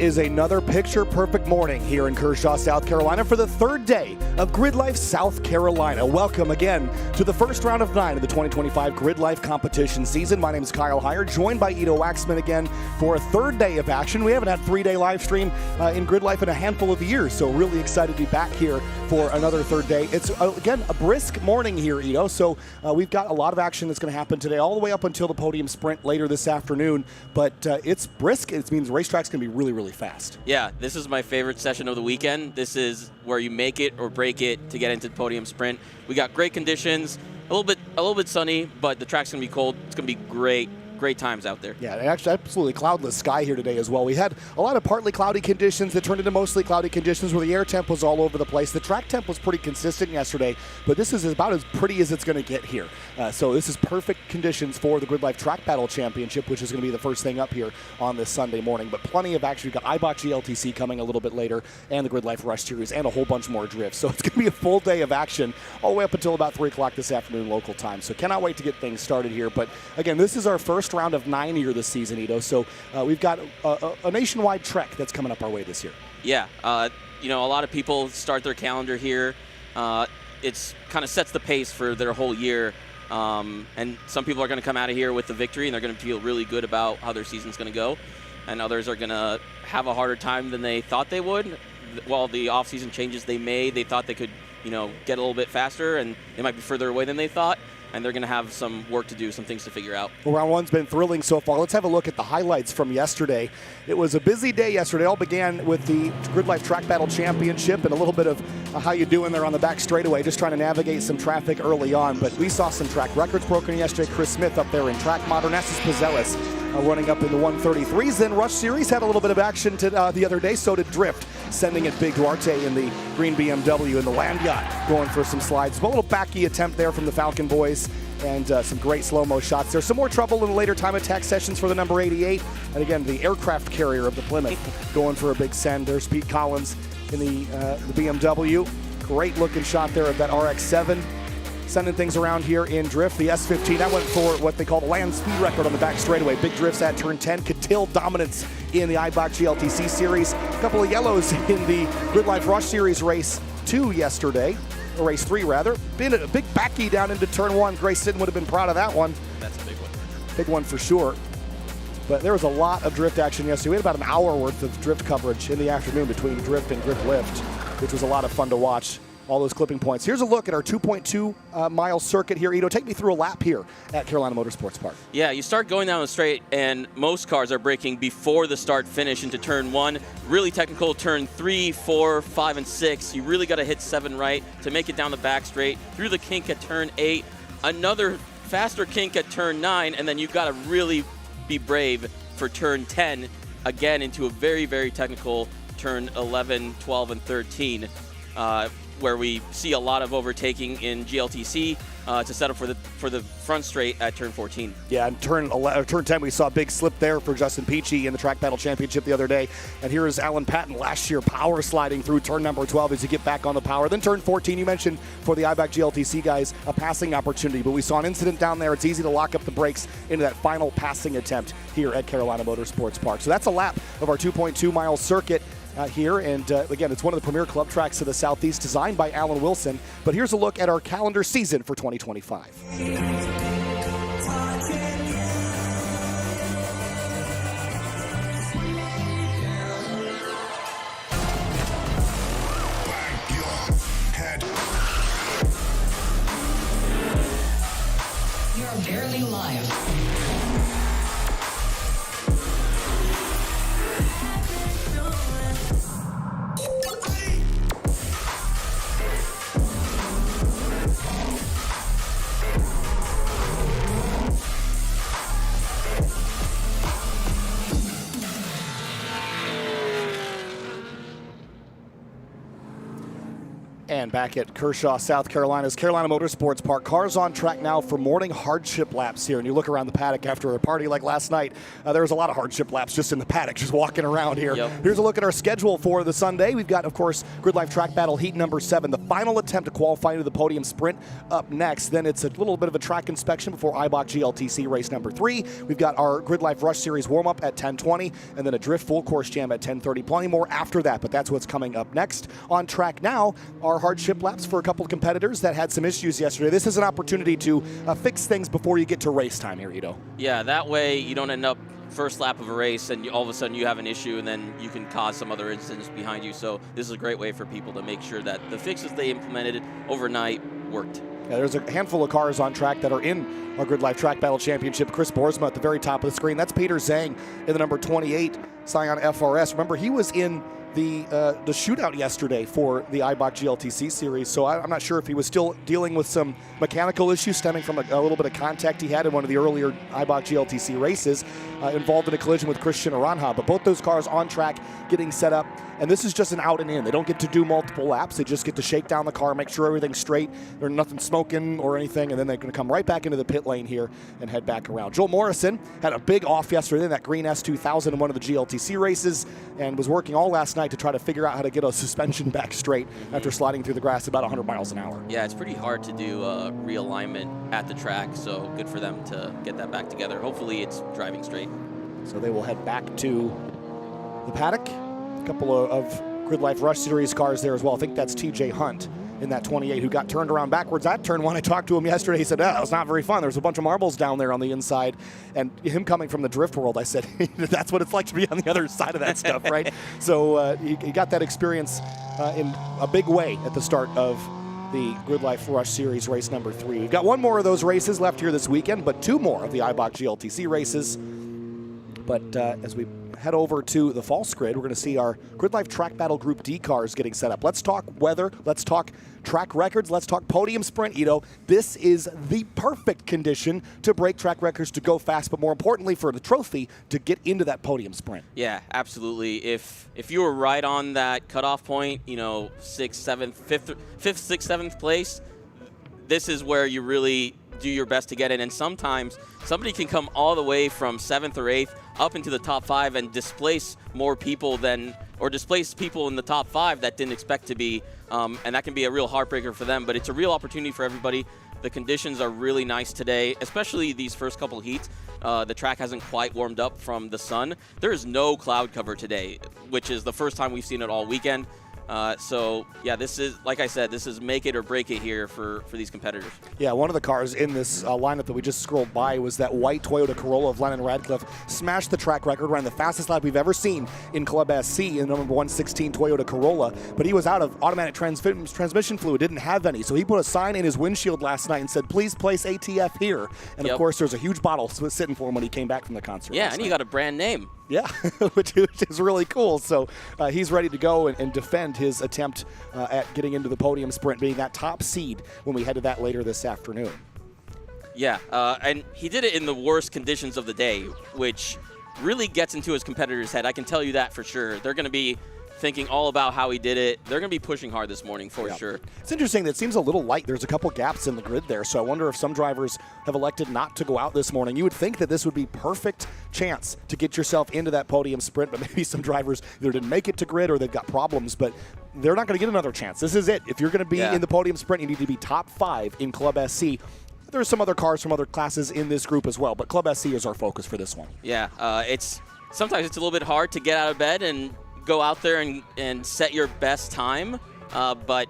is another picture-perfect morning here in Kershaw, South Carolina for the third day of GRIDLIFE South Carolina. Welcome again to the first round of 9 of the 2025 GRIDLIFE competition season. My name is Kyle Heyer, joined by Ido Waxman again for a third day of action. We haven't had a 3-day live stream in GRIDLIFE in a handful of years, so really excited to be back here for another third day. It's, again, a brisk morning here, Ido, so we've got a lot of action that's going to happen today, all the way up until the Podium sprint later this afternoon, but it's brisk. It means the racetrack's going to be really, really fast. Yeah, this is my favorite session of the weekend. This is where you make it or break it to get into the Podium sprint. We got great conditions, a little bit sunny, but the track's going to be cold. It's going to be great times out there. Yeah, and actually absolutely cloudless sky here today as well. We had a lot of partly cloudy conditions that turned into mostly cloudy conditions where the air temp was all over the place. The track temp was pretty consistent yesterday, but this is about as pretty as it's going to get here. So this is perfect conditions for the GRIDLIFE TrackBattle Championship, which is going to be the first thing up here on this Sunday morning. But plenty of action. We've got Eibach GLTC coming a little bit later, and the GRIDLIFE Rush Series, and a whole bunch more drifts. So it's going to be a full day of action all the way up until about 3 o'clock this afternoon local time. So cannot wait to get things started here. But again, this is our first round of 9 here this season, Ido. So we've got a nationwide trek that's coming up our way this year. Yeah, you know, a lot of people start their calendar here. It's kind of sets the pace for their whole year. And some people are going to come out of here with the victory, and they're going to feel really good about how their season's going to go. And others are going to have a harder time than they thought they would. While the off-season changes they made, they thought they could, you know, get a little bit faster, and they might be further away than they thought. And they're going to have some work to do, some things to figure out. Well, round one's been thrilling so far. Let's have a look at the highlights from yesterday. It was a busy day yesterday. It all began with the GRIDLIFE TrackBattle Championship and a little bit of how you doing there on the back straightaway, just trying to navigate some traffic early on. But we saw some track records broken yesterday. Chris Smith up there in track modern. Estes Pizzellis running up in the 133s. Then Rush Series had a little bit of action the other day. So did Drift, sending it big. Duarte in the green BMW and the Land Yacht going for some slides. A little backy attempt there from the Falcon boys, and some great slow-mo shots. There's some more trouble in the later time attack sessions for the number 88. And again, the aircraft carrier of the Plymouth going for a big send. There's Pete Collins in the BMW. Great looking shot there of that RX-7. Sending things around here in drift. The S15, that went for what they call the land speed record on the back straightaway. Big drifts at turn 10. Catil dominance in the Eibach GLTC series. A couple of yellows in the GRIDLIFE Rush Series race 2 yesterday. Or race 3 rather. Been a big backy down into turn 1. Grace Sitton would have been proud of that one. That's a big one. Big one for sure. But there was a lot of drift action yesterday. We had about an hour worth of drift coverage in the afternoon between drift and GRIDLIFT, which was a lot of fun to watch. All those clipping points. Here's a look at our 2.2 mile circuit here. Ido, take me through a lap here at Carolina Motorsports Park. Yeah, you start going down the straight, and most cars are braking before the start finish into turn 1. Really technical turn 3, 4, 5, and 6. You really got to hit 7 right to make it down the back straight. Through the kink at turn 8. Another faster kink at turn 9, and then you've got to really be brave for turn 10. Again, into a very, very technical turn 11, 12, and 13. Where we see a lot of overtaking in GLTC to set up for the front straight at turn 14. Yeah, and turn 10 we saw a big slip there for Justin Peachy in the TrackBattle Championship the other day. And here is Alan Patton last year power sliding through turn number 12 as you get back on the power. Then turn 14, you mentioned for the Eibach GLTC guys, a passing opportunity. But we saw an incident down there. It's easy to lock up the brakes into that final passing attempt here at Carolina Motorsports Park. So that's a lap of our 2.2 mile circuit here, and again, it's one of the premier club tracks of the Southeast, designed by Alan Wilson. But here's a look at our calendar season for 2025. You're barely live. And back at Kershaw, South Carolina's Carolina Motorsports Park. Cars on track now for morning hardship laps here. And you look around the paddock after a party like last night, there was a lot of hardship laps just in the paddock, just walking around here. Yep. Here's a look at our schedule for the Sunday. We've got, of course, GRIDLIFE Track Battle Heat number 7, the final attempt to qualify into the Podium Sprint up next. Then it's a little bit of a track inspection before Eibach GLTC Race number 3. We've got our GRIDLIFE Rush Series warm-up at 10:20, and then a Drift Full Course Jam at 10:30. Plenty more after that, but that's what's coming up next. On track now are hardship laps for a couple of competitors that had some issues yesterday. This is an opportunity to fix things before you get to race time here, Ito. Yeah, that way you don't end up first lap of a race and all of a sudden you have an issue and then you can cause some other incidents behind you. So this is a great way for people to make sure that the fixes they implemented overnight worked. Yeah, there's a handful of cars on track that are in our GRIDLIFE Track Battle Championship. Chris Boersma at the very top of the screen. That's Peter Zhang in the number 28 Scion FRS. Remember, he was in the shootout yesterday for the Eibach GLTC series, so I'm not sure if he was still dealing with some mechanical issues stemming from a little bit of contact he had in one of the earlier Eibach GLTC races, involved in a collision with Christian Aranja. But both those cars on track getting set up, and this is just an out and in. They don't get to do multiple laps. They just get to shake down the car, make sure everything's straight, there's nothing smoking or anything, and then they're going to come right back into the pit lane here and head back around. Joel Morrison had a big off yesterday in that green S2000 in one of the GLTC races and was working all last night to try to figure out how to get a suspension back straight after sliding through the grass about 100 miles an hour. Yeah, it's pretty hard to do realignment at the track, so good for them to get that back together. Hopefully it's driving straight. So they will head back to the paddock. A couple of GRIDLIFE Rush Series cars there as well. I think that's TJ Hunt in that 28 who got turned around backwards at turn 1. I talked to him yesterday. He said, that was not very fun. There's a bunch of marbles down there on the inside. And him coming from the drift world, I said, that's what it's like to be on the other side of that stuff, right? So he got that experience in a big way at the start of the GRIDLIFE Rush Series race number 3. We've got one more of those races left here this weekend, but 2 more of the Eibach GLTC races. But as we head over to the false grid, we're going to see our GRIDLIFE Track Battle Group D cars getting set up. Let's talk weather. Let's talk track records. Let's talk podium sprint, Ito. This is the perfect condition to break track records, to go fast, but more importantly for the trophy, to get into that podium sprint. Yeah, absolutely. If you were right on that cutoff point, you know, 6th, 7th, 5th, 6th, 7th place, this is where you really do your best to get in. And sometimes somebody can come all the way from 7th or 8th up into the top 5 and displace more people than, or displace people in the top 5 that didn't expect to be, and that can be a real heartbreaker for them. But it's a real opportunity for everybody. The conditions are really nice today, especially these first couple heats. The track hasn't quite warmed up from the sun. There is no cloud cover today, which is the first time we've seen it all weekend. So, yeah, this is, like I said, this is make it or break it here for these competitors. Yeah, one of the cars in this lineup that we just scrolled by was that white Toyota Corolla of Lennon Radcliffe. Smashed the track record, ran the fastest lap we've ever seen in Club SC in the number 116 Toyota Corolla. But he was out of automatic transmission fluid, didn't have any. So he put a sign in his windshield last night and said, please place ATF here. And, of course, there's a huge bottle sitting for him when he came back from the concert. Yeah, and he got a brand name. Yeah, which is really cool. So he's ready to go and defend his attempt at getting into the podium sprint, being that top seed when we head to that later this afternoon. Yeah, and he did it in the worst conditions of the day, which really gets into his competitor's head. I can tell you that for sure. They're going to be thinking all about how he did it. They're going to be pushing hard this morning for sure. It's interesting that it seems a little light. There's a couple gaps in the grid there, so I wonder if some drivers have elected not to go out this morning. You would think that this would be perfect chance to get yourself into that podium sprint, but maybe some drivers either didn't make it to grid or they've got problems, but they're not going to get another chance. This is it. If you're going to be in the podium sprint, you need to be top 5 in Club SC. There's some other cars from other classes in this group as well, but Club SC is our focus for this one. Yeah, sometimes it's a little bit hard to get out of bed and go out there and set your best time, but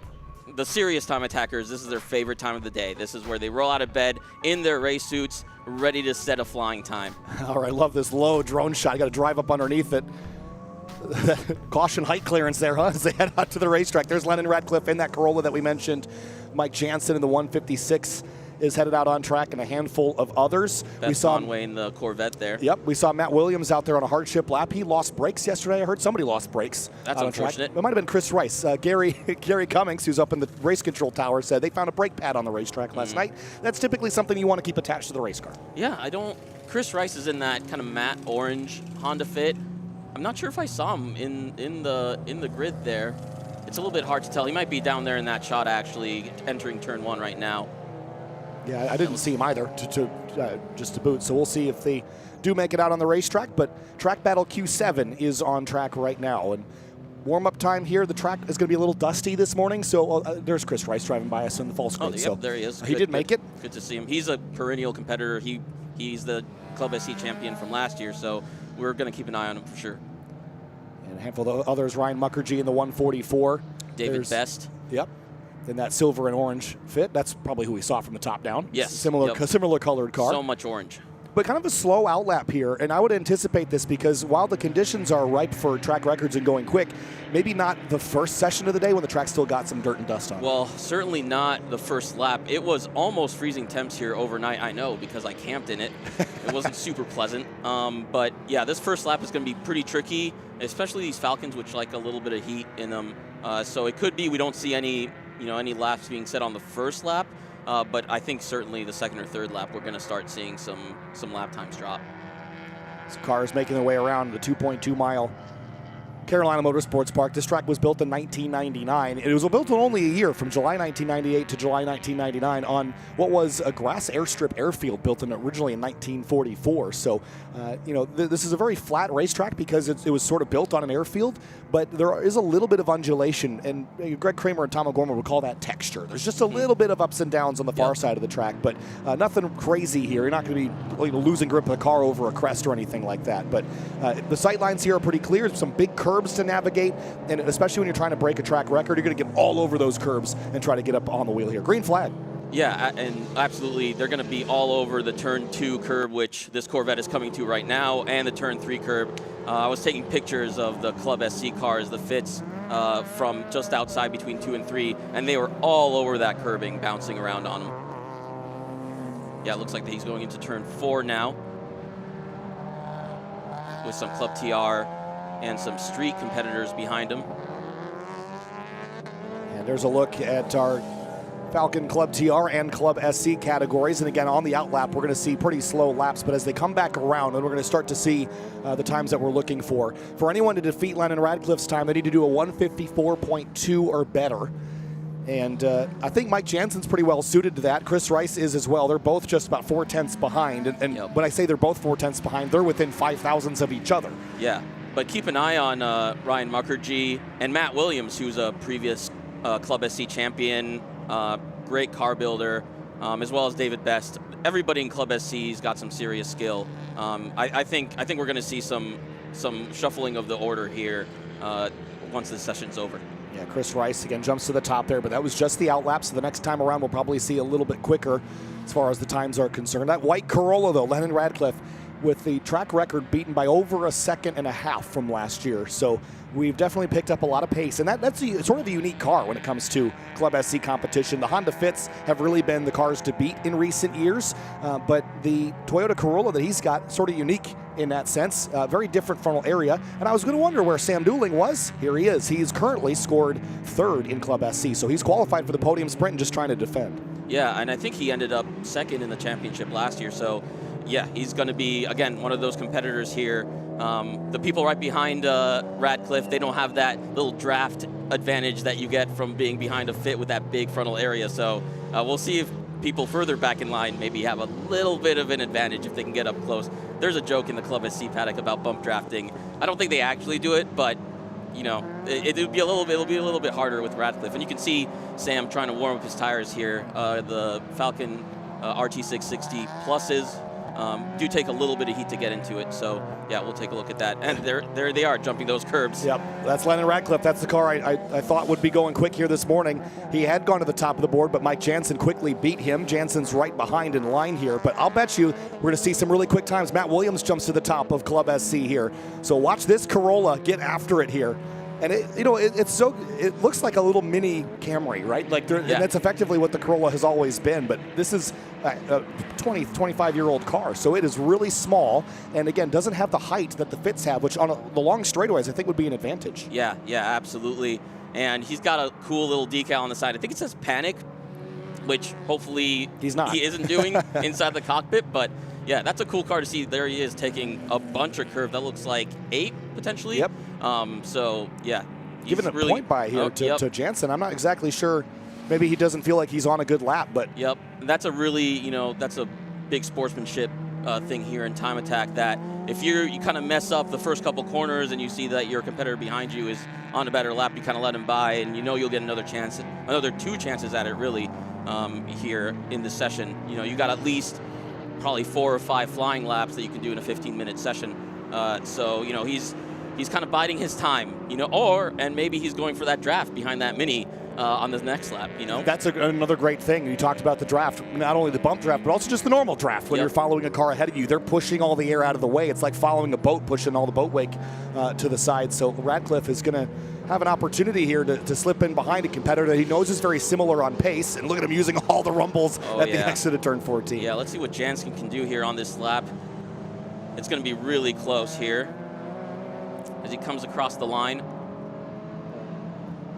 the serious time attackers, this is their favorite time of the day. This is where they roll out of bed in their race suits, ready to set a flying time. All right, love this low drone shot. You got to drive up underneath it. Caution height clearance there, huh, as they head out to the racetrack. There's Lennon Radcliffe in that Corolla that we mentioned. Mike Jansen in the 156 is headed out on track, and a handful of others. We saw Conway in the Corvette there. Yep, we saw Matt Williams out there on a hardship lap. He lost brakes yesterday. I heard somebody lost brakes. That's unfortunate. It might have been Chris Rice. Gary Cummings, who's up in the race control tower, said they found a brake pad on the racetrack last night. That's typically something you want to keep attached to the race car. Yeah, Chris Rice is in that kind of matte orange Honda Fit. I'm not sure if I saw him in the grid there. it's a little bit hard to tell. He might be down there in that shot, actually, entering turn 1 right now. Yeah, I didn't see him either, just to boot. So we'll see if they do make it out on the racetrack. But TrackBattle Q7 is on track right now. And warm-up time here, the track is going to be a little dusty this morning. So there's Chris Rice driving by us in the false grid. Oh, yep, so there he is. He did make it. Good to see him. He's a perennial competitor. He's the Club SC champion from last year, so we're going to keep an eye on him for sure. And a handful of others, Ryan Mukherjee in the 144. David Best. Yep. In that silver and orange fit. That's probably who we saw from the top down. Yes. Similar colored car. So much orange. But kind of a slow outlap here, and I would anticipate this because while the conditions are ripe for track records and going quick, maybe not the first session of the day when the track still got some dirt and dust on it. Well, certainly not the first lap. It was almost freezing temps here overnight, I know, because I camped in it. It wasn't super pleasant. But yeah, this first lap is going to be pretty tricky, especially these Falcons, which like a little bit of heat in them. So it could be we don't see any laps being set on the first lap. But I think certainly the second or third lap, we're going to start seeing some lap times drop. Some cars making their way around the 2.2-mile Carolina Motorsports Park. This track was built in 1999. It was built in only a year, from July 1998 to July 1999, on what was a grass airstrip airfield built originally in 1944. So, this is a very flat racetrack because it was sort of built on an airfield, but there is a little bit of undulation, and Greg Kramer and Tom O'Gorman would call that texture. There's just a little bit of ups and downs on the far side of the track, but nothing crazy here. You're not going to be losing grip of the car over a crest or anything like that. But the sight lines here are pretty clear. There's some big curves to navigate, and especially when you're trying to break a track record, you're going to get all over those curves and try to get up on the wheel here. Green flag. Yeah, and absolutely, they're going to be all over the turn 2 curb, which this Corvette is coming to right now, and the turn 3 curb. I was taking pictures of the Club SC cars, the Fits, from just outside between 2 and 3, and they were all over that curbing, bouncing around on them. Yeah, it looks like he's going into turn 4 now with some Club TR and some street competitors behind him. And there's a look at our Falcon Club TR and Club SC categories. And again, on the outlap, we're going to see pretty slow laps, but as they come back around, then we're going to start to see the times that we're looking for. For anyone to defeat Lennon Radcliffe's time, they need to do a 154.2 or better. And I think Mike Jansen's pretty well suited to that. Chris Rice is as well. They're both just about 4/10 behind. And when I say they're both 4/10 behind, they're within 5,000ths of each other. Yeah, but keep an eye on Ryan Mukherjee and Matt Williams, who's a previous Club SC champion, great car builder, as well as David Best. Everybody in Club SC's got some serious skill. I think we're going to see some shuffling of the order here once the session's over. Yeah, Chris Rice again jumps to the top there, but that was just the outlap, so the next time around we'll probably see a little bit quicker as far as the times are concerned. That white Corolla, though, Lennon Radcliffe, with the track record beaten by over a second and a half from last year. So we've definitely picked up a lot of pace, and that's sort of a unique car when it comes to Club SC competition. The Honda Fits have really been the cars to beat in recent years, but the Toyota Corolla that he's got, sort of unique in that sense. Very different frontal area, and I was going to wonder where Sam Dooling was. Here he is. He's currently scored 3rd in Club SC, so he's qualified for the podium sprint and just trying to defend. Yeah, and I think he ended up 2nd in the championship last year, so yeah, he's going to be, again, one of those competitors here. The people right behind Radcliffe, they don't have that little draft advantage that you get from being behind a Fit with that big frontal area. So we'll see if people further back in line maybe have a little bit of an advantage if they can get up close. There's a joke in the Club SC paddock about bump drafting. I don't think they actually do it, but it'll be a little bit harder with Radcliffe. And you can see Sam trying to warm up his tires here. The Falcon RT660 pluses do take a little bit of heat to get into it. So yeah, we'll take a look at that. And there they are, jumping those curbs. Yep, that's Lennon Radcliffe. That's the car I thought would be going quick here this morning. He had gone to the top of the board, but Mike Jansen quickly beat him. Jansen's right behind in line here, but I'll bet you we're going to see some really quick times. Matt Williams jumps to the top of Club SC here. So watch this Corolla get after it here. And it looks like a little mini Camry, right? And that's effectively what the Corolla has always been. But this is a 25-year-old car, so it is really small. And again, doesn't have the height that the Fits have, which on the long straightaways I think would be an advantage. Yeah, absolutely. And he's got a cool little decal on the side. I think it says Panic, which hopefully he isn't doing inside the cockpit. But yeah, that's a cool car to see. There he is taking a bunch of curve. That looks like 8 potentially. Yep. So yeah, giving a point by here to Jansen. I'm not exactly sure. Maybe he doesn't feel like he's on a good lap, but yep, that's a really that's a big sportsmanship thing here in time attack. That if you kind of mess up the first couple corners and you see that your competitor behind you is on a better lap, you kind of let him by, and you'll get another chance, another 2 chances at it really here in the session. You got at least probably 4 or 5 flying laps that you can do in a 15-minute session. So he's kind of biding his time, and maybe he's going for that draft behind that Mini on the next lap, That's another great thing. You talked about the draft, not only the bump draft, but also just the normal draft. When you're following a car ahead of you, they're pushing all the air out of the way. It's like following a boat, pushing all the boat wake to the side. So Radcliffe is going to have an opportunity here to slip in behind a competitor that he knows is very similar on pace. And look at him using all the rumbles at the exit of turn 14. Yeah, let's see what Jansen can do here on this lap. It's going to be really close here as he comes across the line.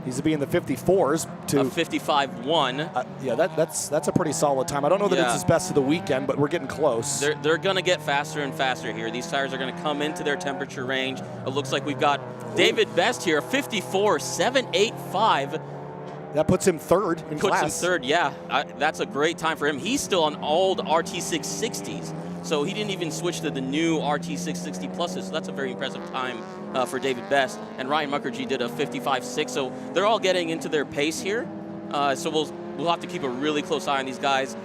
He's to be in the 54s to a 55.1. Yeah, that's a pretty solid time. I don't know that it's his best of the weekend, but we're getting close. They're going to get faster and faster here. These tires are going to come into their temperature range. It looks like we've got David Best here, 54.785. That puts him third in class. Puts him third, yeah. That's a great time for him. He's still on old RT660s, so he didn't even switch to the new RT660 pluses. So that's a very impressive time for David Best. And Ryan Mukherjee did a 55.6. So they're all getting into their pace here. So we'll have to keep a really close eye on these guys.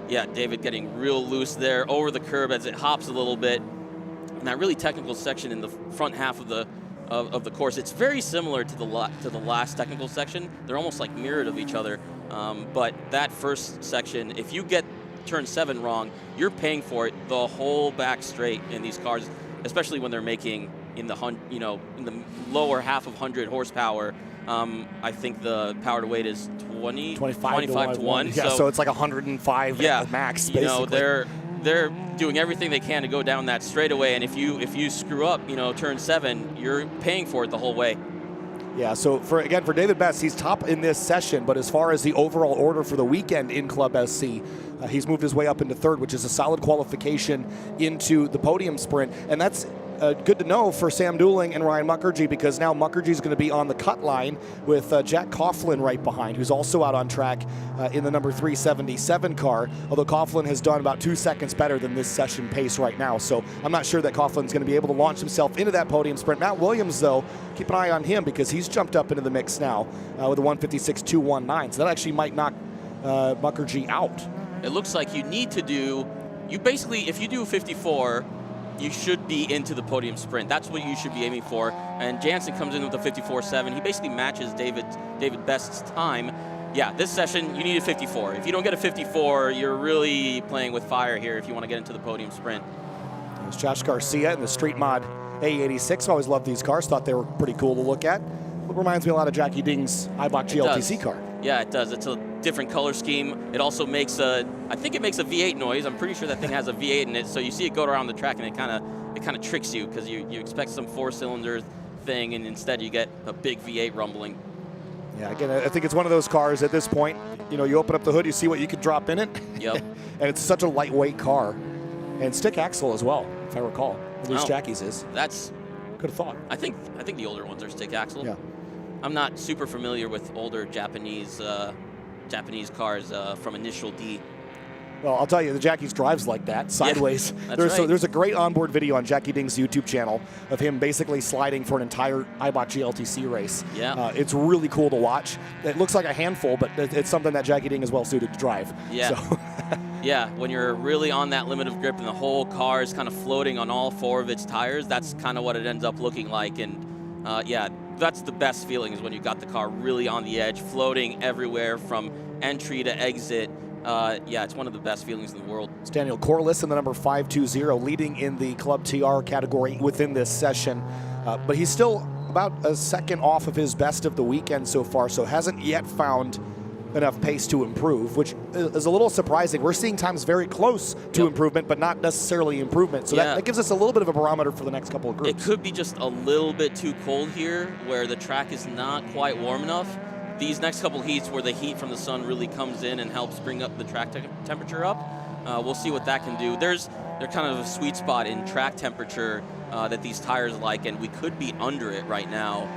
Yeah, David getting real loose there over the curb as it hops a little bit. And that really technical section in the front half of the course, it's very similar to the last technical section. They're almost like mirrored of each other. But that first section, if you get turn 7 wrong, you're paying for it the whole back straight in these cars, especially when they're making in the in the lower half of 100 horsepower. I think the power to weight is 25 to 1. Yeah, so it's like 105 at the max, basically. They're doing everything they can to go down that straightaway, and if you screw up, turn 7, you're paying for it the whole way. Yeah, so for David Best, he's top in this session, but as far as the overall order for the weekend in Club SC, he's moved his way up into third, which is a solid qualification into the podium sprint, and that's good to know for Sam Dooling and Ryan Mukherjee, because now Mukherjee's going to be on the cut line with Jack Coughlin right behind, who's also out on track in the number 377 car, although Coughlin has done about 2 seconds better than this session pace right now. So I'm not sure that Coughlin's going to be able to launch himself into that podium sprint. Matt Williams, though, keep an eye on him because he's jumped up into the mix now with a 156.219. So that actually might knock Mukherjee out. It looks like you need to do, if you do a 54, you should be into the podium sprint. That's what you should be aiming for. And Jansen comes in with a 54.7. He basically matches David Best's time. Yeah, this session, you need a 54. If you don't get a 54, you're really playing with fire here if you want to get into the podium sprint. There's Josh Garcia in the Street Mod A86. Always loved these cars. Thought they were pretty cool to look at. It reminds me a lot of Jackie Ding's Eibach GLTC car. Yeah, it does. It's a different color scheme. It also makes I think it makes a V8 noise. I'm pretty sure that thing has a V8 in it. So you see it go around the track, and it kind of tricks you because you expect some 4-cylinder thing, and instead you get a big V8 rumbling. Yeah, again, I think it's one of those cars at this point. You open up the hood, you see what you could drop in it. Yep. And it's such a lightweight car, and stick axle as well, if I recall. At least Jackie's is. That's could have thought. I think the older ones are stick axle. Yeah. I'm not super familiar with older Japanese cars from Initial D. Well, I'll tell you, the Jackie's drives like that, sideways. Yeah, there's a great onboard video on Jackie Ding's YouTube channel of him basically sliding for an entire Eibach GLTC race. Yeah. It's really cool to watch. It looks like a handful, but it's something that Jackie Ding is well suited to drive. Yeah. So. Yeah, when you're really on that limit of grip and the whole car is kind of floating on all 4 of its tires, that's kind of what it ends up looking like. And yeah, that's the best feeling, is when you got the car really on the edge, floating everywhere from entry to exit. Yeah, it's one of the best feelings in the world. It's Daniel Corliss in the number 520, leading in the Club TR category within this session. But he's still about a second off of his best of the weekend so far, so hasn't yet found enough pace to improve, which is a little surprising. We're seeing times very close to improvement, but not necessarily improvement. So that gives us a little bit of a barometer for the next couple of groups. It could be just a little bit too cold here, where the track is not quite warm enough. These next couple heats where the heat from the sun really comes in and helps bring up the track temperature up, we'll see what that can do. They're kind of a sweet spot in track temperature that these tires like, and we could be under it right now.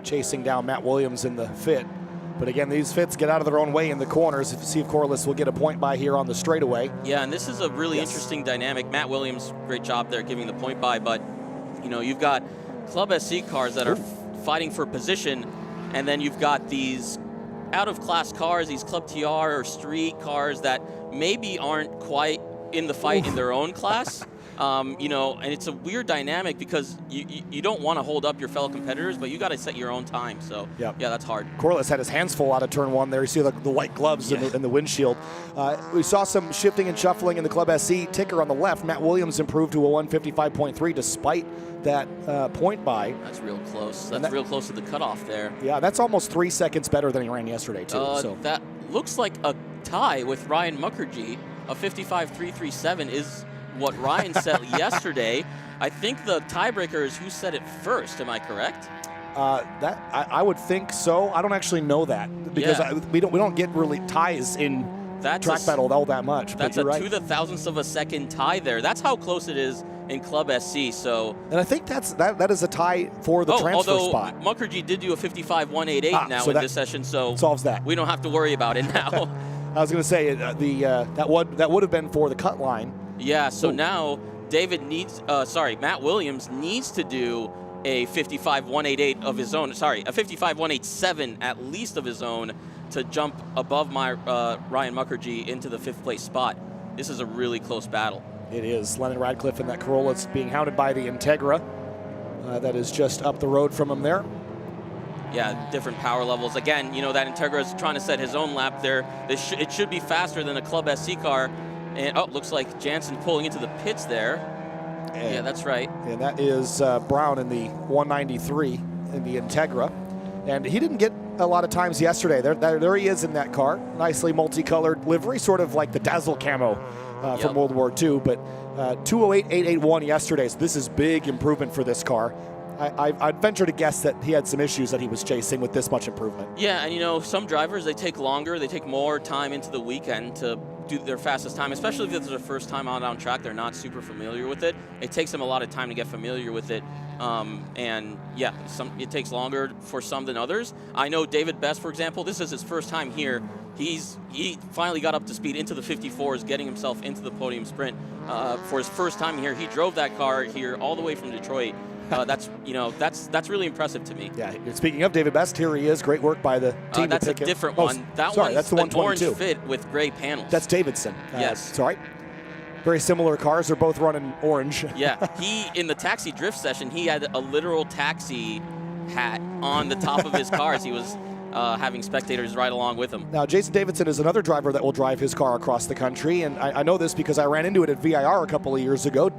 chasing down Matt Williams in the fit. But again, these fits get out of their own way in the corners. If you see if Corliss will get a point by here on the straightaway. Yeah, and this is a really interesting dynamic. Matt Williams, great job there giving the point by, but you've got Club SC cars that are fighting for position, and then you've got these out-of-class cars, these Club TR or street cars that maybe aren't quite in the fight in their own class. And it's a weird dynamic because you don't want to hold up your fellow competitors, but you got to set your own time. So yeah, that's hard. Corliss had his hands full out of turn 1 there. You see the white gloves in the windshield. We saw some shifting and shuffling in the Club SC ticker on the left. Matt Williams improved to a 155.3 despite that point by. That's real close. That's real close to the cutoff there. Yeah, that's almost 3 seconds better than he ran yesterday too. So that looks like a tie with Ryan Mukherjee. A 55.337 is what Ryan set yesterday. I think the tiebreaker is who set it first. Am I correct? I would think so. I don't actually know that because we don't get really ties in track battle all that much. That's a to the thousandth of a second tie there. That's how close it is in Club SC. So, and I think that is a tie for the transfer spot. Mukherjee did do a 55.188 now in this session, so solves that. We don't have to worry about it now. I was going to say that would have been for the cut line. Yeah, so now Matt Williams needs to do a 55.188 of his own. Sorry, a 55.187 at least of his own to jump above my Ryan Mukherjee into the 5th place spot. This is a really close battle. It is. Lennon Radcliffe in that Corolla is being hounded by the Integra. That is just up the road from him there. Yeah, different power levels. Again, that Integra is trying to set his own lap there. It should be faster than a Club SC car. And looks like Jansen pulling into the pits there. Yeah, that's right. And that is Brown in the 193 in the Integra. And he didn't get a lot of times yesterday. There he is in that car. Nicely multicolored livery, sort of like the Dazzle camo from World War II. But 208.881 yesterday, so this is big improvement for this car. I'd venture to guess that he had some issues that he was chasing with this much improvement. Yeah, and some drivers, they take longer, they take more time into the weekend to do their fastest time, especially if it's their first time out on track. They're not super familiar with it. It takes them a lot of time to get familiar with it. And yeah, it takes longer for some than others. I know David Best, for example, this is his first time here. He finally got up to speed into the 54s, getting himself into the podium sprint for his first time here. He drove that car here all the way from Detroit. That's really impressive to me. Yeah. Speaking of David Best, here he is. Great work by the team. That's a different one. That's the 122. Orange fit with gray panels. That's Davidson. Yes. Sorry. Very similar cars. They're both running orange. Yeah. In the taxi drift session, he had a literal taxi hat on the top of his car as he was having spectators ride along with him. Now, Jason Davidson is another driver that will drive his car across the country, and I know this because I ran into it at VIR a couple of years ago.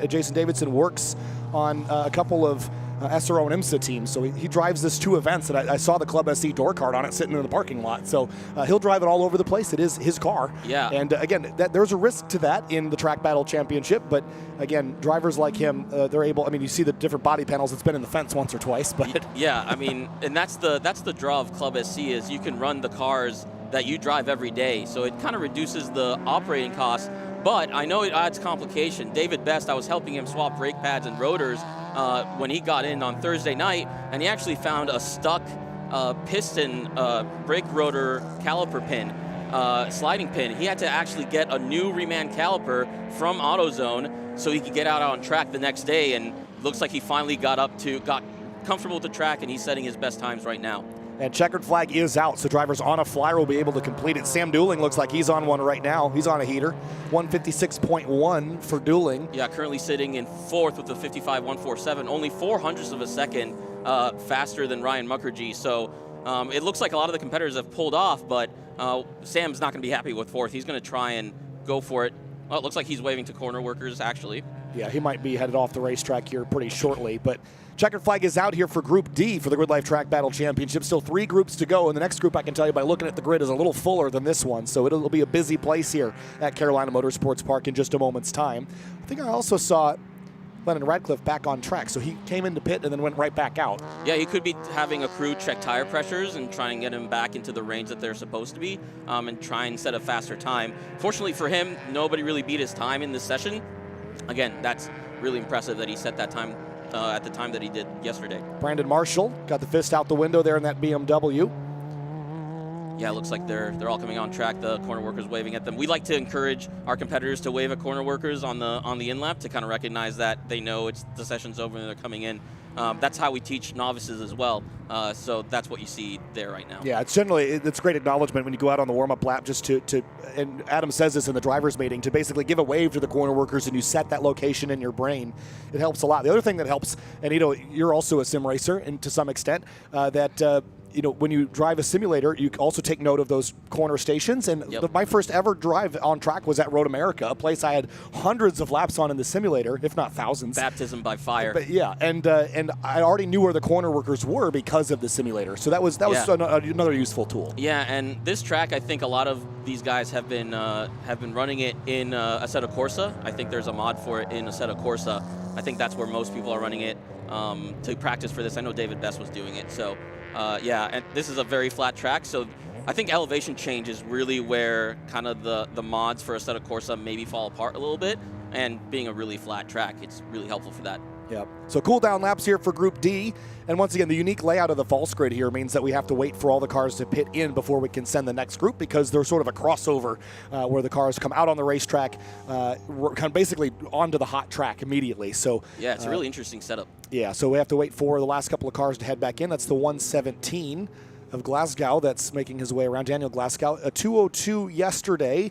Jason Davidson works on a couple of SRO and IMSA teams, so he drives this 2 events, and I saw the Club SC door card on it sitting in the parking lot, so he'll drive it all over the place. It is his car. Yeah. And again, there's a risk to that in the Track Battle Championship, but again, drivers like him, they're able, you see the different body panels. It's been in the fence once or twice, but yeah, and that's the draw of Club SC is you can run the cars that you drive every day, so it kind of reduces the operating costs. But I know it adds complication. David Best, I was helping him swap brake pads and rotors when he got in on Thursday night, and he actually found a stuck piston brake rotor caliper pin, sliding pin. He had to actually get a new reman caliper from AutoZone so he could get out on track the next day, and looks like he finally got comfortable with the track, and he's setting his best times right now. And checkered flag is out, so drivers on a flyer will be able to complete it. Sam Dooling looks like he's on one right now. He's on a heater. 156.1 for Dooling. Yeah, currently sitting in 4th with a 55.147, only 0.04 of a second faster than Ryan Mukherjee. So it looks like a lot of the competitors have pulled off, but Sam's not going to be happy with 4th. He's going to try and go for it. Well, it looks like he's waving to corner workers, actually. Yeah, he might be headed off the racetrack here pretty shortly, but checkered flag is out here for Group D for the GRIDLIFE Track Battle Championship. Still 3 groups to go, and the next group, I can tell you by looking at the grid, is a little fuller than this one, so it'll be a busy place here at Carolina Motorsports Park in just a moment's time. I think I also saw Lennon Radcliffe back on track, so he came into pit and then went right back out. Yeah, he could be having a crew check tire pressures and try and get him back into the range that they're supposed to be and try and set a faster time. Fortunately for him, nobody really beat his time in this session. Again, that's really impressive that he set that time at the time that he did. yesterday. Brandon Marshall got the fist out the window there in that BMW. Yeah, it looks like they're all coming on track. The corner workers waving at them. We like to encourage our competitors to wave at corner workers on the in-lap to kind of recognize that they know the session's over and they're coming in. That's how we teach novices as well. So that's what you see there right now. Yeah, it's great acknowledgement when you go out on the warm-up lap just to and Adam says this in the driver's meeting, to basically give a wave to the corner workers and you set that location in your brain. It helps a lot. The other thing that helps, and you're also a sim racer and to some extent, when you drive a simulator, you also take note of those corner stations. And my first ever drive on track was at Road America, a place I had hundreds of laps on in the simulator, if not thousands. Baptism by fire. But yeah, and I already knew where the corner workers were because of the simulator. So that was another useful tool. Yeah, and this track, I think a lot of these guys have been running it in Assetto Corsa. I think there's a mod for it in Assetto Corsa. I think that's where most people are running it to practice for this. I know David Best was doing it. So. And this is a very flat track, so I think elevation change is really where kind of the mods for Assetto Corsa maybe fall apart a little bit, and being a really flat track, it's really helpful for that. Yeah. So cool down laps here for Group D, and once again, the unique layout of the false grid here means that we have to wait for all the cars to pit in before we can send the next group, because there's sort of a crossover where the cars come out on the racetrack, kind of basically onto the hot track immediately. So yeah, it's a really interesting setup. Yeah, so we have to wait for the last couple of cars to head back in. That's the 117 of Glasgow that's making his way around. Daniel Glasgow, a 202 yesterday,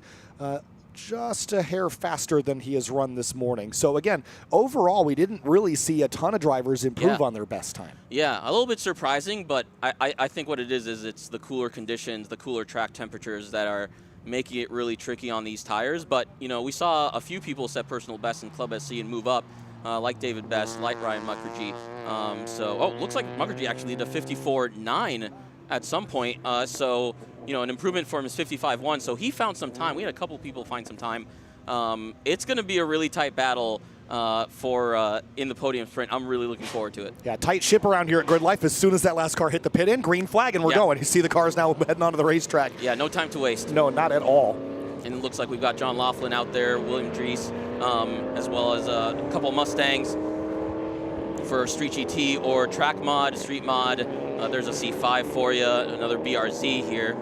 just a hair faster than he has run this morning. So again, overall, we didn't really see a ton of drivers improve on their best time. Yeah, a little bit surprising, but I think what it is it's the cooler conditions, the cooler track temperatures that are making it really tricky on these tires. But, we saw a few people set personal bests in Club SC and move up. Like David Best, like Ryan Mukherjee. Looks like Mukherjee actually did a 54.9 at some point. An improvement for him is 55.1. So he found some time. We had a couple people find some time. It's going to be a really tight battle in the podium sprint. I'm really looking forward to it. Yeah, tight ship around here at GRIDLIFE. As soon as that last car hit the pit in, green flag, and we're going. You see the cars now heading onto the racetrack. Yeah, no time to waste. No, not at all. And it looks like we've got John Laughlin out there, William Dries, as well as a couple Mustangs for Street GT or Track Mod, Street Mod. There's a C5 for you, another BRZ here.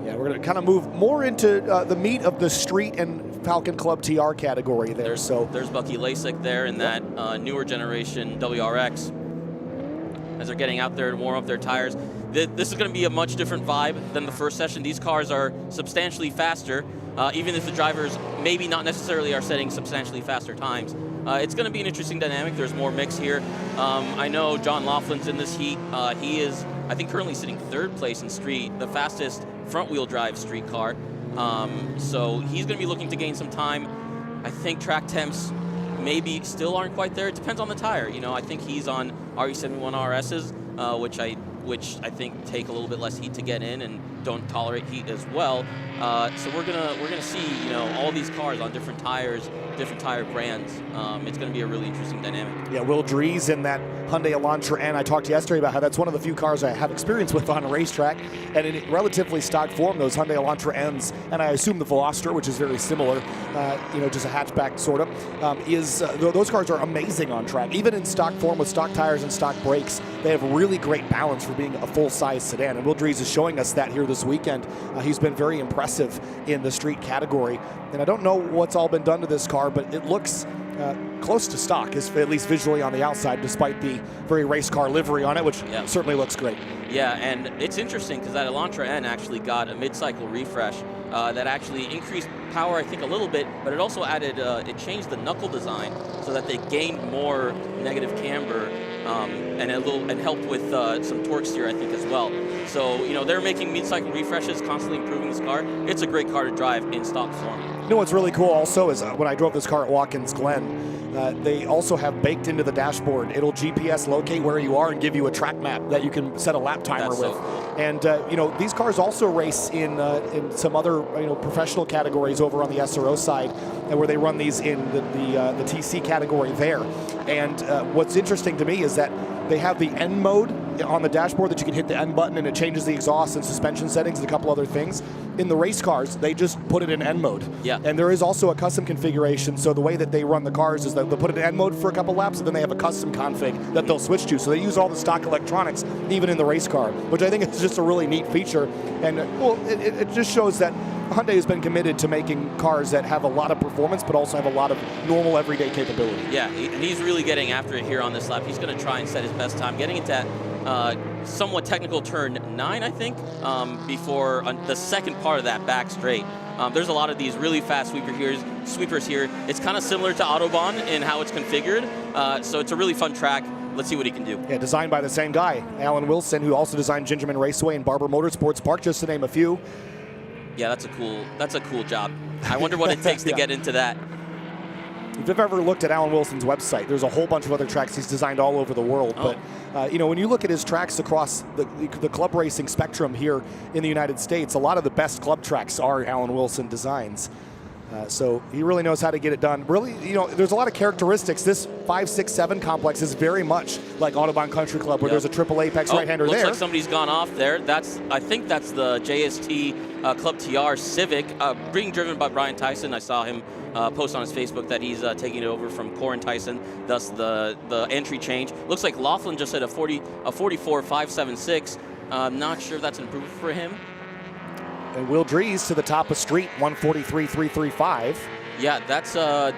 Yeah, we're going to kind of move more into the meat of the Street and Falcon Club TR category there. There's Bucky Lasik there in that newer generation WRX as they're getting out there to warm up their tires. This is going to be a much different vibe than the first session. These cars are substantially faster, even if the drivers maybe not necessarily are setting substantially faster times. It's going to be an interesting dynamic. There's more mix here. I know John Laughlin's in this heat. He is, I think, currently sitting third place in Street, the fastest front-wheel drive street car. So he's going to be looking to gain some time. I think track temps maybe still aren't quite there. It depends on the tire. I think he's on RE71 RSs, which I think take a little bit less heat to get in and don't tolerate heat as well. So we're gonna see all these cars on different tires, different tire brands. It's going to be a really interesting dynamic. Yeah, Will Dries in that Hyundai Elantra N. I talked yesterday about how that's one of the few cars I have experience with on a racetrack, and in relatively stock form, those Hyundai Elantra N's, and I assume the Veloster, which is very similar, just a hatchback sort of, those cars are amazing on track. Even in stock form with stock tires and stock brakes, they have really great balance for being a full-size sedan, and Will Dries is showing us that here this weekend. He's been very impressive in the street category, and I don't know what's all been done to this car, but it looks close to stock, at least visually on the outside, despite the very race car livery on it, which certainly looks great. Yeah, and it's interesting because that Elantra N actually got a mid-cycle refresh that actually increased power, I think, a little bit, but it also added, it changed the knuckle design so that they gained more negative camber and helped with some torque steer, I think, as well. So, they're making mid-cycle refreshes, constantly improving this car. It's a great car to drive in stock form. What's really cool also is when I drove this car at Watkins Glen, they also have baked into the dashboard. It'll GPS locate where you are and give you a track map that you can set a lap timer with. So cool. And these cars also race in some other professional categories over on the SRO side, where they run these in the TC category there. And what's interesting to me is that they have the N mode on the dashboard that you can hit the N button and it changes the exhaust and suspension settings and a couple other things. In the race cars, they just put it in N mode. Yeah. And there is also a custom configuration. So the way that they run the cars is that they'll put it in N mode for a couple laps, and then they have a custom config that they'll switch to. So they use all the stock electronics, even in the race car, which I think is just a really neat feature. And well, it just shows that Hyundai has been committed to making cars that have a lot of performance, but also have a lot of normal everyday capability. Yeah, and he's really getting after it here on this lap. He's going to try and set his best time, getting into that somewhat technical turn 9, I think, before the second part of that back straight. There's a lot of these really fast sweepers here. It's kind of similar to Autobahn in how it's configured, so it's a really fun track. Let's see what he can do. Yeah, designed by the same guy, Alan Wilson, who also designed Gingerman Raceway and Barber Motorsports Park, just to name a few. Yeah, that's a cool job. I wonder what it takes to get into that. If you've ever looked at Alan Wilson's website, there's a whole bunch of other tracks he's designed all over the world. Oh. But you know, when you look at his tracks across the club racing spectrum here in the United States, a lot of the best club tracks are Alan Wilson designs. So he really knows how to get it done. Really, you know, there's a lot of characteristics. This 5, 6, 7 complex is very much like Autobahn Country Club, where there's a triple apex right-hander looks there. Looks like somebody's gone off there. I think that's the JST Club TR Civic being driven by Brian Tyson. I saw him post on his Facebook that he's taking it over from Corin Tyson, thus the entry change. Looks like Laughlin just hit a 44.576. Not sure if that's an improvement for him. And Will Drees to the top of street, 143.335. Yeah, that's a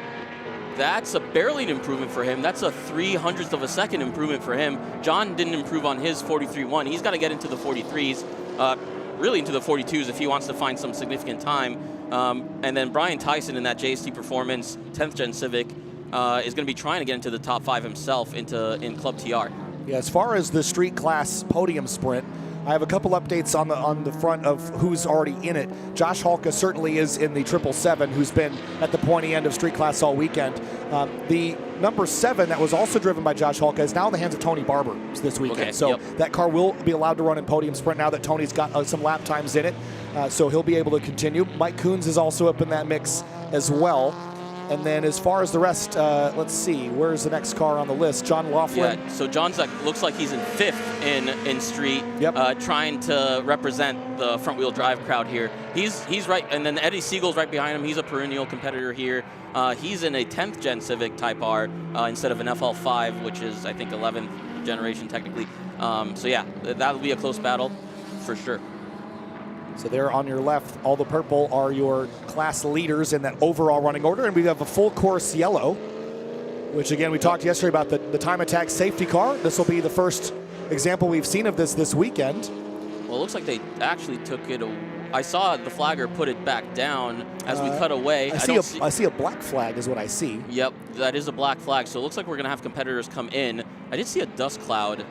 barely an improvement for him. That's a 0.03 of a second improvement for him. John didn't improve on his 43.1. He's got to get into the 43s, really into the 42s if he wants to find some significant time. And then Brian Tyson in that JST Performance 10th Gen Civic is going to be trying to get into the top 5 himself in Club TR. Yeah, as far as the street class podium sprint, I have a couple updates on the front of who's already in it. Josh Halka certainly is in the 777, who's been at the pointy end of street class all weekend. The number 7 that was also driven by Josh Halka is now in the hands of Tony Barber this weekend. Okay, so that car will be allowed to run in podium sprint now that Tony's got some lap times in it. So he'll be able to continue. Mike Coons is also up in that mix as well. And then as far as the rest, let's see, where's the next car on the list? John Laughlin. Yeah, so John's looks like he's in 5th in street, trying to represent the front wheel drive crowd here. He's right, and then Eddie Siegel's right behind him. He's a perennial competitor here. He's in a 10th Gen Civic Type R instead of an FL5, which is, I think, 11th generation technically. So yeah, that'll be a close battle for sure. So there on your left, all the purple are your class leaders in that overall running order. And we have a full course yellow, which again, we talked yesterday about the time attack safety car. This will be the first example we've seen of this weekend. Well, it looks like they actually took it. I saw the flagger put it back down as we cut away. I see a black flag is what I see. Yep, that is a black flag. So it looks like we're going to have competitors come in. I did see a dust cloud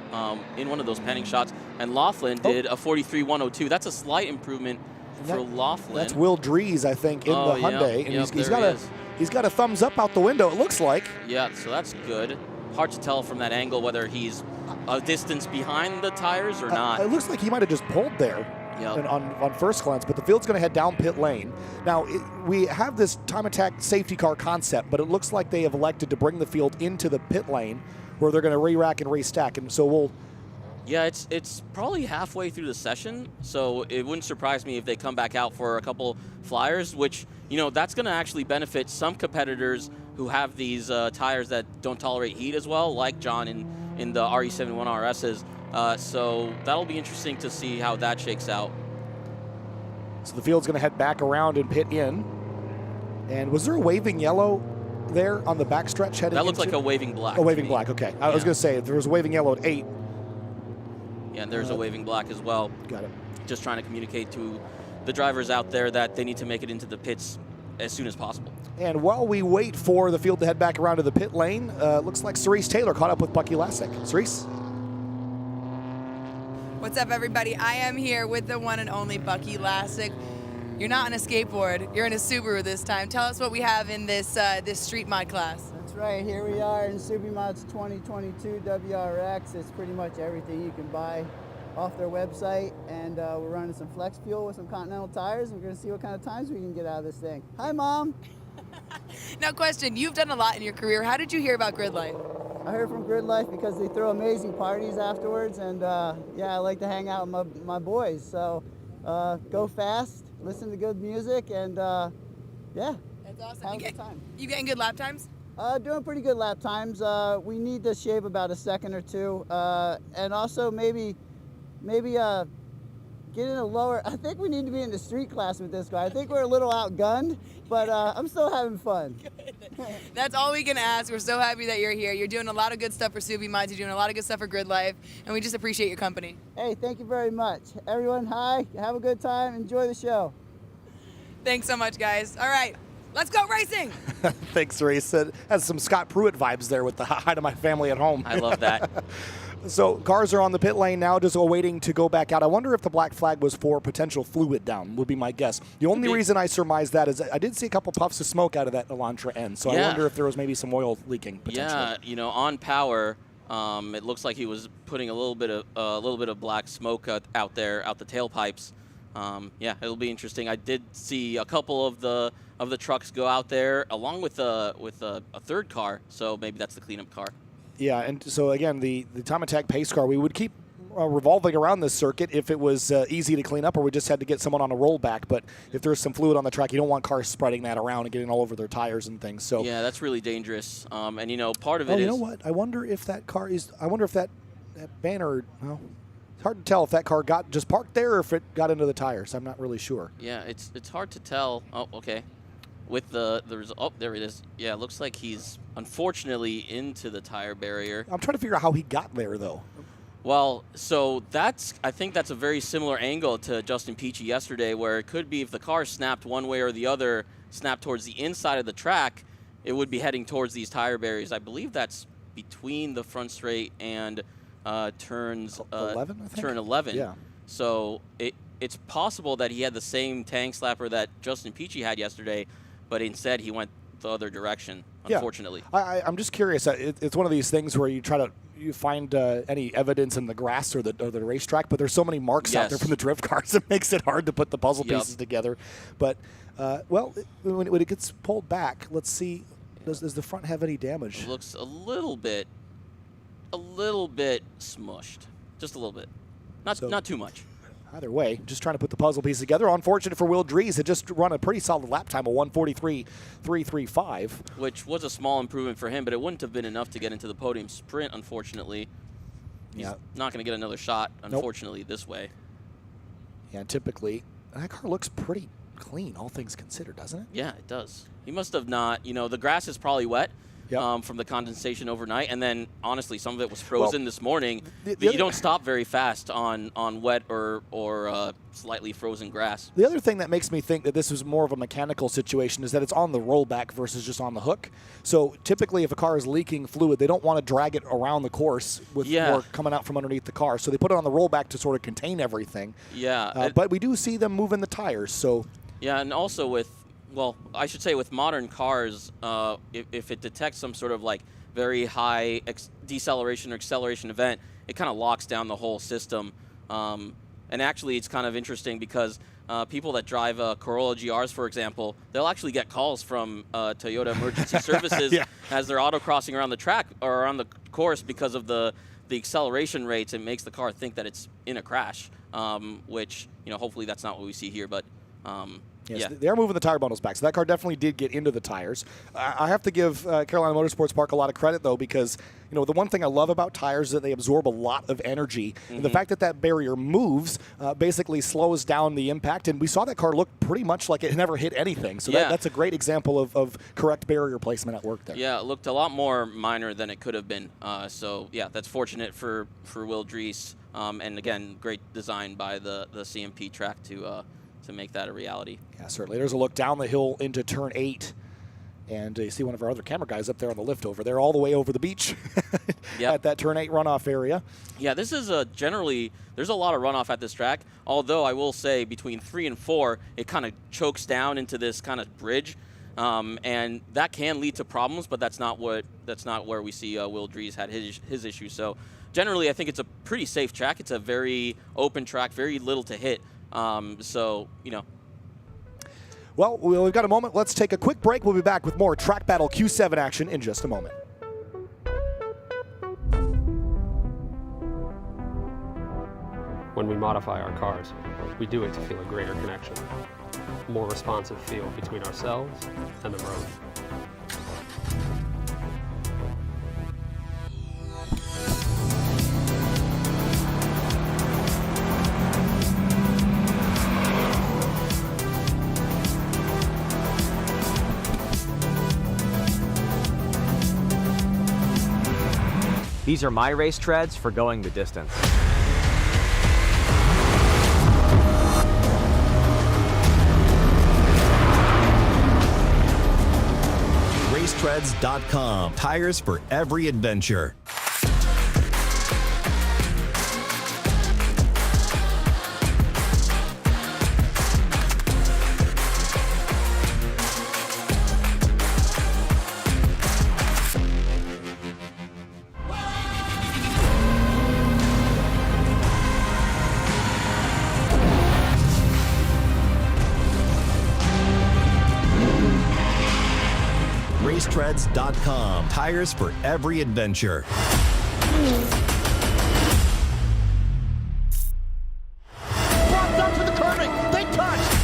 in one of those panning shots. And Laughlin did a 43.102. That's a slight improvement for Laughlin. That's Will Drees, I think, in the Hyundai. And he's got a thumbs up out the window, it looks like. Yeah, so that's good. Hard to tell from that angle whether he's a distance behind the tires or not. It looks like he might have just pulled there. Yep. On first glance, but the field's going to head down pit lane. Now, we have this time attack safety car concept, but it looks like they have elected to bring the field into the pit lane where they're going to re-rack and re-stack. And so we'll... Yeah, it's probably halfway through the session, so it wouldn't surprise me if they come back out for a couple flyers, which, you know, that's going to actually benefit some competitors who have these tires that don't tolerate heat as well, like John in the RE71 RSs. So that'll be interesting to see how that shakes out. So the field's going to head back around and pit in. And was there a waving yellow there on the backstretch heading? That looks like a waving black. A waving black, okay. I was going to say, if there was a waving yellow at 8. Yeah, and there's a waving black as well. Got it. Just trying to communicate to the drivers out there that they need to make it into the pits as soon as possible. And while we wait for the field to head back around to the pit lane, looks like Cerise Taylor caught up with Bucky Lasek. Cerise? What's up, everybody? I am here with the one and only Bucky Lasek. You're not on a skateboard. You're in a Subaru this time. Tell us what we have in this this street mod class. That's right. Here we are in Subimod's 2022 WRX. It's pretty much everything you can buy off their website. And we're running some flex fuel with some Continental tires. We're going to see what kind of times we can get out of this thing. Hi, Mom. Now, question. You've done a lot in your career. How did you hear about GRIDLIFE? I heard from GRIDLIFE because they throw amazing parties afterwards, and yeah, I like to hang out with my boys. So go fast, listen to good music, and yeah, That's awesome. have a good time. You getting good lap times? Doing pretty good lap times. We need to shave about a second or two, and also maybe get in a lower. I think we need to be in the street class with this guy. I think we're a little outgunned, but I'm still having fun. That's all we can ask. We're so happy that you're here. You're doing a lot of good stuff for Subi Mods. You're doing a lot of good stuff for GRIDLIFE, and we just appreciate your company. Hey, thank you very much. Everyone, hi. Have a good time. Enjoy the show. Thanks so much, guys. All right, let's go racing. Thanks, Reese. It has some Scott Pruitt vibes there with the hi to my family at home. I love that. So cars are on the pit lane now, just waiting to go back out. I wonder if the black flag was for potential fluid down, would be my guess. The only reason I surmise that is I did see a couple puffs of smoke out of that Elantra end, so I wonder if there was maybe some oil leaking potentially. Yeah, on power, it looks like he was putting a little bit of black smoke out there, out the tailpipes. Yeah, it'll be interesting. I did see a couple of the trucks go out there along with a third car, so maybe that's the cleanup car. Yeah, and so again, the Time Attack pace car, we would keep revolving around this circuit if it was easy to clean up, or we just had to get someone on a rollback. But if there's some fluid on the track, you don't want cars spreading that around and getting all over their tires and things. So yeah, that's really dangerous. And part of it is. is. You know what? I wonder if that car is. I wonder if that banner. Well, it's hard to tell if that car got just parked there or if it got into the tires. I'm not really sure. Yeah, it's hard to tell. Oh, okay. With the result, oh, there it is. Yeah, it looks like he's unfortunately into the tire barrier. I'm trying to figure out how he got there, though. Well, so I think that's a very similar angle to Justin Peachy yesterday, where it could be if the car snapped one way or the other, snapped towards the inside of the track, it would be heading towards these tire barriers. I believe that's between the front straight and turns 11, I think? turn 11. Yeah. So it's possible that he had the same tank slapper that Justin Peachy had yesterday, but instead he went the other direction, unfortunately. Yeah. I'm just curious. It's one of these things where you find any evidence in the grass or the racetrack, but there's so many marks out there from the drift cars, it makes it hard to put the puzzle pieces together. But, well, when it gets pulled back, let's see, does the front have any damage? It looks a little bit smushed. Just a little bit. Not too much. Either way, just trying to put the puzzle piece together. Unfortunate for Will Dries, had just run a pretty solid lap time of 1:43.335, which was a small improvement for him, but it wouldn't have been enough to get into the podium sprint, unfortunately. He's not going to get another shot, unfortunately, this way. Yeah, typically, that car looks pretty clean, all things considered, doesn't it? Yeah, it does. He must have not, the grass is probably wet. From the condensation overnight, and then honestly, some of it was frozen this morning. You don't stop very fast on wet or slightly frozen grass. The other thing that makes me think that this was more of a mechanical situation is that it's on the rollback versus just on the hook. So typically, if a car is leaking fluid, they don't want to drag it around the course with more coming out from underneath the car. So they put it on the rollback to sort of contain everything. Yeah, but we do see them moving the tires. So yeah, and also with modern cars, if it detects some sort of like very high deceleration or acceleration event, it kind of locks down the whole system. And actually, it's kind of interesting because people that drive Corolla GRs, for example, they'll actually get calls from Toyota Emergency Services as they're autocrossing around the track or around the course because of the acceleration rates. It makes the car think that it's in a crash, which hopefully that's not what we see here, but. Yes, they are moving the tire bundles back, so that car definitely did get into the tires. I have to give Carolina Motorsports Park a lot of credit, though, because the one thing I love about tires is that they absorb a lot of energy. And the fact that that barrier moves basically slows down the impact, and we saw that car look pretty much like it never hit anything. So that's a great example of correct barrier placement at work there. Yeah, it looked a lot more minor than it could have been. So, that's fortunate for Will Dries. And, again, great design by the CMP track to make that a reality. Yeah, certainly. There's a look down the hill into turn 8. And you see one of our other camera guys up there on the lift over there, all the way over the beach at that turn 8 runoff area. Yeah, this is generally, there's a lot of runoff at this track, although I will say between 3 and 4, it kind of chokes down into this kind of bridge. And that can lead to problems, but that's not where we see Will Dries had his issues. So generally, I think it's a pretty safe track. It's a very open track, very little to hit. Well, we've got a moment. Let's take a quick break. We'll be back with more Track Battle Q7 action in just a moment. when we modify our cars, we do it to feel a greater connection, more responsive feel between ourselves and the road. These are my race treads for going the distance. Racetreads.com. Tires for every adventure. Racetreads.com. Tires for every adventure. Brought down to the curving. They touched.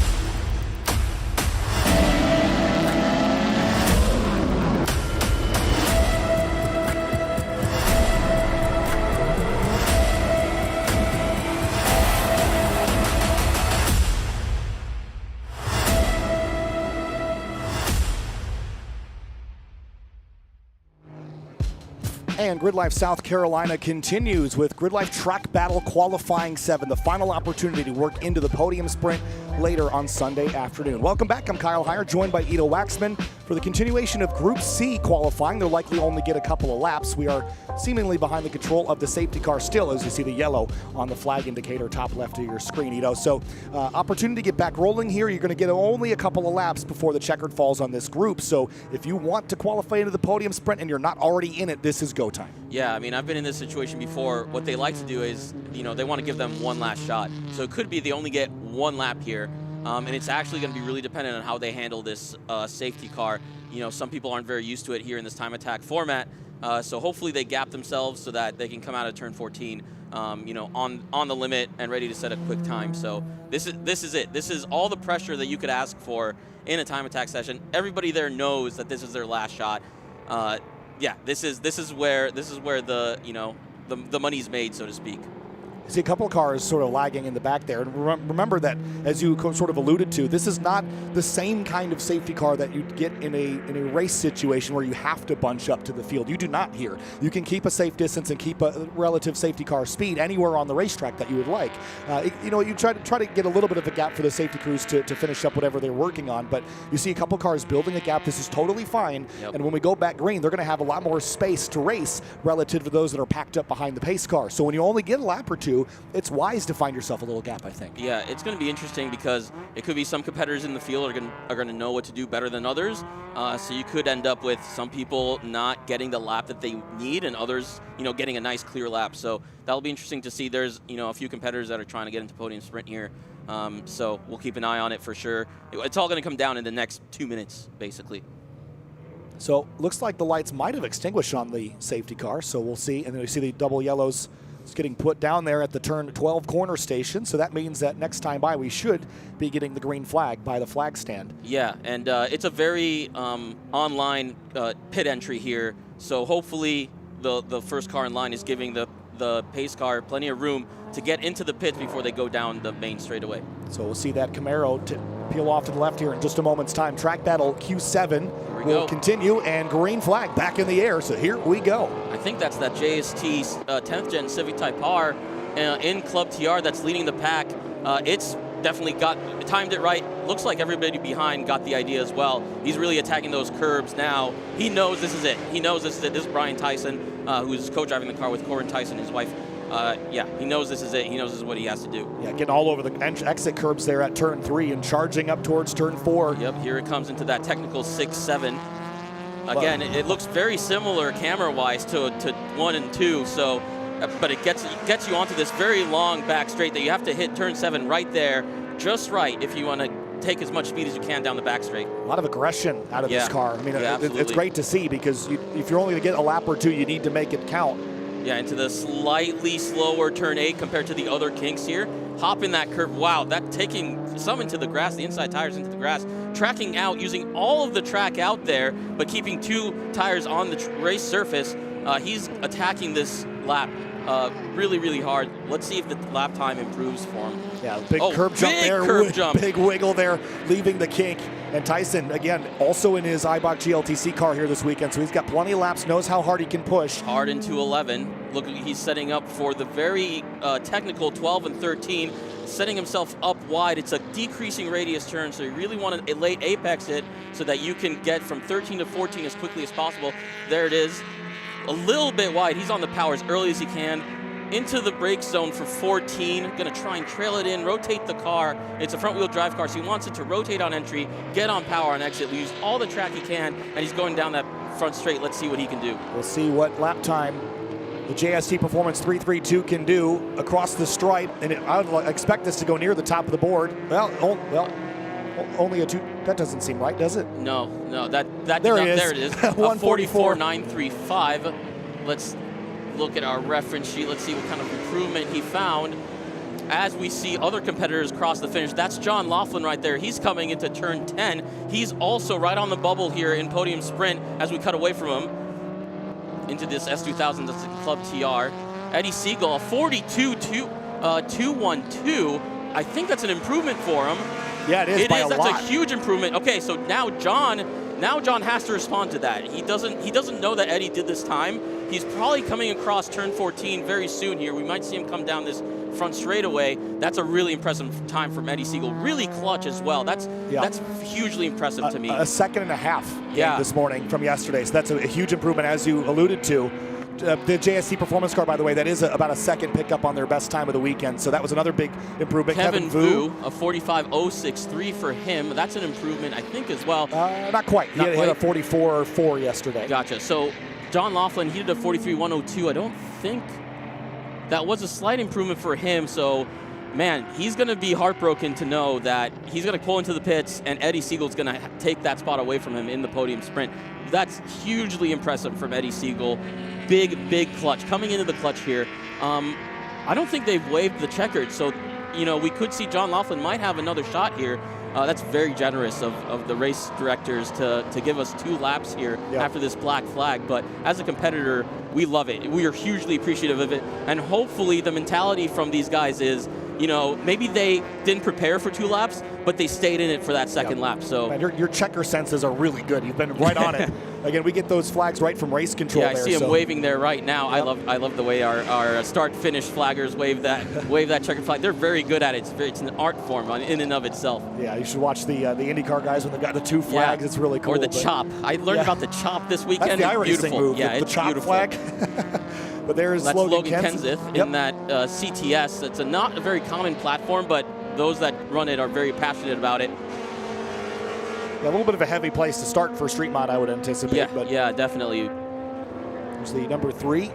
And GRIDLIFE South Carolina continues with GRIDLIFE Track Battle Qualifying 7, the final opportunity to work into the podium sprint later on Sunday afternoon. Welcome back. I'm Kyle Heyer, joined by Ito Waxman for the continuation of Group C qualifying. They'll likely only get a couple of laps. We are seemingly behind the control of the safety car still, as you see the yellow on the flag indicator top left of your screen, Ito. So opportunity to get back rolling here. You're going to get only a couple of laps before the checkered falls on this group. So if you want to qualify into the podium sprint and you're not already in it, this is go time. Yeah, I mean, I've been in this situation before. What they like to do is, they want to give them one last shot. So it could be they only get one lap here. And it's actually going to be really dependent on how they handle this safety car. Some people aren't very used to it here in this time attack format. So hopefully they gap themselves so that they can come out of turn 14, on the limit and ready to set a quick time. So this is it. This is all the pressure that you could ask for in a time attack session. Everybody there knows that this is their last shot. Yeah, this is where the money's made, so to speak. You see a couple of cars sort of lagging in the back there. And remember that, as you sort of alluded to, this is not the same kind of safety car that you'd get in a race situation where you have to bunch up to the field. You do not here. You can keep a safe distance and keep a relative safety car speed anywhere on the racetrack that you would like. You try to get a little bit of a gap for the safety crews to finish up whatever they're working on, but you see a couple of cars building a gap. This is totally fine. Yep. And when we go back green, they're going to have a lot more space to race relative to those that are packed up behind the pace car. So when you only get a lap or two, it's wise to find yourself a little gap, I think. Yeah, it's going to be interesting because it could be some competitors in the field are going to know what to do better than others. So you could end up with some people not getting the lap that they need and others, getting a nice clear lap. So that'll be interesting to see. There's, a few competitors that are trying to get into podium sprint here. So we'll keep an eye on it for sure. It's all going to come down in the next 2 minutes, basically. So looks like the lights might have extinguished on the safety car. So we'll see. And then we see the double yellows. It's getting put down there at the turn 12 corner station, so that means that next time by we should be getting the green flag by the flag stand. Yeah, and it's a very online pit entry here, so hopefully the first car in line is giving the pace car plenty of room to get into the pits before they go down the main straightaway. So we'll see that Camaro peel off to the left here in just a moment's time. Track Battle Q7 will continue, and green flag back in the air, so here we go. I think that's that JST 10th Gen Civic Type R in Club TR that's leading the pack. It's definitely timed it right. Looks like everybody behind got the idea as well. He's really attacking those curbs now. He knows this is it. This is Brian Tyson, who's co-driving the car with Corin Tyson, his wife. Yeah, he knows this is it. He knows this is what he has to do. Yeah, getting all over the exit curbs there at turn 3 and charging up towards turn 4. Yep, here it comes into that technical 6-7. Again, it looks very similar camera-wise to 1 and 2. So, but it gets you onto this very long back straight that you have to hit turn 7 right there, just right, if you want to take as much speed as you can down the back straight. A lot of aggression out of this car. I mean, yeah, it's great to see because if you're only going to get a lap or two, you need to make it count. Yeah, into the slightly slower turn 8 compared to the other kinks here. Hop in that curve. Wow, that taking some into the grass, the inside tires into the grass. Tracking out, using all of the track out there, but keeping 2 tires on the race surface. He's attacking this lap really, really hard. Let's see if the lap time improves for him. Yeah, big curb jump big there. Curb jump. Big wiggle there, leaving the kink. And Tyson, again, also in his Eibach GLTC car here this weekend, so he's got plenty of laps, knows how hard he can push. Hard into 11. Look, he's setting up for the very technical 12 and 13, setting himself up wide. It's a decreasing radius turn, so you really want a late apex hit so that you can get from 13 to 14 as quickly as possible. There it is. A little bit wide. He's on the power as early as he can. Into the brake zone for 14. Going to try and trail it in, rotate the car. It's a front-wheel drive car, so he wants it to rotate on entry, get on power on exit, use all the track he can, and he's going down that front straight. Let's see what he can do. We'll see what lap time the JST Performance 332 can do across the stripe, and I would expect this to go near the top of the board. Well, only a 2. That doesn't seem right, does it? No, there it is. 144.935. Let's look at our reference sheet. Let's see what kind of improvement he found. As we see other competitors cross the finish, that's John Laughlin right there. He's coming into turn 10. He's also right on the bubble here in Podium Sprint as we cut away from him into this S2000 that's the Club TR. Eddie Siegel, a 42.212. I think that's an improvement for him. Yeah, it is. By a lot. That's a huge improvement. Okay, so now John has to respond to that. He doesn't know that Eddie did this time. He's probably coming across turn 14 very soon here. We might see him come down this front straightaway. That's a really impressive time from Eddie Siegel. Really clutch as well. That's hugely impressive to me. A second and a half this morning from yesterday. So that's a huge improvement, as you alluded to. The JST Performance car, by the way, that is about a second pickup on their best time of the weekend. So that was another big improvement. Kevin Vu, a 45.063 for him. That's an improvement, I think, as well. Not quite. He hit a 44.4 yesterday. Gotcha. So John Laughlin, he did a 43.102. I don't think that was a slight improvement for him. So, man, he's going to be heartbroken to know that he's going to pull into the pits and Eddie Siegel's going to take that spot away from him in the Podium Sprint. That's hugely impressive from Eddie Siegel. Big clutch. Coming into the clutch here. I don't think they've waived the checkered, so we could see John Laughlin might have another shot here. That's very generous of the race directors to give us 2 laps here after this black flag. But as a competitor, we love it. We are hugely appreciative of it. And hopefully the mentality from these guys is, maybe they didn't prepare for 2 laps, but they stayed in it for that second lap. So man, your checker senses are really good. You've been right on it. Again, we get those flags right from race control. Yeah, I see him waving there right now. Yep. I love the way our start-finish flaggers wave that checkered flag. They're very good at it. It's an art form in and of itself. Yeah, you should watch the IndyCar guys when they've got the 2 flags. It's really cool. Or the chop. I learned about the chop this weekend. That's the iRacing move. Yeah, the chop beautiful. flag. But there's Logan Kenseth in that CTS. It's not a very common platform, but those that run it are very passionate about it. Yeah, a little bit of a heavy place to start for Street Mod, I would anticipate. Yeah, definitely. There's the number 3,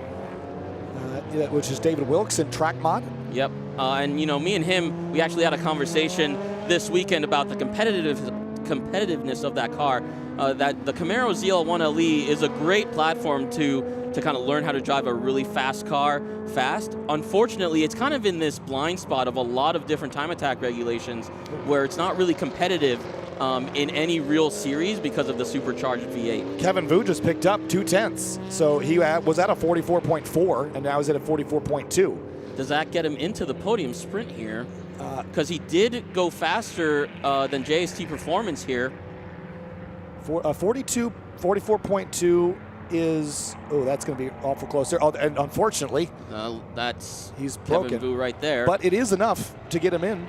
which is David Wilkes in Track Mod. Yep. And me and him, we actually had a conversation this weekend about the competitiveness of that car. That the Camaro ZL1 LE is a great platform to kind of learn how to drive a really fast car fast. Unfortunately, it's kind of in this blind spot of a lot of different time attack regulations where it's not really competitive in any real series because of the supercharged V8. Kevin Vu just picked up 2/10. So he was at a 44.4 and now he's at a 44.2. Does that get him into the Podium Sprint here? Because he did go faster than JST Performance here. 44.2 is, that's going to be awful close there. And unfortunately, he's broken. Kevin Vu right there. But it is enough to get him in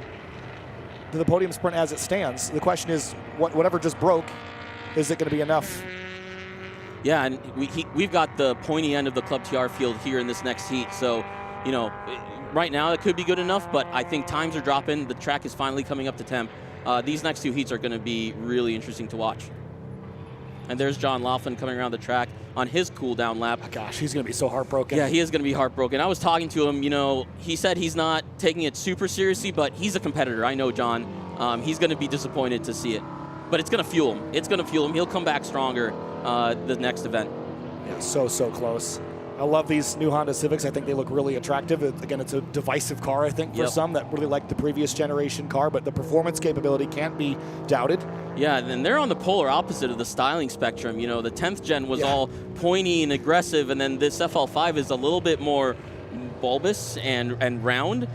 to the Podium Sprint as it stands. The question is, whatever just broke, is it going to be enough? Yeah, and we've got the pointy end of the Club TR field here in this next heat. So, right now it could be good enough, but I think times are dropping. The track is finally coming up to temp. These next 2 heats are going to be really interesting to watch. And there's John Laughlin coming around the track on his cool down lap. Oh gosh, he's going to be so heartbroken. Yeah, he is going to be heartbroken. I was talking to him, he said he's not taking it super seriously, but he's a competitor. I know John. He's going to be disappointed to see it. But it's going to fuel him. It's going to fuel him. He'll come back stronger the next event. Yeah, so close. I love these new Honda Civics. I think they look really attractive. Again, it's a divisive car, I think, for some that really like the previous generation car, but the performance capability can't be doubted. Yeah, and they're on the polar opposite of the styling spectrum. You know, the 10th gen was all pointy and aggressive, and then this FL5 is a little bit more bulbous and round.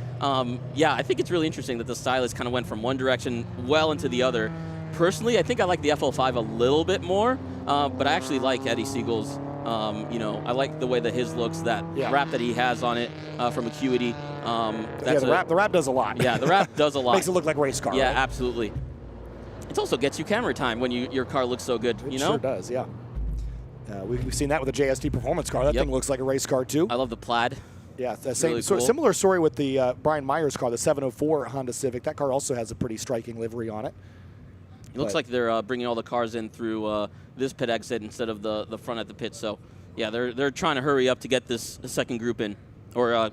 Yeah, I think it's really interesting that the stylist kind of went from one direction well into the other. Personally, I think I like the FL5 a little bit more, but I actually like Eddie Siegel's. You know, I like the way that his looks, that wrap that he has on it from Acuity. The wrap does a lot. Yeah, the wrap does a lot. Makes it look like race car. Yeah, right? absolutely. It also gets you camera time when your car looks so good. It sure does, yeah. We've seen that with the JST performance car. That thing looks like a race car too. I love the plaid. Yeah, the same really cool. similar story with the Brian Myers car, the 704 Honda Civic. That car also has a pretty striking livery on it. It looks like they're bringing all the cars in through this pit exit instead of the front at the pit. So, yeah, they're trying to hurry up to get this second group in, or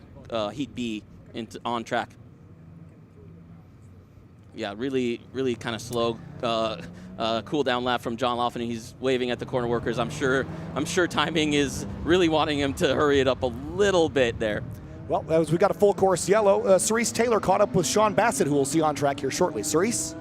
Heat B on track. Yeah, really kind of slow cool down lap from John Laughlin. He's waving at the corner workers. I'm sure timing is really wanting him to hurry it up a little bit there. Well, we got a full course yellow. Cerise Taylor caught up with Sean Bassett, who we'll see on track here shortly. Cerise?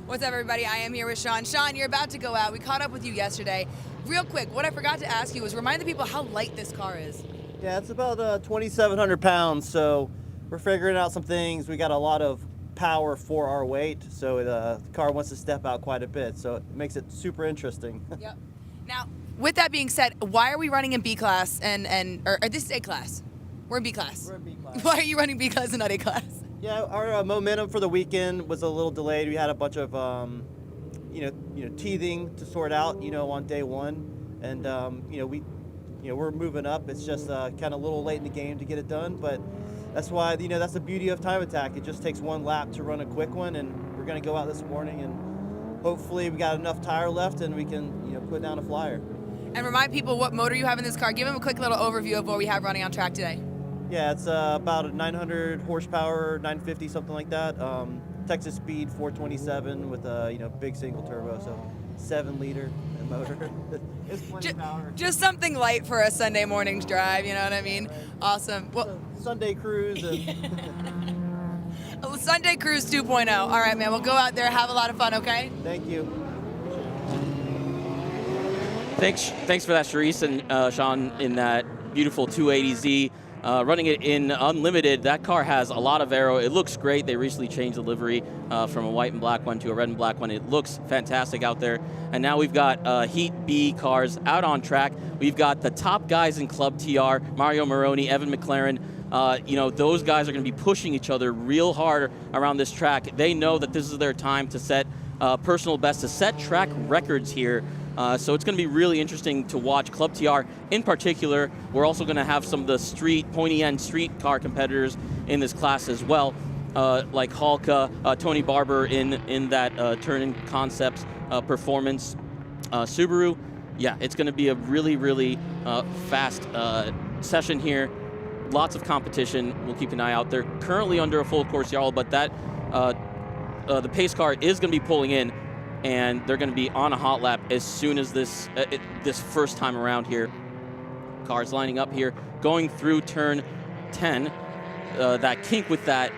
What's up, everybody? I am here with Sean. Sean, you're about to go out. We caught up with you yesterday. Real quick, what I forgot to ask you was remind the people how light this car is. Yeah, it's about 2,700 pounds, so we're figuring out some things. We got a lot of power for our weight, so the car wants to step out quite a bit, so it makes it super interesting. Yep. Now, with that being said, why are we running in B class or this is A class? We're in B class. We're in B class. Why are you running B class and not A class? Yeah, our momentum for the weekend was a little delayed. We had a bunch of teething to sort out, on day one, and we're moving up. It's just kind of a little late in the game to get it done, but that's why that's the beauty of time attack. It just takes one lap to run a quick one, and we're going to go out this morning, and hopefully we got enough tire left, and we can put down a flyer. And remind people what motor you have in this car. Give them a quick little overview of what we have running on track today. Yeah, it's about a 900 horsepower, 950, something like that. Texas Speed 427 with a big single turbo, so 7-liter motor. It's plenty of power. Just something light for a Sunday morning's drive. You know what I mean? Awesome. Well, Sunday cruise. Sunday cruise 2.0. All right, man. We'll go out there, have a lot of fun. Okay? Thank you. Thanks for that, Charisse and Sean, in that beautiful 280Z. Running it in Unlimited, that car has a lot of aero. It looks great. They recently changed the livery from a white and black one to a red and black one. It looks fantastic out there. And now we've got Heat B cars out on track. We've got the top guys in Club TR, Mario Moroni, Evan McLaren. Those guys are going to be pushing each other real hard around this track. They know that this is their time to set personal best, to set track records here. So it's going to be really interesting to watch Club TR in particular. We're also going to have some of the pointy-end street car competitors in this class as well, like Halka, Tony Barber in that Turn-In Concepts performance. Subaru, yeah, it's going to be a really, really fast session here. Lots of competition. We'll keep an eye out. They're currently under a full course yellow, but that the pace car is going to be pulling in, and they're going to be on a hot lap as soon as this first time around here. Cars lining up here, going through turn 10. That kink with that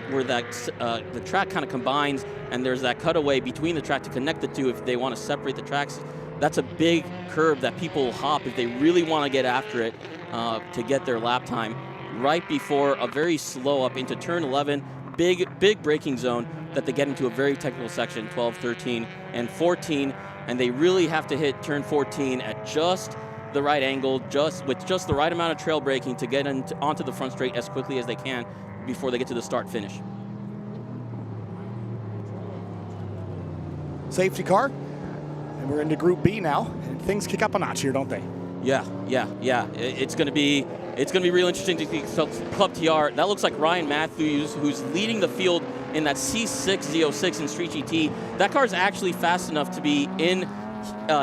where the track kind of combines, and there's that cutaway between the track to connect the two if they want to separate the tracks. That's a big curb that people hop if they really want to get after it to get their lap time. Right before a very slow up into turn 11, big braking zone that they get into a very technical section, 12, 13, and 14, and they really have to hit turn 14 at just the right angle, with just the right amount of trail braking to get onto the front straight as quickly as they can before they get to the start finish. Safety car, and we're into Group B now, and things kick up a notch here, don't they? Yeah. It's going to be real interesting to see Club TR. That looks like Ryan Matthews, who's leading the field in that C6 Z06 in Street GT. That car's actually fast enough to be in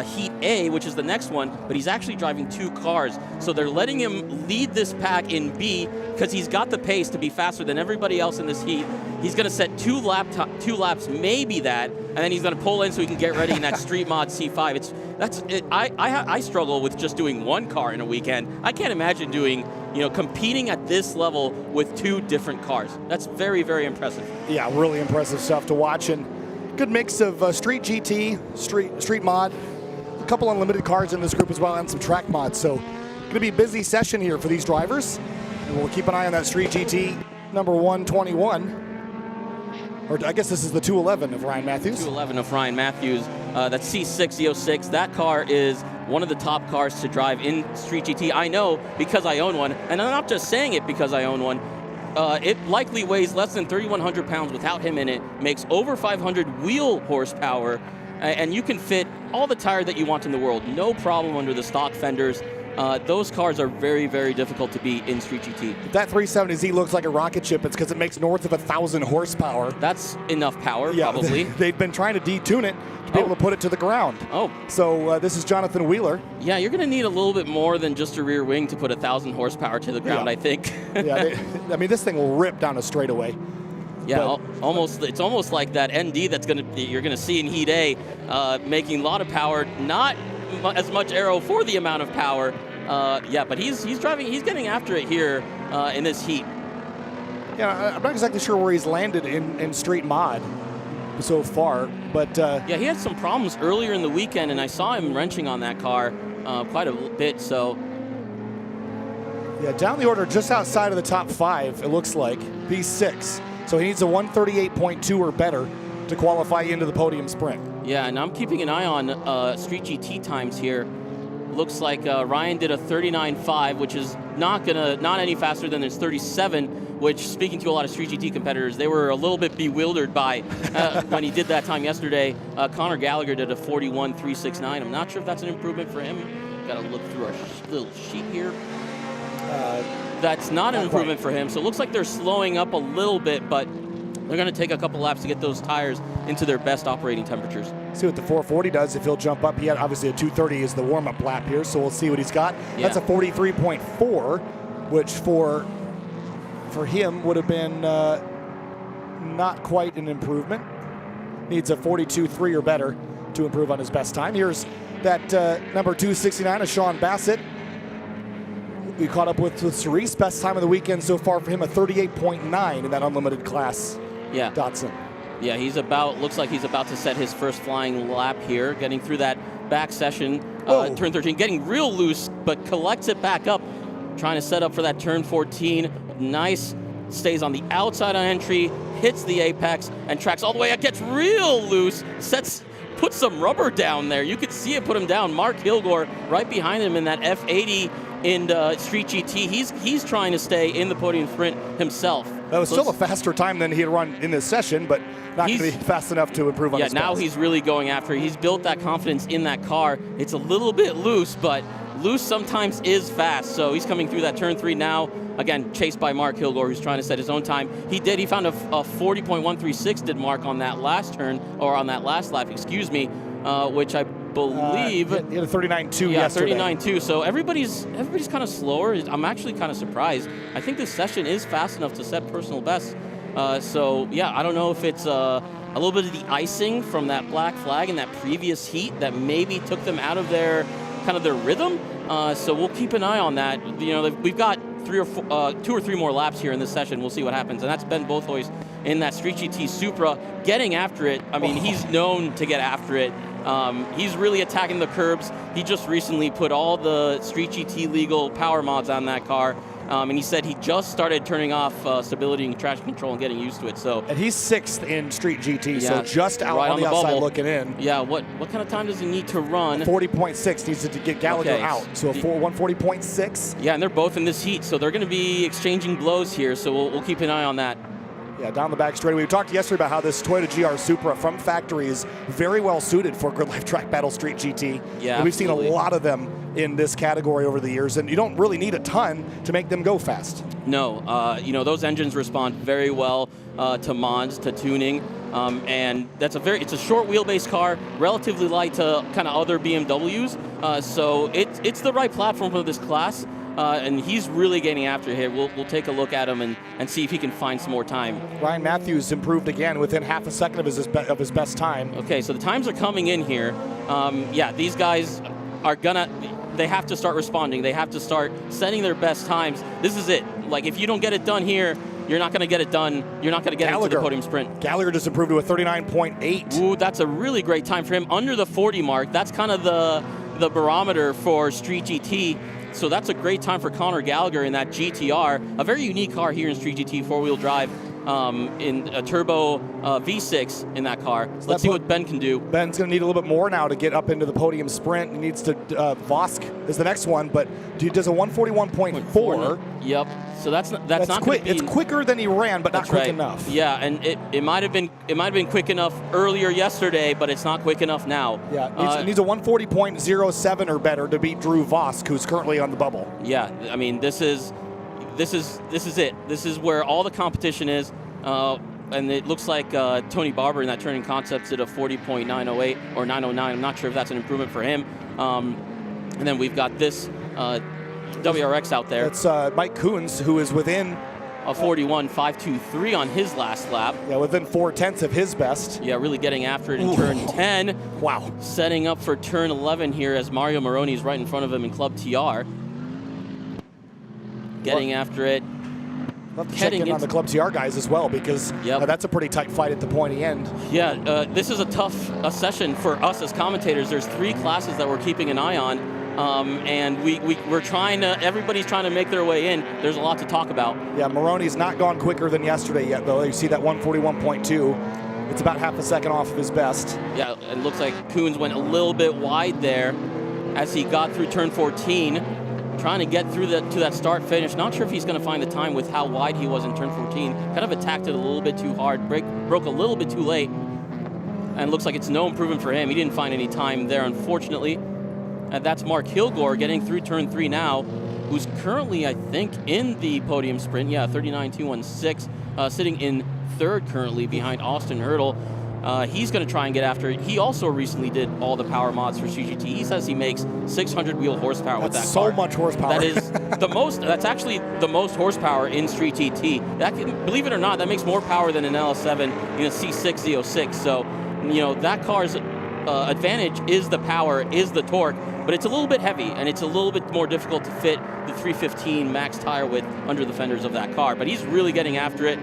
Heat A, which is the next one, but he's actually driving two cars. So they're letting him lead this pack in B because he's got the pace to be faster than everybody else in this heat. He's going to set two laps, maybe that, and then he's going to pull in so he can get ready in that Street Mod C5. That's it. I struggle with just doing one car in a weekend. I can't imagine doing, competing at this level with 2 different cars. That's very, very impressive. Yeah, really impressive stuff to watch, and good mix of street GT, street mod, a couple unlimited cars in this group as well, and some track mods. So, going to be a busy session here for these drivers, and we'll keep an eye on that street GT number 121. Or I guess this is the 211 of Ryan Matthews. 211 of Ryan Matthews. That's C6 E06. That car is one of the top cars to drive in Street GT. I know because I own one, and I'm not just saying it because I own one. It likely weighs less than 3,100 pounds without him in it, makes over 500 wheel horsepower, and you can fit all the tire that you want in the world. No problem under the stock fenders. Those cars are very, very difficult to beat in Street GT. If that 370Z looks like a rocket ship, it's because it makes north of 1,000 horsepower. That's enough power, probably. They've been trying to detune it to be able to put it to the ground. Oh. So this is Jonathan Wheeler. Yeah, you're going to need a little bit more than just a rear wing to put 1,000 horsepower to the ground, I think. I mean, this thing will rip down a straightaway. Yeah, it's almost like that ND you're going to see in Heat A, making a lot of power, not as much aero for the amount of power. But he's getting after it here in this heat. Yeah, I'm not exactly sure where he's landed in street mod so far, but he had some problems earlier in the weekend, and I saw him wrenching on that car quite a bit. So yeah, down the order, just outside of the top 5, it looks like P6. So he needs a 138.2 or better to qualify into the podium sprint. Yeah, and I'm keeping an eye on Street GT times here. Looks like Ryan did a 39.5, which is not any faster than his 37, which, speaking to a lot of Street GT competitors, they were a little bit bewildered by when he did that time yesterday. Connor Gallagher did a 41.369. I'm not sure if that's an improvement for him. Got to look through our little sheet here. That's not an improvement for him. So it looks like they're slowing up a little bit, but they're going to take a couple laps to get those tires into their best operating temperatures. See what the 440 does if he'll jump up. He had obviously a 230 is the warm-up lap here, so we'll see what he's got. Yeah. That's a 43.4, which for him would have been not quite an improvement. Needs a 42.3 or better to improve on his best time. Here's that number 269 of Sean Bassett. We caught up with Cerise. Best time of the weekend so far for him, a 38.9 in that unlimited class. Yeah. Datsun. Yeah, looks like he's about to set his first flying lap here, getting through that back session, turn 13, getting real loose, but collects it back up, trying to set up for that turn 14. Nice, stays on the outside on entry, hits the apex, and tracks all the way out, gets real loose, puts some rubber down there. You could see it put him down. Mark Hilgore right behind him in that F80 in Street GT. He's trying to stay in the podium sprint himself. That was still a faster time than he had run in this session, but not going to be fast enough to improve on his now best. He's really going after it. He's built that confidence in that car. It's a little bit loose, but loose sometimes is fast. So he's coming through that turn 3 now. Again, chased by Mark Hilgore, who's trying to set his own time. He found a 40.136 did Mark on that last turn, or on that last lap, excuse me, which I believe he had a 39.2 yesterday. 39.2. So everybody's kind of slower. I'm actually kind of surprised. I think this session is fast enough to set personal best. I don't know if it's a little bit of the icing from that black flag in that previous heat that maybe took them out of their rhythm. So we'll keep an eye on that. We've got 2 or 3 more laps here in this session. We'll see what happens. And that's Ben Bothroyd in that Street GT Supra getting after it. I mean, he's known to get after it. He's really attacking the curbs. He just recently put all the Street GT legal power mods on that car. And he said he just started turning off stability and traction control and getting used to it. And he's 6th in Street GT, so just out right on the outside bubble. Looking in. Yeah, what kind of time does he need to run? 40.6 needs to get Gallagher out. So 140.6. Yeah, and they're both in this heat, so they're going to be exchanging blows here. So we'll keep an eye on that. Yeah, down the back straightaway. We talked yesterday about how this Toyota GR Supra from factory is very well suited for GridLife Track Battle Street GT. Yeah, and we've seen a lot of them in this category over the years, and you don't really need a ton to make them go fast. No, those engines respond very well to mods, to tuning, and it's a short wheelbase car, relatively light to kind of other BMWs. So it's the right platform for this class. and he's really getting after it here. We'll take a look at him and see if he can find some more time. Ryan Matthews improved again within half a second of his best time. Okay, so the times are coming in here. Yeah, these guys are they have to start responding. They have to start setting their best times. This is it. Like, if you don't get it done here, you're not going to get it done. You're not going to get into the podium sprint. Gallagher just improved to a 39.8. Ooh, that's a really great time for him. Under the 40 mark. That's kind of the barometer for Street GT. So that's a great time for Connor Gallagher in that GTR. A very unique car here in Street GT, four-wheel drive. In a turbo V6 in that car. So let's see what Ben can do. Ben's going to need a little bit more now to get up into the podium sprint. He needs to, Vosk is the next one, but he does a 141.4. Yep. So that's not quick. It's quicker than he ran, but not quick enough. Yeah, and it might have been quick enough earlier yesterday, but it's not quick enough now. Yeah, it needs a 140.07 or better to beat Drew Vosk, who's currently on the bubble. Yeah, I mean this is it. This is where all the competition is, and it looks like Tony Barber in that Turning Concepts did a 40.908 or 909. I'm not sure if that's an improvement for him. And then we've got this WRX out there. It's Mike Coons, who is within a 41.523 on his last lap. Yeah, within 0.4 of his best. Yeah, really getting after it in turn 10. Wow. Setting up for turn 11 here as Mario Moroni is right in front of him in Club TR. Getting after it. We'll have to check in on the Club TR guys as well, because that's a pretty tight fight at the pointy end. Yeah, this is a tough session for us as commentators. There's 3 classes that we're keeping an eye on, and we're trying to. Everybody's trying to make their way in. There's a lot to talk about. Yeah, Moroni's not gone quicker than yesterday yet, though. You see that 141.2. It's about half a second off of his best. Yeah, it looks like Coons went a little bit wide there as he got through turn 14. Trying to get through to that start finish. Not sure if he's going to find the time with how wide he was in turn 14. Kind of attacked it a little bit too hard. Broke a little bit too late. And looks like it's no improvement for him. He didn't find any time there, unfortunately. And that's Mark Hilgore getting through turn 3 now, who's currently, I think, in the podium sprint. Yeah, 39.216, sitting in 3rd currently behind Austin Hurdle. He's going to try and get after it. He also recently did all the power mods for CGT. He says he makes 600 wheel horsepower with that car. That's so much horsepower. That is the most. That's actually the most horsepower in Street GT. That can, believe it or not, that makes more power than an LS7 in a C6 Z06. So, that car's advantage is the power, is the torque, but it's a little bit heavy and it's a little bit more difficult to fit the 315 max tire width under the fenders of that car. But he's really getting after it.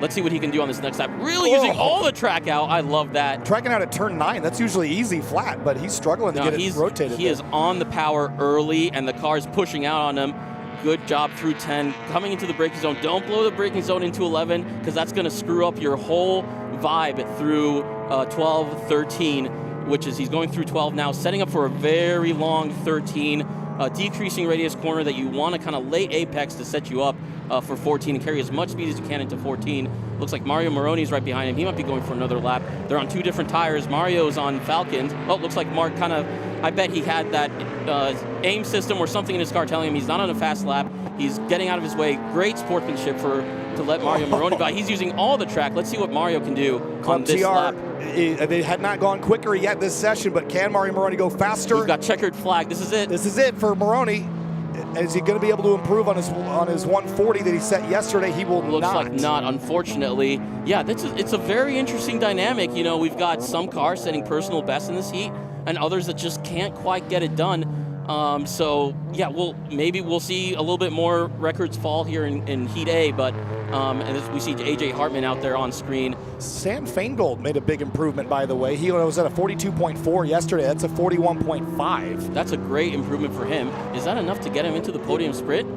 Let's see what he can do on this next lap. Really using all the track out. I love that. Tracking out at turn 9, that's usually easy flat, but he's struggling to get it rotated. He is on the power early, and the car's pushing out on him. Good job through 10. Coming into the braking zone. Don't blow the braking zone into 11, because that's going to screw up your whole vibe through 12, 13, which is he's going through 12 now, setting up for a very long 13. Decreasing radius corner that you want to kind of late apex to set you up for 14 and carry as much speed as you can into 14. Looks like Mario Moroni's right behind him. He might be going for another lap. They're on 2 different tires. Mario's on Falcons. Oh, looks like Mark kind of, I bet he had that aim system or something in his car telling him he's not on a fast lap. He's getting out of his way. Great sportsmanship to let Mario Moroni by. He's using all the track. Let's see what Mario can do on this lap. They had not gone quicker yet this session, but can Mario Moroni go faster? He's got checkered flag. This is it. This is it for Moroni. Is he going to be able to improve on his 140 that he set yesterday? He will Looks like not, unfortunately. Yeah, it's a very interesting dynamic. We've got some cars setting personal best in this heat, and others that just can't quite get it done. So yeah, maybe we'll see a little bit more records fall here in Heat A, but and as we see AJ Hartman out there on screen. Sam Feingold made a big improvement, by the way. He was at a 42.4 yesterday. That's a 41.5. That's a great improvement for him. Is that enough to get him into the podium sprint?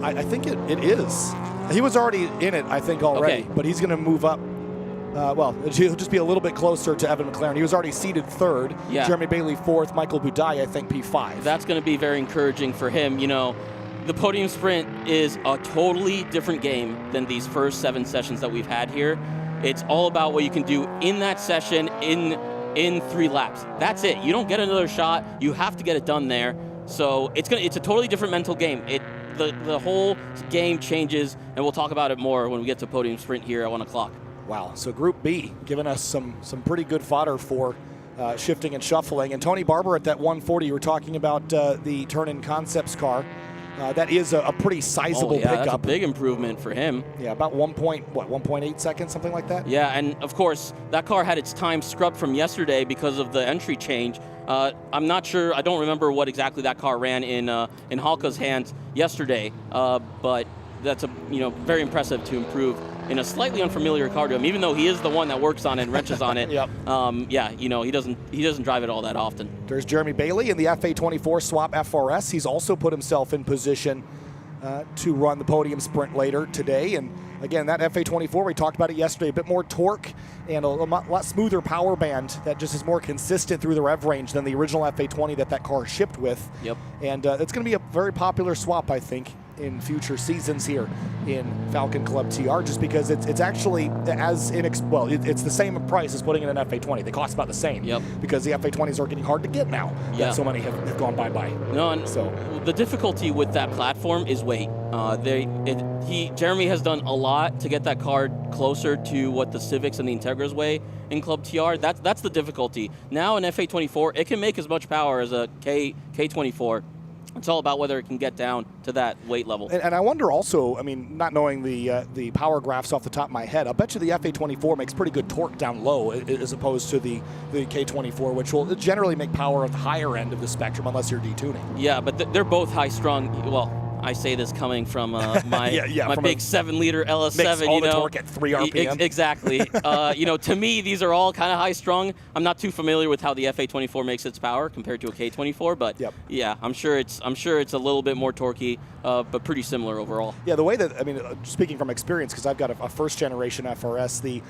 I think it is. He was already in it, I think, already, but he's going to move up. He'll just be a little bit closer to Evan McLaren. He was already seated 3rd. Yeah. Jeremy Bailey 4th. Michael Budai, I think, P5. That's going to be very encouraging for him. The podium sprint is a totally different game than these first 7 sessions that we've had here. It's all about what you can do in that session in 3 laps. That's it. You don't get another shot. You have to get it done there. So it's a totally different mental game. The whole game changes, and we'll talk about it more when we get to podium sprint here at 1 o'clock. Wow, so Group B giving us some pretty good fodder for shifting and shuffling. And Tony Barber at that 140, you were talking about the Turn-In Concepts car. That is a pretty sizable yeah, pickup. that's a big improvement for him. Yeah, about 1.8 seconds, something like that. Yeah, and of course, that car had its time scrubbed from yesterday because of the entry change. I'm not sure, I don't remember what exactly that car ran in Halka's hands yesterday, but that's very impressive to improve in a slightly unfamiliar car to him, even though he is the one that works on it and wrenches on it. Yep. Yeah, he doesn't drive it all that often. There's Jeremy Bailey in the FA24 Swap FRS. He's also put himself in position to run the podium sprint later today. And again, that FA24, we talked about it yesterday, a bit more torque and a lot smoother power band that just is more consistent through the rev range than the original FA20 that car shipped with. Yep. And it's going to be a very popular swap, I think, in future seasons here in Falcon Club TR, just because it's actually it's the same price as putting in an FA20. They cost about the same. Yep. Because the FA20s are getting hard to get now. Yeah. That so many have gone bye-bye. No, and so the difficulty with that platform is weight. Jeremy has done a lot to get that car closer to what the Civics and the Integras weigh in Club TR. That's the difficulty. Now an FA24, it can make as much power as a K24. It's all about whether it can get down to that weight level. And I wonder also, I mean, not knowing the power graphs off the top of my head, I bet you the FA24 makes pretty good torque down low as opposed to the K24, which will generally make power at the higher end of the spectrum unless you're detuning. Yeah, but they're both high-strung. Well, I say this coming from my big 7-liter LS7. Makes all the torque at 3 RPM. Exactly. To me, these are all kind of high-strung. I'm not too familiar with how the FA24 makes its power compared to a K24, but yeah, I'm sure it's a little bit more torquey, but pretty similar overall. Yeah, the way that, I mean, speaking from experience, because I've got a first-generation FRS,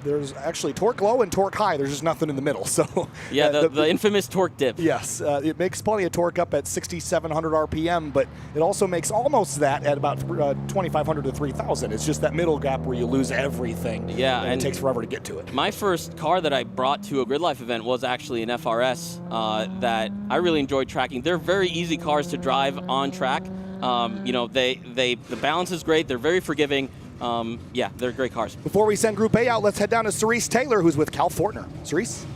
there's actually torque low and torque high. There's just nothing in the middle. So yeah, the infamous torque dip. Yes, it makes plenty of torque up at 6,700 RPM, but it also makes almost that at about 2,500 to 3,000. It's just that middle gap where you lose everything. Yeah, and it takes forever to get to it. My first car that I brought to a GRIDLIFE event was actually an FRS that I really enjoyed tracking. They're very easy cars to drive on track. The balance is great. They're very forgiving. Yeah, they're great cars. Before we send Group A out, let's head down to Cerise Taylor, who's with Cal Fortner. Cerise?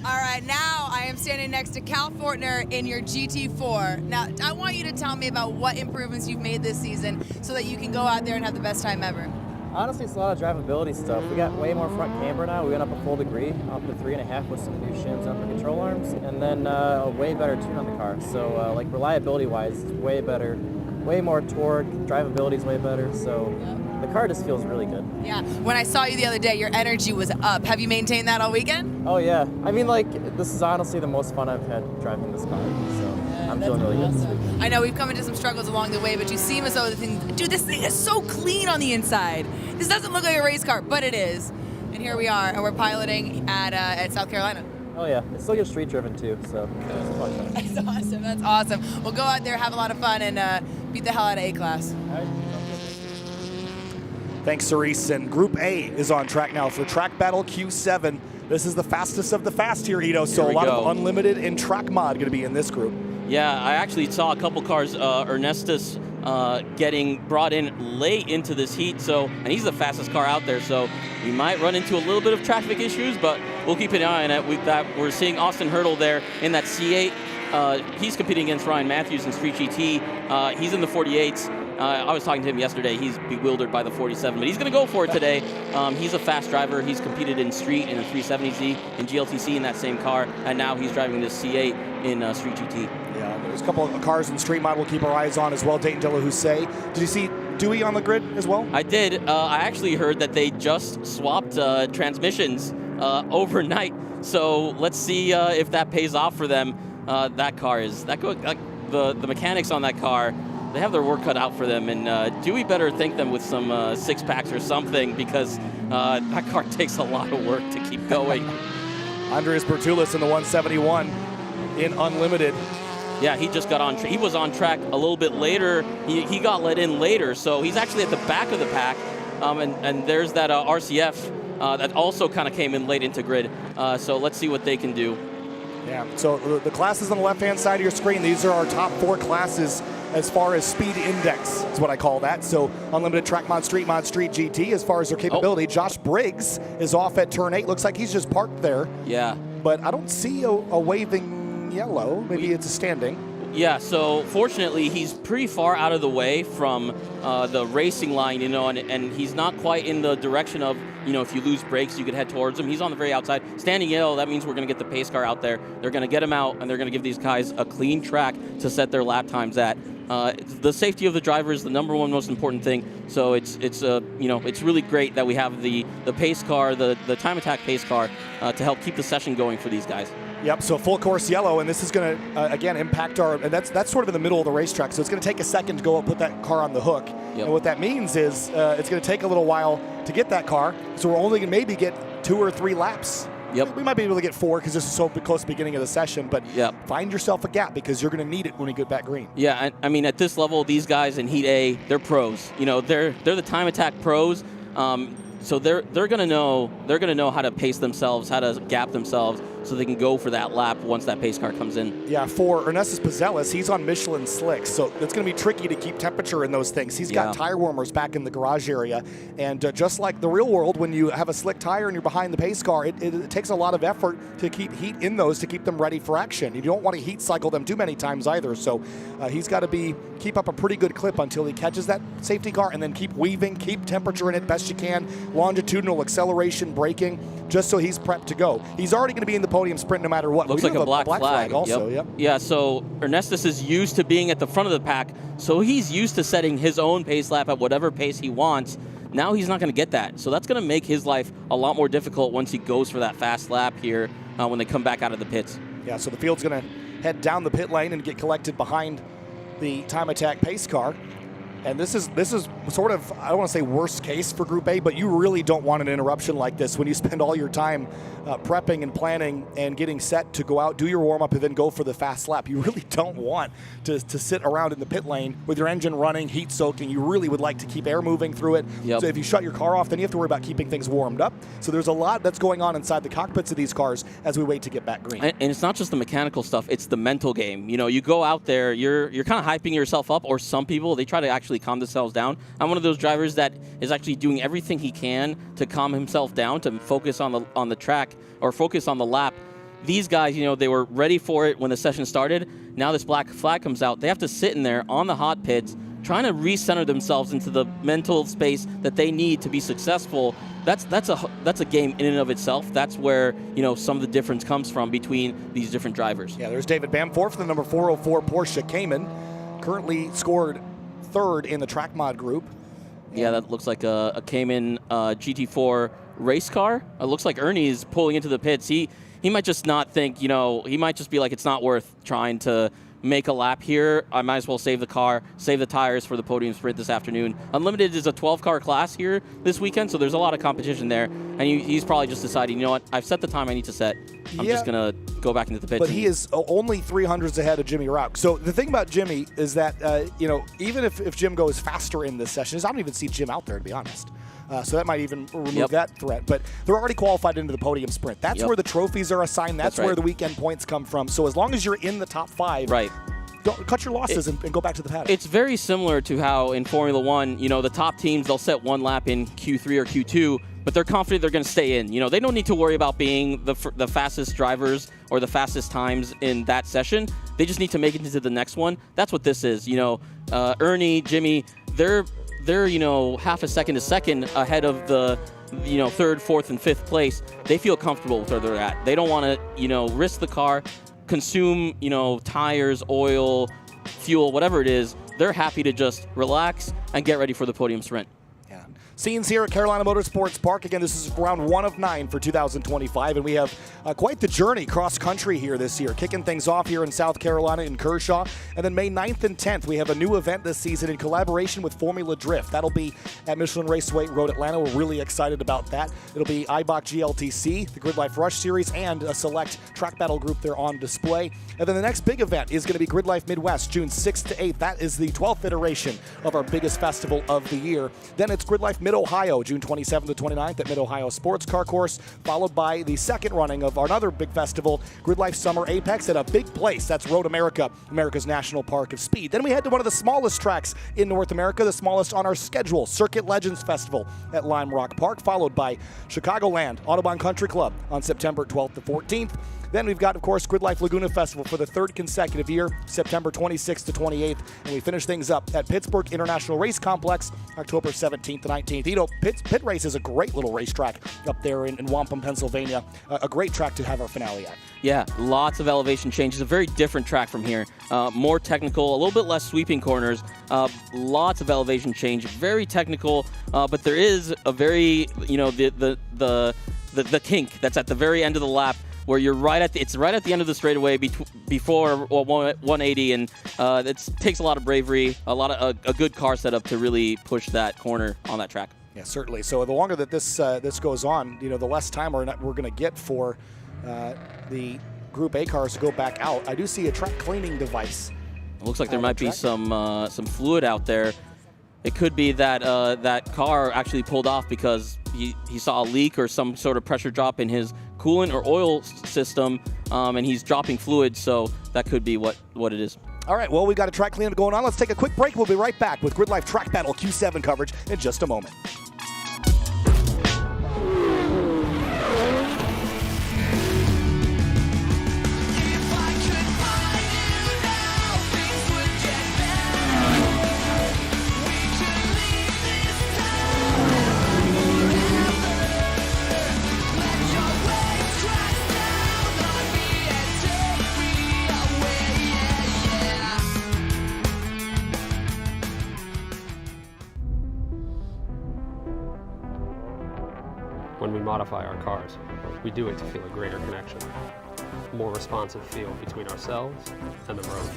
All right, now I am standing next to Cal Fortner in your GT4. Now, I want you to tell me about what improvements you've made this season so that you can go out there and have the best time ever. Honestly, it's a lot of drivability stuff. We got way more front camber now. We went up a full degree, up to 3.5 with some new shims on the control arms, and then a way better tune on the car. So, like reliability-wise, it's way better, way more torque. Drivability is way better. So. The car just feels really good. Yeah. When I saw you the other day, your energy was up. Have you maintained that all weekend? Oh, yeah. I mean, this is honestly the most fun I've had driving this car. So I'm feeling really good this week. I know we've come into some struggles along the way, but you seem as though this thing is so clean on the inside. This doesn't look like a race car, but it is. And here we are, and we're piloting at South Carolina. Oh, yeah. It's still get street driven, too. So it's fun. That's awesome. That's awesome. We'll go out there, have a lot of fun, and beat the hell out of A-Class. All right. Thanks, Cerise. And Group A is on track now for TrackBattle Q7. This is the fastest of the fast here, Ito. So a lot of unlimited and track mod going to be in this group. Yeah, I actually saw a couple cars, Ernestus getting brought in late into this heat, and he's the fastest car out there, so we might run into a little bit of traffic issues, but we'll keep an eye on it. We're seeing Austin Hurdle there in that C8. He's competing against Ryan Matthews in Street GT. He's in the 48s. I was talking to him yesterday. He's bewildered by the 47, but he's going to go for it today. He's a fast driver. He's competed in Street in a 370Z in GLTC in that same car, and now he's driving this C8 in Street GT. Yeah, there's a couple of cars in Street Mod we'll keep our eyes on as well. Dayton De La Houssaye. Did you see Dewey on the grid as well? I did. I actually heard that they just swapped transmissions overnight, so let's see if that pays off for them. That car is the mechanics on that car. They have their work cut out for them, and Dewey better thank them with some six-packs or something, because that car takes a lot of work to keep going. Andreas Bertulis in the 171 in Unlimited. Yeah, he just got on. He was on track a little bit later. He got let in later, so he's actually at the back of the pack. And there's that RCF that also kind of came in late into grid. So let's see what they can do. Yeah, so the classes on the left-hand side of your screen, these are our top 4 classes as far as speed index, is what I call that. So Unlimited, Track Mod, Street GT, as far as their capability. Josh Briggs is off at turn 8. Looks like he's just parked there. Yeah. But I don't see a waving yellow. Maybe it's a standing. Yeah, so fortunately, he's pretty far out of the way from the racing line, and he's not quite in the direction of, if you lose brakes, you could head towards him. He's on the very outside. Standing yellow, that means we're going to get the pace car out there. They're going to get him out, and they're going to give these guys a clean track to set their lap times at. The safety of the driver is the number one most important thing. So it's really great that we have the pace car, the time attack pace car, to help keep the session going for these guys. Yep, so full course yellow, and this is going to, again, impact our, and that's sort of in the middle of the racetrack, so it's going to take a second to go and put that car on the hook. Yep. And what that means is it's going to take a little while to get that car, so we're only going to maybe get 2 or 3 laps. Yep. We might be able to get 4 because this is so close to the beginning of the session, but yep. Find yourself a gap because you're going to need it when we get back green. Yeah, I mean, at this level, these guys in Heat A, they're pros. They're the time attack pros. So they're going to know how to pace themselves, how to gap themselves, so they can go for that lap once that pace car comes in. Yeah, for Ernestus Pazelis, he's on Michelin slicks, so it's going to be tricky to keep temperature in those things. He's got tire warmers back in the garage area, and just like the real world, when you have a slick tire and you're behind the pace car, it takes a lot of effort to keep heat in those to keep them ready for action. You don't want to heat cycle them too many times either, so he's got to keep up a pretty good clip until he catches that safety car, and then keep weaving, keep temperature in it best you can, longitudinal acceleration, braking, just so he's prepped to go. He's already going to be in the podium sprint no matter what. Looks like a black flag also. Yep. Yeah, so Ernestus is used to being at the front of the pack, so he's used to setting his own pace lap at whatever pace he wants. Now he's not going to get that, so that's going to make his life a lot more difficult once he goes for that fast lap here when they come back out of the pits. Yeah, so the field's going to head down the pit lane and get collected behind the time attack pace car. And this is sort of, I don't want to say worst case for Group A, but you really don't want an interruption like this when you spend all your time prepping and planning and getting set to go out, do your warm-up, and then go for the fast lap. You really don't want to sit around in the pit lane with your engine running, heat soaking. You really would like to keep air moving through it. Yep. So if you shut your car off, then you have to worry about keeping things warmed up. So there's a lot that's going on inside the cockpits of these cars as we wait to get back green. And it's not just the mechanical stuff, it's the mental game. You go out there, you're kind of hyping yourself up, or some people, they try to actually calm themselves down. I'm one of those drivers that is actually doing everything he can to calm himself down, to focus on the track or focus on the lap. These guys, they were ready for it when the session started. Now this black flag comes out. They have to sit in there on the hot pits trying to recenter themselves into the mental space that they need to be successful. That's a game in and of itself. That's where some of the difference comes from between these different drivers. Yeah, there's David Bamforth for the number 404 Porsche Cayman, currently scored 3rd in the track mod group. Yeah, that looks like a Cayman GT4 race car. It looks like Ernie's pulling into the pits. He might just not think, he might just be like, it's not worth trying to make a lap here. I might as well save the car, save the tires for the podium sprint this afternoon. Unlimited is a 12-car class here this weekend, so there's a lot of competition there. And he's probably just deciding, you know what, I've set the time I need to set. I'm just going to go back into the pits. But he is only 300s ahead of Jimmy Rouk. So the thing about Jimmy is that, even if Jim goes faster in this session, I don't even see Jim out there, to be honest. So that might even remove that threat. But they're already qualified into the podium sprint. That's where the trophies are assigned. That's where the weekend points come from. So as long as you're in the top 5, cut your losses and go back to the paddock. It's very similar to how in Formula One, the top teams, they'll set one lap in Q3 or Q2, but they're confident they're going to stay in. They don't need to worry about being the fastest drivers or the fastest times in that session. They just need to make it into the next one. That's what this is. Ernie, Jimmy, they're half a second to second ahead of the 3rd, 4th, and 5th place. They feel comfortable with where they're at. They don't want to risk the car, consume tires, oil, fuel, whatever it is. They're happy to just relax and get ready for the podium sprint. Scenes here at Carolina Motorsports Park. Again, this is round 1 of 9 for 2025, and we have quite the journey cross-country here this year. Kicking things off here in South Carolina in Kershaw, and then May 9th and 10th, we have a new event this season in collaboration with Formula Drift. That'll be at Michelin Raceway Road, Atlanta. We're really excited about that. It'll be Eibach GLTC, the GRIDLIFE Rush Series, and a select track battle group there on display. And then the next big event is going to be GRIDLIFE Midwest, June 6th to 8th. That is the 12th iteration of our biggest festival of the year. Then it's GRIDLIFE Mid-Ohio, June 27th to 29th at Mid-Ohio Sports Car Course, followed by the second running of another big festival, GRIDLIFE Summer Apex, at a big place. That's Road America, America's National Park of Speed. Then we head to one of the smallest tracks in North America, the smallest on our schedule, Circuit Legends Festival at Lime Rock Park, followed by Chicagoland Audubon Country Club on September 12th to 14th. Then we've got, of course, GridLife Laguna Festival for the 3rd consecutive year, September 26th to 28th. And we finish things up at Pittsburgh International Race Complex, October 17th to 19th. You know, Pit Race is a great little racetrack up there in Wampum, Pennsylvania. A great track to have our finale at. Yeah, lots of elevation changes. A very different track from here. More technical, a little bit less sweeping corners. Lots of elevation change. Very technical, but there is a very, you know, the kink that's at the very end of the lap, where you're it's right at the end of the straightaway before 180, and it takes a lot of bravery, a good car setup to really push that corner on that track. Yeah, certainly. So the longer that this goes on, you know, the less time we're going to get for the Group A cars to go back out. I do see a track cleaning device. It looks like there might be some fluid out there. It could be that that car actually pulled off because he saw a leak or some sort of pressure drop in his coolant or oil system, and he's dropping fluid, so that could be what it is. All right, well, we've got a track cleanup going on. Let's take a quick break. We'll be right back with GridLife Track Battle Q7 coverage in just a moment. When we modify our cars, we do it to feel a greater connection, more responsive feel between ourselves and the road.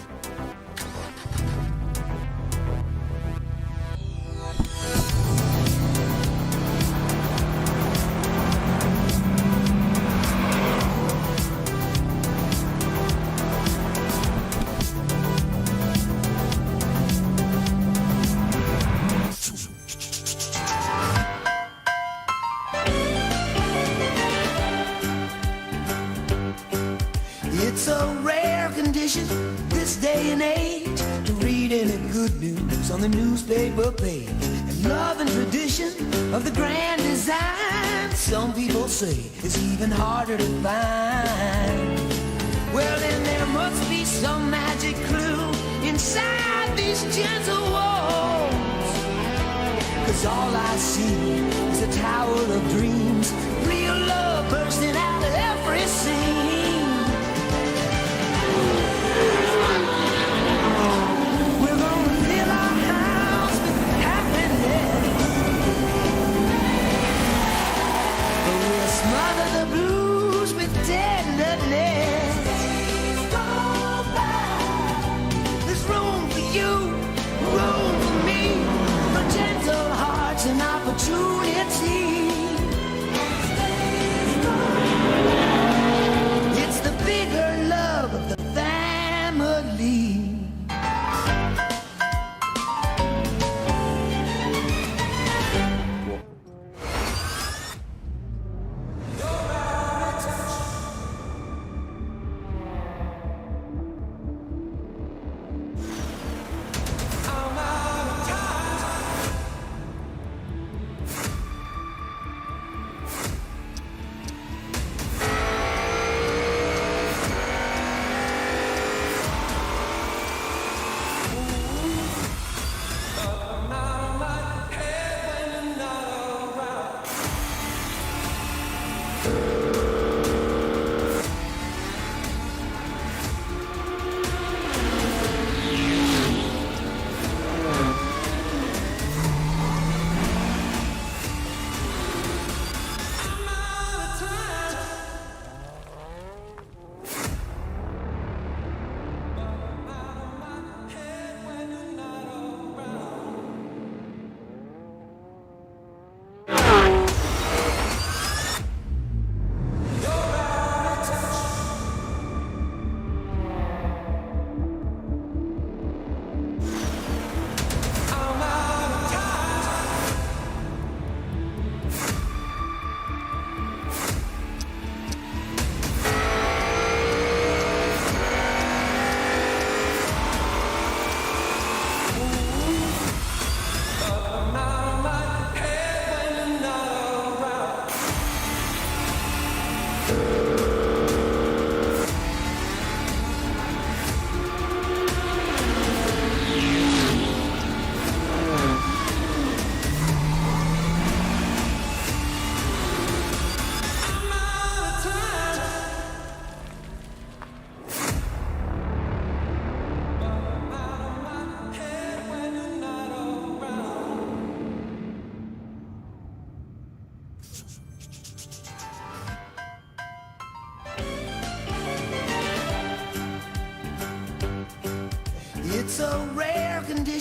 It's a rare condition this day and age to read any good news on the newspaper page. And love and tradition of the grand design, some people say it's even harder to find. Well, then there must be some magic clue inside these gentle walls. 'Cause all I see is a tower of dreams, real love bursting out of every scene. Smother the blues with tenderness. There's room for you, room for me, for gentle hearts and opportunity. It's the bigger love of the family.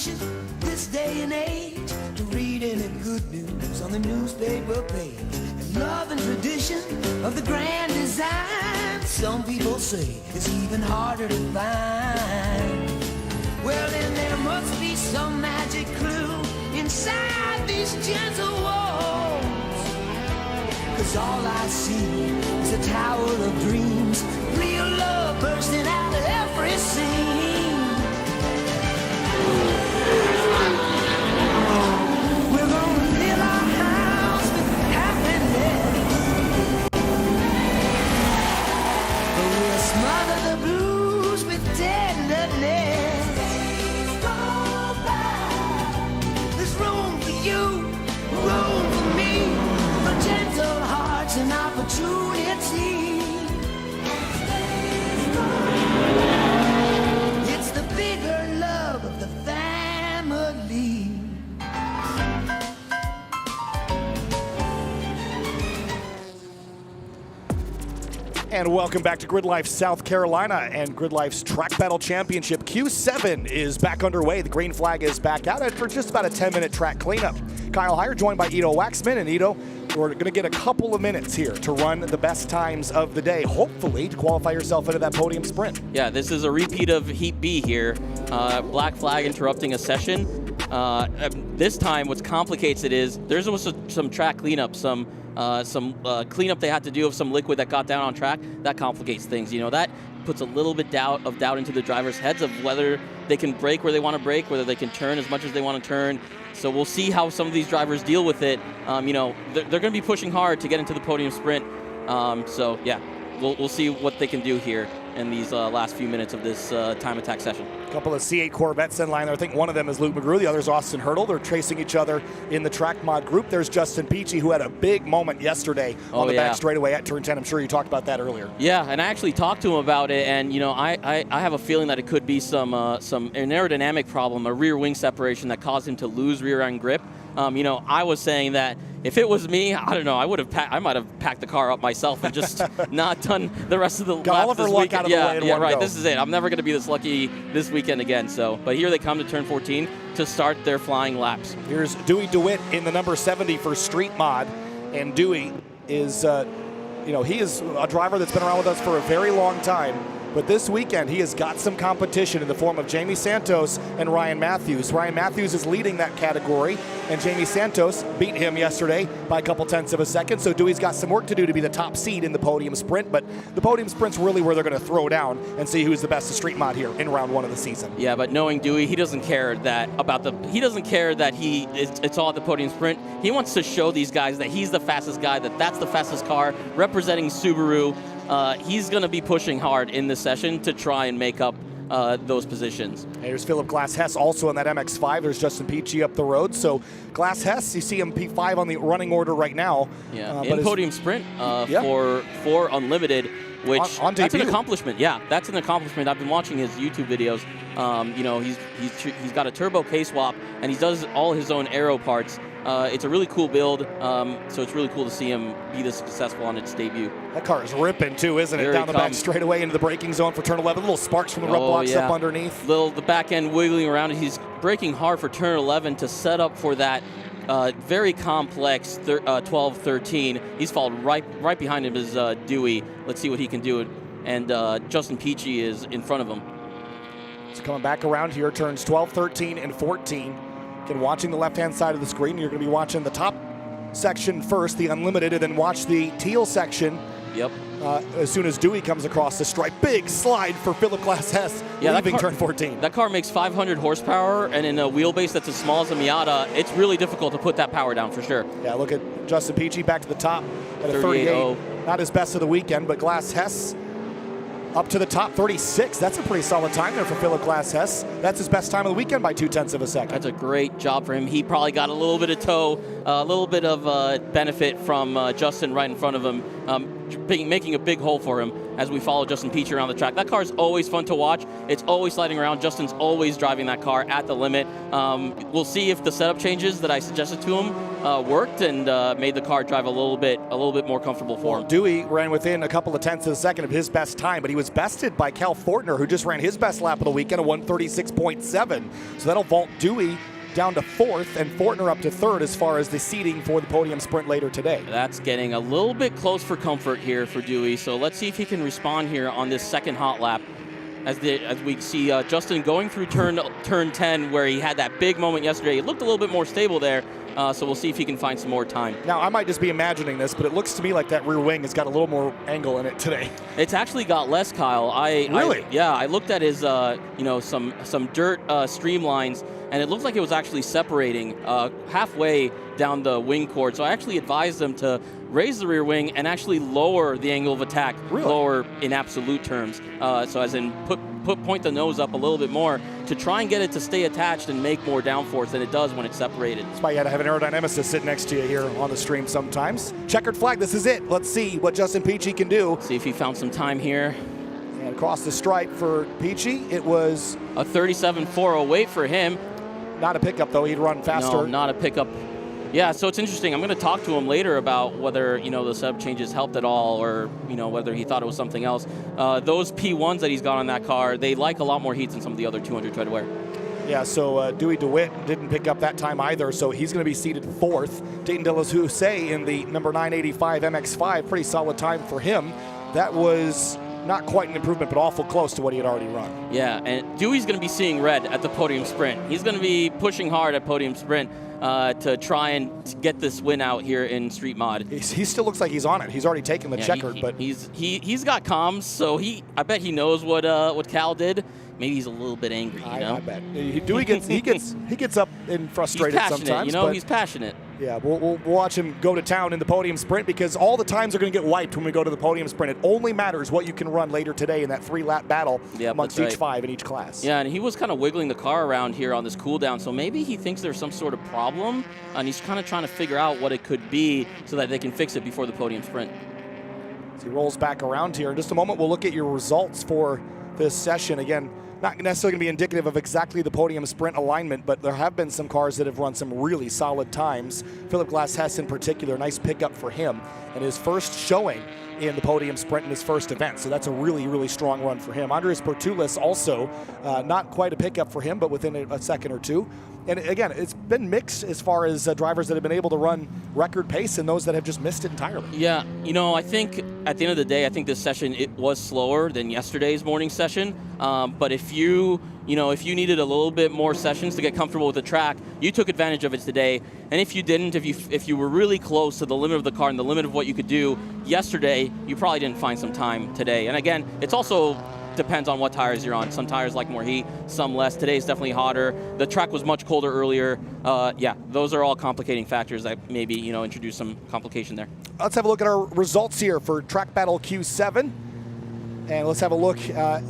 tradition this day and age to read any good news on the newspaper page. And love and tradition of the grand design, some people say it's even harder to find. Well, then there must be some magic clue inside these gentle walls. 'Cause all I see is a tower of dreams, real love bursting out of every scene. We're gonna fill our house with happiness, but we'll smother the blues with tenderness. Days go by. There's room for you, room for me, for gentle hearts and opportunity. It's the bigger love of the family. And welcome back to GridLife South Carolina and GridLife's Track Battle Championship. Q7 is back underway. The green flag is back out for just about a 10-minute track cleanup. Kyle Heyer joined by Ido Waxman. And Ido, we're going to get a couple of minutes here to run the best times of the day, hopefully to qualify yourself into that podium sprint. Yeah, this is a repeat of Heat B here. Black flag interrupting a session. This time, what complicates it is there's also some track cleanup, some cleanup they had to do of some liquid that got down on track. That complicates things. You know, that puts a little bit of doubt into the drivers' heads of whether they can brake where they want to brake, whether they can turn as much as they want to turn. So we'll see how some of these drivers deal with it. You know, they're going to be pushing hard to get into the podium sprint. So yeah, we'll see what they can do here in these last few minutes of this time attack session. A couple of C8 Corvettes in line there. I think one of them is Luke McGrew, the other is Austin Hurdle. They're chasing each other in the track mod group. There's Justin Peachy, who had a big moment yesterday on the back straightaway at turn 10. I'm sure you talked about that earlier. Yeah, and I actually talked to him about it, and you know, I have a feeling that it could be some aerodynamic problem, a rear wing separation that caused him to lose rear end grip. You know, I was saying that if it was me, I don't know, I might have packed the car up myself and just not done the rest of the Got all of her luck out of the way in one right. go. This is it. I'm never going to be this lucky this weekend again. So, but here they come to turn 14 to start their flying laps. Here's Dewey DeWitt in the number 70 for Street Mod, and Dewey is, you know, he is a driver that's been around with us for a very long time. But this weekend, he has got some competition in the form of Jamie Santos and Ryan Matthews. Ryan Matthews is leading that category, and Jamie Santos beat him yesterday by a couple tenths of a second. So Dewey's got some work to do to be the top seed in the podium sprint. But the podium sprint's really where they're going to throw down and see who's the best of Street Mod here in round one of the season. Yeah, but knowing Dewey, he doesn't care that it's all at the podium sprint. He wants to show these guys that he's the fastest guy, that's the fastest car representing Subaru. He's going to be pushing hard in this session to try and make up those positions. Here's Philip Glass-Hess also in that MX-5. There's Justin Peachy up the road. So Glass-Hess, you see him P5 on the running order right now. Yeah, in podium sprint for Unlimited, which that's an accomplishment. Yeah, that's an accomplishment. I've been watching his YouTube videos. You know, he's got a turbo K-swap, and he does all his own aero parts. It's a really cool build, so it's really cool to see him be this successful on its debut. That car is ripping too, isn't it? Down the back straightaway into the braking zone for turn 11. Little sparks from the rub blocks up underneath. The back end wiggling around. He's braking hard for turn 11 to set up for that very complex 12-13. He's followed right behind him is Dewey. Let's see what he can do. And Justin Peachy is in front of him. So coming back around here, turns 12, 13, and 14. Again, watching the left-hand side of the screen, you're going to be watching the top section first, the Unlimited, and then watch the teal section. Yep. As soon as Dewey comes across the stripe. Big slide for Philip Glass-Hess, leaving turn 14. That car makes 500 horsepower, and in a wheelbase that's as small as a Miata, it's really difficult to put that power down for sure. Yeah, look at Justin Peachy back to the top at a 38. Not his best of the weekend, but Glass-Hess up to the top 36. That's a pretty solid time there for Philip Glass-Hess. That's his best time of the weekend by 0.2 of a second. That's a great job for him. He probably got a little bit of tow, a little bit of benefit from Justin right in front of him. making a big hole for him as we follow Justin Peachy around the track. That car is always fun to watch. It's always sliding around. Justin's always driving that car at the limit. We'll see if the setup changes that I suggested to him worked and made the car drive a little bit more comfortable for him. Dewey ran within a couple of tenths of a second of his best time, but he was bested by Cal Fortner, who just ran his best lap of the weekend, a 136.7. So that'll vault Dewey down to 4th and Fortner up to 3rd as far as the seeding for the podium sprint later today. That's getting a little bit close for comfort here for Dewey, so let's see if he can respond here on this second hot lap. As we see Justin going through turn 10 where he had that big moment yesterday. He looked a little bit more stable there, so we'll see if he can find some more time. Now, I might just be imagining this, but it looks to me like that rear wing has got a little more angle in it today. It's actually got less, Kyle. Really? I looked at his, some dirt streamlines, and it looked like it was actually separating halfway down the wing cord. So I actually advised them to raise the rear wing and actually lower the angle of attack, lower in absolute terms. So as in point the nose up a little bit more to try and get it to stay attached and make more downforce than it does when it's separated. That's why you had to have an aerodynamicist sit next to you here on the stream sometimes. Checkered flag, this is it. Let's see what Justin Peachy can do. See if he found some time here. And across the stripe for Peachy, it was a 37.408 for him. Not a pickup, though. He'd run faster. No, not a pickup. Yeah, so it's interesting. I'm going to talk to him later about whether, the setup changes helped at all or, whether he thought it was something else. Those P1s that he's got on that car, they like a lot more heat than some of the other 200 treadwear. Yeah, so Dewey DeWitt didn't pick up that time either, so he's going to be seated 4th. Dayton De La Houssaye in the number 985 MX-5, pretty solid time for him. That was not quite an improvement, but awful close to what he had already run. Yeah, and Dewey's going to be seeing red at the podium sprint. He's going to be pushing hard at podium sprint to try and get this win out here in street mod. He still looks like he's on it. He's already taken the checkered, but he's got comms, so I bet he knows what Cal did. Maybe he's a little bit angry, I bet. Dewey gets up and frustrated sometimes. But he's passionate. Yeah, we'll watch him go to town in the podium sprint because all the times are going to get wiped when we go to the podium sprint. It only matters what you can run later today in that 3-lap battle amongst each 5 in each class. Yeah, and he was kind of wiggling the car around here on this cool down, so maybe he thinks there's some sort of problem, and he's kind of trying to figure out what it could be so that they can fix it before the podium sprint. As he rolls back around here, in just a moment we'll look at your results for this session. Again, not necessarily going to be indicative of exactly the podium sprint alignment, but there have been some cars that have run some really solid times. Philip Glass-Hess in particular, nice pickup for him, and his first showing in the podium sprint in his first event. So that's a really, really strong run for him. Andres Portulis also, not quite a pickup for him, but within a second or two. And again, it's been mixed as far as drivers that have been able to run record pace and those that have just missed it entirely. Yeah, I think at the end of the day, I think this session, it was slower than yesterday's morning session. But if you needed a little bit more sessions to get comfortable with the track, you took advantage of it today. And if you didn't, if you were really close to the limit of the car and the limit of what you could do yesterday, you probably didn't find some time today. And again, it's also depends on what tires you're on. Some tires like more heat, some less. Today's definitely hotter. The track was much colder earlier. Yeah, those are all complicating factors that maybe, introduce some complication there. Let's have a look at our results here for TrackBattle Q7. And let's have a look.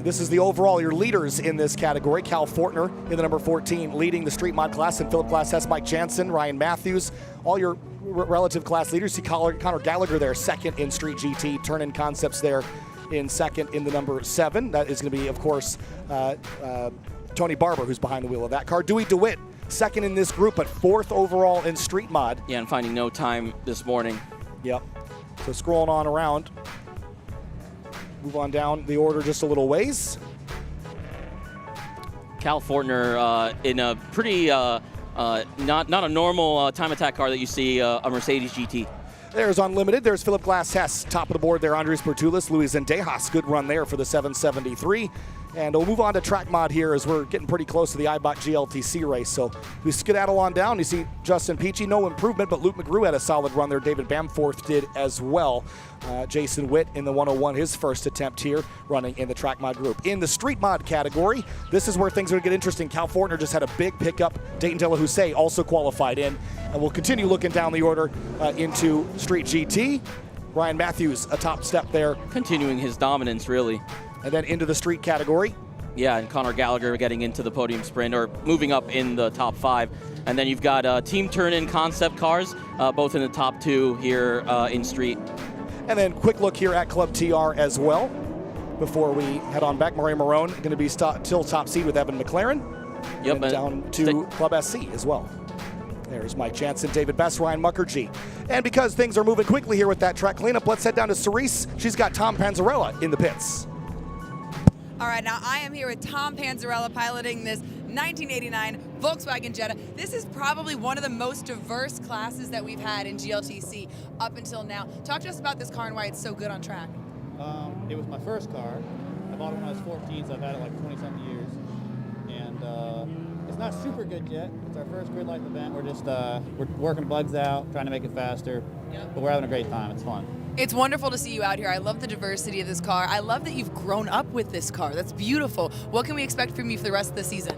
This is the overall, your leaders in this category. Cal Fortner in the number 14, leading the street mod class, and Philip Glass-Hess, Mike Jansen, Ryan Matthews, all your relative class leaders. See Connor Gallagher there, second in Street GT. Turn-in Concepts there in second in the number 7. That is going to be, of course, Tony Barber, who's behind the wheel of that car. Dewey DeWitt, second in this group, but 4th overall in street mod. Yeah, and finding no time this morning. Yep. So scrolling on around. Move on down the order just a little ways. Cal Fortner in a pretty, not a normal time attack car that you see, a Mercedes GT. There's Unlimited. There's Philip Glass-Hess. Top of the board there, Andres Portulis. Luis Zendejas, good run there for the 773. And we'll move on to track mod here as we're getting pretty close to the Eibach GLTC race. So we skedaddle on down. You see Justin Peachy, no improvement, but Luke McGrew had a solid run there. David Bamforth did as well. Jason Witt in the 101, his first attempt here, running in the track mod group. In the street mod category, this is where things are going to get interesting. Cal Fortner just had a big pickup. Dayton De La Houssaye also qualified in. And we'll continue looking down the order into Street GT. Ryan Matthews, a top step there. Continuing his dominance, really. And then into the street category. Yeah, and Connor Gallagher getting into the podium sprint or moving up in the top 5. And then you've got team turn-in concept cars, both in the top 2 here in street. And then quick look here at Club TR as well before we head on back. Murray Marone going to be till top seed with Evan McLaren. Yep, and down to Club SC as well. There's Mike Jansen, David Best, Ryan Mukherjee. And because things are moving quickly here with that track cleanup, let's head down to Cerise. She's got Tom Panzarella in the pits. All right, now I am here with Tom Panzarella piloting this 1989 Volkswagen Jetta. This is probably one of the most diverse classes that we've had in GLTC up until now. Talk to us about this car and why it's so good on track. It was my first car. I bought it when I was 14, so I've had it like 20-something years. And it's not super good yet. It's our first GRIDLIFE event. We're just we're working bugs out, trying to make it faster. Yep. But we're having a great time. It's fun. It's wonderful to see you out here. I love the diversity of this car. I love that you've grown up with this car. That's beautiful. What can we expect from you for the rest of the season?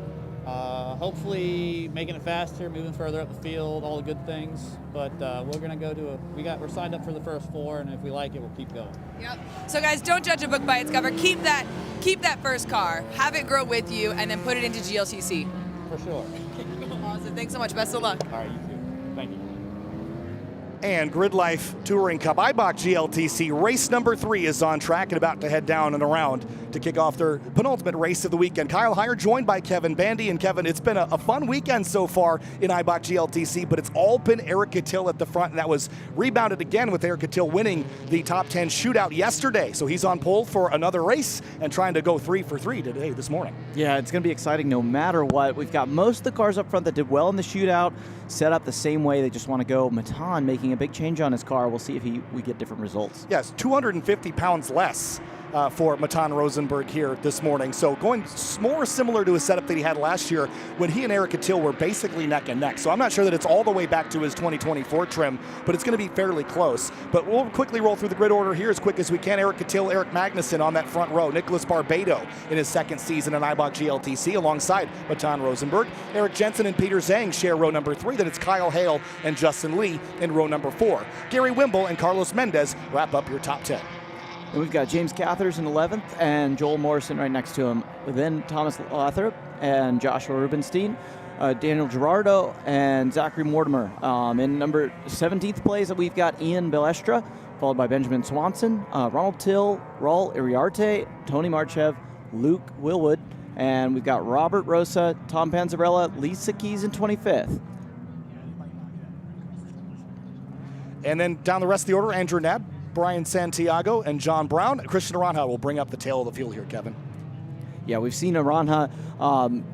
Hopefully making it faster, moving further up the field, all the good things. But we're gonna go to we're signed up for the first 4, and if we like it, we'll keep going. Yep. So guys, don't judge a book by its cover. Keep that first car, have it grow with you, and then put it into GLTC. For sure. Awesome. Thanks so much. Best of luck. All right, you too. Thank you. And GRIDLIFE Touring Cup Eibach GLTC race number 3 is on track and about to head down and around to kick off their penultimate race of the weekend. Kyle Heyer joined by Kevin Bandy. And Kevin, it's been a fun weekend so far in Eibach GLTC, but it's all been Eric Cattell at the front, and that was rebounded again with Eric Cattell winning the top 10 shootout yesterday. So he's on pole for another race and trying to go 3 for 3 today, this morning. Yeah, it's going to be exciting no matter what. We've got most of the cars up front that did well in the shootout, set up the same way. They just want to go. Matan making a big change on his car. We'll see if we get different results. Yes, 250 pounds less for Matan Rosenberg here this morning. So going more similar to a setup that he had last year when he and Eric Cattell were basically neck and neck. So I'm not sure that it's all the way back to his 2024 trim, but it's going to be fairly close. But we'll quickly roll through the grid order here as quick as we can. Eric Cattell, Eric Magnuson on that front row. Nicholas Barbado in his second season in Eibach GLTC alongside Matan Rosenberg. Eric Jensen and Peter Zhang share row number 3. Then it's Kyle Hale and Justin Lee in row number 4. Gary Wimble and Carlos Mendez wrap up your top 10. And we've got James Cathers in 11th and Joel Morrison right next to him. Then Thomas Lathrop and Joshua Rubenstein, Daniel Gerardo and Zachary Mortimer. In number 17th place, we've got Ian Balestra, followed by Benjamin Swanson, Ronald Till, Raul Iriarte, Tony Marchev, Luke Willwood, and we've got Robert Rosa, Tom Panzarella, Lisa Keys in 25th. And then down the rest of the order, Andrew Nab, Brian Santiago, and John Brown. Christian Aranja will bring up the tail of the field here, Kevin. Yeah, we've seen Aranja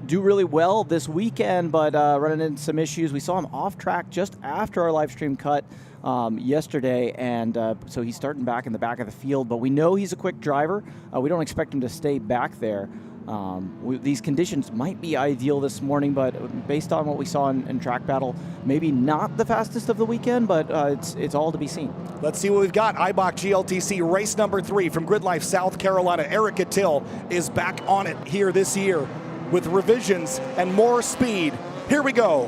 do really well this weekend, but running into some issues. We saw him off track just after our live stream cut yesterday, and so he's starting back in the back of the field, but we know he's a quick driver. We don't expect him to stay back there. These conditions might be ideal this morning, but based on what we saw in track battle, maybe not the fastest of the weekend, but it's all to be seen. Let's see what we've got. Eibach GLTC race number 3 from GRIDLIFE South Carolina. Eric Cattell is back on it here this year with revisions and more speed. Here we go.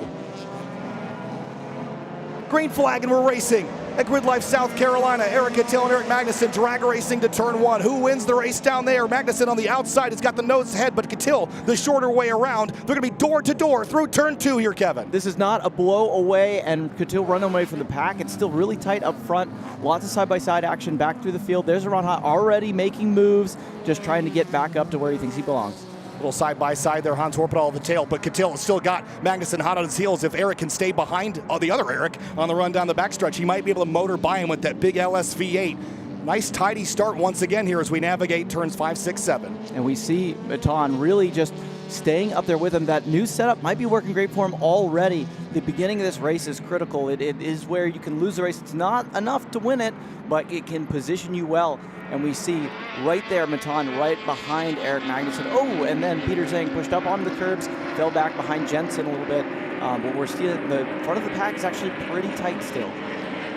Green flag and we're racing. At GRIDLIFE South Carolina, Eric Cattell and Eric Magnuson drag racing to turn 1. Who wins the race down there? Magnuson on the outside has got the nose ahead, but Cattell the shorter way around. They're going to be door to door through turn 2 here, Kevin. This is not a blow away and Cattell run away from the pack. It's still really tight up front. Lots of side-by-side action back through the field. There's Aranja already making moves, just trying to get back up to where he thinks he belongs. Little side-by-side there, Hans Horpedal the tail, but Cattell has still got Magnuson hot on his heels. If Eric can stay behind the other Eric on the run down the backstretch, he might be able to motor by him with that big LS V8. Nice tidy start once again here as we navigate turns 5, 6, 7. And we see Matan really just staying up there with him. That new setup might be working great for him already. The beginning of this race is critical. It is where you can lose the race. It's not enough to win it, but it can position you well. And we see right there Matan right behind Eric Magnuson. Oh, and then Peter Zhang pushed up onto the curbs, fell back behind Jensen a little bit. But we're still, the front of the pack is actually pretty tight still.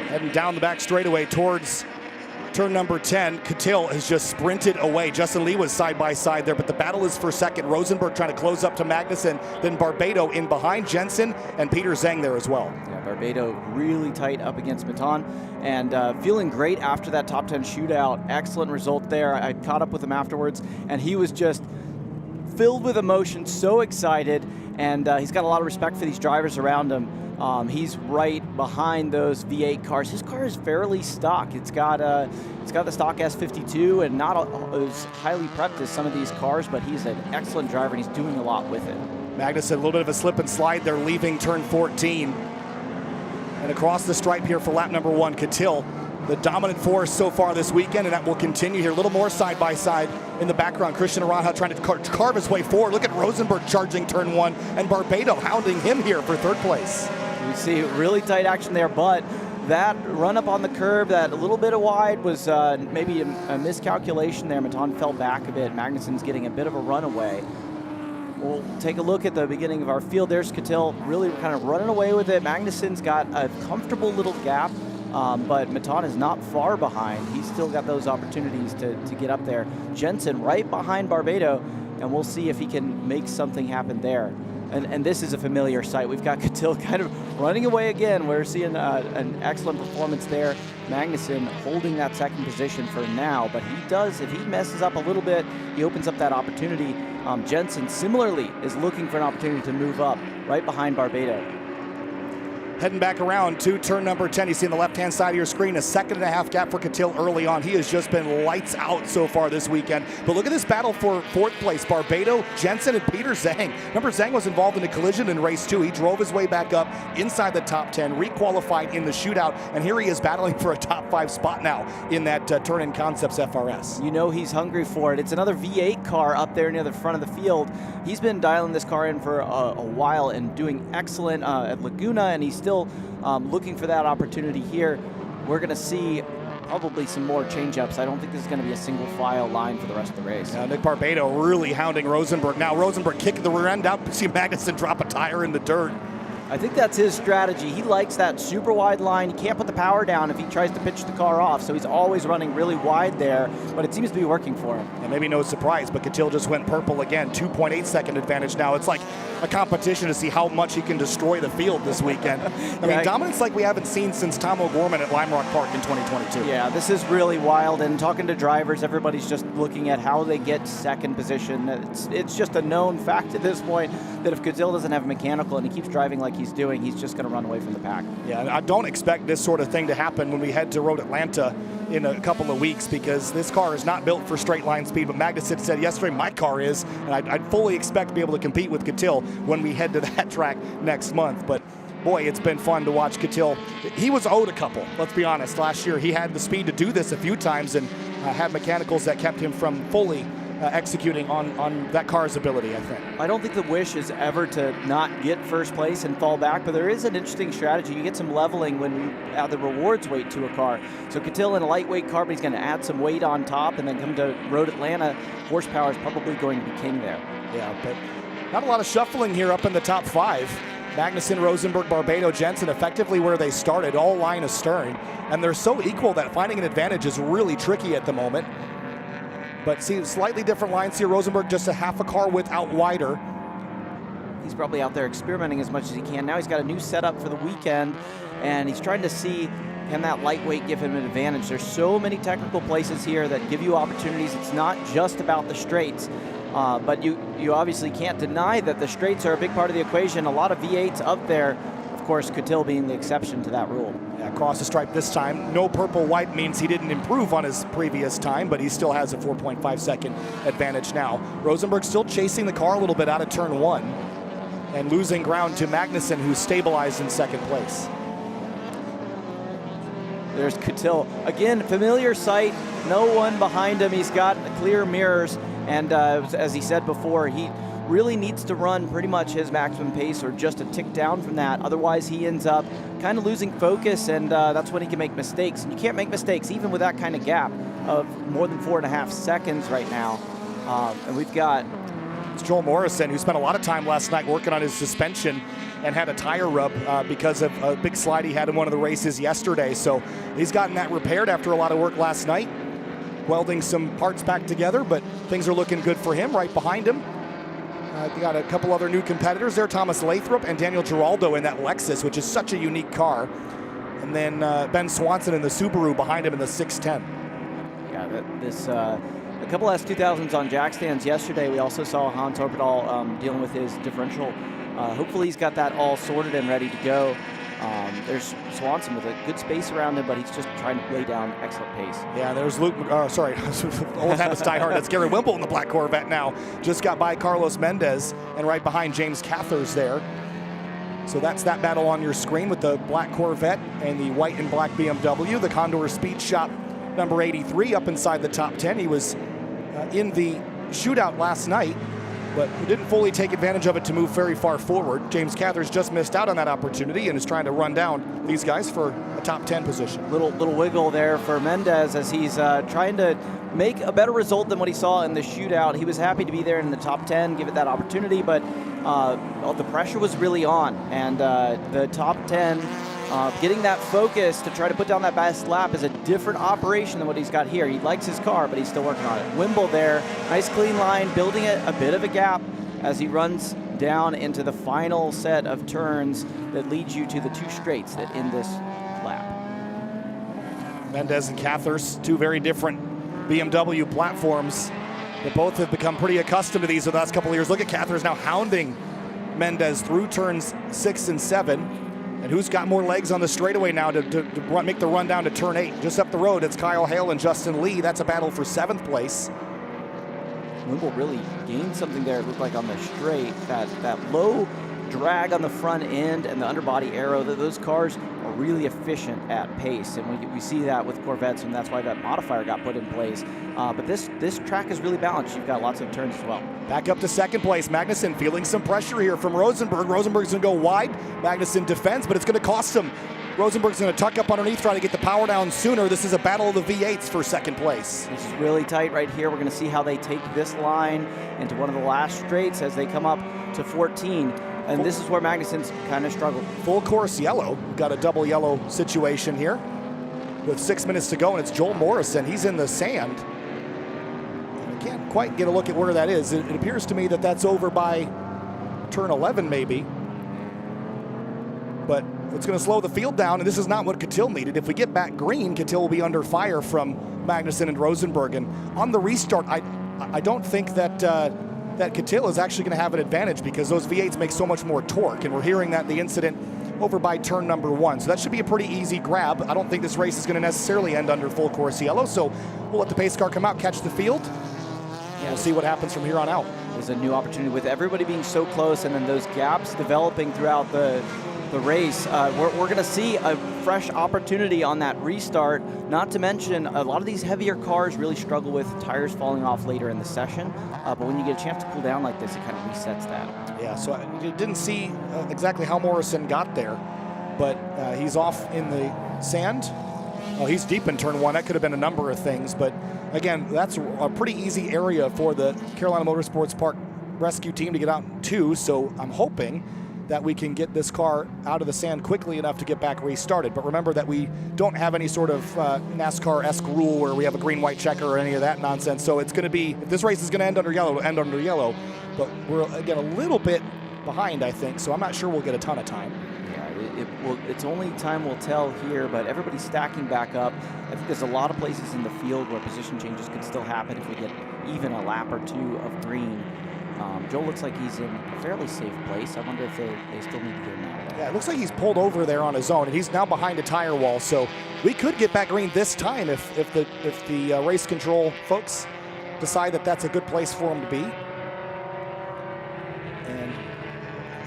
Heading down the back straightaway towards turn number 10. Cattell has just sprinted away. Justin Lee was side by side there, but the battle is for second. Rosenberg trying to close up to Magnuson, then Barbado in behind Jensen, and Peter Zhang there as well. Yeah, Barbado really tight up against Matan, and feeling great after that top 10 shootout. Excellent result there. I caught up with him afterwards, and he was just filled with emotion, so excited, and he's got a lot of respect for these drivers around him. He's right behind those V8 cars. His car is fairly stock. It's got the stock S52 and not as highly prepped as some of these cars, but he's an excellent driver and he's doing a lot with it. Magnuson, a little bit of a slip and slide there, leaving turn 14. And across the stripe here for lap number 1, Catil, the dominant force so far this weekend, and that will continue here. A little more side by side in the background. Christian Aranja trying to carve his way forward. Look at Rosenberg charging turn 1, and Barbado hounding him here for 3rd place. We see really tight action there, but that run up on the curb, that a little bit of wide was maybe a miscalculation there. Maton fell back a bit. Magnuson's getting a bit of a runaway. We'll take a look at the beginning of our field. There's Catil really kind of running away with it. Magnuson's got a comfortable little gap, but Maton is not far behind. He's still got those opportunities to get up there. Jensen right behind Barbado, and we'll see if he can make something happen there. And this is a familiar sight. We've got Catil kind of running away again. We're seeing an excellent performance there. Magnuson holding that 2nd position for now, but he does, if he messes up a little bit, he opens up that opportunity. Jensen similarly is looking for an opportunity to move up right behind Barbado. Heading back around to turn number 10. You see on the left-hand side of your screen a 2.5 gap for Catil early on. He has just been lights out so far this weekend. But look at this battle for 4th place. Barbado, Jensen, and Peter Zhang. Remember, Zhang was involved in a collision in race 2. He drove his way back up inside the top 10, requalified in the shootout, and here he is battling for a top 5 spot now in that Turn-In Concepts FRS. You know he's hungry for it. It's another V8 car up there near the front of the field. He's been dialing this car in for a while and doing excellent at Laguna, and he's still looking for that opportunity here. We're going to see probably some more change-ups. I don't think this is going to be a single file line for the rest of the race. Nick Barbado really hounding Rosenberg. Now Rosenberg kicking the rear end out. See Magnuson drop a tire in the dirt. I think that's his strategy. He likes that super wide line. He can't put the power down if he tries to pitch the car off, so he's always running really wide there, but it seems to be working for him. And maybe no surprise, but Catil just went purple again. 2.8 second advantage now. It's like a competition to see how much he can destroy the field this weekend. I mean, dominance like we haven't seen since Tom O'Gorman at Lime Rock Park in 2022. Yeah, this is really wild, and talking to drivers, everybody's just looking at how they get 2nd position. It's just a known fact at this point that if Catil doesn't have mechanical and he keeps driving like he's doing, he's just going to run away from the pack. Yeah, and I don't expect this sort of thing to happen when we head to Road Atlanta in a couple of weeks, because this car is not built for straight line speed. But Magnuson said yesterday, my car is, and I'd fully expect to be able to compete with Catil when we head to that track next month. But boy, it's been fun to watch Catil. He was owed a couple, let's be honest. Last year, he had the speed to do this a few times and had mechanicals that kept him from fully executing on that car's ability, I think. I don't think the wish is ever to not get 1st place and fall back, but there is an interesting strategy. You get some leveling when you add the rewards weight to a car. So Catil in a lightweight car, but he's going to add some weight on top, and then come to Road Atlanta, horsepower is probably going to be king there. Yeah, but not a lot of shuffling here up in the top 5. Magnuson, Rosenberg, Barbado, Jensen effectively where they started, all line astern. And they're so equal that finding an advantage is really tricky at the moment. But see, slightly different lines here. Rosenberg just a half a car width out wider. He's probably out there experimenting as much as he can. Now he's got a new setup for the weekend, and he's trying to see, can that lightweight give him an advantage? There's so many technical places here that give you opportunities. It's not just about the straights, but you obviously can't deny that the straights are a big part of the equation. A lot of V8s up there, of course, Catil being the exception to that rule. Yeah, across the stripe this time. No purple white means he didn't improve on his previous time, but he still has a 4.5 second advantage now. Rosenberg still chasing the car a little bit out of turn 1 and losing ground to Magnuson, who's stabilized in 2nd place. There's Catil. Again, familiar sight, no one behind him. He's got clear mirrors, and as he said before, he really needs to run pretty much his maximum pace or just a tick down from that. Otherwise, he ends up kind of losing focus, and that's when he can make mistakes. And you can't make mistakes even with that kind of gap of more than 4.5 seconds right now. And we've got Joel Morrison, who spent a lot of time last night working on his suspension and had a tire rub because of a big slide he had in one of the races yesterday. So he's gotten that repaired after a lot of work last night, welding some parts back together, but things are looking good for him. Right behind him, we got a couple other new competitors there, Thomas Lathrop and Daniel Giraldo in that Lexus, which is such a unique car. And then Ben Swanson in the Subaru behind him in the 610. Yeah, a couple S2000s on jack stands yesterday. We also saw Hans Orbital dealing with his differential hopefully he's got that all sorted and ready to go. There's Swanson with a good space around him, but he's just trying to lay down excellent pace. Yeah, there's Luke, sorry, old habits die hard. That's Gary Wimble in the black Corvette now. Just got by Carlos Mendez and right behind James Cathers there. So that's that battle on your screen with the black Corvette and the white and black BMW. The Condor Speed Shop number 83 up inside the top 10. He was in the shootout last night, but didn't fully take advantage of it to move very far forward. James Cathers just missed out on that opportunity and is trying to run down these guys for a top 10 position. Little wiggle there for Mendez as he's trying to make a better result than what he saw in the shootout. He was happy to be there in the top 10, give it that opportunity, but the pressure was really on, and the top 10 getting that focus to try to put down that best lap is a different operation than what he's got here. He likes his car, but he's still working on it. Wimble there, nice clean line, building it a bit of a gap as he runs down into the final set of turns that leads you to the 2 straights that end this lap. Mendez and Cathers, 2 very different BMW platforms, but both have become pretty accustomed to these the last couple of years. Look at Cathers now hounding Mendez through turns 6 and 7. And who's got more legs on the straightaway now to make the run down to turn 8? Just up the road, it's Kyle Hale and Justin Lee. That's a battle for 7th place. Wimble really gained something there, it looked like on the straight. That low drag on the front end and the underbody aero, those cars are really efficient at pace. And we see that with Corvettes, and that's why that modifier got put in place. But this track is really balanced. You've got lots of turns as well. Back up to 2nd place. Magnussen feeling some pressure here from Rosenberg. Rosenberg's going to go wide. Magnussen defends, but it's going to cost him. Rosenberg's going to tuck up underneath, try to get the power down sooner. This is a battle of the V8s for 2nd place. This is really tight right here. We're going to see how they take this line into one of the last straights as they come up to 14. And this is where Magnussen's kind of struggled. Full course yellow. We've got a double yellow situation here with 6 minutes to go, and it's Joel Morrison. He's in the sand. I can't quite get a look at where that is. It appears to me that that's over by turn 11 maybe. But it's going to slow the field down, and this is not what Catil needed. If we get back green, Catil will be under fire from Magnussen and Rosenberg. And on the restart, I don't think that that Catil is actually going to have an advantage because those V8s make so much more torque, and we're hearing that in the incident over by turn number 1. So that should be a pretty easy grab. I don't think this race is going to necessarily end under full course yellow, so we'll let the pace car come out, catch the field. We'll see what happens from here on out. There's a new opportunity with everybody being so close and then those gaps developing throughout the race. We're going to see a fresh opportunity on that restart. Not to mention, a lot of these heavier cars really struggle with tires falling off later in the session. But when you get a chance to cool down like this, it kind of resets that. Yeah, so I didn't see exactly how Morrison got there, but he's off in the sand. Oh, he's deep in turn 1. That could have been a number of things, but again, that's a pretty easy area for the Carolina Motorsports Park rescue team to get out to, so I'm hoping that we can get this car out of the sand quickly enough to get back restarted. But remember that we don't have any sort of NASCAR-esque rule where we have a green-white checker or any of that nonsense. So it's going to be, if this race is going to end under yellow, it'll end under yellow. But we're, again, a little bit behind, I think, so I'm not sure we'll get a ton of time. Yeah, it's only time will tell here, but everybody's stacking back up. I think there's a lot of places in the field where position changes could still happen if we get even a lap or 2 of green. Joe looks like he's in a fairly safe place. I wonder if they still need to get him out of there. Yeah, it looks like he's pulled over there on his own, and he's now behind a tire wall. So we could get back green this time if the race control folks decide that that's a good place for him to be. And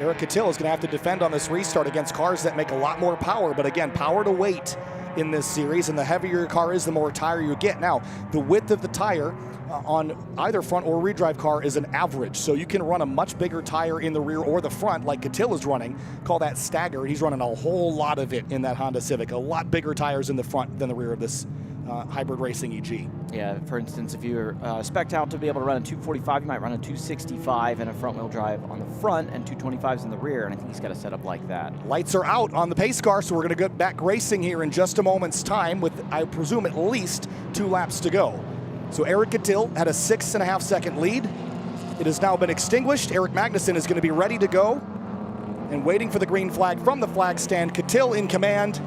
Eric Catil is going to have to defend on this restart against cars that make a lot more power. But again, power to weight in this series, and the heavier your car is, the more tire you get. Now, the width of the tire on either front or rear drive car is an average, so you can run a much bigger tire in the rear or the front like Catil is running. Call that staggered. He's running a whole lot of it in that Honda Civic, a lot bigger tires in the front than the rear of this hybrid racing EG. Yeah, for instance, if you're spec'd out to be able to run a 245, you might run a 265 and a front wheel drive on the front and 225s in the rear, and I think he's got a setup like that. Lights are out on the pace car, so we're going to get back racing here in just a moment's time with, I presume, at least 2 laps to go. So Eric Catil had a 6.5 second lead. It has now been extinguished. Eric Magnussen is going to be ready to go and waiting for the green flag from the flag stand. Catil in command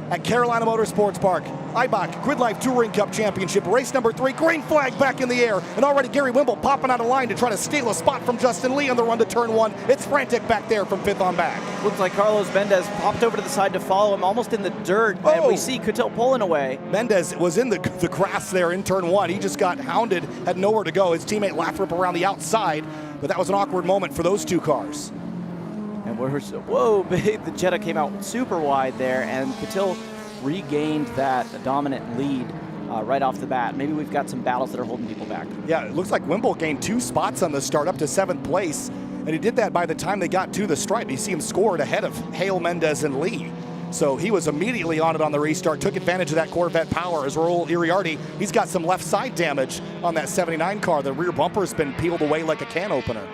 at Carolina Motorsports Park Eibach GRIDLIFE Touring Cup Championship, race number 3, green flag back in the air, and already Gary Wimble popping out of line to try to steal a spot from Justin Lee on the run to turn 1. It's frantic back there from 5th on back. Looks like Carlos Mendez popped over to the side to follow him, almost in the dirt, and we see Catil pulling away. Mendez was in the grass there in turn 1. He just got hounded, had nowhere to go. His teammate Lathrop around the outside, but that was an awkward moment for those two cars. And whoa, big! The Jetta came out super wide there, and Catil regained that dominant lead right off the bat. Maybe we've got some battles that are holding people back. Yeah, it looks like Wimble gained 2 spots on the start up to 7th place, and he did that by the time they got to the stripe. You see him scored ahead of Hale, Mendez, and Lee. So he was immediately on it on the restart, took advantage of that Corvette power. As Raul Iriarty, he's got some left side damage on that 79 car. The rear bumper's been peeled away like a can opener.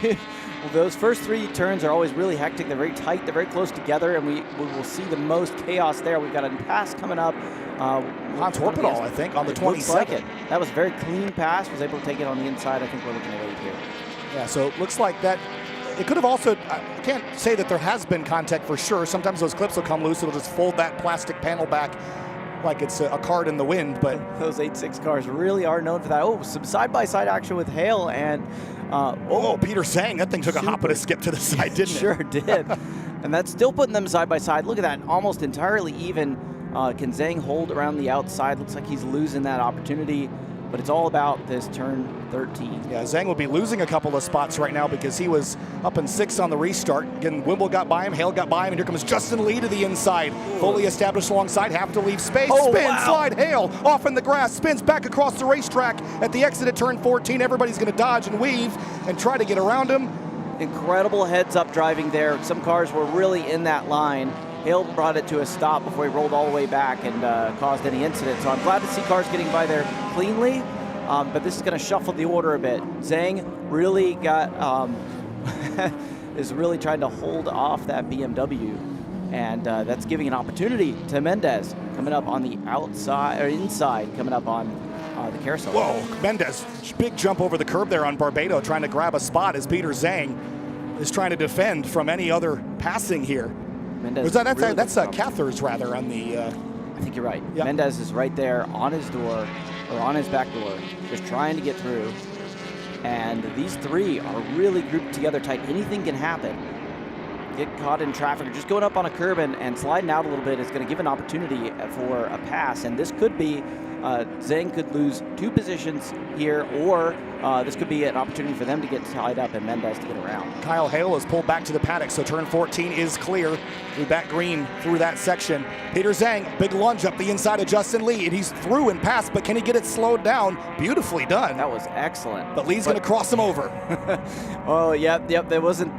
Well, those first 3 turns are always really hectic. They're very tight. They're very close together, and we will see the most chaos there. We've got a pass coming up. On Torpedal, I think, on the 27th. Looks like it. That was a very clean pass. Was able to take it on the inside. I think we're looking at 8 here. Yeah, so it looks like that. It could have also, I can't say that there has been contact for sure. Sometimes those clips will come loose. It'll just fold that plastic panel back like it's a card in the wind. But those 8.6 cars really are known for that. Oh, some side-by-side action with Hale and Peter Zhang. That thing took a hop and a skip to the side, didn't it? Sure did. And that's still putting them side by side. Look at that, almost entirely even. Can Zhang hold around the outside? Looks like he's losing that opportunity, but it's all about this turn 13. Yeah, Zhang will be losing a couple of spots right now because he was up in 6th on the restart. Again, Wimble got by him, Hale got by him, and here comes Justin Lee to the inside. Fully established alongside, have to leave space. Slide, Hale off in the grass, spins back across the racetrack at the exit at turn 14. Everybody's going to dodge and weave and try to get around him. Incredible heads-up driving there. Some cars were really in that line. Hale brought it to a stop before he rolled all the way back and caused any incident. So I'm glad to see cars getting by there cleanly, but this is going to shuffle the order a bit. Zhang really got is really trying to hold off that BMW, and that's giving an opportunity to Mendez coming up on the outside or inside, coming up on the carousel. Whoa, Mendez, big jump over the curb there on Barbado, trying to grab a spot as Peter Zhang is trying to defend from any other passing here. Mendez that's Cathers rather on the. I think you're right. Yep. Mendez is right there on his door, or on his back door, just trying to get through. And these 3 are really grouped together tight. Anything can happen. Get caught in traffic, or just going up on a curb and sliding out a little bit is going to give an opportunity for a pass. And this could be, Zhang could lose 2 positions here, or this could be an opportunity for them to get tied up and Mendez to get around. Kyle Hale is pulled back to the paddock, so turn 14 is clear. Through back green through that section. Peter Zhang, big lunge up the inside of Justin Lee, and he's through and past, but can he get it slowed down? Beautifully done. That was excellent. But Lee's going to cross him over. Oh, yep. That wasn't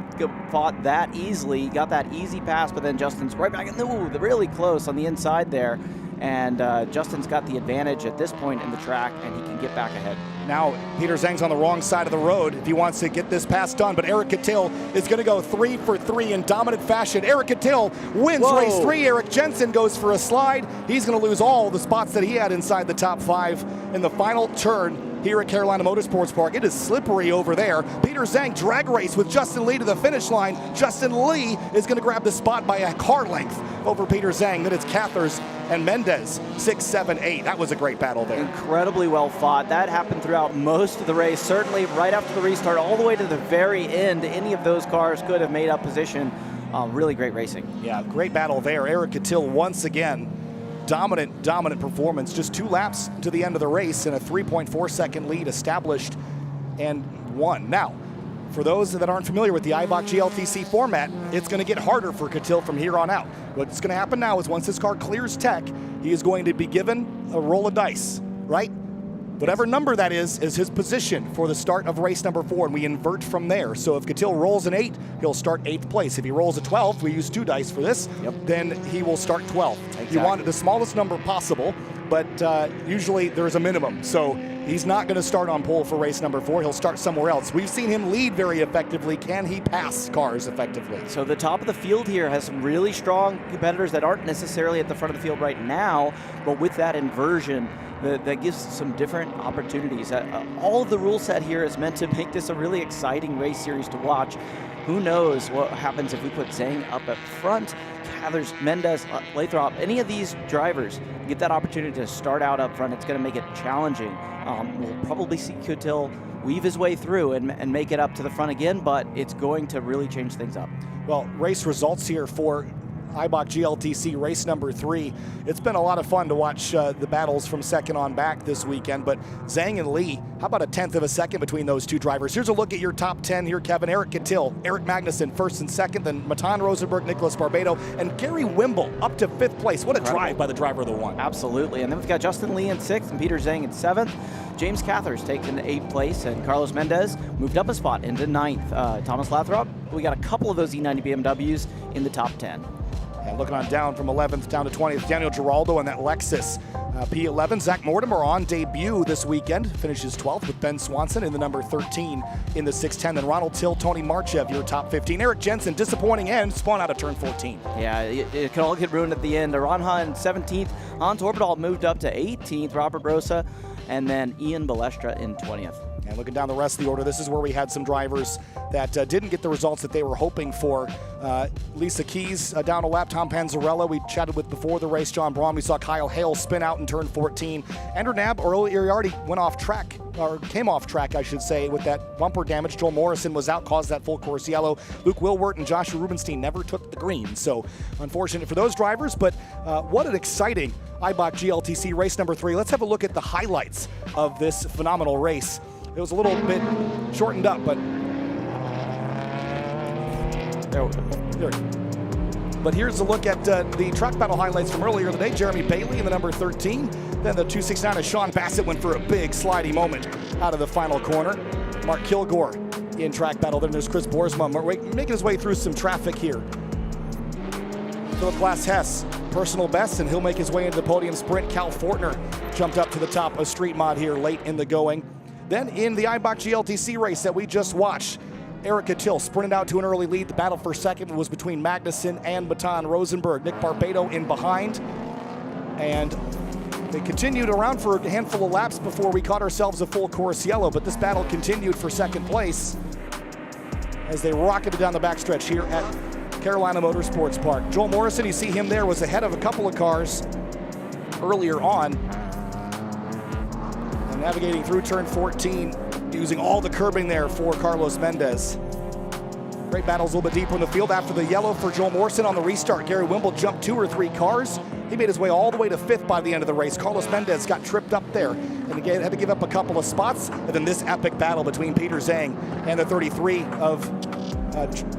fought that easily. He got that easy pass, but then Justin's right back in the, really close on the inside there. And Justin's got the advantage at this point in the track, and he can get back ahead. Now, Peter Zhang's on the wrong side of the road if he wants to get this pass done, but Eric Catil is going to go 3 for 3 in dominant fashion. Eric Catil wins race 3. Eric Jensen goes for a slide. He's going to lose all the spots that he had inside the top 5 in the final turn here at Carolina Motorsports Park. It is slippery over there. Peter Zhang drag race with Justin Lee to the finish line. Justin Lee is going to grab the spot by a car length over Peter Zhang. Then it's Cathers and Mendez, 6, 7, 8. That was a great battle there. Incredibly well fought. That happened throughout most of the race. Certainly right after the restart, all the way to the very end, any of those cars could have made up position. Really great racing. Yeah, great battle there. Eric Catil once again. Dominant performance. Just 2 laps to the end of the race and a 3.4 second lead established and won. Now, for those that aren't familiar with the Eibach GLTC format, it's going to get harder for Catil from here on out. What's going to happen now is once this car clears tech, he is going to be given a roll of dice, right? Whatever number that is his position for the start of race number 4, and we invert from there. So if Catil rolls an 8, he'll start 8th place. If he rolls a 12, we use 2 dice for this, then he will start 12th. Exactly. You want the smallest number possible, but usually there's a minimum. So he's not going to start on pole for race number 4. He'll start somewhere else. We've seen him lead very effectively. Can he pass cars effectively? So the top of the field here has some really strong competitors that aren't necessarily at the front of the field right now, but with that inversion, that gives some different opportunities. All of the rule set here is meant to make this a really exciting race series to watch. Who knows what happens if we put Zhang up at front, Cathers, Mendez, Lathrop, any of these drivers get that opportunity to start out up front. It's going to make it challenging. We'll probably see Kutil weave his way through and make it up to the front again, but it's going to really change things up. Well, race results here for Eibach GLTC race number 3. It's been a lot of fun to watch the battles from second on back this weekend, but Zhang and Lee, how about a 1/10 of a second between those two drivers? Here's a look at your top 10 here, Kevin. Eric Catil, Eric Magnuson first and second, then Matan Rosenberg, Nicholas Barbado, and Gary Wimble up to 5th place. What a drive by the driver of the one. Absolutely. And then we've got Justin Lee in 6th and Peter Zhang in 7th. James Cathers taken 8th place, and Carlos Mendez moved up a spot into 9th. Thomas Lathrop, we got a couple of those E90 BMWs in the top 10. And looking on down from 11th down to 20th, Daniel Giraldo and that Lexus P11. Zach Mortimer on debut this weekend, finishes 12th with Ben Swanson in the number 13 in the 610. Then Ronald Till, Tony Marchev, your top 15. Eric Jensen, disappointing end, spawn out of turn 14. Yeah, it can all get ruined at the end. Aranha in 17th, Hans Orbital moved up to 18th, Robert Brosa, and then Ian Balestra in 20th. And looking down the rest of the order, this is where we had some drivers that didn't get the results that they were hoping for. Lisa Keys down a lap, Tom Panzarella we chatted with before the race, John Braun. We saw Kyle Hale spin out in turn 14. Andrew Knapp already went off track, or came off track, I should say, with that bumper damage. Joel Morrison was out, caused that full course yellow. Luke Wilwert and Joshua Rubenstein never took the green, so unfortunate for those drivers, but what an exciting Eibach GLTC race number 3. Let's have a look at the highlights of this phenomenal race. It was a little bit shortened up, but but here's a look at the track battle highlights from earlier today. Jeremy Bailey in the number 13. Then the 269 of Sean Bassett went for a big slidey moment out of the final corner. Mark Kilgore in track battle. Then there's Chris Boersma making his way through some traffic here. Philip Glass-Hess, personal best, and he'll make his way into the podium sprint. Cal Fortner jumped up to the top of Street Mod here late in the going. Then in the Eibach GLTC race that we just watched, Eric Catil sprinted out to an early lead. The battle for second was between Magnuson and Matan Rosenberg. Nick Barbado in behind. And they continued around for a handful of laps before we caught ourselves a full course yellow, but this battle continued for second place as they rocketed down the backstretch here at Carolina Motorsports Park. Joel Morrison, you see him there, was ahead of a couple of cars earlier on. Navigating through turn 14, using all the curbing there for Carlos Mendez. Great battles a little bit deeper in the field. After the yellow for Joel Morrison on the restart, Gary Wimble jumped 2 or 3 cars. He made his way all the way to 5th by the end of the race. Carlos Mendez got tripped up there and again had to give up a couple of spots. And then this epic battle between Peter Zhang and the 33 of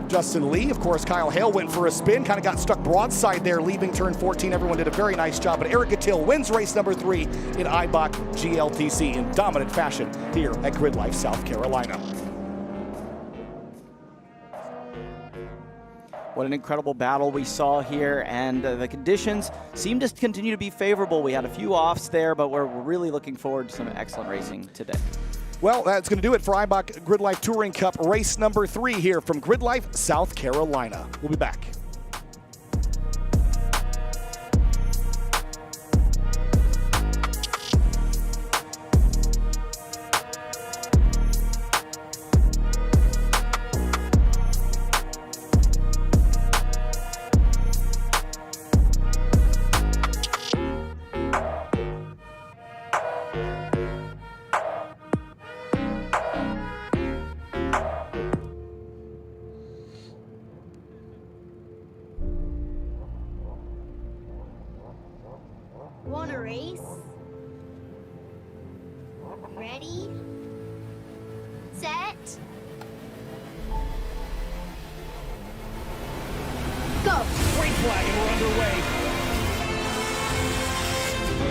Justin Lee. Of course, Kyle Hale went for a spin, kind of got stuck broadside there, leaving turn 14. Everyone did a very nice job, but Eric Catil wins race number 3 in Eibach GLTC in dominant fashion here at GridLife South Carolina. What an incredible battle we saw here, and the conditions seem to continue to be favorable. We had a few offs there, but we're really looking forward to some excellent racing today. Well, that's going to do it for Eibach GridLife Touring Cup race number 3 here from GridLife South Carolina. We'll be back. Want a race? Ready? Set? Go! Green flag and we're underway.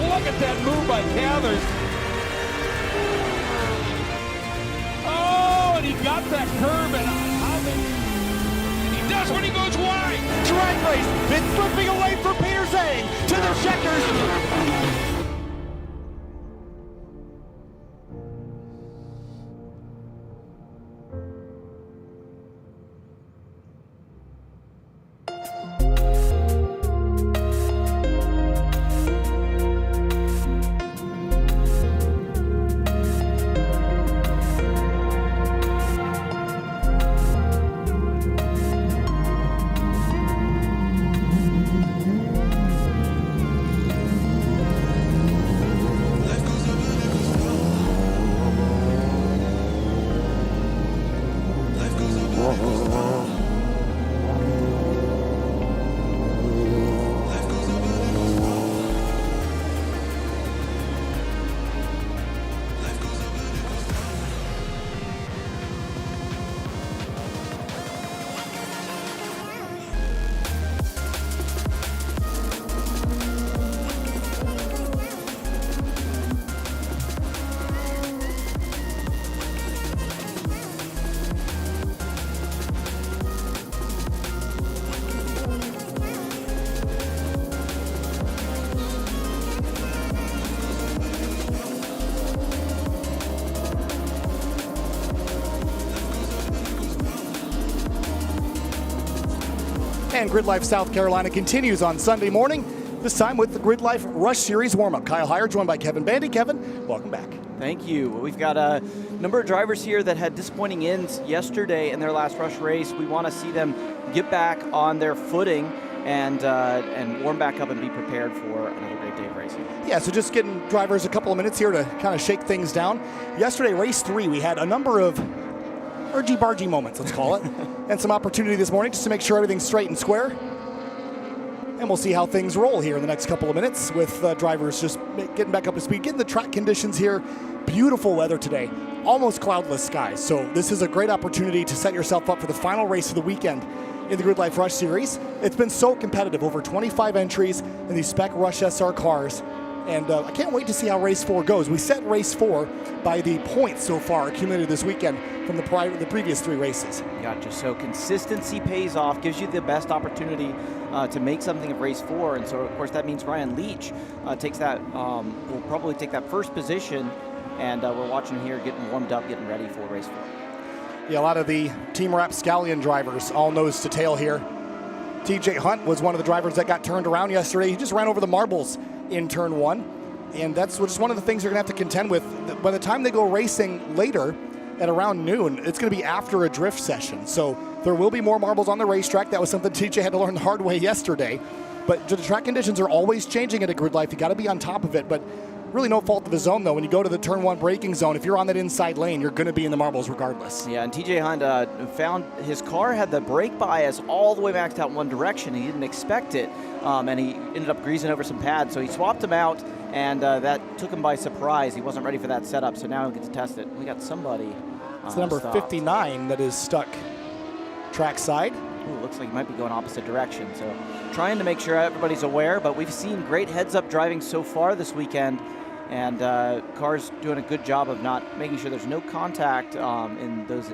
Look at that move by Cathers. Oh, and he got that curve, and he does when he goes wide. Drag race, been slipping away from Peter Zhang to the checkers. And GridLife South Carolina continues on Sunday morning, this time with the GridLife Rush Series warm-up. Kyle Heyer joined by Kevin Bandy. Kevin, welcome back. Thank you. We've got a number of drivers here that had disappointing ends yesterday in their last Rush race. We want to see them get back on their footing and warm back up and be prepared for another great day of racing. Yeah, so just getting drivers a couple of minutes here to kind of shake things down. Yesterday, race 3, we had a number of urgy-bargy moments, let's call it, and some opportunity this morning just to make sure everything's straight and square. And we'll see how things roll here in the next couple of minutes with drivers just getting back up to speed, getting the track conditions here. Beautiful weather today, almost cloudless skies. So this is a great opportunity to set yourself up for the final race of the weekend in the GridLife Rush Series. It's been so competitive, over 25 entries in these Spec Rush SR cars. And I can't wait to see how race 4 goes. We set race 4 by the points so far accumulated this weekend from the previous 3 races. Gotcha. So consistency pays off, gives you the best opportunity to make something of race 4. And so, of course, that means Ryan Leach takes that, will probably take that first position. And we're watching here getting warmed up, getting ready for race 4. Yeah, a lot of the Team Rapscallion drivers all nose to tail here. TJ Hunt was one of the drivers that got turned around yesterday. He just ran over the marbles in turn 1, and that's just one of the things you're going to have to contend with. By the time they go racing later at around noon, it's going to be after a drift session, so there will be more marbles on the racetrack. That was something TJ had to learn the hard way yesterday, but the track conditions are always changing at a GridLife. You got to be on top of it, but really no fault of his own, though. When you go to the turn 1 braking zone, if you're on that inside lane, you're going to be in the marbles regardless. Yeah, and TJ Hunt found his car had the brake bias all the way maxed out in one direction. He didn't expect it, and he ended up greasing over some pads. So he swapped them out, and that took him by surprise. He wasn't ready for that setup, so now he'll get to test it. We got somebody. It's number 59 that is stuck trackside. Ooh, looks like he might be going opposite direction. So trying to make sure everybody's aware, but we've seen great heads-up driving so far this weekend. And cars doing a good job of not making sure there's no contact in those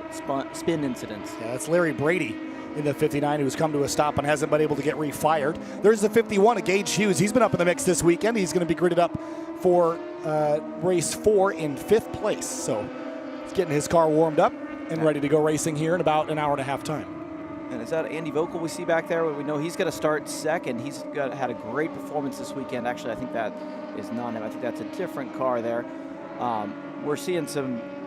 spin incidents. Yeah, that's Larry Brady in the 59 who's come to a stop and hasn't been able to get refired. There's the 51, Gage Hughes. He's been up in the mix this weekend. He's going to be gridded up for race 4 in 5th place. So he's getting his car warmed up and ready to go racing here in about an hour and a half time. And is that Andy Vocal we see back there? We know he's going to start second. He's had a great performance this weekend. Actually, I think that is not him. I think that's a different car there. We're seeing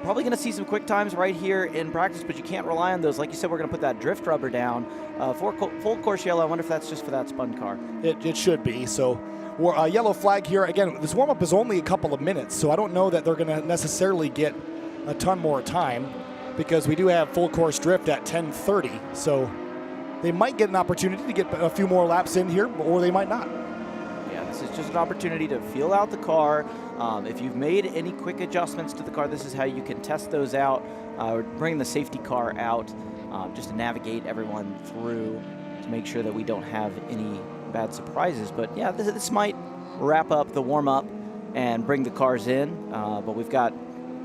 probably going to see some quick times right here in practice, but you can't rely on those. Like you said, we're going to put that drift rubber down. Full course yellow. I wonder if that's just for that spun car. It should be. So yellow flag here. Again, this warm-up is only a couple of minutes, so I don't know that they're going to necessarily get a ton more time, because we do have full course drift at 10:30, so they might get an opportunity to get a few more laps in here, or they might not. Yeah, this is just an opportunity to feel out the car. If you've made any quick adjustments to the car, this is how you can test those out. We're bringing the safety car out just to navigate everyone through to make sure that we don't have any bad surprises. But yeah, this might wrap up the warm-up and bring the cars in, but we've got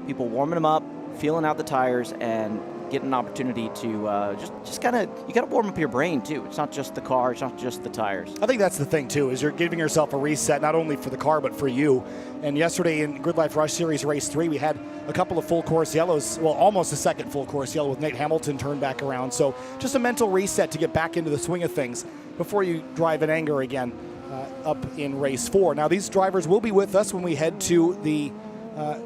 people warming them up, feeling out the tires, and getting an opportunity to just kind of, you got to warm up your brain too. It's not just the car, it's not just the tires. I think that's the thing too, is you're giving yourself a reset, not only for the car, but for you. And yesterday in GridLife Rush Series Race 3, we had a couple of full course yellows, well, almost a second full course yellow with Nate Hamilton turned back around. So just a mental reset to get back into the swing of things before you drive in anger again up in Race 4. Now these drivers will be with us when we head to the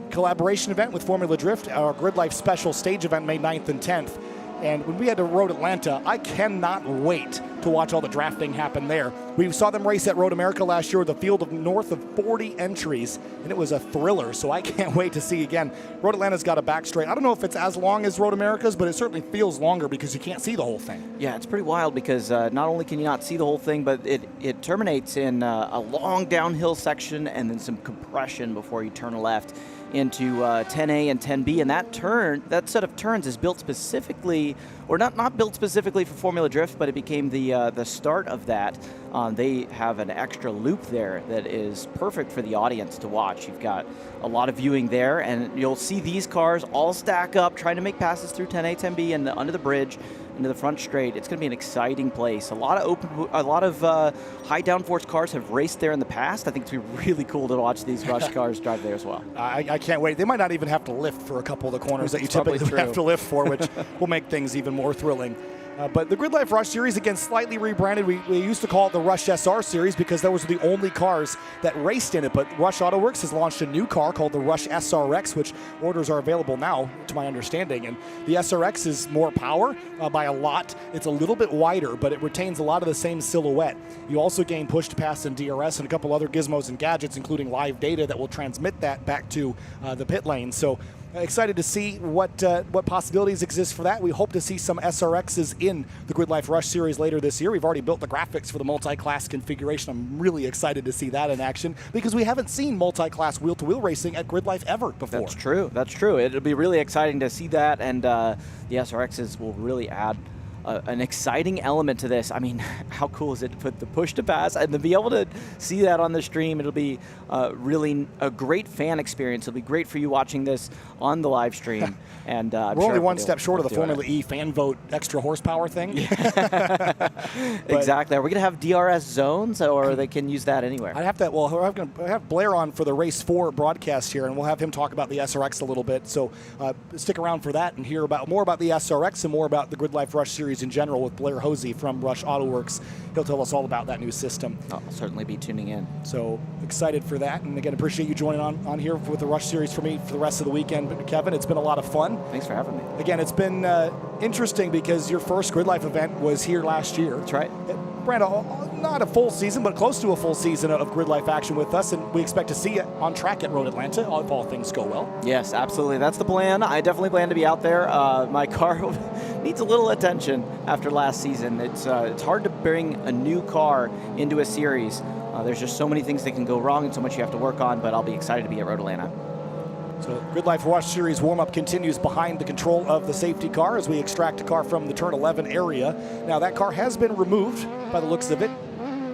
collaboration event with Formula Drift, our GridLife special stage event May 9th and 10th. And when we had to Road Atlanta, I cannot wait to watch all the drafting happen there. We saw them race at Road America last year with a field of north of 40 entries, and it was a thriller, so I can't wait to see again. Road Atlanta's got a back straight. I don't know if it's as long as Road America's, but it certainly feels longer because you can't see the whole thing. Yeah, it's pretty wild because not only can you not see the whole thing, but it terminates in a long downhill section and then some compression before you turn left into 10A and 10B, and that set of turns is built specifically, or not built specifically for Formula Drift, but it became the start of that. They have an extra loop there that is perfect for the audience to watch. You've got a lot of viewing there, and you'll see these cars all stack up, trying to make passes through 10A, 10B, and under the bridge into the front straight. It's going to be an exciting place. A lot of high downforce cars have raced there in the past. I think it's going to be really cool to watch these Rush cars drive there as well. I can't wait. They might not even have to lift for a couple of the corners that you typically have to lift for, which will make things even more thrilling. But the GridLife Rush Series, again, slightly rebranded. We used to call it the Rush SR Series because those were the only cars that raced in it. But Rush Auto Works has launched a new car called the Rush SRX, which orders are available now, to my understanding. And the SRX is more power by a lot. It's a little bit wider, but it retains a lot of the same silhouette. You also gain push-to-pass and DRS and a couple other gizmos and gadgets, including live data that will transmit that back to the pit lane. So excited to see what possibilities exist for that. We hope to see some SRXs in the GridLife Rush Series later this year. We've already built the graphics for the multi-class configuration. I'm really excited to see that in action because we haven't seen multi-class wheel-to-wheel racing at GridLife ever before. That's true. That's true. It'll be really exciting to see that, and the SRXs will really add an exciting element to this. I mean, how cool is it to put the push to pass and to be able to see that on the stream? It'll be really a great fan experience. It'll be great for you watching this on the live stream. And we're only one step short of the Formula E fan vote extra horsepower thing. Exactly. Are we going to have DRS zones, or they can use that anywhere? I'd have to. Well, we're going to have Blair on for the Race 4 broadcast here, and we'll have him talk about the SRX a little bit. So stick around for that and hear more about the SRX and more about the GridLife Rush Series in general with Blair Hosey from Rush Auto Works. He'll tell us all about that new system. I'll certainly be tuning in. So excited for that, and again, appreciate you joining on here with the Rush Series for me for the rest of the weekend. But Kevin, it's been a lot of fun. Thanks for having me. Again, it's been interesting because your first GridLife event was here last year. That's right. Brando, not a full season, but close to a full season of GridLife action with us, and we expect to see it on track at Road Atlanta if all things go well. Yes, absolutely. That's the plan. I definitely plan to be out there. My car needs a little attention after last season. It's hard to bring a new car into a series. There's just so many things that can go wrong and so much you have to work on, but I'll be excited to be at Road Atlanta. So GridLife Rush Series warm-up continues behind the control of the safety car as we extract a car from the turn 11 area. Now that car has been removed by the looks of it,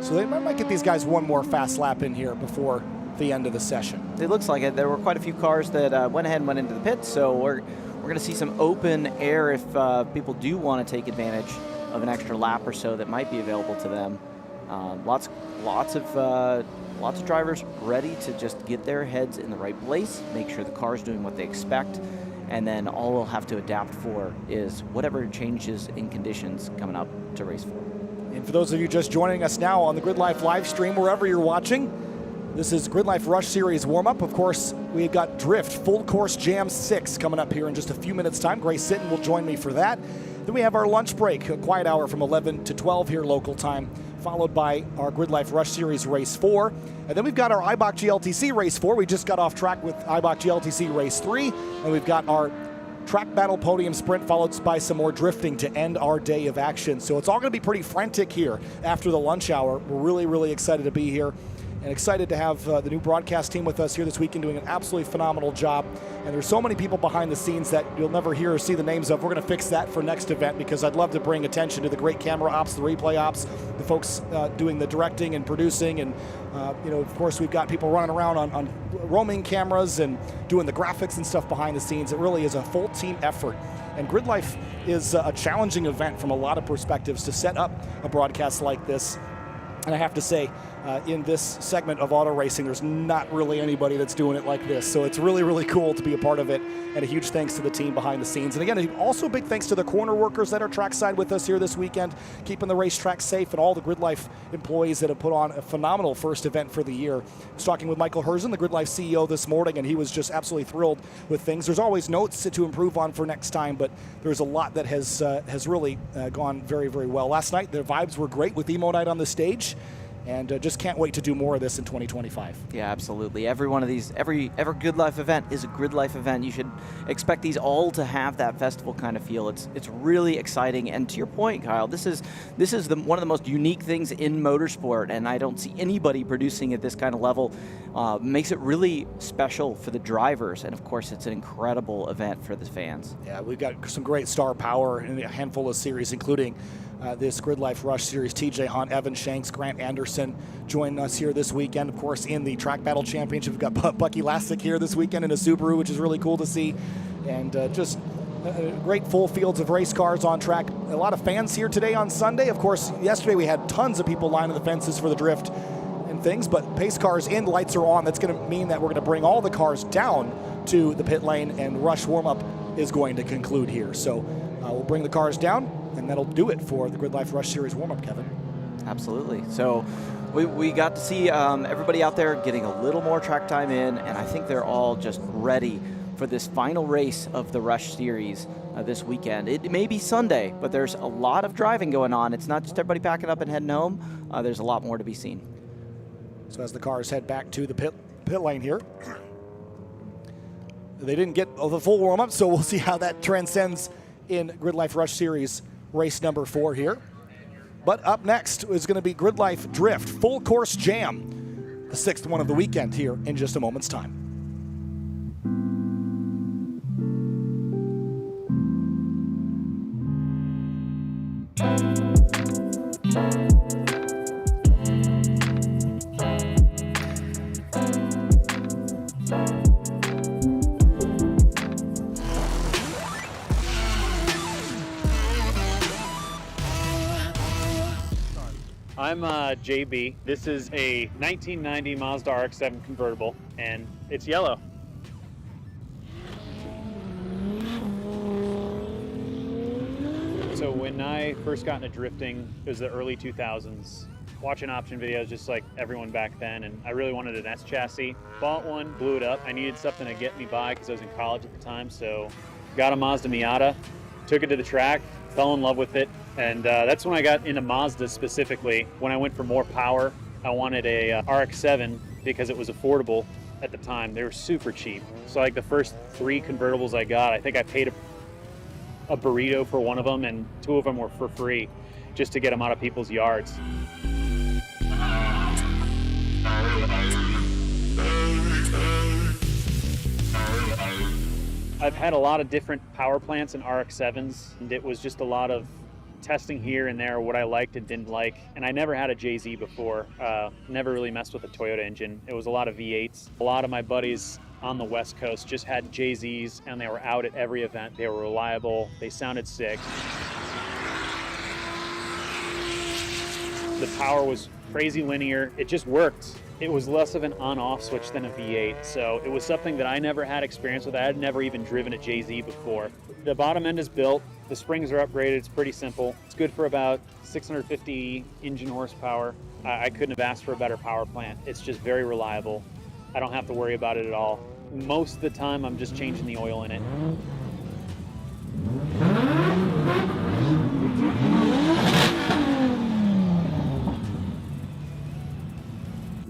so they might get these guys one more fast lap in here before the end of the session. It looks like it. There were quite a few cars that went ahead and went into the pits, so we're going to see some open air if people do want to take advantage of an extra lap or so that might be available to them. Lots of drivers ready to just get their heads in the right place, make sure the car's doing what they expect, and then all we'll have to adapt for is whatever changes in conditions coming up to race 4. And for those of you just joining us now on the GridLife live stream, wherever you're watching, this is GridLife Rush Series warm-up. Of course, we've got Drift Full Course Jam 6 coming up here in just a few minutes' time. Grace Sitton will join me for that. Then we have our lunch break, a quiet hour from 11 to 12 here local time, followed by our GridLife Rush Series Race 4. And then we've got our Eibach GLTC Race 4. We just got off track with Eibach GLTC Race 3. And we've got our TrackBattle Podium Sprint, followed by some more drifting to end our day of action. So it's all going to be pretty frantic here after the lunch hour. We're really, really excited to be here and excited to have the new broadcast team with us here this weekend doing an absolutely phenomenal job. And there's so many people behind the scenes that you'll never hear or see the names of. We're going to fix that for next event because I'd love to bring attention to the great camera ops, the replay ops, the folks doing the directing and producing. And, of course, we've got people running around on roaming cameras and doing the graphics and stuff behind the scenes. It really is a full team effort. And GridLife is a challenging event from a lot of perspectives to set up a broadcast like this. And I have to say, in this segment of auto racing, there's not really anybody that's doing it like this. So it's really, really cool to be a part of it. And a huge thanks to the team behind the scenes. And again, also big thanks to the corner workers that are trackside with us here this weekend, keeping the racetrack safe, and all the GridLife employees that have put on a phenomenal first event for the year. I was talking with Michael Herzen, the GridLife CEO, this morning, and he was just absolutely thrilled with things. There's always notes to improve on for next time, but there's a lot that has really gone very, very well. Last night, the vibes were great with Emo Night on the stage. And just can't wait to do more of this in 2025. Yeah, absolutely. Every one of these, every GridLife event is a GridLife event. You should expect these all to have that festival kind of feel. It's really exciting. And to your point, Kyle, this is one of the most unique things in motorsport, and I don't see anybody producing at this kind of level. Makes it really special for the drivers, and of course, it's an incredible event for the fans. Yeah, we've got some great star power in a handful of series, including this GridLife Rush Series. TJ Hunt, Evan Shanks, Grant Anderson joining us here this weekend. Of course, in the TrackBattle Championship, we've got Bucky Lasik here this weekend in a Subaru, which is really cool to see. And just great full fields of race cars on track. A lot of fans here today on Sunday. Of course, yesterday we had tons of people lining the fences for the drift and things, but pace cars in, lights are on. That's going to mean that we're going to bring all the cars down to the pit lane, and Rush warm-up is going to conclude here. So we'll bring the cars down, And that'll do it for the GridLife Rush Series warm-up, Kevin. Absolutely. So we got to see everybody out there getting a little more track time in, and I think they're all just ready for this final race of the Rush Series this weekend. It may be Sunday, but there's a lot of driving going on. It's not just everybody packing up and heading home. There's a lot more to be seen. So as the cars head back to the pit lane here, they didn't get the full warm-up, so we'll see how that transcends in GridLife Rush Series race number 4 here. But up next is going to be GridLife Drift Full Course Jam, the 6th one of the weekend here in just a moment's time. I'm JB. This is a 1990 Mazda RX-7 convertible, and it's yellow. So when I first got into drifting, it was the early 2000s. Watching option videos just like everyone back then, and I really wanted an S chassis. Bought one, blew it up. I needed something to get me by because I was in college at the time, so got a Mazda Miata, took it to the track, fell in love with it, and that's when I got into Mazda specifically. When I went for more power, I wanted a RX-7 because it was affordable at the time. They were super cheap. So like the first 3 convertibles I got, I think I paid a burrito for one of them, and 2 of them were for free just to get them out of people's yards. I've had a lot of different power plants and RX-7s, and it was just a lot of testing here and there what I liked and didn't like. And I never had a JZ before, never really messed with a Toyota engine. It was a lot of V8s. A lot of my buddies on the West Coast just had JZs, and they were out at every event. They were reliable, they sounded sick. The power was crazy linear, it just worked. It was less of an on-off switch than a V8, so it was something that I never had experience with. I had never even driven a JZ before. The bottom end is built, the springs are upgraded, it's pretty simple. It's good for about 650 engine horsepower. I couldn't have asked for a better power plant. It's just very reliable. I don't have to worry about it at all. Most of the time, I'm just changing the oil in it.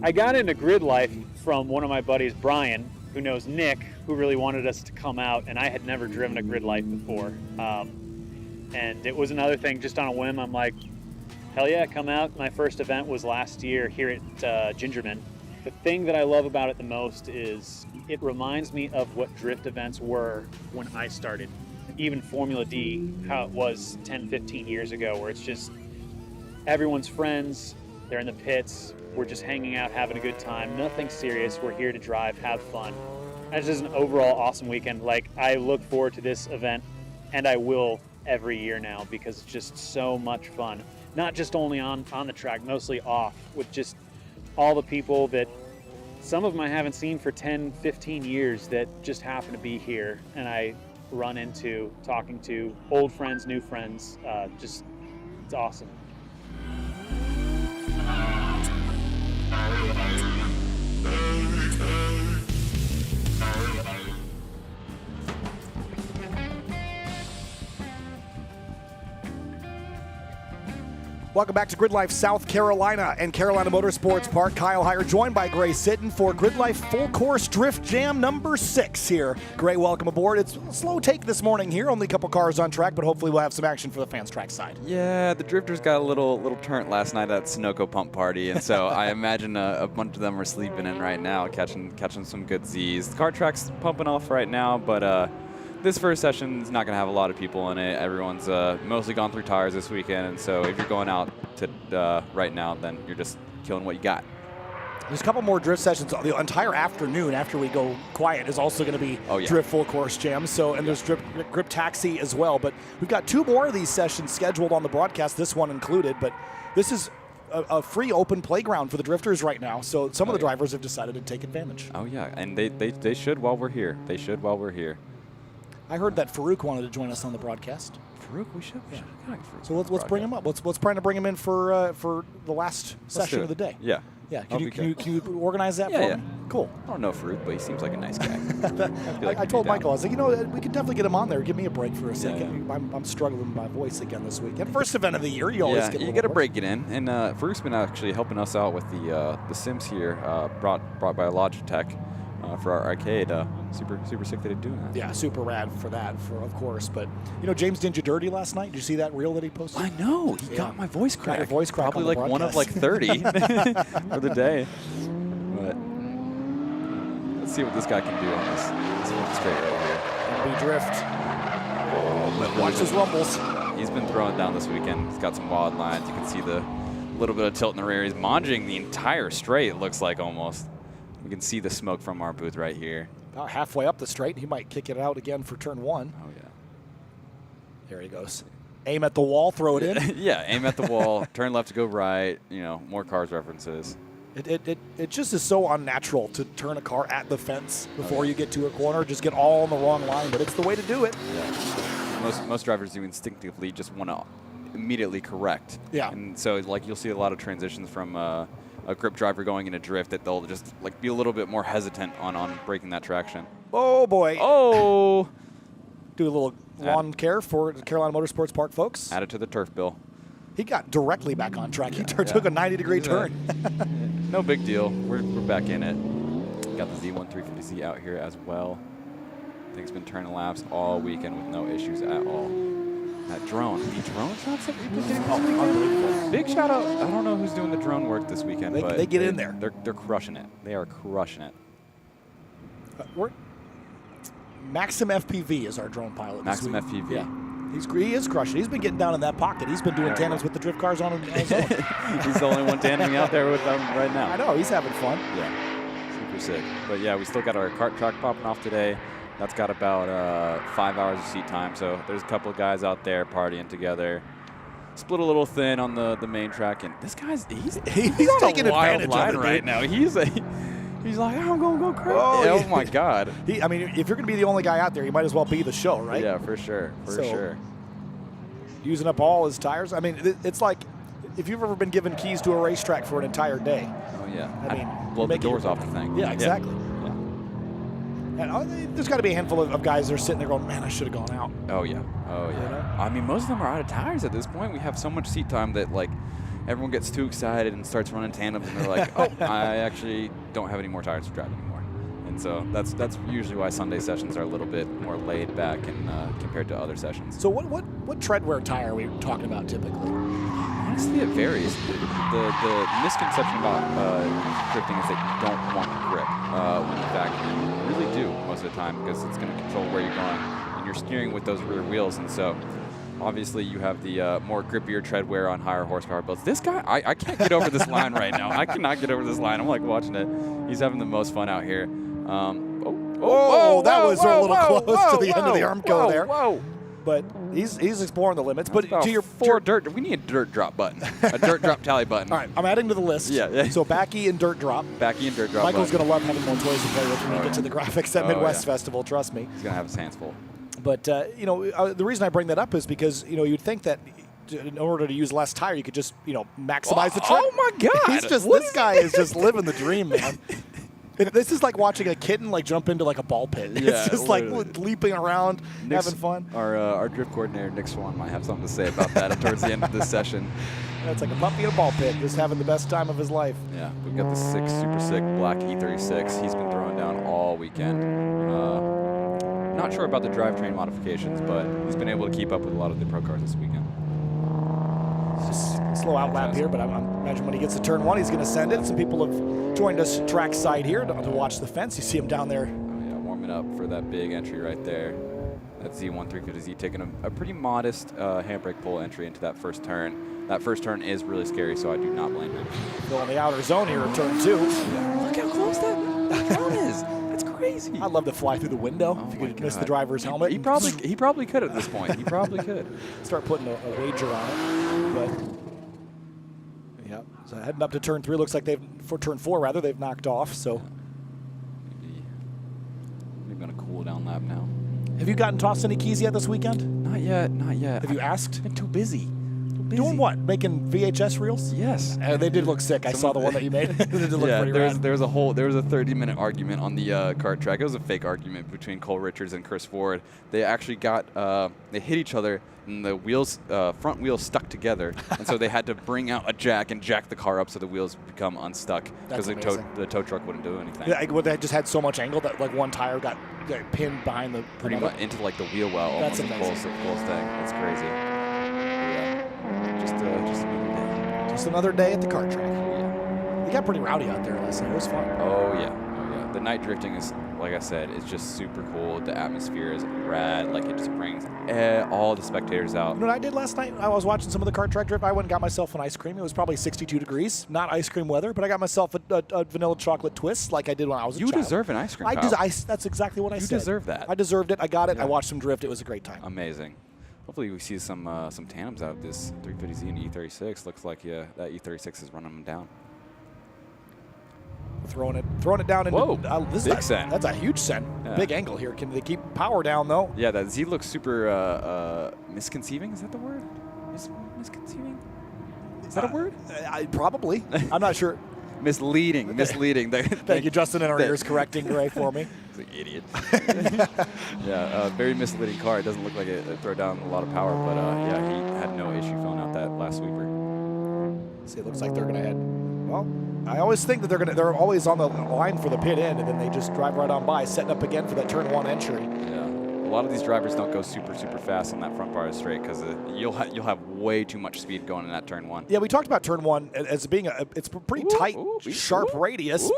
I got into GridLife from one of my buddies, Brian, who knows Nick, who really wanted us to come out, and I had never driven a GridLife before. And it was another thing, just on a whim, I'm like, hell yeah, come out. My first event was last year here at Gingerman. The thing that I love about it the most is it reminds me of what drift events were when I started. Even Formula D, how it was 10, 15 years ago, where it's just everyone's friends, they're in the pits, we're just hanging out, having a good time, nothing serious, we're here to drive, have fun. It's just an overall awesome weekend. Like, I look forward to this event, and I will every year now, because it's just so much fun. Not just only on the track, mostly off, with just all the people that some of them I haven't seen for 10, 15 years that just happen to be here, and I run into, talking to old friends, new friends, it's awesome. Welcome back to GridLife South Carolina and Carolina Motorsports Park. Kyle Heyer joined by Gray Sitton for GridLife Full Course Drift Jam number 6 here. Gray, welcome aboard. It's a slow take this morning here, only a couple cars on track, but hopefully we'll have some action for the fans track side. Yeah, the drifters got a little turnt last night at Sunoco Pump Party, and so I imagine a bunch of them are sleeping in right now, catching some good Z's. The car track's pumping off right now, but this first session is not going to have a lot of people in it. Everyone's mostly gone through tires this weekend, and so if you're going out to right now, then you're just killing what you got. There's a couple more drift sessions. The entire afternoon after we go quiet is also going to be Drift Full Course Jam. So, and there's Grip Taxi as well. But we've got 2 more of these sessions scheduled on the broadcast, this one included. But this is a free open playground for the drifters right now. So some of the drivers have decided to take advantage. Oh, yeah, and they should while we're here. They should while we're here. I heard that Farouk wanted to join us on the broadcast. Farouk. We should. Yeah. Farouk. So let's bring him up. Let's try to bring him in for the last session of the day. Yeah. Yeah. Can you organize that for me? Cool. I don't know Farouk, but he seems like a nice guy. I told Michael, I was like, we could definitely get him on there. Give me a break for a second. I'm struggling with my voice again this weekend. First event of the year, you always get a you got to break it in. And Farouk's been actually helping us out with the Sims here, brought by Logitech for our arcade. Super sick that he's doing that. Yeah, super rad for that, of course. But James did you dirty last night. Did you see that reel that he posted? I know. He got my voice crack. Got your voice crack. Probably like one of like 30 for the day. But let's see what this guy can do on this one straight right here. MB drift. But watch his rumbles. He's been throwing down this weekend. He's got some wild lines. You can see the little bit of tilt in the rear. He's monging the entire straight, it looks like almost. We can see the smoke from our booth right here. About halfway up the straight, he might kick it out again for turn 1. Oh, yeah. There he goes. Aim at the wall, throw it in. Yeah, aim at the wall, turn left to go right, more Cars references. It just is so unnatural to turn a car at the fence before you get to a corner, just get all on the wrong line, but it's the way to do it. Yeah. Most drivers do instinctively just want to immediately correct. Yeah. And so you'll see a lot of transitions from a grip driver going in a drift that they'll just be a little bit more hesitant on breaking that traction. Oh boy. Oh. Do a little lawn care for the Carolina Motorsports Park folks. Add it to the turf bill. He got directly back on track. He took a 90-degree turn. No big deal. We're back in it. Got the Z1350Z out here as well. I think it's been turning laps all weekend with no issues at all. That drone. The drone shots that we've been getting this weekend. Unbelievable. Big shout out. I don't know who's doing the drone work this weekend, but they get in there. They're crushing it. They are crushing it. Maxim FPV is our drone pilot. Maxim this week. FPV. Yeah. He is crushing. He's been getting down in that pocket. He's been doing tandems with the drift cars on his own. He's the only one tandeming out there with them right now. I know. He's having fun. Yeah. Super sick. But yeah, we still got our kart track popping off today. That's got about 5 hours of seat time. So there's a couple of guys out there partying together. Split a little thin on the main track, and this guy's he's taking a wild advantage line of it, right dude. now. He's like, I'm gonna go crazy. Oh my God. I mean, if you're gonna be the only guy out there, you might as well be the show, right? Yeah, for sure. For sure. Using up all his tires. I mean, it's like if you've ever been given keys to a racetrack for an entire day. Oh yeah. I mean, blow the doors off the thing. Yeah, exactly. Yeah. And there's got to be a handful of guys that are sitting there going, man, I should have gone out. Oh, yeah. Oh, yeah. I mean, most of them are out of tires at this point. We have so much seat time that, everyone gets too excited and starts running tandems, and they're like, oh, I actually don't have any more tires to drive anymore. And so that's usually why Sunday sessions are a little bit more laid back and compared to other sessions. So what tread wear tire are we talking about typically? Honestly, it varies. The misconception about drifting is that you don't want grip. When in fact, you really do most of the time, because it's going to control where you're going, and you're steering with those rear wheels. And so obviously you have the more grippier tread wear on higher horsepower builds. This guy, I can't get over this line right now. I cannot get over this line. I'm watching it. He's having the most fun out here. That was a little close to the end of the Armco there. But he's exploring the limits. But to your we need a dirt drop button, a dirt drop tally button. All right, I'm adding to the list. Yeah. So backy and dirt drop. Backy and dirt drop. Michael's going to love having more toys to play with when we get to the graphics at Midwest Festival. Trust me. He's going to have his hands full. But the reason I bring that up is because you'd think that in order to use less tire, you could just maximize the tread. Oh my God! This guy is just living the dream, man. This is like watching a kitten jump into a ball pit. Yeah, it's just leaping around, having fun. Our drift coordinator, Nick Swan, might have something to say about that towards the end of this session. It's like a puppy in a ball pit, just having the best time of his life. Yeah, we've got the super sick black E36. He's been throwing down all weekend. Not sure about the drivetrain modifications, but he's been able to keep up with a lot of the pro cars this weekend. Just slow out lap here, but I imagine when he gets to turn 1, he's going to send it. Some people have joined us track side here to watch the fence. You see him down there. Oh yeah, warming up for that big entry right there. That Z1350Z taking a pretty modest handbrake pull entry into that first turn. That first turn is really scary, so I do not blame him. Go on the outer zone here in turn 2. Look how close that drone is. That's crazy. I'd love to fly through the window if you could miss the driver's helmet. He probably could at this point. He probably could. Start putting a wager on it. But yeah, so heading up to turn 3, looks like turn 4 rather, they've knocked off. So maybe gonna cool down lap now. Have you gotten tossed any keys yet this weekend? Not yet. Not yet. Have you asked? Been too busy. Doing what? Making VHS reels? Yes. They did look sick. I saw the one that you made. They did look yeah, pretty there was rad. a 30-minute argument on the kart track. It was a fake argument between Cole Richards and Chris Ford. They actually they hit each other, and the wheels, front wheels stuck together, and so they had to bring out a jack and jack the car up so the wheels become unstuck because the tow truck wouldn't do anything. Yeah, well, they just had so much angle that like one tire got pinned behind the pretty much into like the wheel well. That's almost amazing. Cole's thing. It's crazy. Yeah, just another day. Just another day at the kart track. Yeah. It got pretty rowdy out there last night. It was fun. Oh yeah. The night drifting is, like I said, it's just super cool. The atmosphere is rad. Like, it just brings all the spectators out. You know what I did last night? I was watching some of the kart track drift. I went and got myself an ice cream. It was probably 62 degrees. Not ice cream weather, but I got myself a vanilla chocolate twist like I did when I was a child. You deserve an ice cream, Kyle. That's exactly what I said. You deserve that. I deserved it. I got it. Yeah. I watched some drift. It was a great time. Amazing. Hopefully we see some tandems out of this 350Z and E36. Looks like that E36 is running them down. Throwing it down into big send. That's a huge send. Yeah. Big angle here. Can they keep power down though? Yeah, that Z looks super misconceiving. Is that the word? Misconceiving? Is that a word? Probably. I'm not sure. Misleading. Misleading. Thank you, Justin, in our ears correcting Ray for me. He's an idiot. Yeah, very misleading car. It doesn't look like it throw down a lot of power, but yeah, he had no issue filling out that last sweeper. See, it looks like they're gonna head. Well, I always think that they're always on the line for the pit end, and then they just drive right on by, setting up again for that turn one entry. Yeah, a lot of these drivers don't go super fast on that front part of the straight because you'll have way too much speed going in that turn one. Yeah, we talked about turn one as being it's a pretty tight, sharp radius.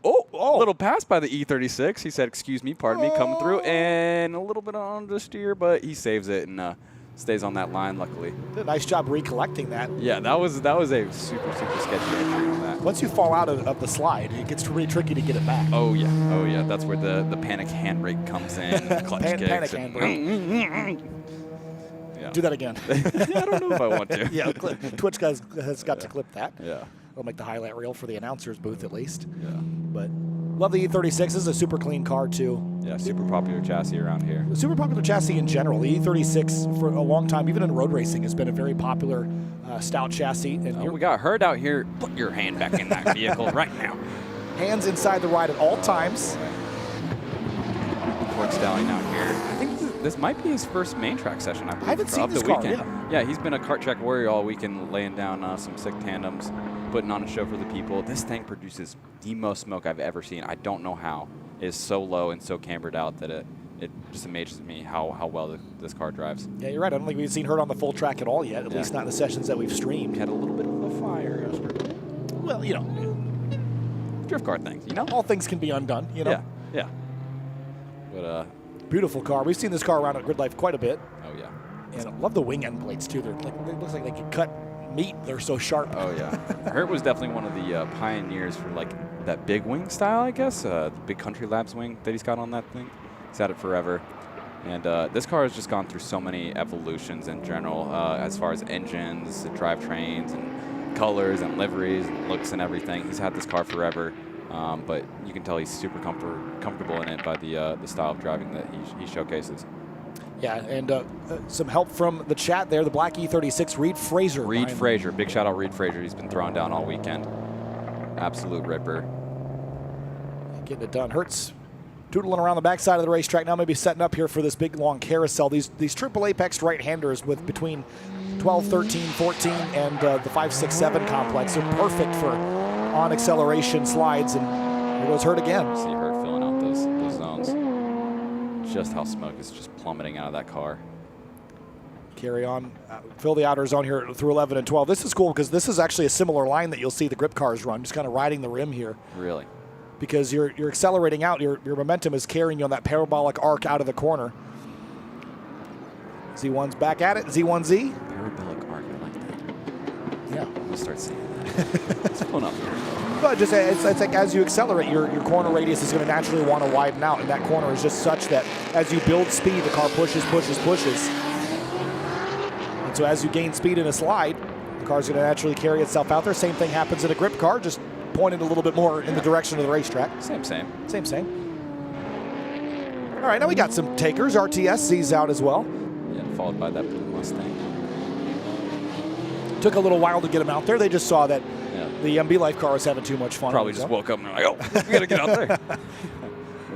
A little pass by the E36. He said, "Excuse me, pardon me, coming through," and a little bit on the steer, but he saves it and stays on that line. Luckily, did a nice job recollecting that. Yeah, that was a super sketchy entry on that. Once you fall out of the slide, it gets really tricky to get it back. Oh yeah. That's where the panic handbrake comes in. Clutch kicks. Panic handbrake. Yeah. Do that again. I don't know if I want to. Yeah, Twitch guys has got to clip that. Yeah. We'll make the highlight reel for the announcer's booth at least. Yeah. But love the E36. This is a super clean car too. Yeah, super popular chassis around here. Super popular chassis in general. The E36 for a long time, even in road racing, has been a very popular stout chassis. And we got Herd out here. Put your hand back in that vehicle right now. Hands inside the ride at all times. Ford Stallion out here. I think this might be his first main track session. I haven't seen this car, yeah, he's been a kart track warrior all weekend, laying down some sick tandems, putting on a show for the people. This thing produces the most smoke I've ever seen. I don't know how. It is so low and so cambered out that it just amazes me how well this car drives. Yeah, you're right. I don't think we've seen Herd on the full track at all yet, at least not in the sessions that we've streamed. Had a little bit of a fire. Well, you know. Drift car things, you know? All things can be undone, you know? Yeah. But, beautiful car. We've seen this car around at GridLife quite a bit. Oh, yeah. And I love the wing end plates, too. They're like, it looks like they could cut meat. They're so sharp. Oh, yeah. Hurt was definitely one of the pioneers for, like, that big wing style, I guess. The big Country Labs wing that he's got on that thing. He's had it forever. And this car has just gone through so many evolutions in general as far as engines, and drivetrains, and colors, and liveries, and looks, and everything. He's had this car forever. But you can tell he's super comfortable in it by the style of driving that he showcases. Yeah, and some help from the chat there. The black E36, Reed Fraser. Reed Fraser. Big shout out Reed Fraser. He's been throwing down all weekend. Absolute ripper. Getting it done. Hertz tootling around the backside of the racetrack now, maybe setting up here for this big long carousel. These triple apex right-handers with between 12, 13, 14, and the 5, 6, 7 complex are perfect for on acceleration slides, and here goes Hurt again. See Hurt filling out those zones. Just how smoke is just plummeting out of that car. Carry on, fill the outer zone here through 11 and 12. This is cool because this is actually a similar line that you'll see the grip cars run, just kind of riding the rim here. Really? Because you're accelerating out, your momentum is carrying you on that parabolic arc out of the corner. Z1's back at it, Z1Z. Parabolic arc, I like that. Yeah. I'm gonna start saying that. It's fun up here. But just it's like as you accelerate, your corner radius is going to naturally want to widen out, and that corner is just such that as you build speed, the car pushes. And so as you gain speed in a slide, the car's going to naturally carry itself out there. Same thing happens in a grip car, just pointed a little bit more in the direction of the racetrack. Same. All right, now we got some takers. RTSC's out as well. Yeah, followed by that blue Mustang. Took a little while to get them out there. They just saw that the MB Life car was having too much fun. Probably just woke up and like, oh, we gotta get out there.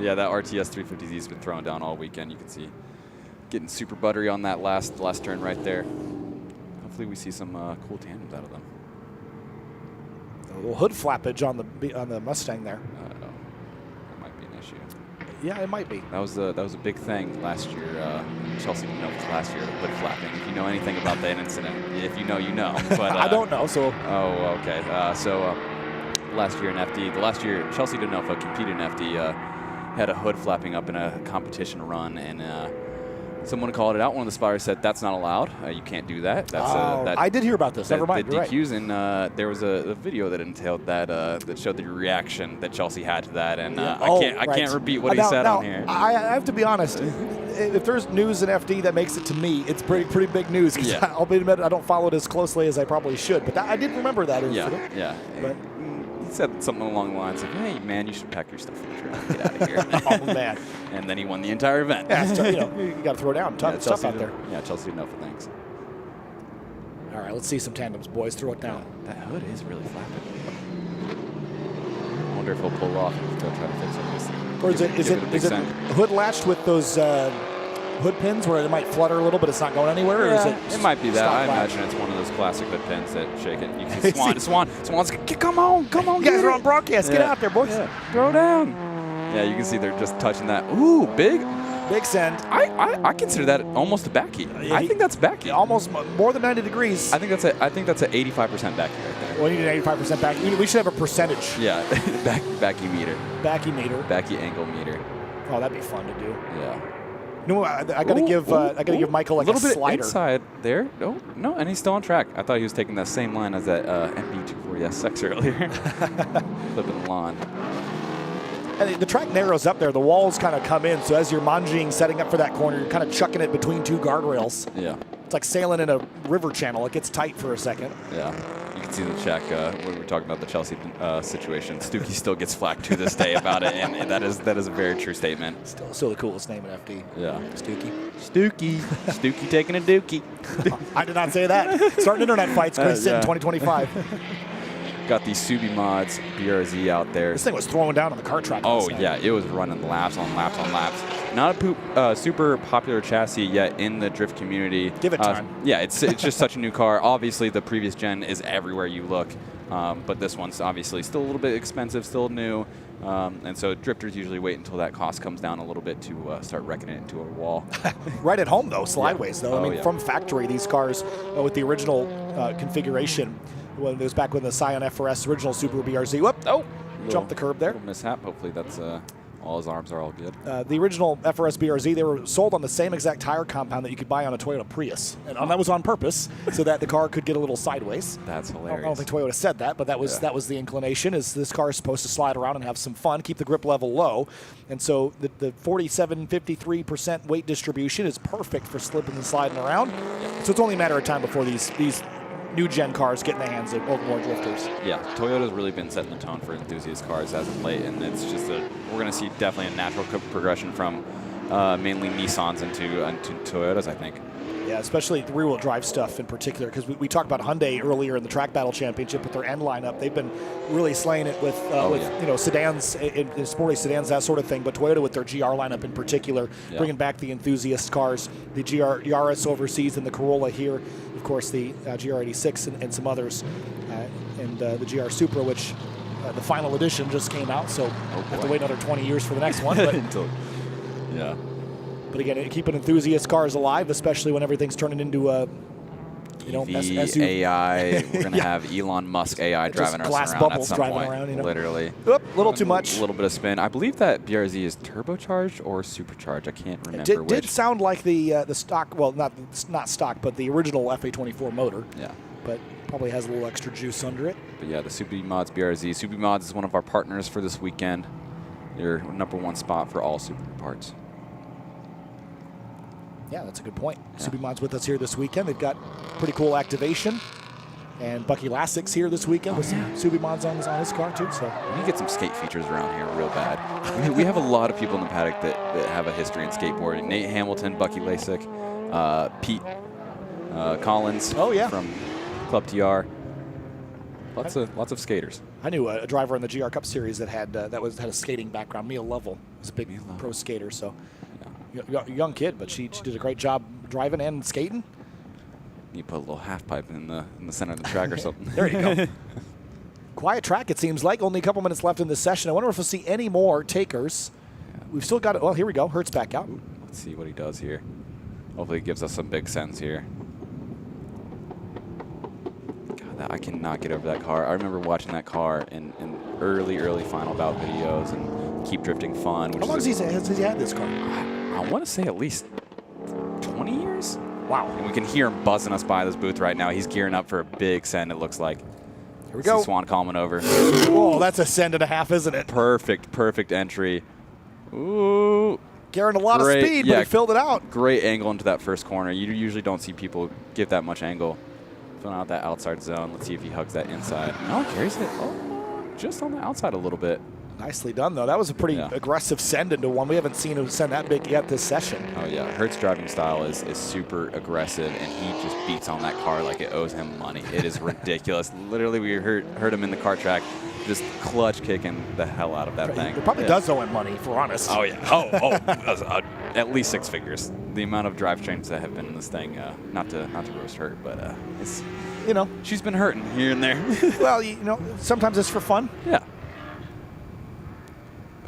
Yeah, that RTS 350Z's been thrown down all weekend. You can see getting super buttery on that last turn right there. Hopefully we see some cool tandems out of them. A little hood flappage on the Mustang there. That might be an issue. Yeah, it might be. That was a big thing last year. Chelsea didn't know it was last year, hood flapping. If you know anything about that incident, if you know, you know. But I don't know, so. Oh, okay. Last year in FD, the last year Chelsea Denova competed in FD, had a hood flapping up in a competition run, and someone called it out. One of the spotters said, "That's not allowed. You can't do that." That's I did hear about this. Never mind. The DQs, and there was a video that entailed that that showed the reaction that Chelsea had to that, and I can't repeat what he said on here. I have to be honest. If there's news in FD that makes it to me, it's pretty big news. Because I'll be admitted, I don't follow it as closely as I probably should. But I did remember that incident. Yeah. But he said something along the lines of, "Hey, man, you should pack your stuff for the trail and get out of here." Oh, man. And then he won the entire event. Yeah, you got to throw down. Tough stuff out there. Yeah, Chelsea Denova, thanks. All right, let's see some tandems, boys. Throw it down. That hood is really flapping. I wonder if he'll pull off and try to fix it. Or is it hood latched with those hood pins where it might flutter a little, but it's not going anywhere? Yeah, or is it might be that. I imagine it's one of those classic hood pins that shake it. You can see Swan's, come on. You guys are on broadcast. Get out there, boys. Yeah. Throw down. Yeah, you can see they're just touching that. Ooh, big send. I consider that almost a backy. I think that's backy. Almost more than 90 degrees. I think that's an 85% backy right there. We need an 85% backy. We should have a percentage. Yeah, backy meter. Backy meter. Backy angle meter. Oh, that'd be fun to do. Yeah. No, I got to give Michael like a little bit slider. Inside there. No, and he's still on track. I thought he was taking that same line as that MB240SX earlier. Flipping the lawn. And the track narrows up there. The walls kind of come in. So as you're manjing, setting up for that corner, you're kind of chucking it between two guardrails. Yeah. It's like sailing in a river channel. It gets tight for a second. Yeah. You can see the check when we were talking about the Chelsea situation. Stookie still gets flack to this day about it, and that is a very true statement. Still the coolest name in FD. Yeah. Stookie. Stookie taking a dookie. I did not say that. Starting internet fights, Chris, in 2025. Got the Subi Mods BRZ out there. This thing was throwing down on the kart track. Oh, yeah. It was running laps on laps on laps. Not a super popular chassis yet in the drift community. Give it time. Yeah, it's just such a new car. Obviously, the previous gen is everywhere you look. But this one's obviously still a little bit expensive, still new. And so drifters usually wait until that cost comes down a little bit to start wrecking it into a wall. Right at home, though, slideways, though. I mean, from factory, these cars with the original configuration, when it was back when the Scion FRS original Subaru BRZ. Whoop! Oh, jumped the curb there. Little mishap. Hopefully that's all his arms are all good. The original FRS BRZ, they were sold on the same exact tire compound that you could buy on a Toyota Prius, and that was on purpose so that the car could get a little sideways. That's hilarious. I don't think Toyota said that, but that was the inclination. Is this car is supposed to slide around and have some fun, keep the grip level low, and so the 47-53% weight distribution is perfect for slipping and sliding around. So it's only a matter of time before these new gen cars get in the hands of more drifters. Yeah, Toyota's really been setting the tone for enthusiast cars as of late, and it's just we're going to see definitely a natural progression from mainly Nissans into Toyotas, I think. Yeah, especially the rear-wheel drive stuff in particular, because we talked about Hyundai earlier in the Track Battle Championship with their N lineup. They've been really slaying it with sedans, sporty sedans, that sort of thing. But Toyota with their GR lineup in particular, bringing back the enthusiast cars, the GR Yaris overseas and the Corolla here, of course the GR86 and some others, and the GR Supra, which the final edition just came out, so have to wait another 20 years for the next one. But yeah. But again, keeping enthusiast cars alive, especially when everything's turning into a, AI. We're going to have Elon Musk AI driving us glass around bubbles at some point. around, Literally. Oop, little too much. A little bit of spin. I believe that BRZ is turbocharged or supercharged. I can't remember which. Did sound like the stock, well, not stock, but the original FA24 motor. Yeah. But probably has a little extra juice under it. But yeah, the Subi Mods BRZ. Subi Mods is one of our partners for this weekend. Your #1 spot for all Subaru parts. Yeah, that's a good point. Yeah. Subi Mods with us here this weekend. They've got pretty cool activation. And Bucky Lassik's here this weekend with some Subi Mods on his car, too. So we get some skate features around here real bad. We have a lot of people in the paddock that have a history in skateboarding. Nate Hamilton, Bucky Lasik, Pete Collins. Oh, yeah. From Club TR. Lots of skaters. I knew a driver in the GR Cup Series that had had a skating background. Mia Lovell was a big pro skater, so young kid, but she did a great job driving and skating. You put a little half pipe in the center of the track or something. There you go. Quiet track, it seems like. Only a couple minutes left in this session. I wonder if we'll see any more takers. Yeah. We've still got it. Well, here we go. Hurt's back out. Let's see what he does here. Hopefully, he gives us some big sense here. I cannot get over that car. I remember watching that car in early final bout videos and Keep Drifting Fun. How long has he had this car? I want to say at least 20 years. Wow. And we can hear him buzzing us by this booth right now. He's gearing up for a big send, it looks like. Here we go. Swan coming over. Oh, that's a send and a half, isn't it? Perfect entry. Ooh. Carrying a lot of speed, but he filled it out. Great angle into that first corner. You usually don't see people give that much angle. Filling out that outside zone. Let's see if he hugs that inside. No, carries it just on the outside a little bit. Nicely done, though. That was a pretty aggressive send into one. We haven't seen him send that big yet this session. Oh, yeah. Hurt's driving style is super aggressive, and he just beats on that car like it owes him money. It is ridiculous. Literally, we heard him in the kart track just clutch kicking the hell out of that thing. It probably does owe him money, if we're honest. Oh, yeah. At least 6 figures. The amount of drivetrains that have been in this thing, not to roast Hurt, but it's, she's been hurting here and there. Well, sometimes it's for fun. Yeah.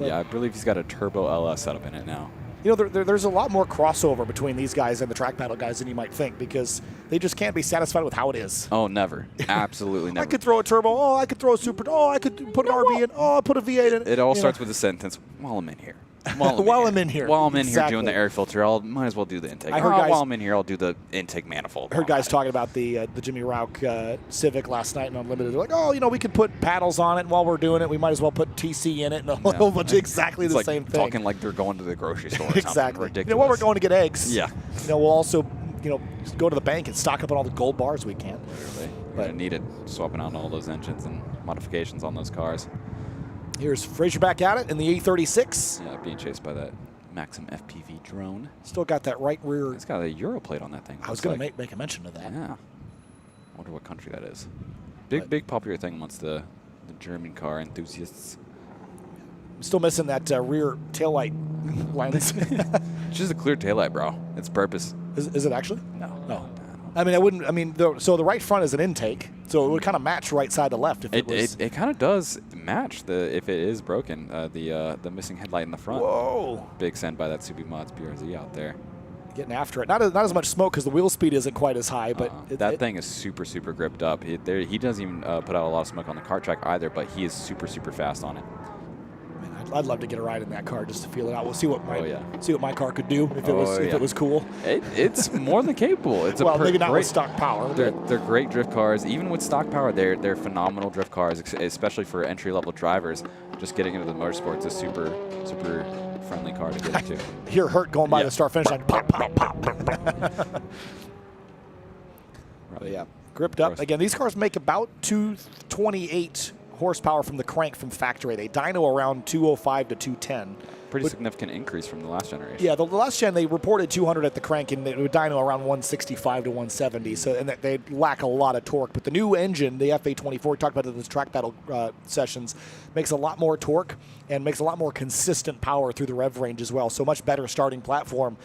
Yeah, I believe he's got a turbo LS setup in it now. There's a lot more crossover between these guys and the track battle guys than you might think, because they just can't be satisfied with how it is. Oh, never. Absolutely never. I could throw a turbo. Oh, I could throw a super. Oh, I could put an RB in. Oh, I'll put a V8 in. It all starts with a sentence, while I'm in here. While I'm in here. While I'm in here doing the air filter, might as well do the intake. While I'm in here, I'll do the intake manifold. I heard guys talking about the Jimmy Rauch Civic last night in Unlimited. They're like, we could put paddles on it, and while we're doing it, we might as well put TC in it, and a whole bunch of exactly the same thing. Talking like they're going to the grocery store or exactly. Ridiculous. While we're going to get eggs, yeah. We'll also, go to the bank and stock up on all the gold bars we can. Literally. We're going to need it, swapping out all those engines and modifications on those cars. Here's Frazier back at it in the E36. Yeah, being chased by that Maxim FPV drone. Still got that right rear. It's got a Euro plate on that thing. I was going to make a mention of that. Yeah. I wonder what country that is. Big popular thing amongst the German car enthusiasts. I'm still missing that rear taillight lens. Just a clear taillight, bro. It's purpose. Is it actually? No. So the right front is an intake, so it would kind of match right side to left if it was. It kind of does match if it is broken. The missing headlight in the front. Whoa! Big send by that Subi Mods BRZ out there. Getting after it. Not as much smoke because the wheel speed isn't quite as high, but that thing is super gripped up. He doesn't even put out a lot of smoke on the kart track either, but he is super fast on it. I'd love to get a ride in that car just to feel it out. We'll see what my car could do if it was cool. It's more than capable. It's maybe not with stock power. They're great drift cars. Even with stock power, they're phenomenal drift cars, especially for entry-level drivers. Just getting into the motorsports is a super friendly car to get into. Hear Hurt going by the start finish line. Pop, pop, pop. Yeah, gripped up. Again, these cars make about 228 horsepower from the crank from factory. They dyno around 205 to 210. Pretty significant increase from the last generation. Yeah, the last gen they reported 200 at the crank, and it would dyno around 165 to 170. So, and they lack a lot of torque. But the new engine, the FA24, we talked about it in those track battle sessions, makes a lot more torque and makes a lot more consistent power through the rev range as well. So much better starting platform.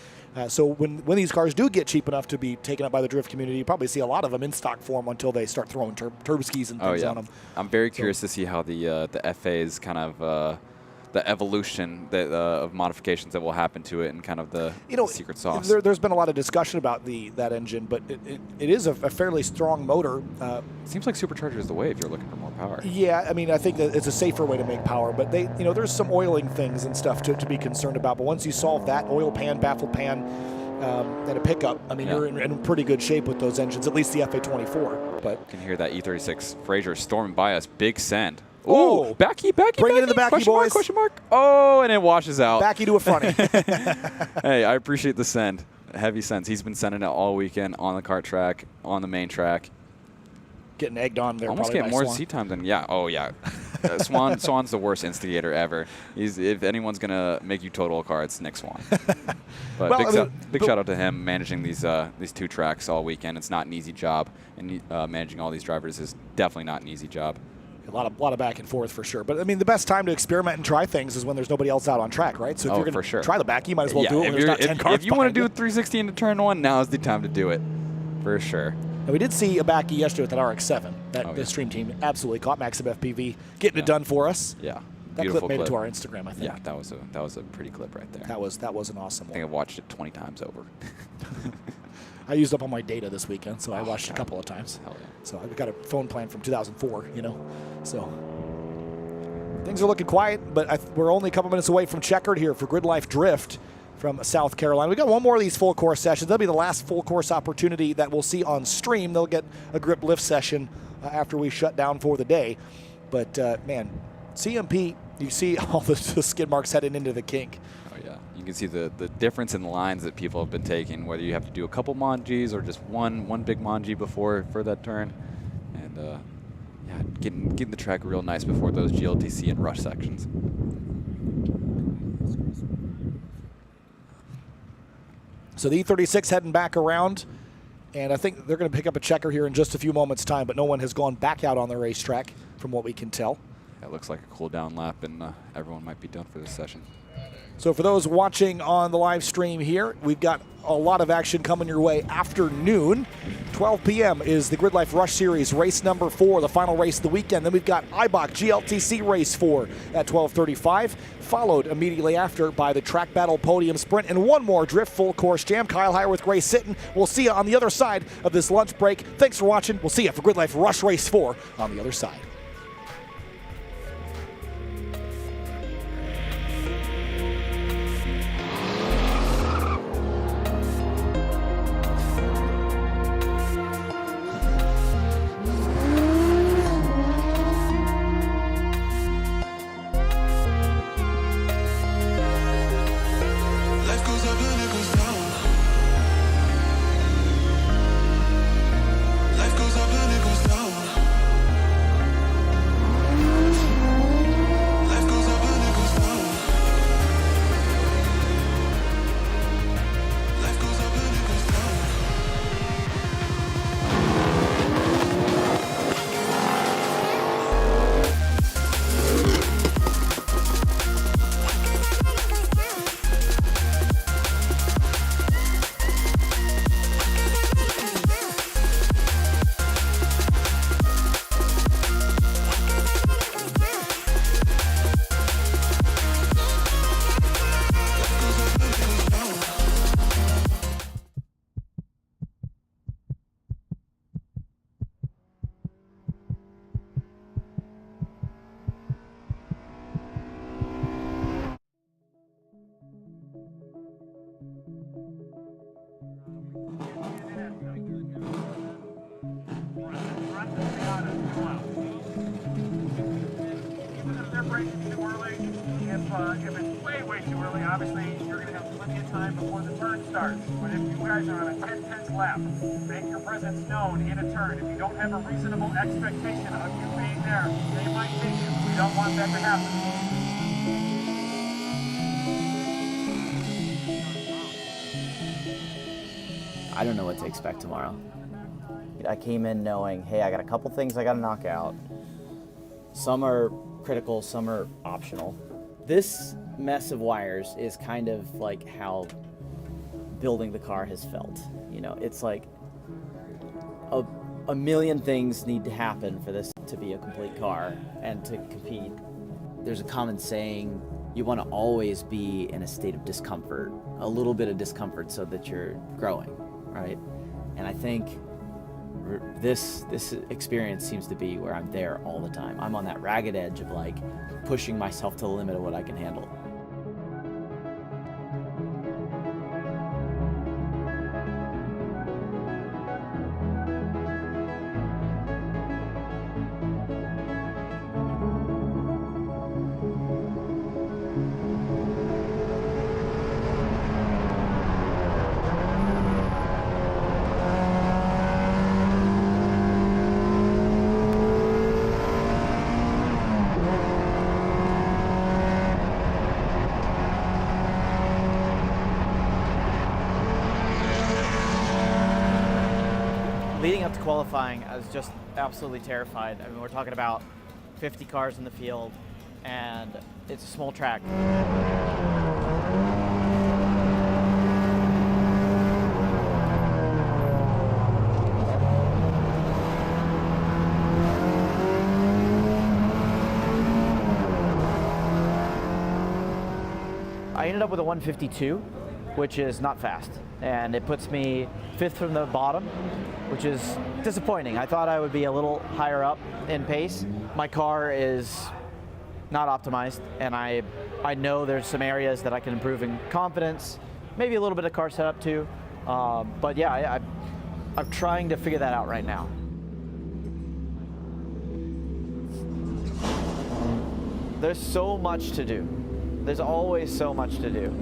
So when these cars do get cheap enough to be taken up by the drift community, you probably see a lot of them in stock form until they start throwing turbo skis and things on them. I'm very curious to see how the FA's kind of the evolution of modifications that will happen to it and kind of the secret sauce. There's been a lot of discussion about that engine, but it is a fairly strong motor. Seems like supercharger is the way if you're looking for more power. Yeah, I think that it's a safer way to make power, but there's some oiling things and stuff to be concerned about. But once you solve that oil pan, baffle pan, and a pickup, you're in pretty good shape with those engines, at least the FA24. But you can hear that E36 Frazier storming by us. Big send. Oh, backy. Bring it in the backy, boys. Question mark. Oh, and it washes out. Backy to a fronty. Hey, I appreciate the send. Heavy sends. He's been sending it all weekend on the kart track, on the main track. getting egged on there. Almost probably get by more Swan. seat time than, yeah. Oh, yeah. Swan's the worst instigator ever. If anyone's going to make you total a car, it's Nick Swan. But Well, big shout out to him managing these 2 tracks all weekend. It's not an easy job, and managing all these drivers is definitely not an easy job. A lot of back and forth for sure. But, I mean, the best time to experiment and try things is when there's nobody else out on track, right? So if you're going to try the back, you might as well do it when there's not 10 cars If you want to do behind a 360 into turn 1, now is the time to do it, for sure. And we did see Eibach yesterday with that RX-7. The stream team absolutely caught Max of FPV, getting it done for us. Yeah. That Beautiful clip made it to our Instagram, I think. Yeah, that was a pretty clip right there. That was an awesome one. I think I've watched it 20 times over. I used up all my data this weekend, so I watched it a couple of times. Hell yeah. So I've got a phone plan from 2004, So things are looking quiet, but we're only a couple minutes away from checkered here for GRIDLIFE Drift from South Carolina. We've got one more of these full course sessions. That'll be the last full course opportunity that we'll see on stream. They'll get a grip lift session after we shut down for the day. But, man, CMP, you see all the skid marks heading into the kink. Oh, yeah. You can see the difference in the lines that people have been taking, whether you have to do a couple Mongees or just one big Mongee before for that turn. And, yeah, getting the track real nice before those GLTC and rush sections. So the E36 heading back around, and I think they're going to pick up a checker here in just a few moments' time, but no one has gone back out on the racetrack from what we can tell. That looks like a cool down lap, and everyone might be done for this session. So for those watching on the live stream here, we've got a lot of action coming your way after noon. 12 p.m. is the GRIDLIFE Rush Series, race number 4, the final race of the weekend. Then we've got Eibach GLTC Race 4 at 12:35, followed immediately after by the TrackBattle Podium Sprint and one more Drift Full Course Jam. Kyle Hire with Grace Sitton. We'll see you on the other side of this lunch break. Thanks for watching. We'll see you for GRIDLIFE Rush Race 4 on the other side. If it's way too early, obviously you're going to have plenty of time before the turn starts. But if you guys are on a 10-10 lap, make your presence known in a turn. If you don't have a reasonable expectation of you being there, they might take you. We don't want that to happen. I don't know what to expect tomorrow. I came in knowing, hey, I got a couple things I got to knock out. Some are critical, some are optional. This mess of wires is kind of like how building the car has felt. You know, it's like a million things need to happen for this to be a complete car and to compete. There's a common saying, you want to always be in a state of discomfort, a little bit of discomfort so that you're growing, right? And I think this experience seems to be where I'm there all the time. I'm on that ragged edge of like pushing myself to the limit of what I can handle. Leading up to qualifying, I was just absolutely terrified. I mean, we're talking about 50 cars in the field, and it's a small track. I ended up with a 152, which is not fast, and it puts me 5th from the bottom, which is disappointing. I thought I would be a little higher up in pace. My car is not optimized, and I know there's some areas that I can improve in confidence, maybe a little bit of car setup too, but yeah, I'm trying to figure that out right now. There's so much to do. There's always so much to do.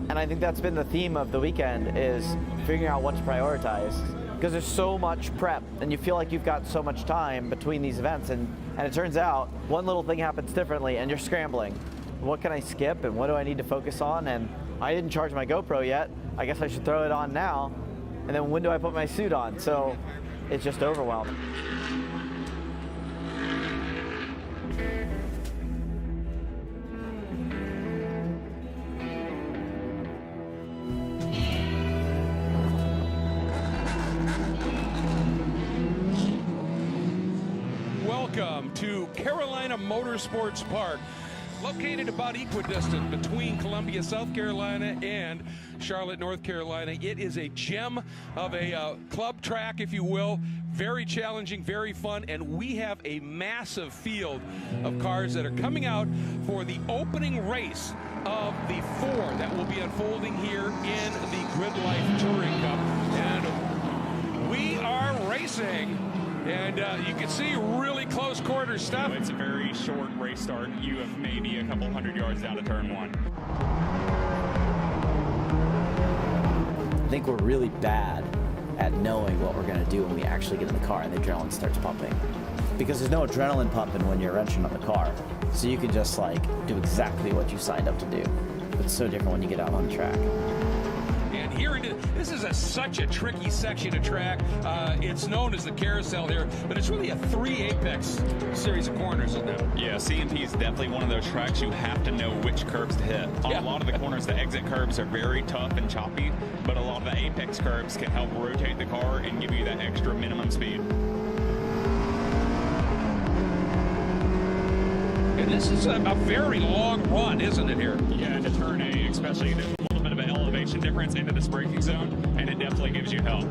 And I think that's been the theme of the weekend, is figuring out what to prioritize. Because there's so much prep, and you feel like you've got so much time between these events, and it turns out one little thing happens differently, and you're scrambling. What can I skip, and what do I need to focus on? And I didn't charge my GoPro yet. I guess I should throw it on now. And then when do I put my suit on? So it's just overwhelming. Welcome to Carolina Motorsports Park, located about equidistant between Columbia, South Carolina and Charlotte, North Carolina. It is a gem of a club track, if you will. Very challenging, very fun, and we have a massive field of cars that are coming out for the opening race of the 4 that will be unfolding here in the GRIDLIFE Touring Cup. And we are racing. And you can see really close quarter stuff. It's a very short race start. You have maybe a couple hundred yards down to turn 1. I think we're really bad at knowing what we're going to do when we actually get in the car and the adrenaline starts pumping. Because there's no adrenaline pumping when you're wrenching on the car. So you can just like do exactly what you signed up to do. But it's so different when you get out on the track. And here it is. This is such a tricky section of track. It's known as the carousel here, but it's really a 3 apex series of corners in there. Yeah, C&P is definitely one of those tracks you have to know which curves to hit. On a lot of the corners, the exit curves are very tough and choppy, but a lot of the apex curves can help rotate the car and give you that extra minimum speed. And this is a very long run, isn't it, here? Yeah, into turn A, especially. There's a little bit of an elevation difference into this braking zone, and it definitely gives you help.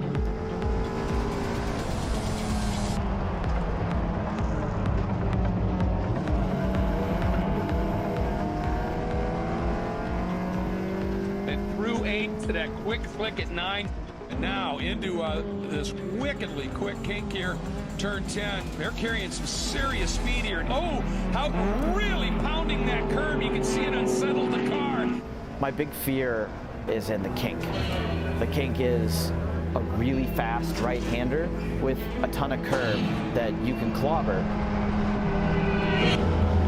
And through 8 to that quick flick at 9, and now into this wickedly quick kink here. Turn 10, they're carrying some serious speed here. Oh, how really pounding that curb. You can see it unsettled the car. My big fear is in the kink. The kink is a really fast right-hander with a ton of curb that you can clobber.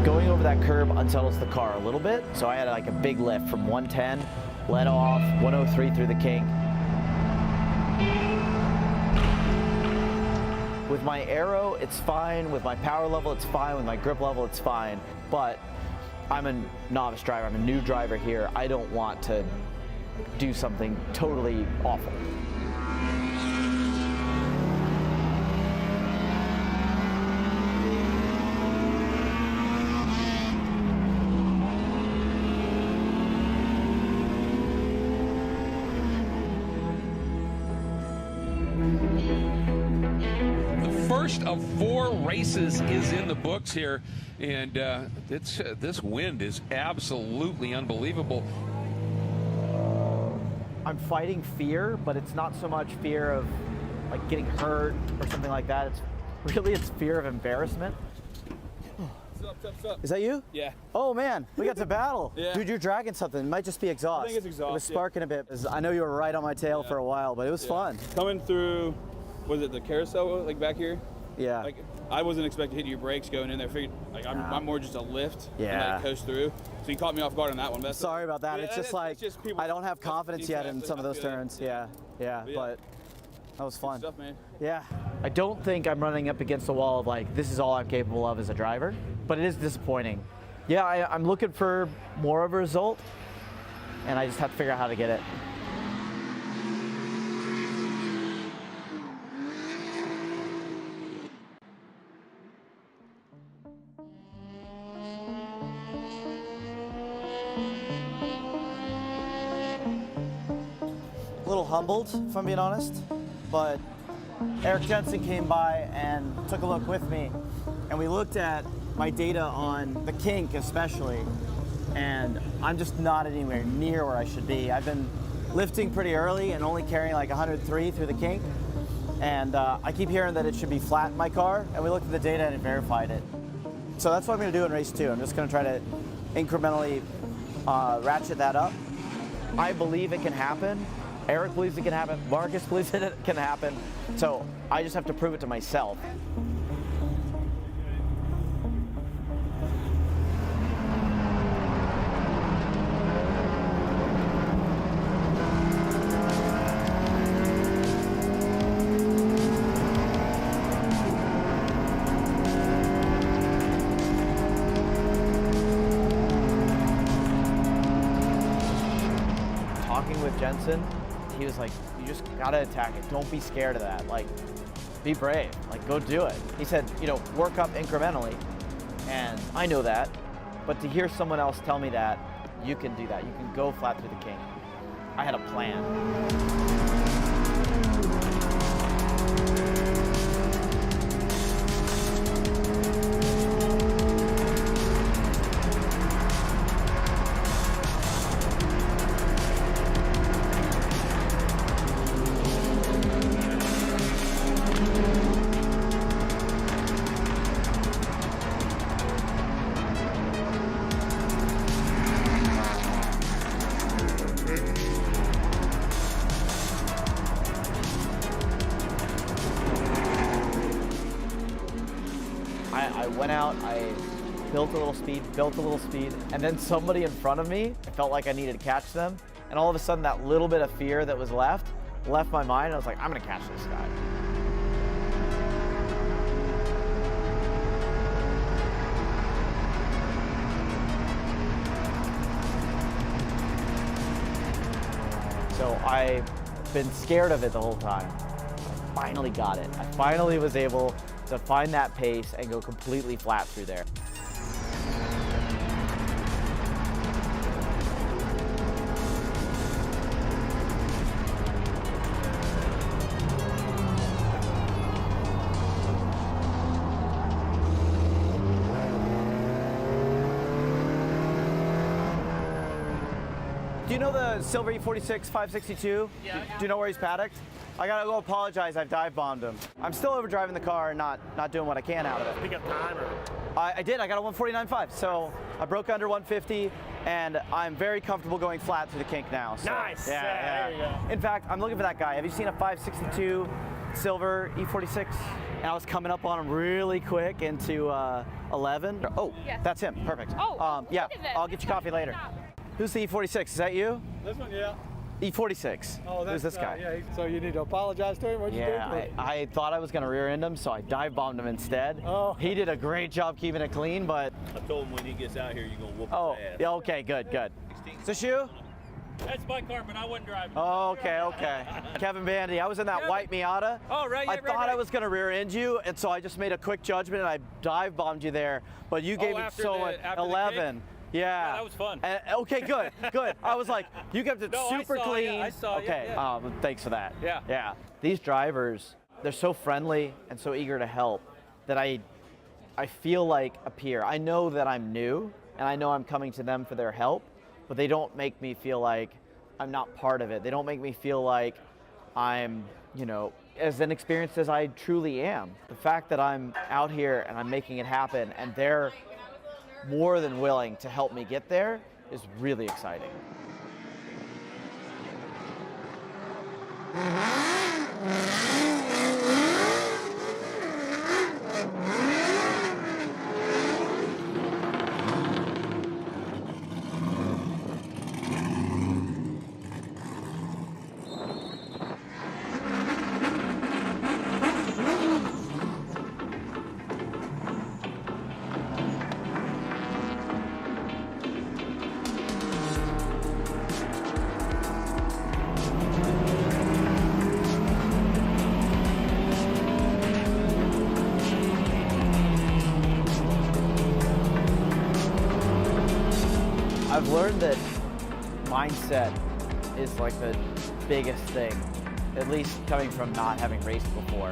Going over that curb unsettles the car a little bit, so I had like a big lift from 110, let off, 103 through the kink. With my aero, it's fine. With my power level, it's fine. With my grip level, it's fine. But I'm a novice driver. I'm a new driver here. I don't want to do something totally awful. First of 4 races is in the books here, and this wind is absolutely unbelievable. I'm fighting fear, but it's not so much fear of like getting hurt or something like that. It's fear of embarrassment. What's up? Is that you? Yeah. Oh man, we got to battle. Yeah. Dude, you're dragging something. It might just be exhaust. I think it's exhaust. It was sparking a bit. I know you were right on my tail for a while, but it was fun. Coming through, was it the carousel like back here? Yeah. Like I wasn't expecting to hit your brakes going in there. Figured like I'm more just a lift and like coast through. So you caught me off guard on that one. Sorry about that. Yeah, it's just like people, I don't have confidence yet in some of those turns. Yeah. But That was fun. Good stuff, man. Yeah. I don't think I'm running up against the wall of like, this is all I'm capable of as a driver, but it is disappointing. Yeah, I'm looking for more of a result, and I just have to figure out how to get it. A little humbled, if I'm being honest, but Eric Jensen came by and took a look with me, and we looked at my data on the kink especially, and I'm just not anywhere near where I should be. I've been lifting pretty early and only carrying like 103 through the kink, and I keep hearing that it should be flat in my car, and we looked at the data and it verified it. So that's what I'm going to do in race 2. I'm just going to try to incrementally ratchet that up. I believe it can happen. Eric believes it can happen. Marcus believes it can happen. So I just have to prove it to myself. Talking with Jensen, he was like, you just gotta attack it. Don't be scared of that. Like, be brave. Like, go do it. He said, you know, work up incrementally. And I know that. But to hear someone else tell me that, you can do that. You can go flat through the kink. I had a plan. I went out, I built a little speed, and then somebody in front of me, I felt like I needed to catch them, and all of a sudden that little bit of fear that was left my mind, and I was like, I'm gonna catch this guy. So I've been scared of it the whole time. I finally got it. I finally was able to find that pace and go completely flat through there. Do you know the silver E46 562? Yeah. Do you know where he's paddocked? I gotta go apologize, I've dive bombed him. I'm still overdriving the car and not doing what I can out of it. Pick up time or? I did, I got a 149.5, so I broke under 150, and I'm very comfortable going flat through the kink now. So, nice, yeah. there you go. In fact, I'm looking for that guy. Have you seen a 562 silver E46? And I was coming up on him really quick into 11. Oh, yes. That's him, perfect. Oh, yeah, I'll get you coffee later. Who's the E46, is that you? This one, yeah. E46. Oh, that's Who's this guy? Yeah, so you need to apologize to him? What'd you do? I thought I was going to rear end him, so I dive bombed him instead. Oh. He did a great job keeping it clean, but... I told him when he gets out here, you're going to whoop his ass. Yeah, okay, good. Is this you? That's my car, but I wasn't driving. Oh, okay. Kevin Bandy, I was in that white Miata. Oh, right, I thought I was going to rear end you, and so I just made a quick judgment, and I dive bombed you there, but you gave me so much. 11. Yeah, that was fun. Okay, good. I was like, you kept it super clean. I saw you. Okay, Yeah. Thanks for that. Yeah. These drivers, they're so friendly and so eager to help that I feel like a peer. I know that I'm new, and I know I'm coming to them for their help, but they don't make me feel like I'm not part of it. They don't make me feel like I'm, as inexperienced as I truly am. The fact that I'm out here and I'm making it happen, and they're more than willing to help me get there is really exciting. learned that mindset is like the biggest thing, at least coming from not having raced before.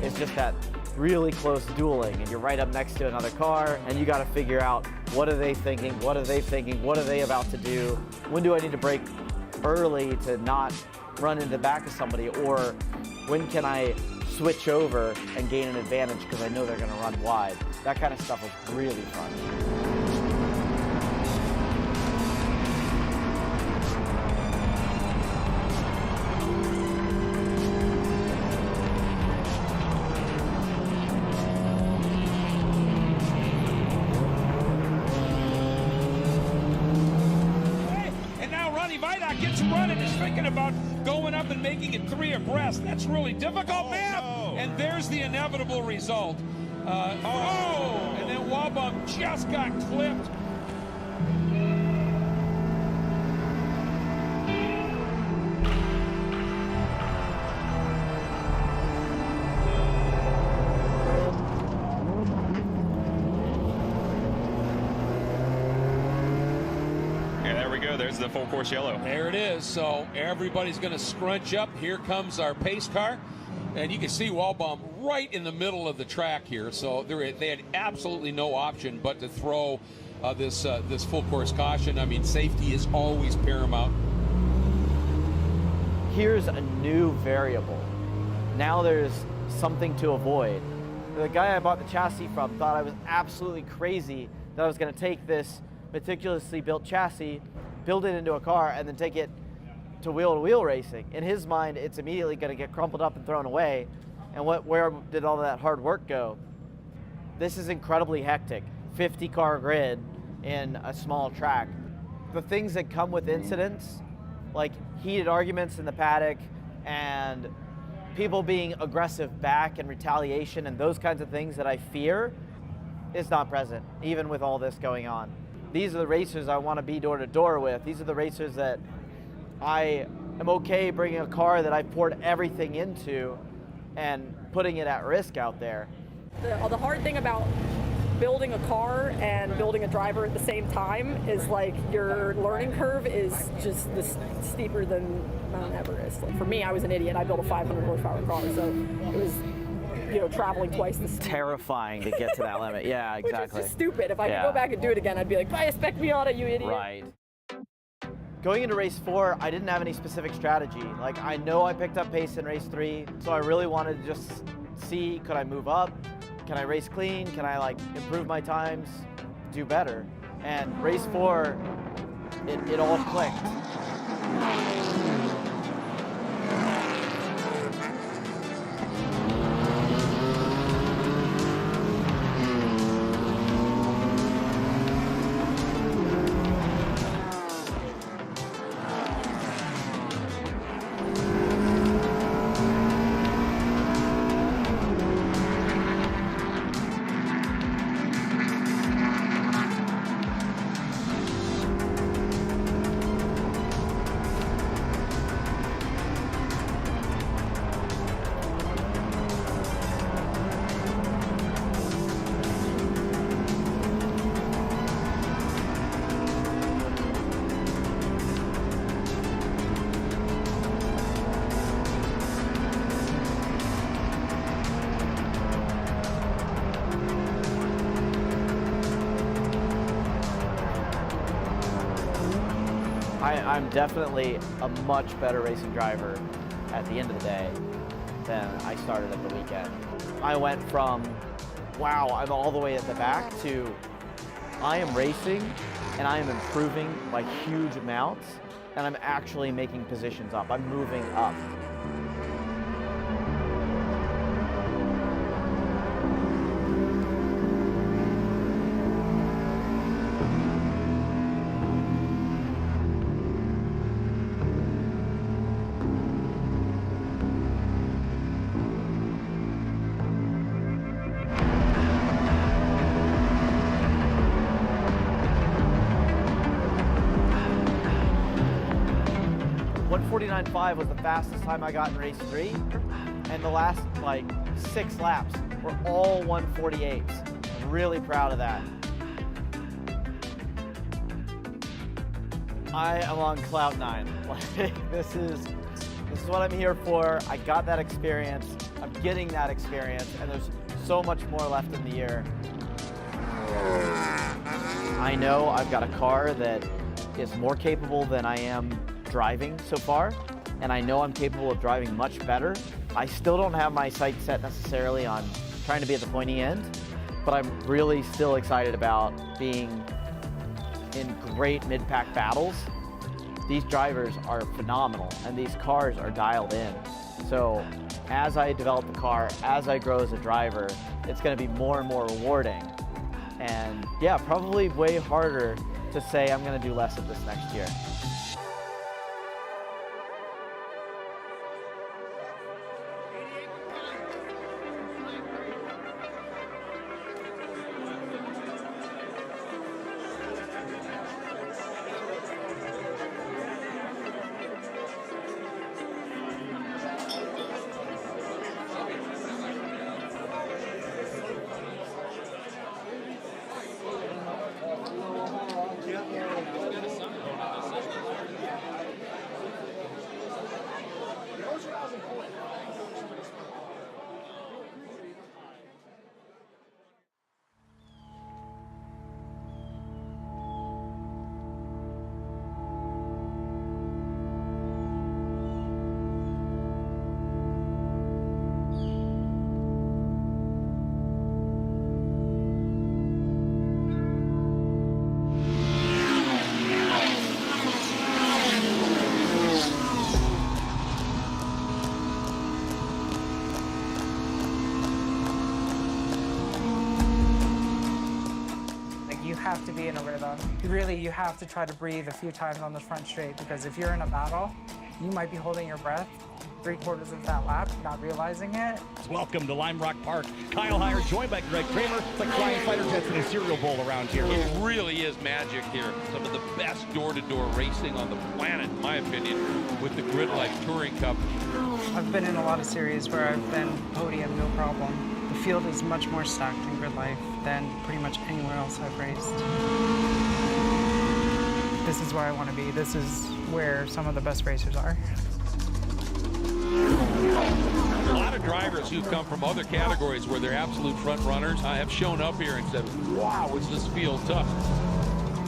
It's just that really close dueling, and you're right up next to another car, and you got to figure out, what are they thinking, what are they thinking, what are they about to do, when do I need to brake early to not run into the back of somebody, or when can I switch over and gain an advantage because I know they're going to run wide. That kind of stuff was really fun. Eibach gets running, is thinking about going up and making it 3 abreast. That's really difficult, man. No. And there's the inevitable result. And then Warmup just got clipped. There's the full course yellow. There it is. So everybody's going to scrunch up. Here comes our pace car. And you can see Warmup right in the middle of the track here. So they had absolutely no option but to throw this full course caution. I mean, safety is always paramount. Here's a new variable. Now there's something to avoid. The guy I bought the chassis from thought I was absolutely crazy that I was going to take this meticulously built chassis, build it into a car, and then take it to wheel-to-wheel racing. In his mind, it's immediately going to get crumpled up and thrown away. And where did all that hard work go? This is incredibly hectic. 50-car grid in a small track. The things that come with incidents, like heated arguments in the paddock and people being aggressive back and retaliation and those kinds of things that I fear, is not present, even with all this going on. These are the racers I want to be door to door with. These are the racers that I am okay bringing a car that I've poured everything into and putting it at risk out there. The hard thing about building a car and building a driver at the same time is like your learning curve is just steeper than Mount Everest. Like for me, I was an idiot. I built a 500 horsepower car, so it was, traveling twice the speed. Terrifying to get to that limit. Yeah, exactly. Which is just stupid. If I could go back and do it again, I'd be like, buy a spec Miata, you idiot. Right. Going into race 4, I didn't have any specific strategy. Like, I know I picked up pace in race 3, so I really wanted to just see, could I move up? Can I race clean? Can I improve my times, do better? And race 4, it all clicked. I'm definitely a much better racing driver at the end of the day than I started at the weekend. I went from, wow, I'm all the way at the back, to I am racing and I am improving by huge amounts, and I'm actually making positions up. I'm moving up. .49.5 was the fastest time I got in race 3, and the last 6 laps were all 148s. I'm really proud of that. I am on cloud 9. Like, this is what I'm here for. I got that experience. I'm getting that experience, and there's so much more left in the year. I know I've got a car that is more capable than I am driving so far, and I know I'm capable of driving much better. I still don't have my sights set necessarily on trying to be at the pointy end, but I'm really still excited about being in great mid-pack battles. These drivers are phenomenal, and these cars are dialed in. So as I develop the car, as I grow as a driver, it's going to be more and more rewarding. And yeah, probably way harder to say I'm going to do less of this next year. Have to be in a rhythm. Really, you have to try to breathe a few times on the front straight, because if you're in a battle, you might be holding your breath 3/4 of that lap, not realizing it. Welcome to Lime Rock Park. Kyle Heyer, joined by Greg Kramer. It's like flying fighter jets in a cereal bowl around here. It really is magic here. Some of the best door-to-door racing on the planet, in my opinion, with the GRIDLIFE Touring Cup. I've been in a lot of series where I've been podium, no problem. The field is much more stacked in GRIDLIFE than pretty much anywhere else I've raced. This is where I want to be. This is where some of the best racers are. A lot of drivers who've come from other categories where they're absolute front runners have shown up here and said, wow, is this field tough?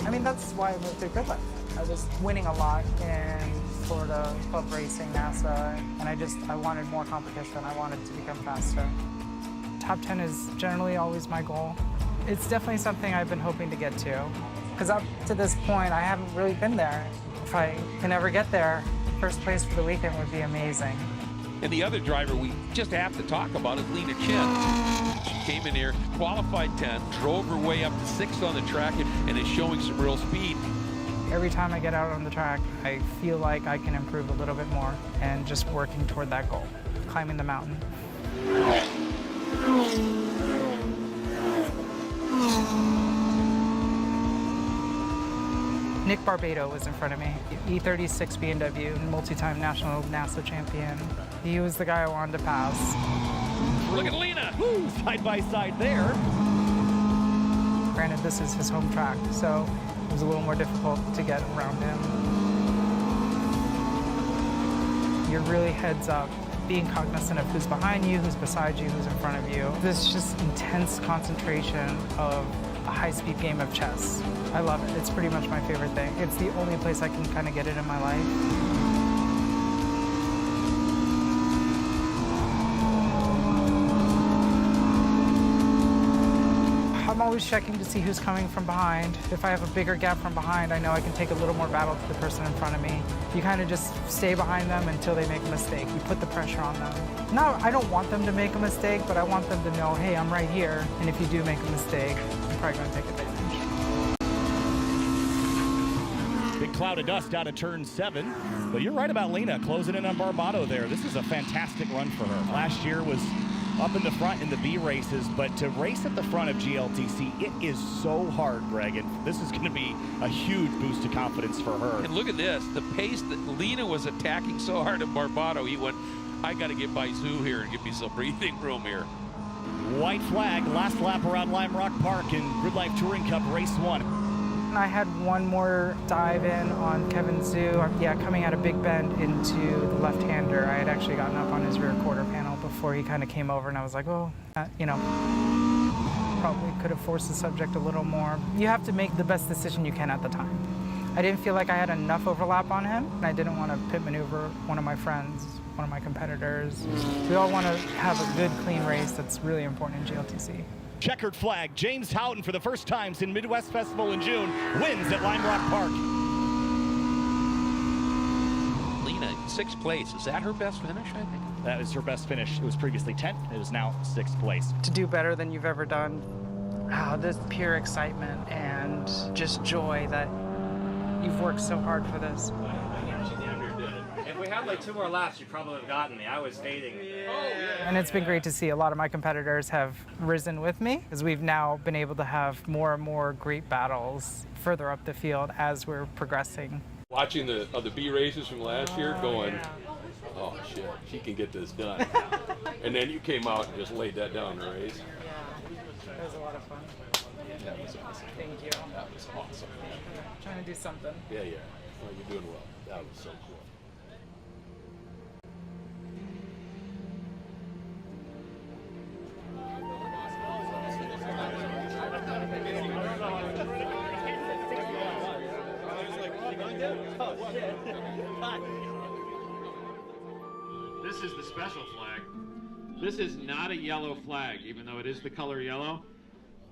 I mean, that's why I moved to GRIDLIFE. I was winning a lot in Florida, club racing, NASA, and I wanted more competition. I wanted to become faster. Top 10 is generally always my goal. It's definitely something I've been hoping to get to, because up to this point, I haven't really been there. If I can ever get there, first place for the weekend would be amazing. And the other driver we just have to talk about is Lena Chin. She came in here, qualified 10th, drove her way up to 6th on the track, and is showing some real speed. Every time I get out on the track, I feel like I can improve a little bit more, and just working toward that goal, climbing the mountain. Nick Barbado was in front of me, E36 BMW, multi-time national NASA champion. He was the guy I wanted to pass. Look at Lena, woo, side by side there. Granted, this is his home track, so it was a little more difficult to get around him. You're really heads up, being cognizant of who's behind you, who's beside you, who's in front of you. This just intense concentration of a high-speed game of chess. I love it. It's pretty much my favorite thing. It's the only place I can kind of get it in my life. I'm always checking to see who's coming from behind. If I have a bigger gap from behind, I know I can take a little more battle to the person in front of me. You kind of just stay behind them until they make a mistake. You put the pressure on them. No, I don't want them to make a mistake, but I want them to know, hey, I'm right here, and if you do make a mistake, I'm probably going to take advantage. Big cloud of dust out of turn 7. But you're right about Lena closing in on Barbado there. This is a fantastic run for her. Last year was up in the front in the B races, but to race at the front of GLTC, it is so hard, Greg, and this is going to be a huge boost to confidence for her. And look at this, the pace that Lena was attacking so hard at Barbado, he went, I got to get by Zoo here and give me some breathing room here. White flag, last lap around Lime Rock Park in GRIDLIFE Touring Cup Race 1. And I had one more dive in on Kevin Zhu. Yeah, coming out of Big Bend into the left-hander. I had actually gotten up on his rear quarter panel before he kind of came over, and I was like, oh, you know, probably could have forced the subject a little more. You have to make the best decision you can at the time. I didn't feel like I had enough overlap on him, and I didn't want to pit maneuver one of my friends, one of my competitors. We all want to have a good, clean race. That's really important in GLTC. Checkered flag. James Houghton, for the first time since Midwest Festival in June, wins at Lime Rock Park. Lena, 6th place. Is that her best finish, I think? That is her best finish. It was previously 10th. It is now 6th place. To do better than you've ever done, this pure excitement and just joy that you've worked so hard for this. If we had like 2 more laps, you probably would have gotten me. I was fading. And it's been great to see a lot of my competitors have risen with me, as we've now been able to have more and more great battles further up the field as we're progressing. Watching the B races from last year, going, oh shit, she can get this done. And then you came out and just laid that down in the race. Yeah, it was a lot of fun. That was awesome. Thank you. That was awesome. Trying to do something. Yeah. Well, you're doing well. That was so cool. This is the special flag. This is not a yellow flag, even though it is the color yellow.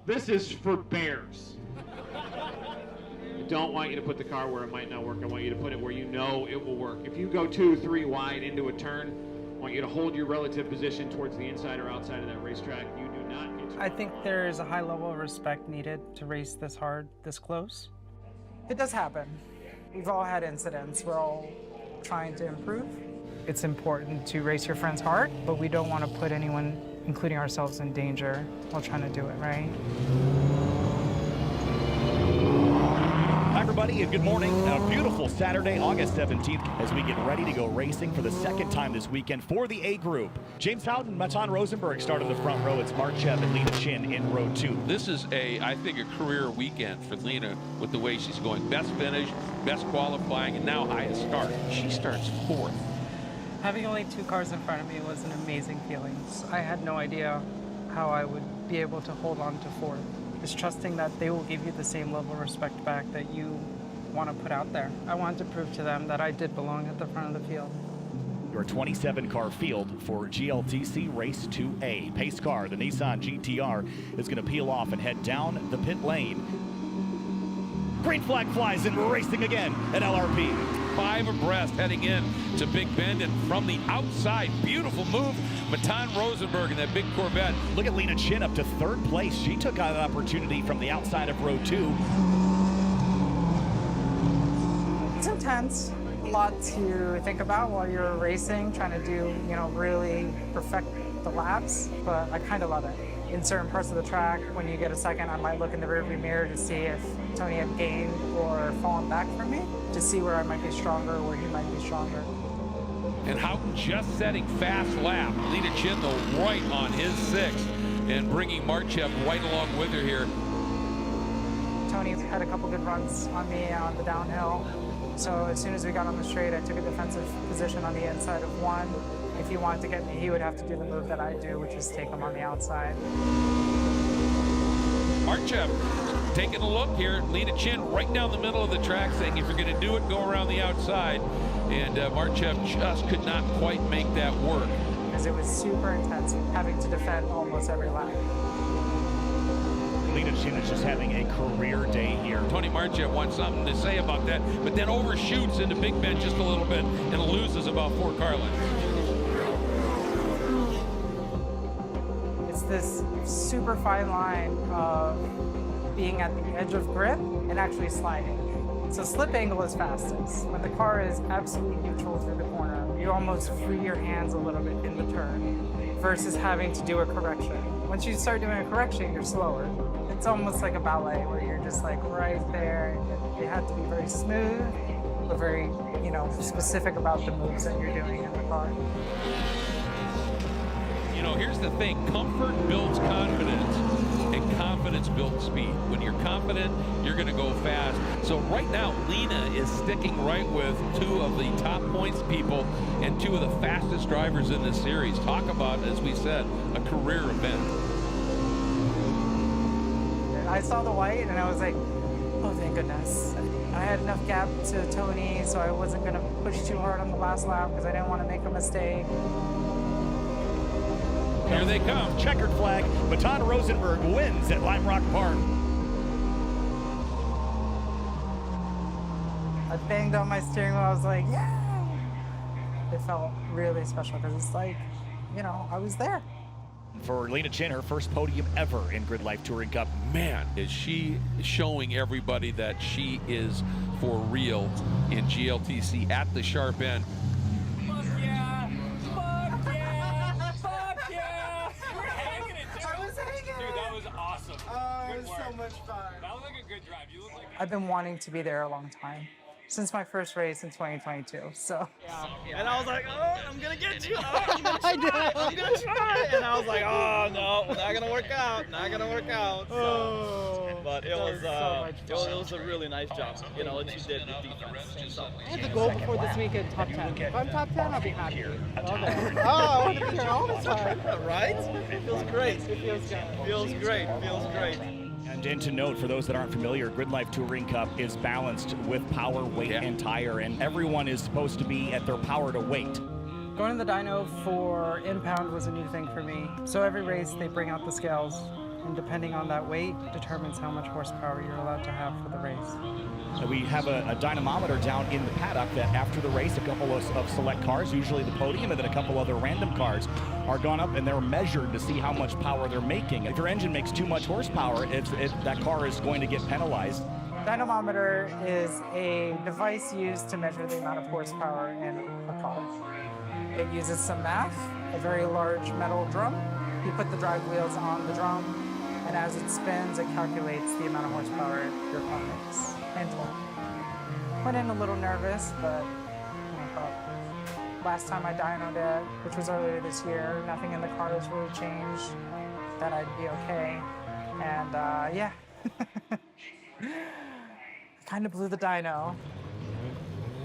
This is for bears. I don't want you to put the car where it might not work. I want you to put it where you know it will work. If you go 2, 3 wide into a turn, I want you to hold your relative position towards the inside or outside of that racetrack. You do not get to... I think there is a high level of respect needed to race this hard, this close. It does happen. We've all had incidents. We're all trying to improve. It's important to race your friends hard, but we don't want to put anyone, including ourselves, in danger while trying to do it right. Hi, everybody, and good morning. A beautiful Saturday, August 17th, as we get ready to go racing for the second time this weekend for the A Group. James Houghton, Matan Rosenberg started the front row. It's Marchev and Lena Chin in row 2. This is, I think, a career weekend for Lena with the way she's going. Best finish, best qualifying, and now highest start. She starts 4th. Having only 2 cars in front of me was an amazing feeling. I had no idea how I would be able to hold on to 4th. Just trusting that they will give you the same level of respect back that you want to put out there. I wanted to prove to them that I did belong at the front of the field. Your 27-car field for GLTC Race 2A. Pace car, the Nissan GTR, is going to peel off and head down the pit lane. Green flag flies and we're racing again at LRP. 5 abreast heading in to Big Bend, and from the outside, beautiful move, Matan Rosenberg in that big Corvette. Look at Lena Chin up to 3rd place. She took out an opportunity from the outside of row 2. It's intense. A lot to think about while you're racing, trying to do, really perfect the laps, but I kind of love it. In certain parts of the track, when you get a second, I might look in the rearview mirror to see if Tony had gained or fallen back from me, to see where I might be stronger, where he might be stronger. And Houghton just setting fast lap. Lena Chin, though, right on his 6th, and bringing Marchev right along with her here. Tony had a couple good runs on me on the downhill, so as soon as we got on the straight, I took a defensive position on the inside of 1. If he wanted to get me, he would have to do the move that I do, which is take him on the outside. Marchev taking a look here. Lena Chin right down the middle of the track saying, if you're going to do it, go around the outside. And Marchev just could not quite make that work. Because it was super intense, having to defend almost every lap. Lena Chin is just having a career day here. Tony Marchev wants something to say about that, but then overshoots into Big Bend just a little bit and loses about 4 car lengths. It's this super fine line of being at the edge of grip and actually sliding. So slip angle is fastest. When the car is absolutely neutral through the corner, you almost free your hands a little bit in the turn versus having to do a correction. Once you start doing a correction, you're slower. It's almost like a ballet where you're just like right there. You have to be very smooth, but very, specific about the moves that you're doing in the car. Here's the thing, comfort builds confidence, and confidence builds speed. When you're confident, you're going to go fast. So right now, Lena is sticking right with two of the top points people and two of the fastest drivers in this series. Talk about, as we said, a career event. I saw the white and I was like, oh, thank goodness. I had enough gap to Tony, so I wasn't going to push too hard on the last lap because I didn't want to make a mistake. Here they come. Checkered flag. Baton Rosenberg wins at Lime Rock Park. I banged on my steering wheel. I was like, yeah. It felt really special because it's like, you know, I was there. For Lena Chin, her first podium ever in Grid Life Touring Cup. Man, is she showing everybody that she is for real in GLTC at the sharp end. Fuck yeah! Fuck yeah! Fuck yeah! You were hanging it, dude. I was hanging. Dude, that was awesome. Oh, good it was work. so much fun. That was like a good drive. You look like I've been wanting to be there a long time. Since my first race in 2022, so. And I was like, oh, I'm gonna get you. Oh, I'm gonna try. I'm gonna try. And I was like, oh no, not gonna work out. Not gonna work out. So, but it was it was a really nice job. You know, what you did with defense. So. I had the goal before this weekend, top 10. If I'm top 10, I'll be happy. Okay. Oh, I want to be here all the time. Right? It feels great. It feels good. Feels great. Feels great. And to note, for those that aren't familiar, Grid Life Touring Cup is balanced with power, weight, and tire, and everyone is supposed to be at their power to weight. Going to the dyno for impound was a new thing for me. So every race they bring out the scales, and depending on that weight determines how much horsepower you're allowed to have for the race. So we have a dynamometer down in the paddock that after the race, a couple of select cars, usually the Podium, and then a couple other random cars are gone up and they're measured to see how much power they're making. If your engine makes too much horsepower, that car is going to get penalized. Dynamometer is a device used to measure the amount of horsepower in a car. It uses some math, a very large metal drum. You put the drive wheels on the drum, and as it spins, it calculates the amount of horsepower your car makes. And went in a little nervous, but no problem. Last time I dynoed it, which was earlier this year, nothing in the car has really changed, that I'd be okay. And yeah, I kind of blew the dyno.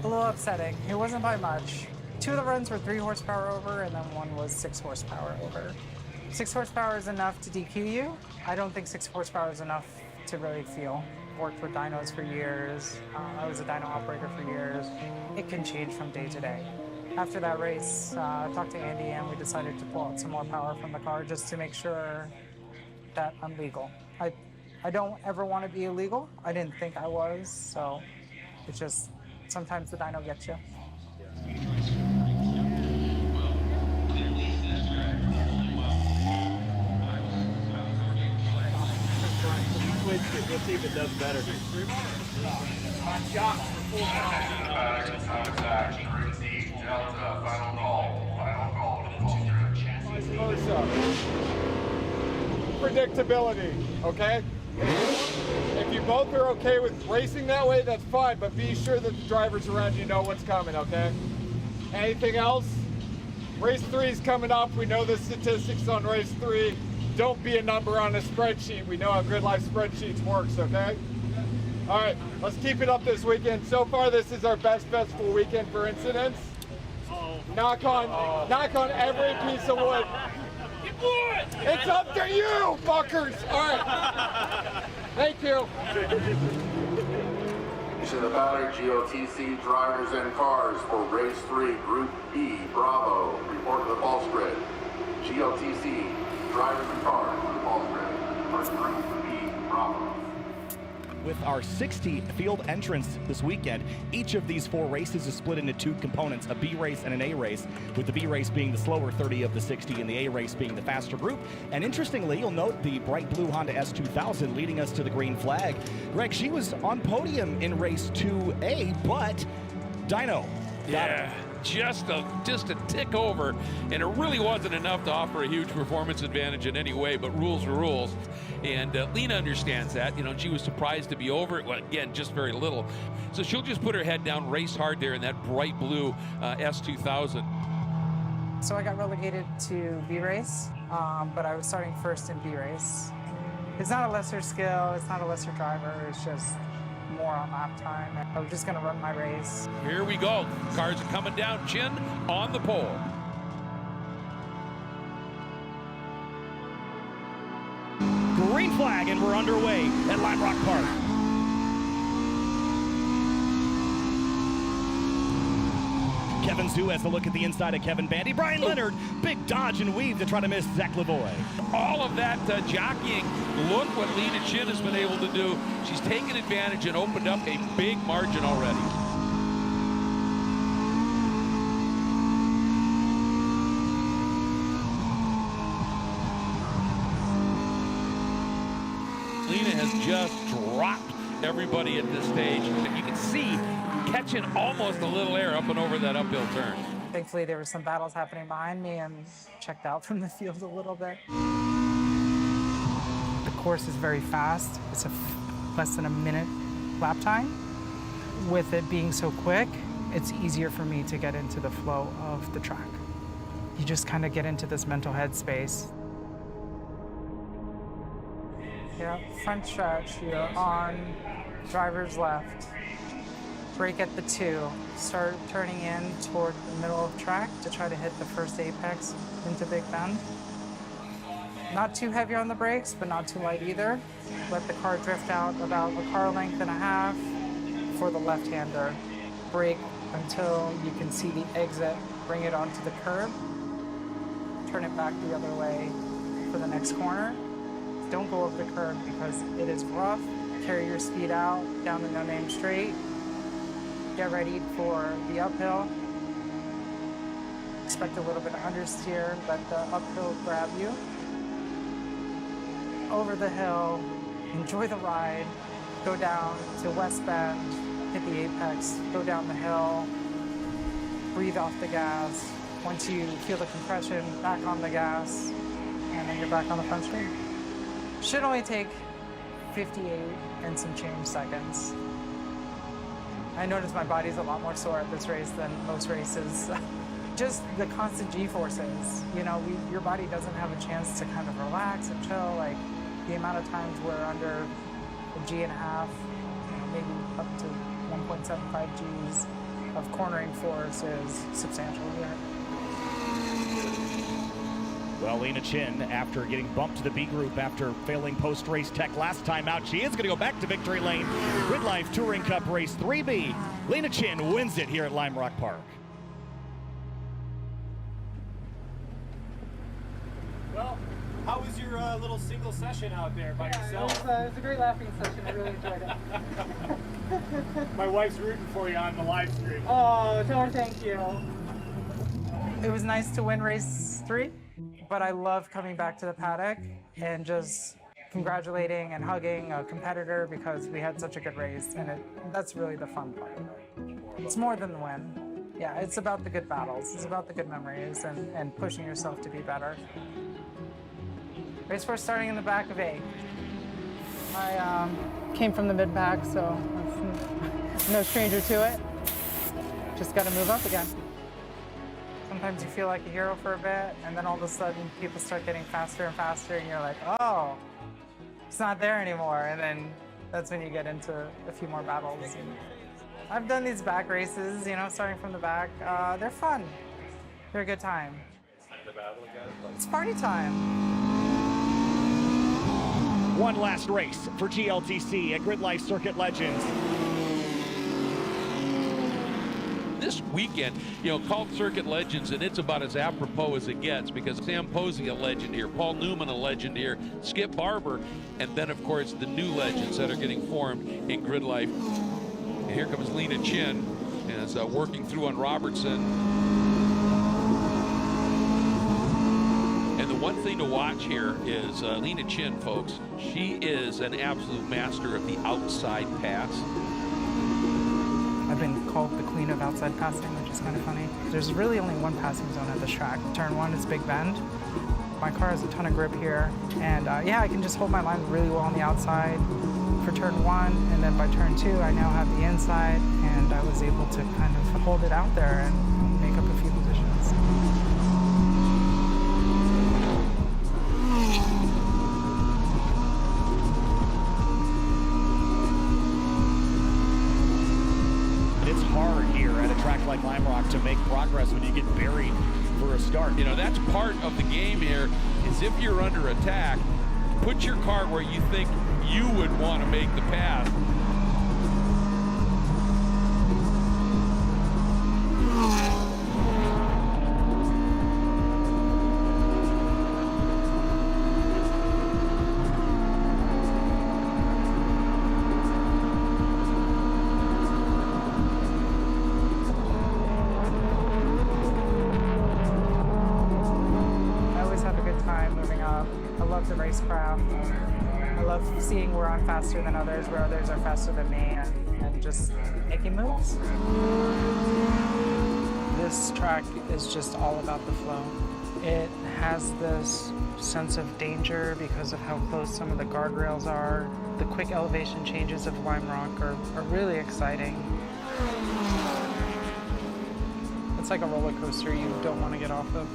A little upsetting. It wasn't by much. 2 of the runs were 3 horsepower over, and then 1 was 6 horsepower over. 6 horsepower is enough to DQ you. I don't think 6 horsepower is enough to really feel. Worked with dynos for years. I was a dyno operator for years. It can change from day to day. After that race, I talked to Andy and we decided to pull out some more power from the car just to make sure that I'm legal. I don't ever want to be illegal. I didn't think I was, so it's just sometimes the dyno gets you. We'll see if it does better. Predictability, okay? If you both are okay with racing that way, that's fine, but be sure that the drivers around you know what's coming, okay? Anything else? Race 3 is coming up. We know the statistics on race 3. Don't be a number on a spreadsheet. We know how Grid Life spreadsheets works, okay? All right, let's keep it up this weekend. So far, this is our best festival weekend for incidents. Knock on every piece of wood. It's up to you, fuckers. All right. Thank you. To the Valley GLTC drivers and cars for race 3, Group B, Bravo. Report to the false grid. GLTC drivers and cars for the false grid for Group B, Bravo. With our 60 field entrants this weekend, each of these 4 races is split into 2 components, a B race and an A race, with the B race being the slower 30 of the 60 and the A race being the faster group. And interestingly, you'll note the bright blue Honda S2000 leading us to the green flag. Greg, she was on podium in race 2A, but dyno. Yeah, just a tick over, and it really wasn't enough to offer a huge performance advantage in any way, but rules are rules. And Lena understands that. You know, she was surprised to be over it. Well, again, just very little. So she'll just put her head down, race hard there in that bright blue S2000. So I got relegated to B race, but I was starting first in B race. It's not a lesser skill, it's not a lesser driver, it's just more on lap time. I'm just gonna run my race. Here we go. Cars are coming down. Chin on the pole. Green flag, and we're underway at Lime Rock Park. Kevin Zhu has a look at the inside of Kevin Bandy. Brian Leonard, big dodge and weave to try to miss Zach Lavoie. All of that jockeying. Look what Lena Chin has been able to do. She's taken advantage and opened up a big margin already. Lena has just dropped everybody at this stage. And you can see catching almost a little air up and over that uphill turn. Thankfully, there were some battles happening behind me and checked out from the field a little bit. The course is very fast. It's less than a minute lap time. With it being so quick, it's easier for me to get into the flow of the track. You just kind of get into this mental headspace. Yeah, front stretch, you're on driver's left. Brake at the 2. Start turning in toward the middle of track to try to hit the first apex into Big Bend. Not too heavy on the brakes, but not too light either. Let the car drift out about a car length and a half for the left-hander. Brake until you can see the exit. Bring it onto the curb. Turn it back the other way for the next corner. Don't go over the curb because it is rough. Carry your speed out down the no-name straight. Get ready for the uphill. Expect a little bit of understeer. Let the uphill grab you. Over the hill. Enjoy the ride. Go down to West Bend. Hit the apex. Go down the hill. Breathe off the gas. Once you feel the compression, back on the gas. And then you're back on the front straight. Should only take 58 and some change seconds. I noticed my body's a lot more sore at this race than most races. Just the constant G-forces. You know, your body doesn't have a chance to kind of relax and chill. Like the amount of times we're under a G and a half, maybe up to 1.75 Gs of cornering force is substantial here. Well, Lena Chin, after getting bumped to the B group after failing post-race tech last time out, she is going to go back to victory lane. GRIDLIFE Touring Cup Race 3B. Lena Chin wins it here at Lime Rock Park. Well, how was your little single session out there by yourself? It was a great laughing session. I really enjoyed it. My wife's rooting for you on the live stream. Oh, tell her thank you. It was nice to win race 3. But I love coming back to the paddock and just congratulating and hugging a competitor because we had such a good race, and that's really the fun part. It's more than the win. Yeah, it's about the good battles. It's about the good memories and pushing yourself to be better. Race 4 starting in the back of 8. I came from the mid-pack, so I'm no stranger to it. Just got to move up again. Sometimes you feel like a hero for a bit, and then all of a sudden people start getting faster and faster, and you're like, oh, it's not there anymore. And then that's when you get into a few more battles. I've done these back races, you know, starting from the back. They're fun. They're a good time. It's party time. One last race for GLTC at GRIDLIFE Circuit Legends. This weekend, you know, called Circuit Legends, and it's about as apropos as it gets because Sam Posey, a legend here, Paul Newman, a legend here, Skip Barber, and then, of course, the new legends that are getting formed in GRIDLIFE. And here comes Lena Chin as working through on Robertson. And the one thing to watch here is Lena Chin, folks. She is an absolute master of the outside pass. I've been called the queen of outside passing, which is kind of funny. There's really only one passing zone at this track. Turn 1 is Big Bend. My car has a ton of grip here, and yeah, I can just hold my line really well on the outside for turn 1, and then by turn 2, I now have the inside, and I was able to kind of hold it out there and make up a few positions. like Lime Rock to make progress when you get buried for a start. You know, that's part of the game here, is if you're under attack, put your car where you think you would want to make the pass. The racecraft. I love seeing where I'm faster than others, where others are faster than me, and just making moves. This track is just all about the flow. It has this sense of danger because of how close some of the guardrails are. The quick elevation changes of Lime Rock are really exciting. It's like a roller coaster you don't want to get off of.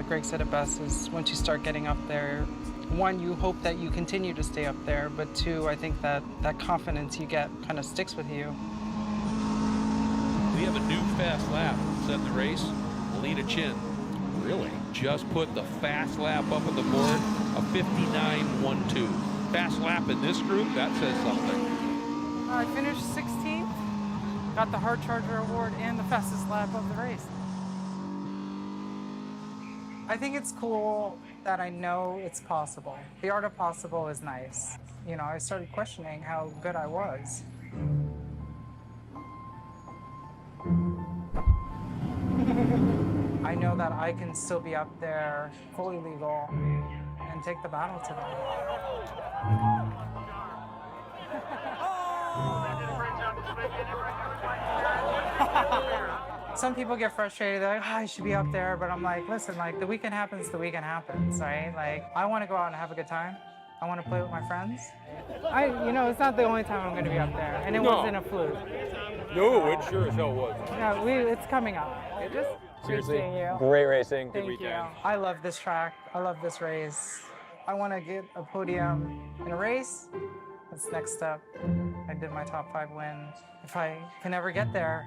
Greg said it best, is once you start getting up there, one, you hope that you continue to stay up there, but two, I think that confidence you get kind of sticks with you. We have a new fast lap set in the race. Alina Chin. Really? Just put the fast lap up on the board, a 59.12. Fast lap in this group, that says something. I finished 16th, got the Hard Charger Award and the fastest lap of the race. I think it's cool that I know it's possible. The art of possible is nice. You know, I started questioning how good I was. I know that I can still be up there, fully legal, and take the battle to them. Some people get frustrated, they're like, oh, I should be up there, but I'm like, listen, like, the weekend happens, right? Like, I want to go out and have a good time. I want to play with my friends. You know, it's not the only time I'm going to be up there, and it wasn't a fluke. No, it sure as hell was. No, it's coming up. Just Seriously, seeing you. great racing. Thank Good weekend. you. I love this track. I love this race. I want to get a podium in a race. That's next step. I did my top 5 wins. If I can ever get there,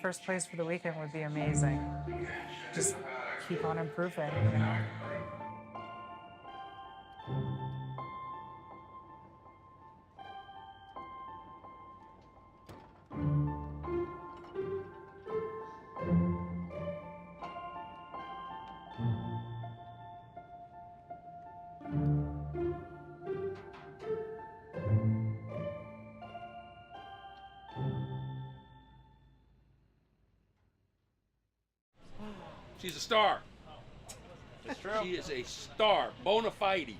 first place for the weekend would be amazing. Just keep on improving, you know? She's a star. That's true. She is a star, bona fide.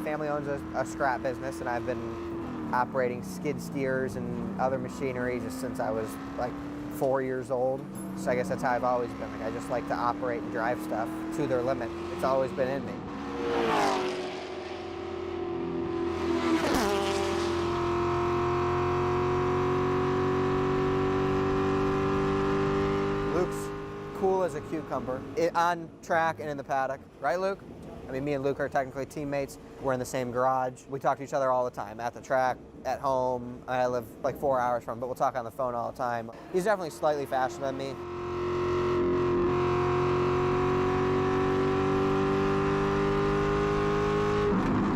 Family owns a scrap business, and I've been operating skid steers and other machinery just since I was like 4 years old. So I guess that's how I've always been. Like, I just like to operate and drive stuff to their limit. It's always been in me. Luke's cool as a cucumber, on track and in the paddock. Right, Luke? I mean, me and Luke are technically teammates. We're in the same garage. We talk to each other all the time, at the track, at home. I live like 4 hours from him, but we'll talk on the phone all the time. He's definitely slightly faster than me.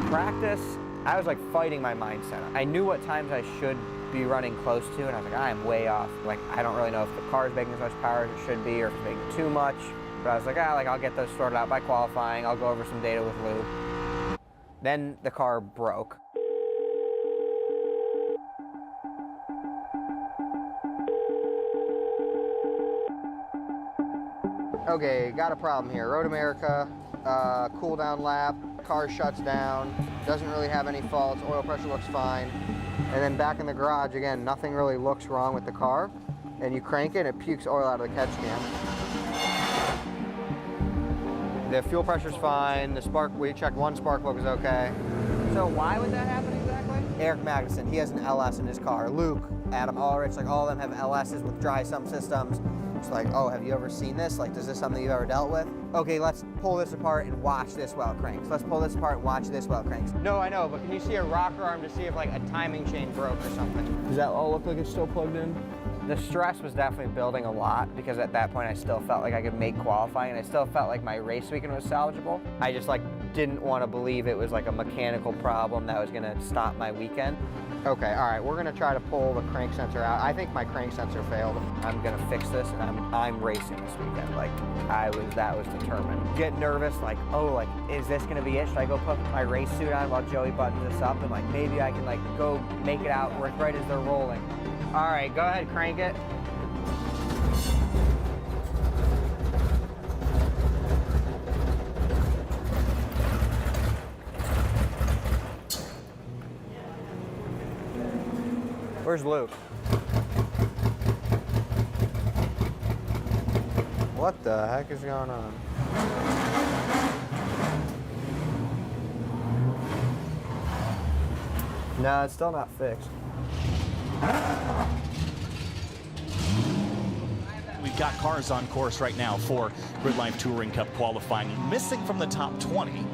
Practice, I was like fighting my mindset. I knew what times I should be running close to, and I was like, I am way off. Like, I don't really know if the car's making as much power as it should be, or if it's making too much. But I was like, I'll get those sorted out by qualifying. I'll go over some data with Luke. Then the car broke. Okay, got a problem here. Road America, cool down lap, car shuts down, doesn't really have any faults, oil pressure looks fine. And then back in the garage, again, nothing really looks wrong with the car. and you crank it and it pukes oil out of the catch can. The fuel pressure's fine. The spark, we checked one spark plug was okay. So why would that happen exactly? Eric Magnuson, he has an LS in his car. Luke, Adam Ulrich, like all of them have LSs with dry sump systems. It's like, oh, have you ever seen this? Like, is this something you've ever dealt with? Okay, let's pull this apart and watch this while it cranks. Let's pull this apart and watch this while it cranks. No, I know, but can you see a rocker arm to see if like a timing chain broke or something? Does that all look like it's still plugged in? The stress was definitely building a lot because at that point I still felt like I could make qualifying and I still felt like my race weekend was salvageable. I just like didn't want to believe it was like a mechanical problem that was gonna stop my weekend. Okay, all right, we're gonna try to pull the crank sensor out. I think my crank sensor failed. I'm gonna fix this and I'm racing this weekend. Like that was determined. Get nervous, like, oh, like, is this gonna be it? Should I go put my race suit on while Joey buttons this up and like maybe I can like go make it out right as they're rolling. All right, go ahead, crank it. Where's Luke? What the heck is going on? No, it's still not fixed. We've got cars on course right now for GridLife Touring Cup qualifying. Missing from the top 20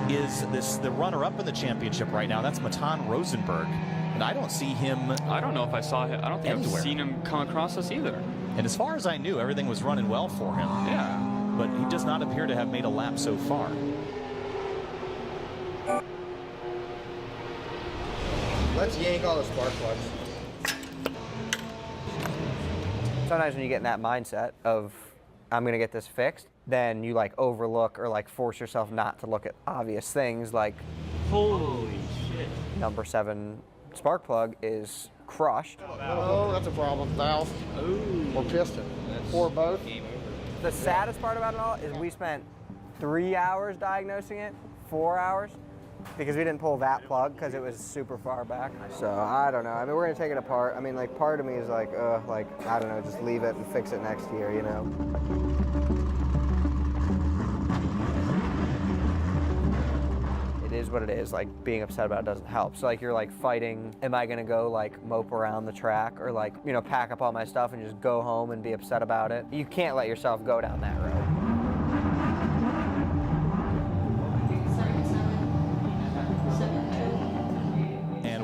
is the runner-up in the championship right now. That's Matan Rosenberg. And I don't see him. I don't know if I saw him. I don't think anywhere. I've seen him come across us either. And as far as I knew, everything was running well for him. Yeah. But he does not appear to have made a lap so far. Let's yank all the spark plugs. Sometimes when you get in that mindset of, I'm gonna get this fixed, then you like overlook or like force yourself not to look at obvious things like, holy shit. Number 7 spark plug is crushed. Oh, that's a problem. Valve. Ooh. Or piston. Or both. The saddest part about it all is we spent 3 hours diagnosing it, 4 hours, because we didn't pull that plug because it was super far back. So I don't know. I mean, we're gonna take it apart. I mean, like part of me is like, I don't know, just leave it and fix it next year, you know? It is what it is. Like being upset about it doesn't help. So like you're like fighting, am I gonna go like mope around the track or like, you know, pack up all my stuff and just go home and be upset about it? You can't let yourself go down that road.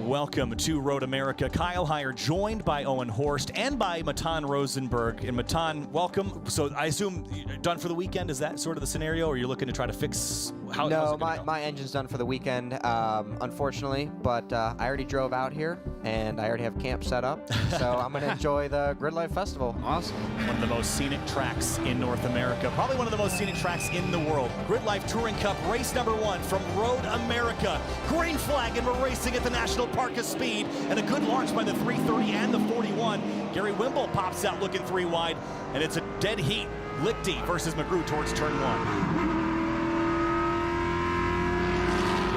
Welcome to Road America. Kyle Heyer joined by Owen Horst and by Matan Rosenberg. And Matan, welcome. So I assume you're done for the weekend. Is that sort of the scenario, or you're looking to try to fix? No, my engine's done for the weekend, unfortunately. But I already drove out here, and I already have camp set up. So I'm going to enjoy the GridLife Festival. Awesome. One of the most scenic tracks in North America. Probably one of the most scenic tracks in the world. GridLife Touring Cup, race number 1 from Road America. Green flag, and we're racing at the National Park of Speed, and a good launch by the 330 and the 41. Gary Wimble pops out looking 3 wide, and it's a dead heat. Lichty versus McGrew towards turn 1.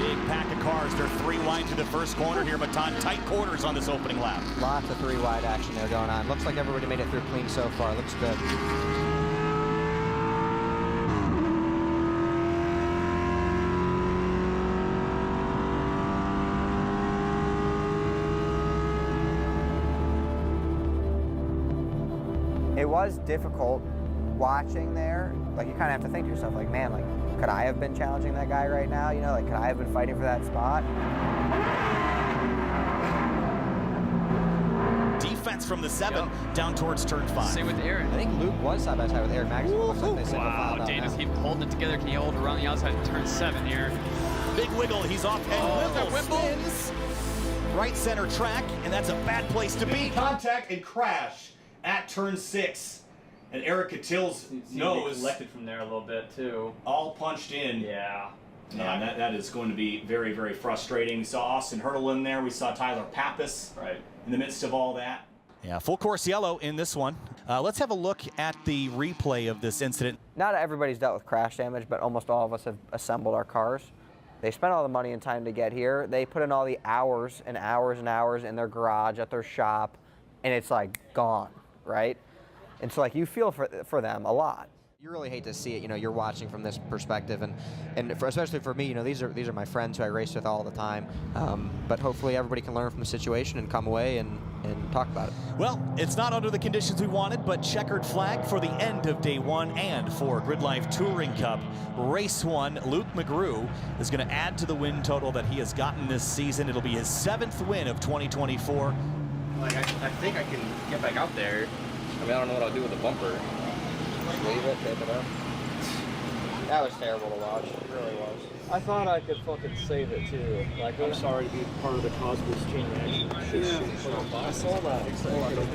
Big pack of cars. They're 3 wide to the first corner here. Matan, tight quarters on this opening lap. Lots of 3 wide action there going on. Looks like everybody made it through clean so far. Looks good. It was difficult watching there. Like, you kind of have to think to yourself, like, man, like, could I have been challenging that guy right now? You know, like, could I have been fighting for that spot? Defense from the 7 down towards turn 5. Same with Aaron. I think Luke was side by side with Eric Magnuson. Looks like they single filed out Dana's now. keep holding it together. Can he hold it around the outside of turn 7 here? Big wiggle, he's off, and Wimble spins. Right center track, and that's a bad place to be. Contact and crash at turn 6. And Eric Cattill's nose collected from there a little bit too. All punched in. Yeah. And that is going to be very, very frustrating. We saw Austin Hurdle in there. We saw Tyler Pappas in the midst of all that. Yeah, full course yellow in this one. Let's have a look at the replay of this incident. Not everybody's dealt with crash damage, but almost all of us have assembled our cars. They spent all the money and time to get here. They put in all the hours and hours and hours in their garage, at their shop, and it's like gone. right? And so like you feel for them a lot. You really hate to see it, you're watching from this perspective, and especially for me, these are my friends who I race with all the time. But hopefully everybody can learn from the situation and come away and talk about it. Well, it's not under the conditions we wanted, but checkered flag for the end of day one and for GRIDLIFE Touring Cup. Race 1, Luke McGrew is going to add to the win total that he has gotten this season. It'll be his 7th win of 2024. Like, I think I can get back out there. I mean, I don't know what I'll do with the bumper. Leave it, tape it up. That was terrible to watch. It really was. I thought I could fucking save it too. Like, I'm sorry to be part of the cause of this chain reaction. Yeah, I saw that.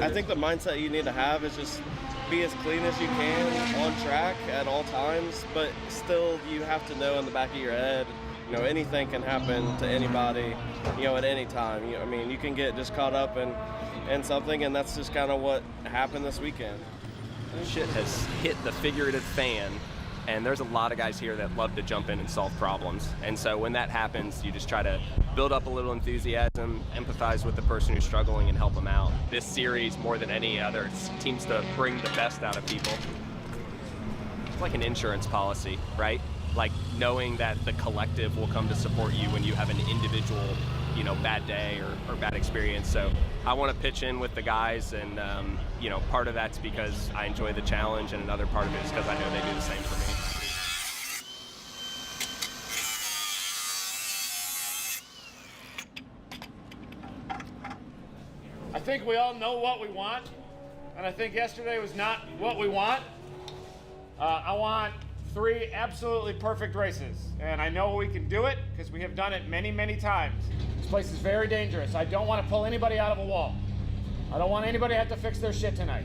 I think the mindset you need to have is just be as clean as you can on track at all times, but still you have to know in the back of your head, anything can happen to anybody, at any time. I mean, you can get just caught up in something, and that's just kind of what happened this weekend. Shit has hit the figurative fan, and there's a lot of guys here that love to jump in and solve problems. And so when that happens, you just try to build up a little enthusiasm, empathize with the person who's struggling, and help them out. This series, more than any other, seems to bring the best out of people. It's like an insurance policy, right? Like knowing that the collective will come to support you when you have an individual bad day or bad experience. So I want to pitch in with the guys, and part of that's because I enjoy the challenge, and another part of it is because I know they do the same for me. I think we all know what we want, and I think yesterday was not what we want. I want 3 absolutely perfect races, and I know we can do it because we have done it many, many times. This place is very dangerous. I don't want to pull anybody out of a wall. I don't want anybody to have to fix their shit tonight,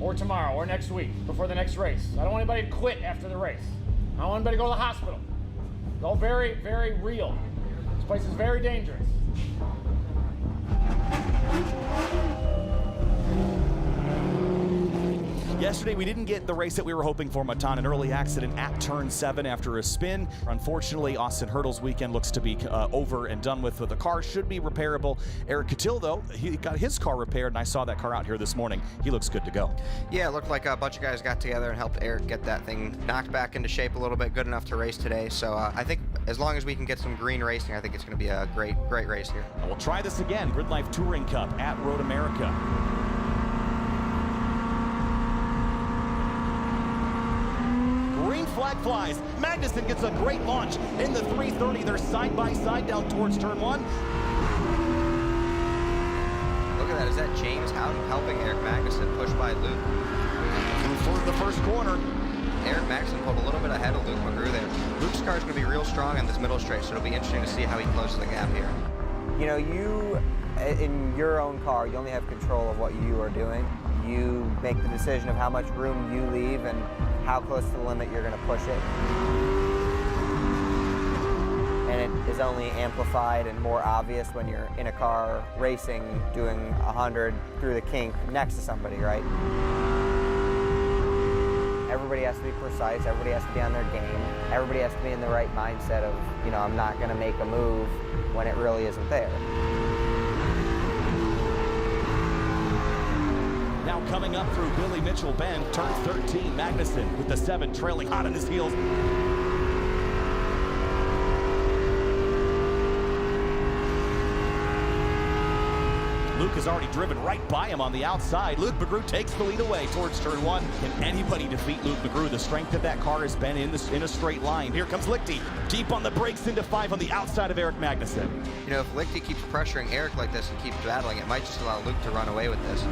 or tomorrow, or next week, before the next race. I don't want anybody to quit after the race. I don't want anybody to go to the hospital. It's all very, very real. This place is very dangerous. Yesterday, we didn't get the race that we were hoping for, Matan. An early accident at turn 7 after a spin. Unfortunately, Austin Hurdle's weekend looks to be over and done with. The car should be repairable. Eric Catil, though, he got his car repaired, and I saw that car out here this morning. He looks good to go. Yeah, it looked like a bunch of guys got together and helped Eric get that thing knocked back into shape a little bit, good enough to race today. So I think as long as we can get some green racing, I think it's going to be a great race here. We'll try this again. GRIDLIFE Touring Cup at Road America. Flag flies. Magnussen gets a great launch in the 330. They're side by side down towards turn 1. Look at that. Is that James Howden helping Eric Magnussen push by Luke? For the first corner. Eric Magnussen pulled a little bit ahead of Luke McGrew there. Luke's car is going to be real strong in this middle straight, so it'll be interesting to see how he closes the gap here. You, in your own car, you only have control of what you are doing. You make the decision of how much room you leave and how close to the limit you're going to push it. And it is only amplified and more obvious when you're in a car racing, doing 100 through the kink next to somebody, right? Everybody has to be precise, everybody has to be on their game, everybody has to be in the right mindset of, I'm not going to make a move when it really isn't there. Now coming up through Billy Mitchell Bend, turn 13, Magnussen with the 7 trailing hot on his heels. Luke has already driven right by him on the outside. Luke McGrew takes the lead away towards turn 1. Can anybody defeat Luke McGrew? The strength of that car has been in a straight line. Here comes Lichty, deep on the brakes into 5 on the outside of Eric Magnussen. If Lichty keeps pressuring Eric like this and keeps battling, it might just allow Luke to run away with this.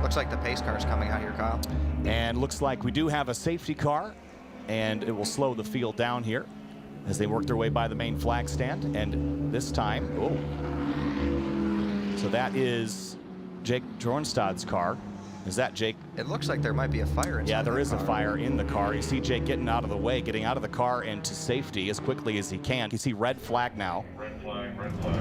Looks like the pace car is coming out here, Kyle. And looks like we do have a safety car, and it will slow the field down here as they work their way by the main flag stand. And this time, so that is Jake Jornstad's car. Is that Jake? It looks like there might be a fire inside. Yeah, there is a fire in the car. You see Jake getting out of the way, getting out of the car and to safety as quickly as he can. You see red flag now. Red flag, red flag.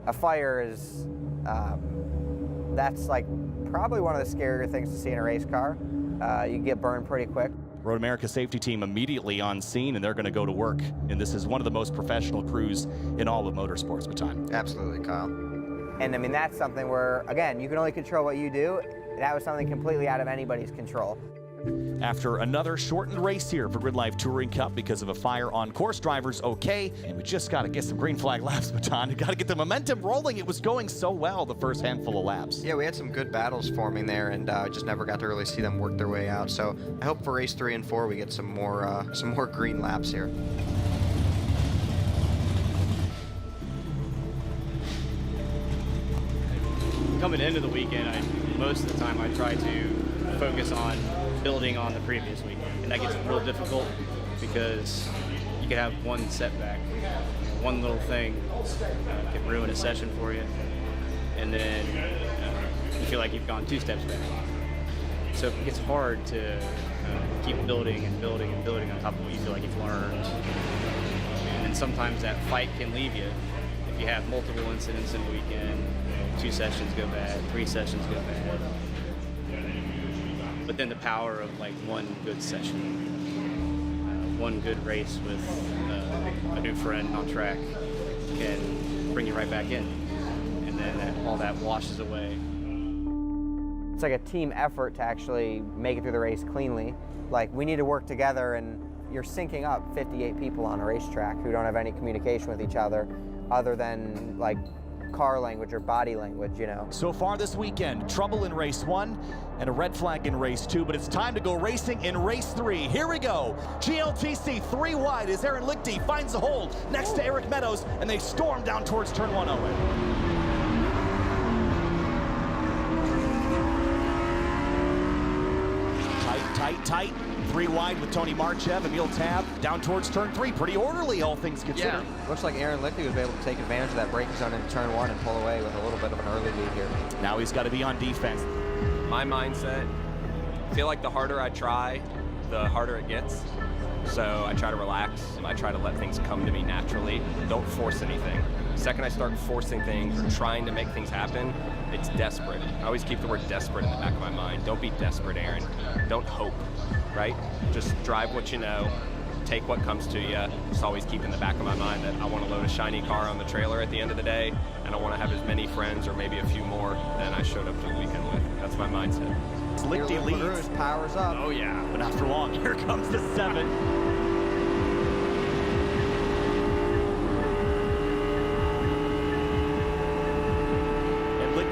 A fire is, that's like probably one of the scarier things to see in a race car. You get burned pretty quick. Road America safety team immediately on scene, and they're going to go to work. And this is one of the most professional crews in all of motorsports, Baton. Absolutely, Kyle. And I mean, that's something where, again, you can only control what you do. That was something completely out of anybody's control. After another shortened race here for GridLife Touring Cup because of a fire on course, drivers okay, and we just got to get some green flag laps, Baton. We got to get the momentum rolling. It was going so well the first handful of laps. Yeah, we had some good battles forming there, and just never got to really see them work their way out. So I hope for race 3 and 4 we get some more green laps here. Coming into the weekend, most of the time I try to focus on building on the previous weekend, and that gets real difficult because you can have one setback, one little thing can ruin a session for you, and then you feel like you've gone 2 steps back. So it gets hard to keep building and building and building on top of what you feel like you've learned, and sometimes that fight can leave you if you have multiple incidents in a weekend. 2 sessions go bad, 3 sessions go bad. But then the power of like one good session, one good race with a new friend on track can bring you right back in. And then all that washes away. It's like a team effort to actually make it through the race cleanly. Like, we need to work together, and you're syncing up 58 people on a racetrack who don't have any communication with each other than like car language or body language, you know. So far this weekend, trouble in race 1 and a red flag in race 2, but it's time to go racing in race 3. Here we go. GLTC 3 wide as Aaron Lichty finds the hole next to Eric Meadows, and they storm down towards turn 1 Owen. Tight. 3 wide with Tony Marchev, Emil Tab, down towards turn 3. Pretty orderly, all things considered. Yeah, looks like Aaron Lichty was able to take advantage of that braking zone in turn 1 and pull away with a little bit of an early lead here. Now he's got to be on defense. My mindset, I feel like the harder I try, the harder it gets. So I try to relax. I try to let things come to me naturally. Don't force anything. The second I start forcing things or trying to make things happen, it's desperate. I always keep the word desperate in the back of my mind. Don't be desperate, Aaron. Don't hope, right? Just drive what you know. Take what comes to you. Just always keep in the back of my mind that I want to load a shiny car on the trailer at the end of the day, and I want to have as many friends or maybe a few more than I showed up to the weekend with. That's my mindset. Lichty leads. Powers up. Oh yeah, but not for long. Here comes the 7.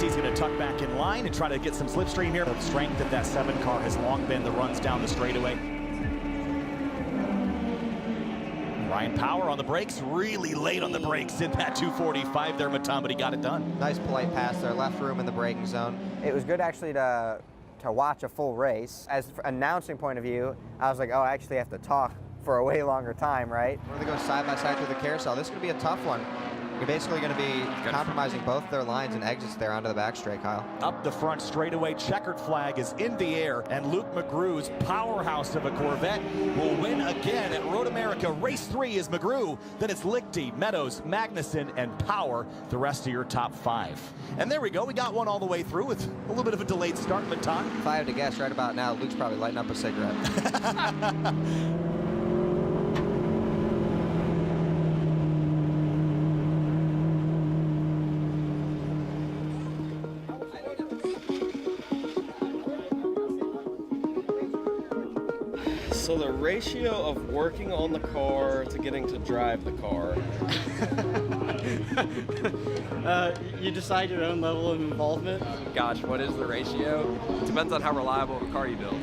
He's going to tuck back in line and try to get some slipstream here. The strength of that 7 car has long been the runs down the straightaway. Ryan Power on the brakes, really late on the brakes in that 245 there, Maton, but he got it done. Nice polite pass there, left room in the braking zone. It was good actually to watch a full race. As an announcing point of view, I was like, oh, I actually have to talk for a way longer time, right? We're going to go side by side through the carousel. This is going to be a tough one. You're basically going to be compromising both their lines and exits there onto the back straight, Kyle. Up the front straightaway, checkered flag is in the air, and Luke McGrew's powerhouse of a Corvette will win again at Road America. Race 3 is McGrew, then it's Lichty, Meadows, Magnuson, and Power, the rest of your top 5. And there we go, we got one all the way through with a little bit of a delayed start, Maton. If I had to guess right about now, Luke's probably lighting up a cigarette. So the ratio of working on the car to getting to drive the car. You decide your own level of involvement. Gosh, what is the ratio? It depends on how reliable of a car you build.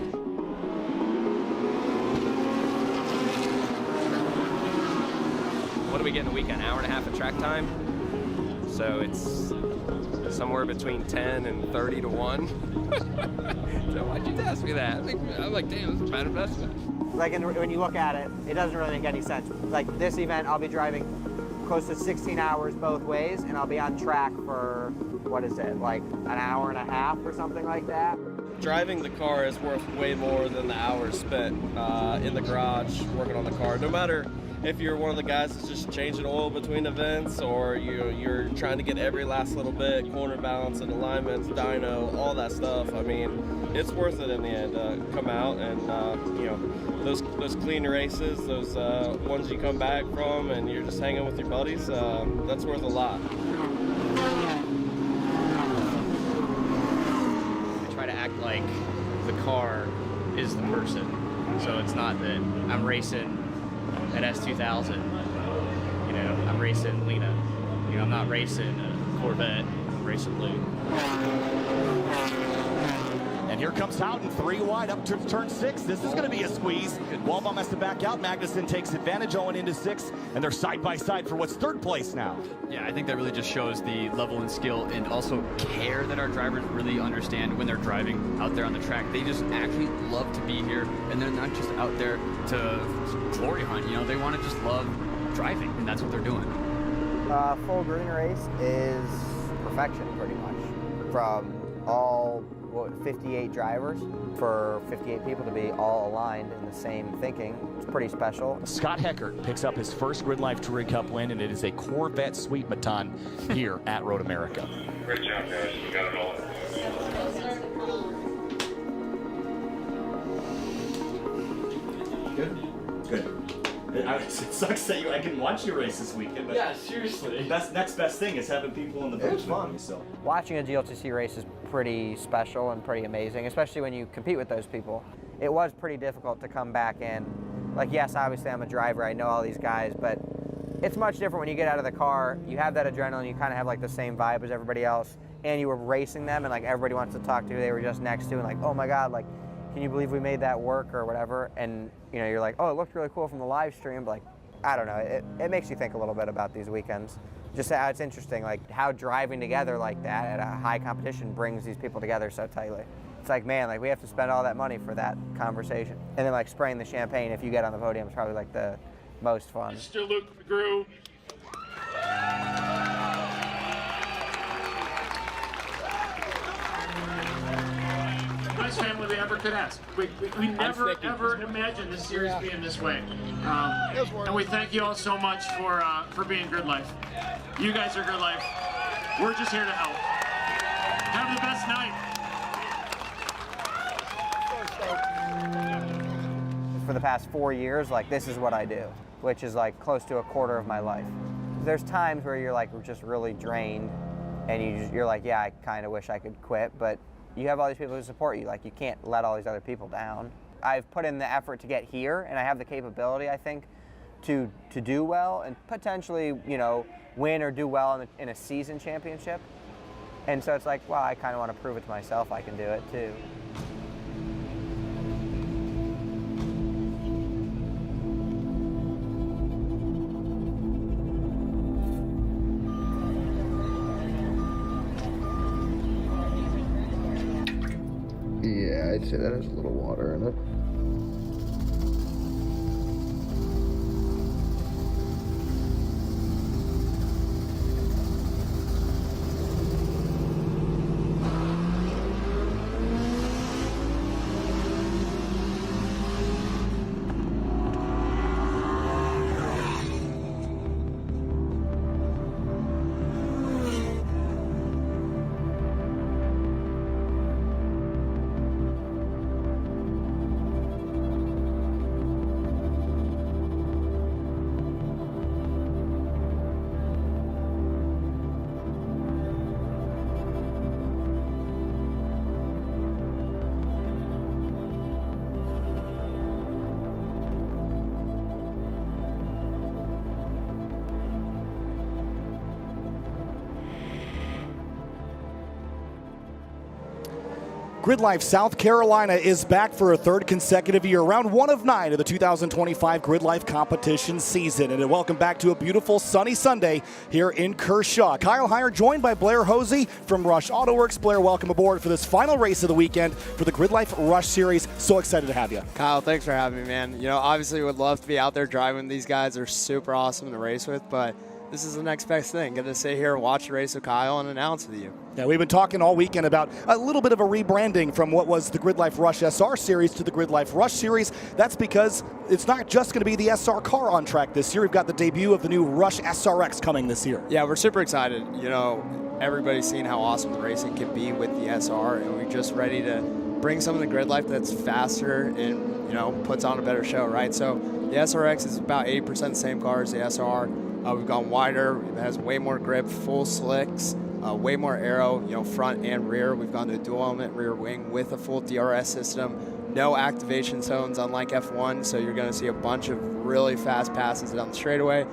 What do we get in a week? An hour and a half of track time? So it's somewhere between 10 and 30 to 1. So why'd you ask me that? I'm like, damn, this is a bad investment. Like, when you look at it, it doesn't really make any sense. Like, this event, I'll be driving close to 16 hours both ways, and I'll be on track for, what is it, like an hour and a half or something like that? Driving the car is worth way more than the hours spent in the garage working on the car. No matter if you're one of the guys that's just changing oil between events, or you're trying to get every last little bit, corner balance and alignments, dyno, all that stuff, I mean, it's worth it in the end to come out and, you know, those clean races, those ones you come back from and you're just hanging with your buddies, that's worth a lot. I try to act like the car is the person. So it's not that I'm racing at S2000, you know, I'm racing Lena. You know, I'm not racing a Corvette, I'm racing Luke. And here comes Houghton, 3 wide up to turn 6. This is going to be a squeeze. Waldbaum has to back out. Magnuson takes advantage, Owen into 6, and they're side by side for what's 3rd place now. Yeah, I think that really just shows the level and skill and also care that our drivers really understand when they're driving out there on the track. They just actually love to be here, and they're not just out there to glory hunt. You know, they want to just love driving, and that's what they're doing. Full green race is perfection, pretty much. From all 58 drivers, for 58 people to be all aligned in the same thinking, it's pretty special. Scott Heckert picks up his first GRIDLIFE Touring Cup win, and it is a Corvette Sweet Baton here at Road America. Great job, guys. You got it all. Good. It sucks that I can watch you race this weekend, but yeah, seriously. Next best thing is having people in the booth with me. So Watching a GLTC race is pretty special and pretty amazing, especially when you compete with those people. It was pretty difficult to come back in. Like, yes, obviously I'm a driver, I know all these guys, but it's much different when you get out of the car, you have that adrenaline, you kind of have like the same vibe as everybody else, and you were racing them, and like everybody wants to talk to who they were just next to, and like, oh my God, like, can you believe we made that work or whatever? And you know, you're like, oh, it looked really cool from the live stream, but like, I don't know, it makes you think a little bit about these weekends. Just how it's interesting, like how driving together like that at a high competition brings these people together so tightly. It's like, man, like we have to spend all that money for that conversation. And then like spraying the champagne if you get on the podium is probably like the most fun. Mr. Luke McGrew. Best family we ever could ask. We never ever imagined this series being this way. And we thank you all so much for being GRIDLIFE. You guys are GRIDLIFE. We're just here to help. Have the best night. For the past 4 years, like this is what I do, which is like close to a quarter of my life. There's times where you're like just really drained and you're like, yeah, I kind of wish I could quit, but you have all these people who support you. Like, you can't let all these other people down. I've put in the effort to get here, and I have the capability, I think, to do well and potentially, you know, win or do well in a season championship. And so it's like, well, I kind of want to prove it to myself I can do it too. Yeah, I'd say that has a little water in it. GRIDLIFE South Carolina is back for a 3rd consecutive year, round 1 of 9 of the 2025 GRIDLIFE competition season. And welcome back to a beautiful sunny Sunday here in Kershaw. Kyle Heyer joined by Blair Hosey from Rush Auto Works. Blair, welcome aboard for this final race of the weekend for the GRIDLIFE Rush Series. So excited to have you. Kyle, thanks for having me, man. You know, obviously would love to be out there driving. These guys are super awesome to race with, but this is the next best thing. Get to sit here and watch the race with Kyle and announce with you. Yeah, we've been talking all weekend about a little bit of a rebranding from what was the GRIDLIFE Rush SR Series to the GRIDLIFE Rush Series. That's because it's not just going to be the SR car on track this year. We've got the debut of the new Rush SRX coming this year. Yeah, we're super excited. You know, everybody's seen how awesome the racing can be with the SR, and we're just ready to bring some of the GRIDLIFE that's faster and, you know, puts on a better show, right? So the SRX is about 80% the same car as the SR. We've gone wider. It has way more grip, full slicks, way more aero, you know, front and rear. We've gone to a dual element rear wing with a full DRS system. No activation zones, unlike F1, so you're going to see a bunch of really fast passes down the straightaway.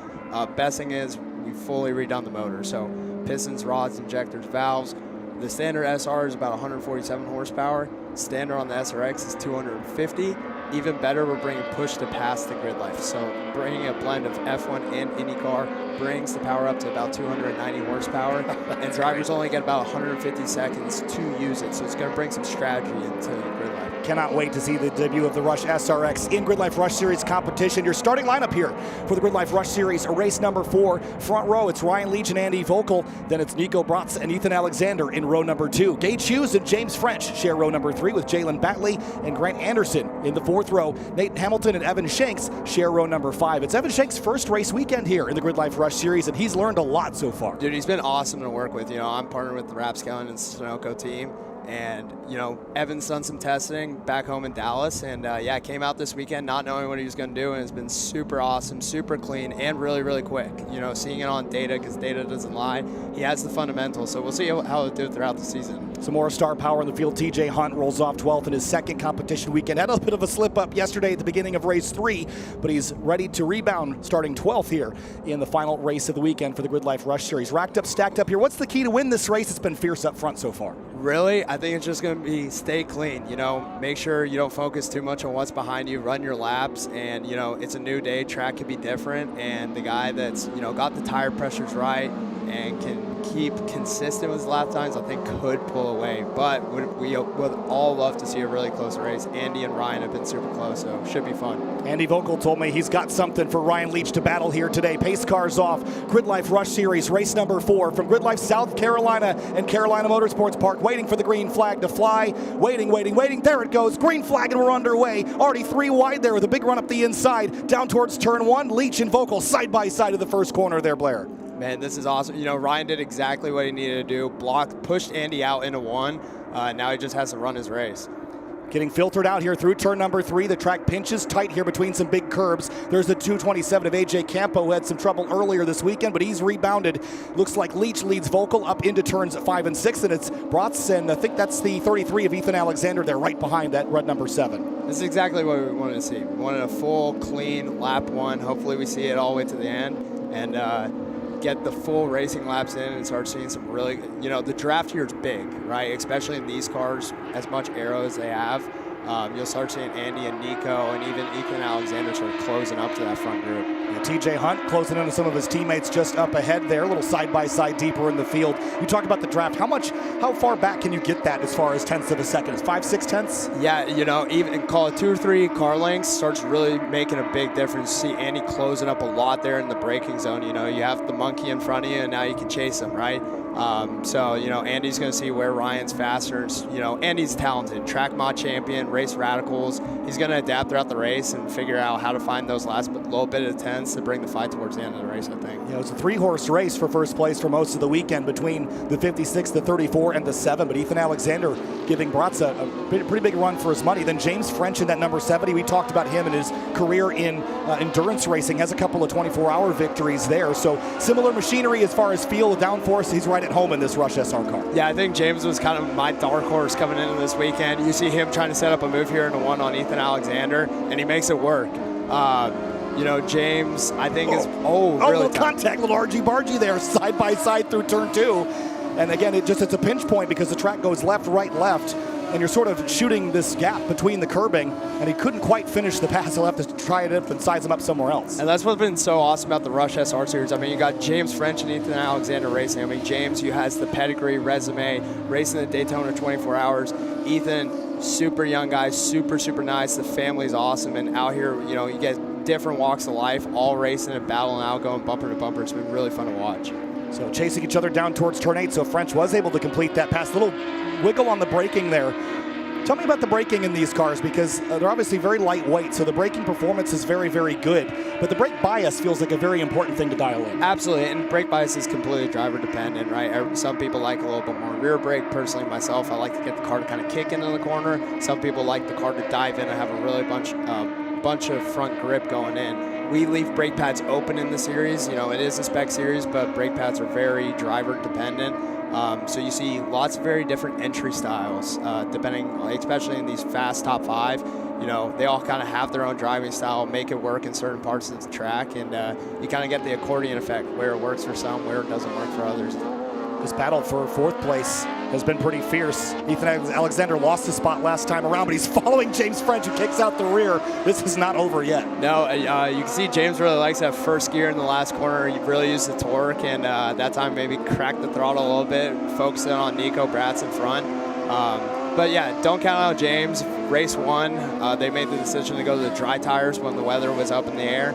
Best thing is we fully redone the motor. So pistons, rods, injectors, valves. The standard SR is about 147 horsepower. Standard on the SRX is 250. Even better, we're bringing push to pass the GRIDLIFE. So bringing a blend of F1 and IndyCar brings the power up to about 290 horsepower. And drivers only get about 150 seconds to use it. So it's going to bring some strategy into GRIDLIFE. Cannot wait to see the debut of the Rush SRX in GRIDLIFE Rush Series competition. Your starting lineup here for the GRIDLIFE Rush Series, race number 4. Front row, it's Ryan Leach and Andy Vogel. Then it's Nico Bratz and Ethan Alexander in row number 2. Gage Hughes and James French share row number 3 with Jalen Batley and Grant Anderson in the 4th row. Nate Hamilton and Evan Shanks share row number 5. It's Evan Shanks' first race weekend here in the GRIDLIFE Rush Series, and he's learned a lot so far. Dude, he's been awesome to work with. You know, I'm partnered with the Rapscallion and Sunoco team. And, you know, Evan's done some testing back home in Dallas. And, yeah, came out this weekend not knowing what he was going to do. And it's been super awesome, super clean, and really, really quick. You know, seeing it on data, because data doesn't lie. He has the fundamentals. So we'll see how he'll do throughout the season. Some more star power in the field. TJ Hunt rolls off 12th in his second competition weekend. Had a bit of a slip up yesterday at the beginning of race 3, but he's ready to rebound starting 12th here in the final race of the weekend for the GRIDLIFE Rush Series. Racked up, stacked up here. What's the key to win this race? It's been fierce up front so far. Really, I think it's just going to be stay clean. You know, make sure you don't focus too much on what's behind you. Run your laps, and, you know, it's a new day. Track could be different, and the guy that's, you know, got the tire pressures right and can keep consistent with his lap times, I think could pull away. But we would all love to see a really close race. Andy and Ryan have been super close, so it should be fun. Andy Vogel told me he's got something for Ryan Leach to battle here today. Pace cars off. GRIDLIFE Rush Series, race number 4 from GRIDLIFE South Carolina and Carolina Motorsports Park, waiting for the green flag to fly. Waiting. There it goes. Green flag, and we're underway. Already 3 wide there with a big run up the inside. Down towards turn 1. Leach and Vogel side by side of the first corner there, Blair. Man, this is awesome. You know, Ryan did exactly what he needed to do. Pushed Andy out into 1. Now he just has to run his race. Getting filtered out here through turn number 3. The track pinches tight here between some big curbs. There's the 227 of AJ Campo, who had some trouble earlier this weekend, but he's rebounded. Looks like Leach leads Vogel up into turns 5 and 6, and it's Bratz, and I think that's the 33 of Ethan Alexander there right behind that red number 7. This is exactly what we wanted to see. We wanted a full, clean lap 1. Hopefully we see it all the way to the end, and get the full racing laps in and start seeing some really, you know, the draft here is big, right? Especially in these cars, as much aero as they have. You'll start seeing Andy and Nico and even Ethan Alexander sort of closing up to that front group. Yeah, TJ Hunt closing in on some of his teammates just up ahead there, a little side-by-side deeper in the field. You talked about the draft. How far back can you get that as far as tenths of a second? Is 5-6 tenths? Yeah, you know, even call it 2 or 3 car lengths starts really making a big difference. See Andy closing up a lot there in the braking zone. You know, you have the monkey in front of you, and now you can chase him, right? So, you know, Andy's going to see where Ryan's faster. You know, Andy's talented. Track mod champion, race radicals. He's going to adapt throughout the race and figure out how to find those last little bit of tenths to bring the fight towards the end of the race, I think. Yeah, it was a 3-horse race for first place for most of the weekend between the 56, the 34, and the 7. But Ethan Alexander giving Bratz a pretty big run for his money. Then James French in that number 70. We talked about him and his career in endurance racing. Has a couple of 24-hour victories there. So similar machinery as far as feel, downforce. He's right at home in this Rush SR car. Yeah, I think James was kind of my dark horse coming into this weekend. You see him trying to set up a move here into 1 on Ethan Alexander, and he makes it work. You know, James, I think is really little contact, little argy-bargy there, side by side through turn 2. And again, it's a pinch point because the track goes left, right, left, and you're sort of shooting this gap between the curbing, and he couldn't quite finish the pass. He'll have to try it up and size him up somewhere else. And that's what's been so awesome about the Rush SR Series. I mean, you got James French and Ethan Alexander racing. I mean, James, who has the pedigree, resume, racing the Daytona 24 hours. Ethan, super young guy, super nice. The family's awesome, and out here, you know, you get different walks of life, all racing and battling out, going bumper to bumper. It's been really fun to watch. So chasing each other down towards turn 8. So French was able to complete that pass. Little wiggle on the braking there. Tell me about the braking in these cars, because they're obviously very lightweight, so the braking performance is very, very good. But the brake bias feels like a very important thing to dial in. Absolutely, and brake bias is completely driver dependent, right? Some people like a little bit more rear brake. Personally, myself, I like to get the car to kind of kick into the corner. Some people like the car to dive in and have a really bunch of front grip going in. We leave brake pads open in the series. You know, it is a spec series, but brake pads are very driver dependent. So you see lots of very different entry styles, depending, especially in these fast top 5. You know, they all kind of have their own driving style, make it work in certain parts of the track, and you kind of get the accordion effect, where it works for some, where it doesn't work for others. This battle for 4th place has been pretty fierce. Ethan Alexander lost his spot last time around, but he's following James French, who kicks out the rear. This is not over yet. No, you can see James really likes that first gear in the last corner. He really used the torque, and that time maybe cracked the throttle a little bit, focusing on Nico Bratz in front. But yeah, don't count out James. Race 1, they made the decision to go to the dry tires when the weather was up in the air.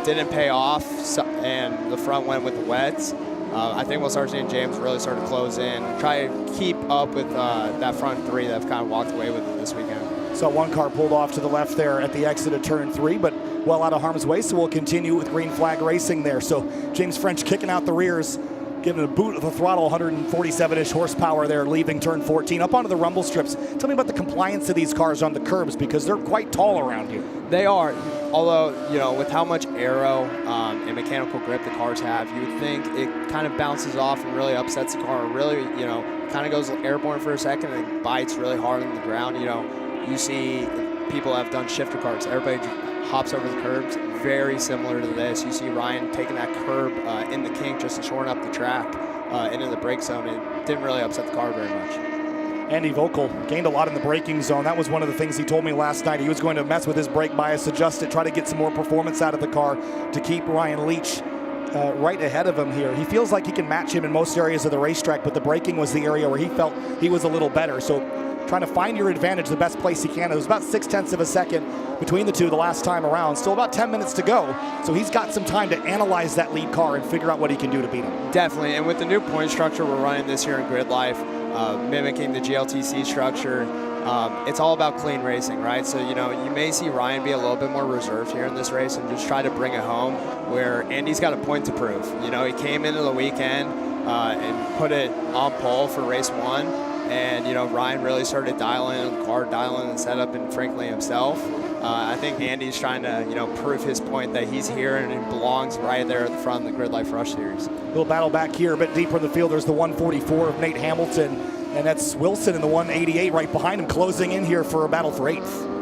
Didn't pay off, and the front went with the wets. I think we'll start seeing James really start to close in, try to keep up with that front 3 that have kind of walked away with it this weekend. So one car pulled off to the left there at the exit of turn 3, but well out of harm's way, so we'll continue with green flag racing there. So James French kicking out the rears, giving a boot of the throttle, 147-ish horsepower there, leaving turn 14 up onto the rumble strips. Tell me about the compliance of these cars on the curbs, because they're quite tall around here. They are, although, you know, with how much aero and mechanical grip the cars have, you would think it kind of bounces off and really upsets the car, really, you know, kind of goes airborne for a second and bites really hard on the ground. You know, you see people have done shifter cars. Everybody hops over the curbs, very similar to this. You see Ryan taking that curb in the kink just to shorten up the track into the brake zone. It didn't really upset the car very much. Andy Vogel gained a lot in the braking zone. That was one of the things he told me last night. He was going to mess with his brake bias, adjust it, try to get some more performance out of the car to keep Ryan Leach right ahead of him here. He feels like he can match him in most areas of the racetrack, but the braking was the area where he felt he was a little better. So trying to find your advantage the best place he can. It was about 0.6 of a second between the two the last time around. Still about 10 minutes to go. So he's got some time to analyze that lead car and figure out what he can do to beat him. Definitely, and with the new point structure we're running this year in Grid Life, mimicking the GLTC structure, it's all about clean racing, right? So, you know, you may see Ryan be a little bit more reserved here in this race and just try to bring it home, where Andy's got a point to prove. You know, he came into the weekend and put it on pole for race 1. And, you know, Ryan really started dialing in the car, dialing the setup, and frankly himself. I think Andy's trying to, you know, prove his point that he's here and he belongs right there at the front of the Grid Life Rush Series. Little battle back here, a bit deeper in the field. There's the 144 of Nate Hamilton, and that's Wilson in the 188 right behind him, closing in here for a battle for 8th.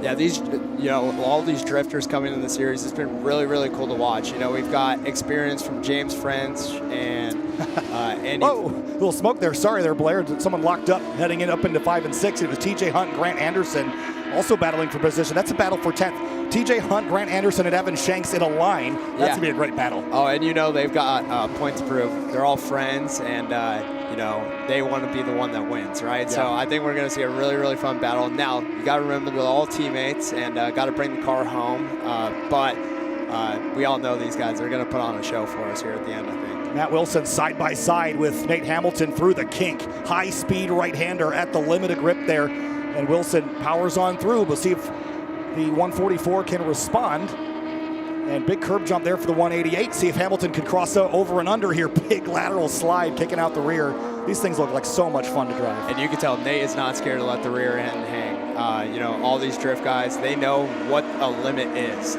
Yeah, these, you know, all these drifters coming in the series, it's been really, really cool to watch. You know, we've got experience from James French and Andy. Whoa, a little smoke there. Sorry there, Blair. Someone locked up heading in up into 5 and 6. It was TJ Hunt and Grant Anderson also battling for position. That's a battle for 10th. TJ Hunt, Grant Anderson, and Evan Shanks in a line. That's going to be a great battle. Oh, and you know, they've got points to prove. They're all friends, and, you know, they want to be the one that wins, right? Yeah. So I think we're going to see a really, really fun battle. Now, you got to remember they're all teammates and got to bring the car home. But we all know these guys are going to put on a show for us here at the end, I think. Matt Wilson side by side with Nate Hamilton through the kink. High speed right-hander at the limit of grip there. And Wilson powers on through. We'll see if the 144 can respond. And big curb jump there for the 188. See if Hamilton can cross over and under here. Big lateral slide kicking out the rear. These things look like so much fun to drive. And you can tell Nate is not scared to let the rear end hang. You know, all these drift guys, they know what a limit is.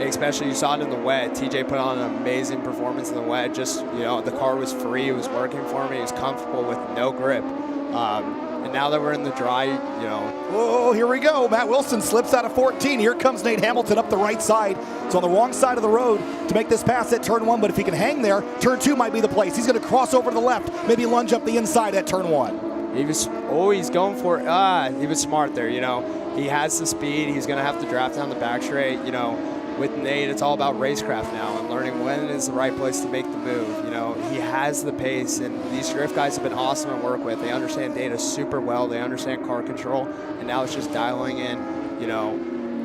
Especially you saw it in the wet. TJ put on an amazing performance in the wet. Just, you know, the car was free. It was working for me. He was comfortable with no grip. And now that we're in the dry, you know. Oh, here we go. Matt Wilson slips out of 14. Here comes Nate Hamilton up the right side. It's on the wrong side of the road to make this pass at turn 1, but if he can hang there, turn 2 might be the place. He's going to cross over to the left, maybe lunge up the inside at turn 1. He was, he's going for it. He was smart there, you know. He has the speed. He's going to have to draft down the back straight, you know. With Nate, it's all about racecraft now and learning when is the right place to make the move. You know, he has the pace, and these drift guys have been awesome to work with. They understand data super well. They understand car control, and now it's just dialing in, you know,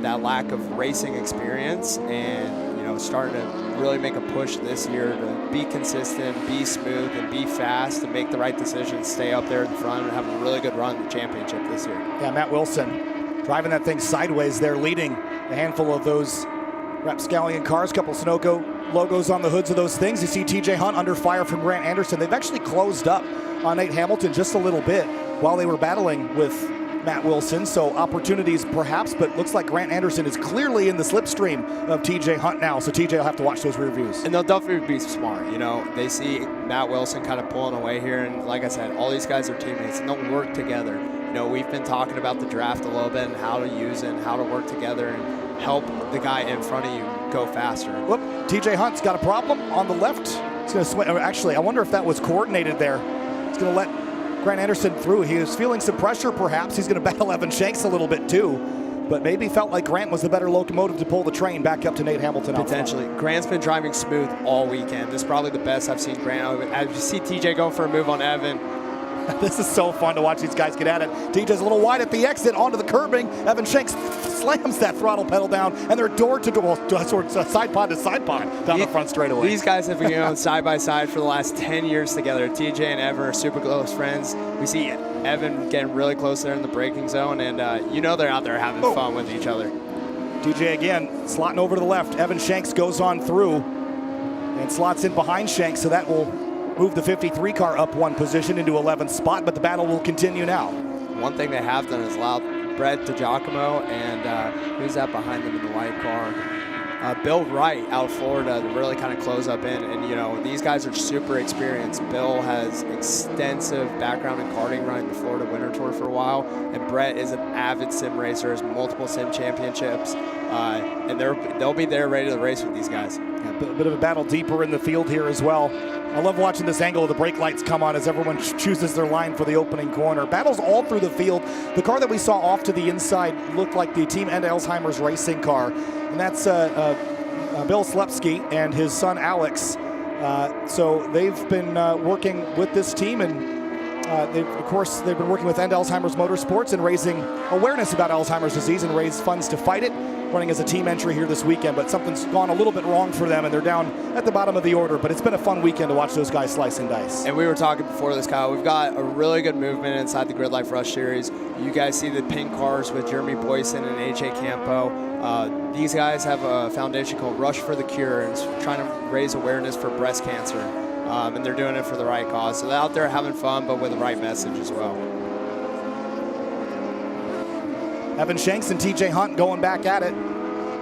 that lack of racing experience and, you know, starting to really make a push this year to be consistent, be smooth, and be fast, and make the right decisions, stay up there in the front, and have a really good run in the championship this year. Yeah, Matt Wilson driving that thing sideways there, leading a handful of those Rapscallion cars, couple Sunoco logos on the hoods of those things. You see TJ Hunt under fire from Grant Anderson. They've actually closed up on Nate Hamilton just a little bit while they were battling with Matt Wilson, so opportunities perhaps, but looks like Grant Anderson is clearly in the slipstream of TJ Hunt now, so TJ will have to watch those rear views. And they'll definitely be smart, you know. They see Matt Wilson kind of pulling away here, and like I said, all these guys are teammates, and they'll work together. You know, we've been talking about the draft a little bit and how to use it and how to work together and help the guy in front of you go faster. Whoop, TJ Hunt's got a problem on the left. He's going to swing. Actually, I wonder if that was coordinated there. He's going to let Grant Anderson through. He was feeling some pressure, perhaps. He's going to battle Evan Shanks a little bit too, but maybe felt like Grant was the better locomotive to pull the train back up to Nate Hamilton. Potentially. Grant's been driving smooth all weekend. This is probably the best I've seen Grant. As you see TJ going for a move on Evan. This is so fun to watch these guys get at it. TJ's a little wide at the exit, onto the curbing. Evan Shanks slams that throttle pedal down, and they're door to door, side pod to side pod down the front straightaway. These guys have been going side by side for the last 10 years together. TJ and Evan are super close friends. We see Evan getting really close there in the braking zone, and you know they're out there having fun with each other. TJ again slotting over to the left. Evan Shanks goes on through and slots in behind Shanks, so that will move the 53 car up one position into 11th spot, but the battle will continue now. One thing they have done is allowed Brett DiGiacomo and who's that behind them in the white car? Bill Wright out of Florida to really kind of close up in. And, you know, these guys are super experienced. Bill has extensive background in karting, running the Florida Winter Tour for a while. And Brett is an avid sim racer, has multiple sim championships. And they'll be there ready to race with these guys. Yeah, a bit of a battle deeper in the field here as well. I love watching this angle of the brake lights come on as everyone chooses their line for the opening corner. Battles all through the field. The car that we saw off to the inside looked like the Team Enda Alzheimer's racing car, and that's Bill Slepsky and his son Alex. So they've been working with this team, and of course they've been working with Enda Alzheimer's Motorsports and raising awareness about Alzheimer's disease and raise funds to fight it. Running as a team entry here this weekend, but something's gone a little bit wrong for them, and they're down at the bottom of the order, but it's been a fun weekend to watch those guys slice and dice. And we were talking before this, Kyle, we've got a really good movement inside the GridLife Rush Series. You guys see the pink cars with Jeremy Boyson and AJ Campo. These guys have a foundation called Rush for the Cure, and it's trying to raise awareness for breast cancer, and they're doing it for the right cause. So they're out there having fun, but with the right message as well. Evan Shanks and TJ Hunt going back at it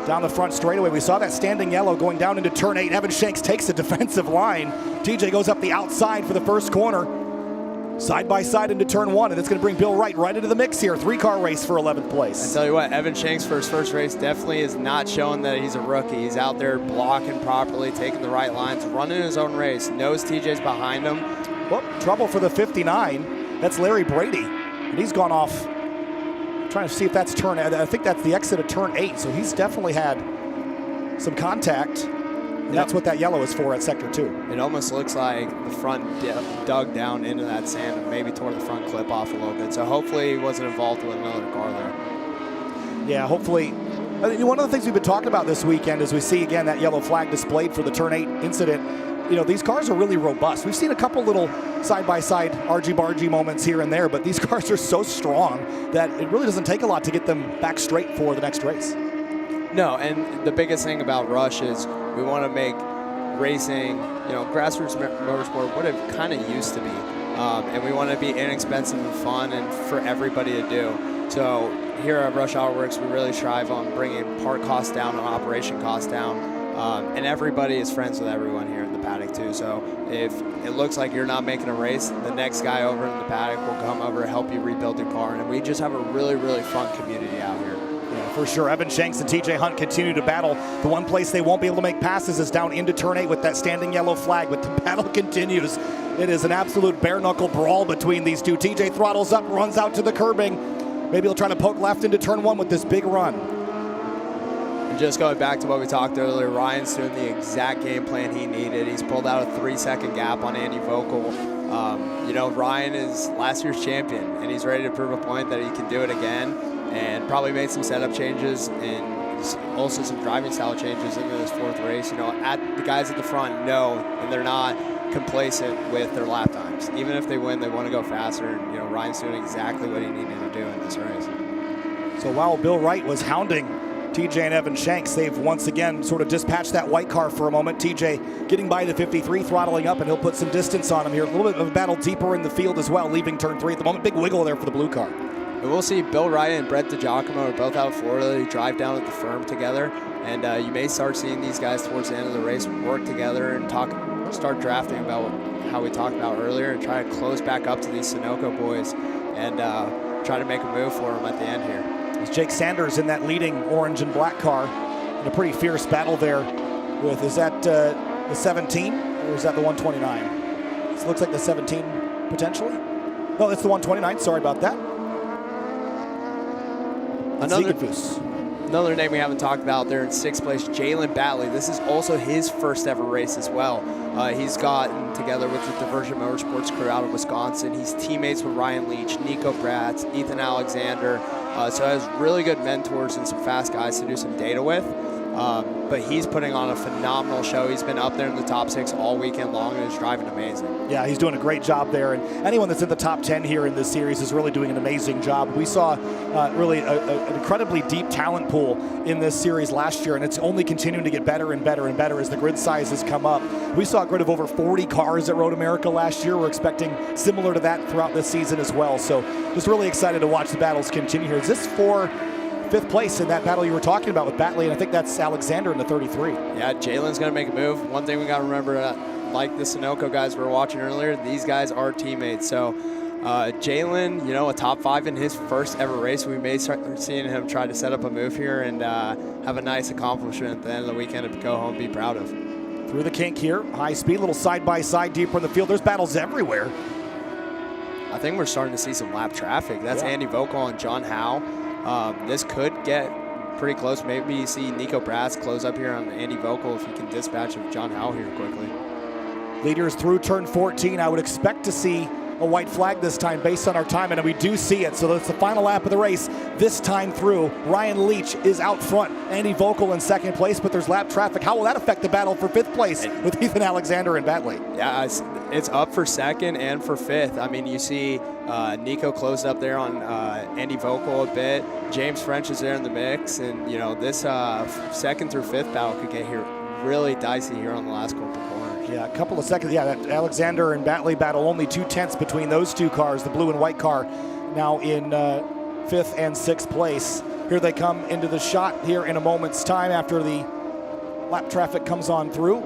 down the front straightaway. We saw that standing yellow going down into turn 8. Evan Shanks takes the defensive line. TJ goes up the outside for the first corner. Side by side into turn 1, and it's going to bring Bill Wright right into the mix here. 3-car race for 11th place. I tell you what, Evan Shanks for his first race definitely is not showing that he's a rookie. He's out there blocking properly, taking the right lines, running his own race. Knows TJ's behind him. Well, trouble for the 59. That's Larry Brady, and he's gone off. Trying to see if that's I think that's the exit of turn 8, so he's definitely had some contact, and that's what that yellow is for at sector 2. It almost looks like the front dug down into that sand and maybe tore the front clip off a little bit, so hopefully he wasn't involved with another car there. Yeah, hopefully. One of the things we've been talking about this weekend is we see again that yellow flag displayed for the turn 8 incident. You know, these cars are really robust. We've seen a couple little side-by-side argy-bargy moments here and there, but these cars are so strong that it really doesn't take a lot to get them back straight for the next race. No, and the biggest thing about Rush is we want to make racing, you know, grassroots motorsport what it kind of used to be. And we want to be inexpensive and fun and for everybody to do. So here at Rush Auto Works, we really strive on bringing part costs down and operation costs down. And everybody is friends with everyone here in the paddock too. So if it looks like you're not making a race, the next guy over in the paddock will come over and help you rebuild your car. And we just have a really, really fun community out here. Yeah, for sure. Evan Shanks and TJ Hunt continue to battle. The one place they won't be able to make passes is down into turn 8 with that standing yellow flag, but the battle continues. It is an absolute bare-knuckle brawl between these two. TJ throttles up, runs out to the curbing. Maybe he'll try to poke left into turn 1 with this big run. And just going back to what we talked earlier, Ryan's doing the exact game plan he needed. He's pulled out a 3-second gap on Andy Vogel You know, Ryan is last year's champion, and he's ready to prove a point that he can do it again, and probably made some setup changes and also some driving style changes into this 4th race. You know, the guys at the front know, and they're not complacent with their lap times. Even if they win, they want to go faster, and, you know, Ryan's doing exactly what he needed to do in this race. So while Bill Wright was hounding TJ and Evan Shanks, they've once again sort of dispatched that white car for a moment. TJ getting by the 53, throttling up, and he'll put some distance on him here. A little bit of a battle deeper in the field as well, leaving turn 3 at the moment. Big wiggle there for the blue car. And we'll see Bill Wright and Brett DiGiacomo are both out of Florida. They drive down at the firm together, and you may start seeing these guys towards the end of the race work together and start drafting about how we talked about earlier, and try to close back up to these Sunoco boys and try to make a move for them at the end here. It's Jake Sanders in that leading orange and black car in a pretty fierce battle there with, is that the 17 or is that the 129? This looks like the 17 potentially. No, it's the 129, sorry about that. Another name we haven't talked about there in 6th place, Jalen Batley. This is also his first ever race as well. He's gotten together with the Diversion Motorsports crew out of Wisconsin. He's teammates with Ryan Leach, Nico Bratz, Ethan Alexander. So has really good mentors and some fast guys to do some data with. But he's putting on a phenomenal show. He's been up there in the top 6 all weekend long and is driving amazing. Yeah, he's doing a great job there. And anyone that's in the top 10 here in this series is really doing an amazing job. We saw really an incredibly deep talent pool in this series last year, and it's only continuing to get better and better and better as the grid sizes come up. We saw a grid of over 40 cars at Road America last year. We're expecting similar to that throughout this season as well. So just really excited to watch the battles continue here. Is this for 5th place in that battle you were talking about with Batley, and I think that's Alexander in the 33. Yeah, Jalen's going to make a move. One thing we got to remember, like the Sunoco guys we were watching earlier, these guys are teammates. So Jalen, you know, a top 5 in his first ever race. We may start seeing him try to set up a move here and have a nice accomplishment at the end of the weekend to go home and be proud of. Through the kink here, high speed, little side-by-side deeper in the field. There's battles everywhere. I think we're starting to see some lap traffic. That's Andy Vogel and John Howe. This could get pretty close. Maybe you see Nico Bratz close up here on Andy Vogel if he can dispatch of John Howe here quickly. Leaders through turn 14. I would expect to see a white flag this time based on our time, and we do see it. So that's the final lap of the race. This time through, Ryan Leach is out front. Andy Vogel in 2nd place, but there's lap traffic. How will that affect the battle for 5th place with Ethan Alexander and Batley? Yeah, it's up for 2nd and for 5th. I mean, you see Nico closed up there on Andy Vogel a bit. James French is there in the mix, and you know this 2nd through 5th battle could get here really dicey here on the last couple corners. Yeah, a couple of seconds. Yeah, that Alexander and Batley battle, only 2/10 between those two cars. The blue and white car now in 5th and 6th place. Here they come into the shot here in a moment's time after the lap traffic comes on through.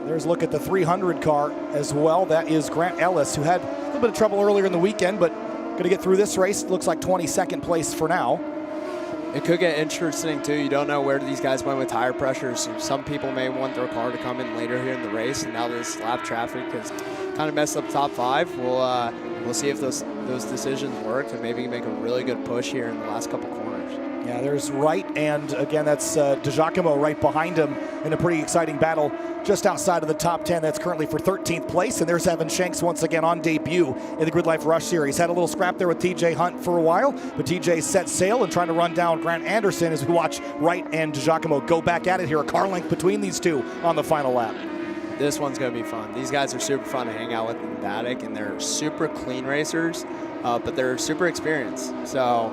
There's a look at the 300 car as well. That is Grant Ellis, who had a little bit of trouble earlier in the weekend, but going to get through this race. Looks like 22nd place for now. It could get interesting too. You don't know where these guys went with tire pressures. Some people may want their car to come in later here in the race, and now this lap traffic has kind of messed up top 5. We'll see if those decisions work and maybe make a really good push here in the last couple corners. Yeah, there's Wright, and again, that's DiGiacomo right behind him in a pretty exciting battle just outside of the top 10. That's currently for 13th place, and there's Evan Shanks once again on debut in the GridLife Rush Series. Had a little scrap there with TJ Hunt for a while, but TJ set sail and trying to run down Grant Anderson as we watch Wright and DiGiacomo go back at it here. A car length between these two on the final lap. This one's going to be fun. These guys are super fun to hang out with in Eibach, and they're super clean racers, but they're super experienced. So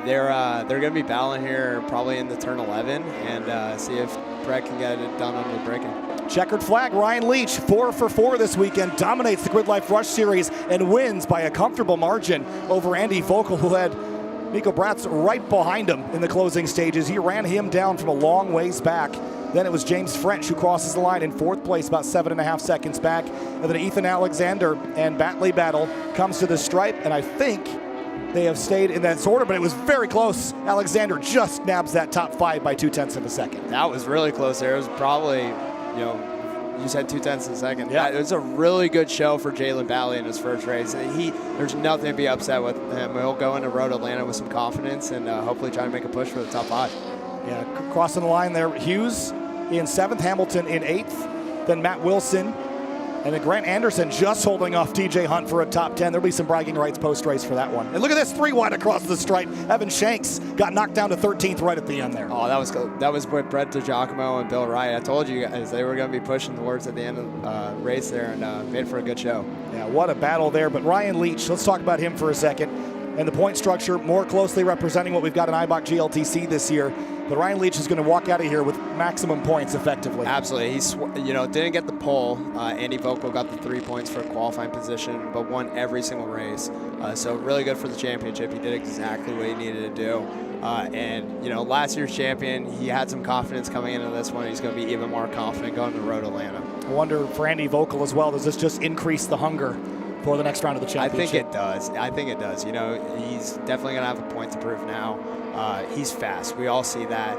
they're going to be battling here probably in the turn 11 and see if Brett can get it done under the braking. Checkered flag, Ryan Leach, 4 for 4 this weekend, dominates the GridLife Rush Series and wins by a comfortable margin over Andy Vogel, who had Nico Bratz right behind him in the closing stages. He ran him down from a long ways back. Then it was James French who crosses the line in 4th place, about 7.5 seconds back. And then Ethan Alexander and Batley battle comes to the stripe, and I think they have stayed in that order, but it was very close. Alexander just nabs that top 5 by 0.2 of a second. That was really close there. It was probably, you said 0.2 of a second. Yeah, it was a really good show for Jalen Batley in his first race. There's nothing to be upset with him. He'll go into Road Atlanta with some confidence and hopefully try to make a push for the top 5. Yeah, crossing the line there, Hughes in 7th, Hamilton in 8th, then Matt Wilson And then Grant Anderson just holding off TJ Hunt for a top 10. There'll be some bragging rights post-race for that one. And look at this, 3 wide across the stripe. Evan Shanks got knocked down to 13th right at the end there. Oh, that was with Brett DiGiacomo and Bill Wright. I told you guys they were going to be pushing towards at the end of the race there, and made for a good show. Yeah, what a battle there. But Ryan Leach, let's talk about him for a second. And the point structure more closely representing what we've got in Eibach GLTC this year. But Ryan Leach is going to walk out of here with maximum points effectively. Absolutely. He's, didn't get the pole. Andy Vogel got the 3 points for a qualifying position, but won every single race. So really good for the championship. He did exactly what he needed to do. Last year's champion, he had some confidence coming into this one. He's going to be even more confident going to the road Atlanta. I wonder for Andy Vogel as well, does this just increase the hunger for the next round of the championship? I think it does. He's definitely going to have a point to prove now. He's fast. We all see that.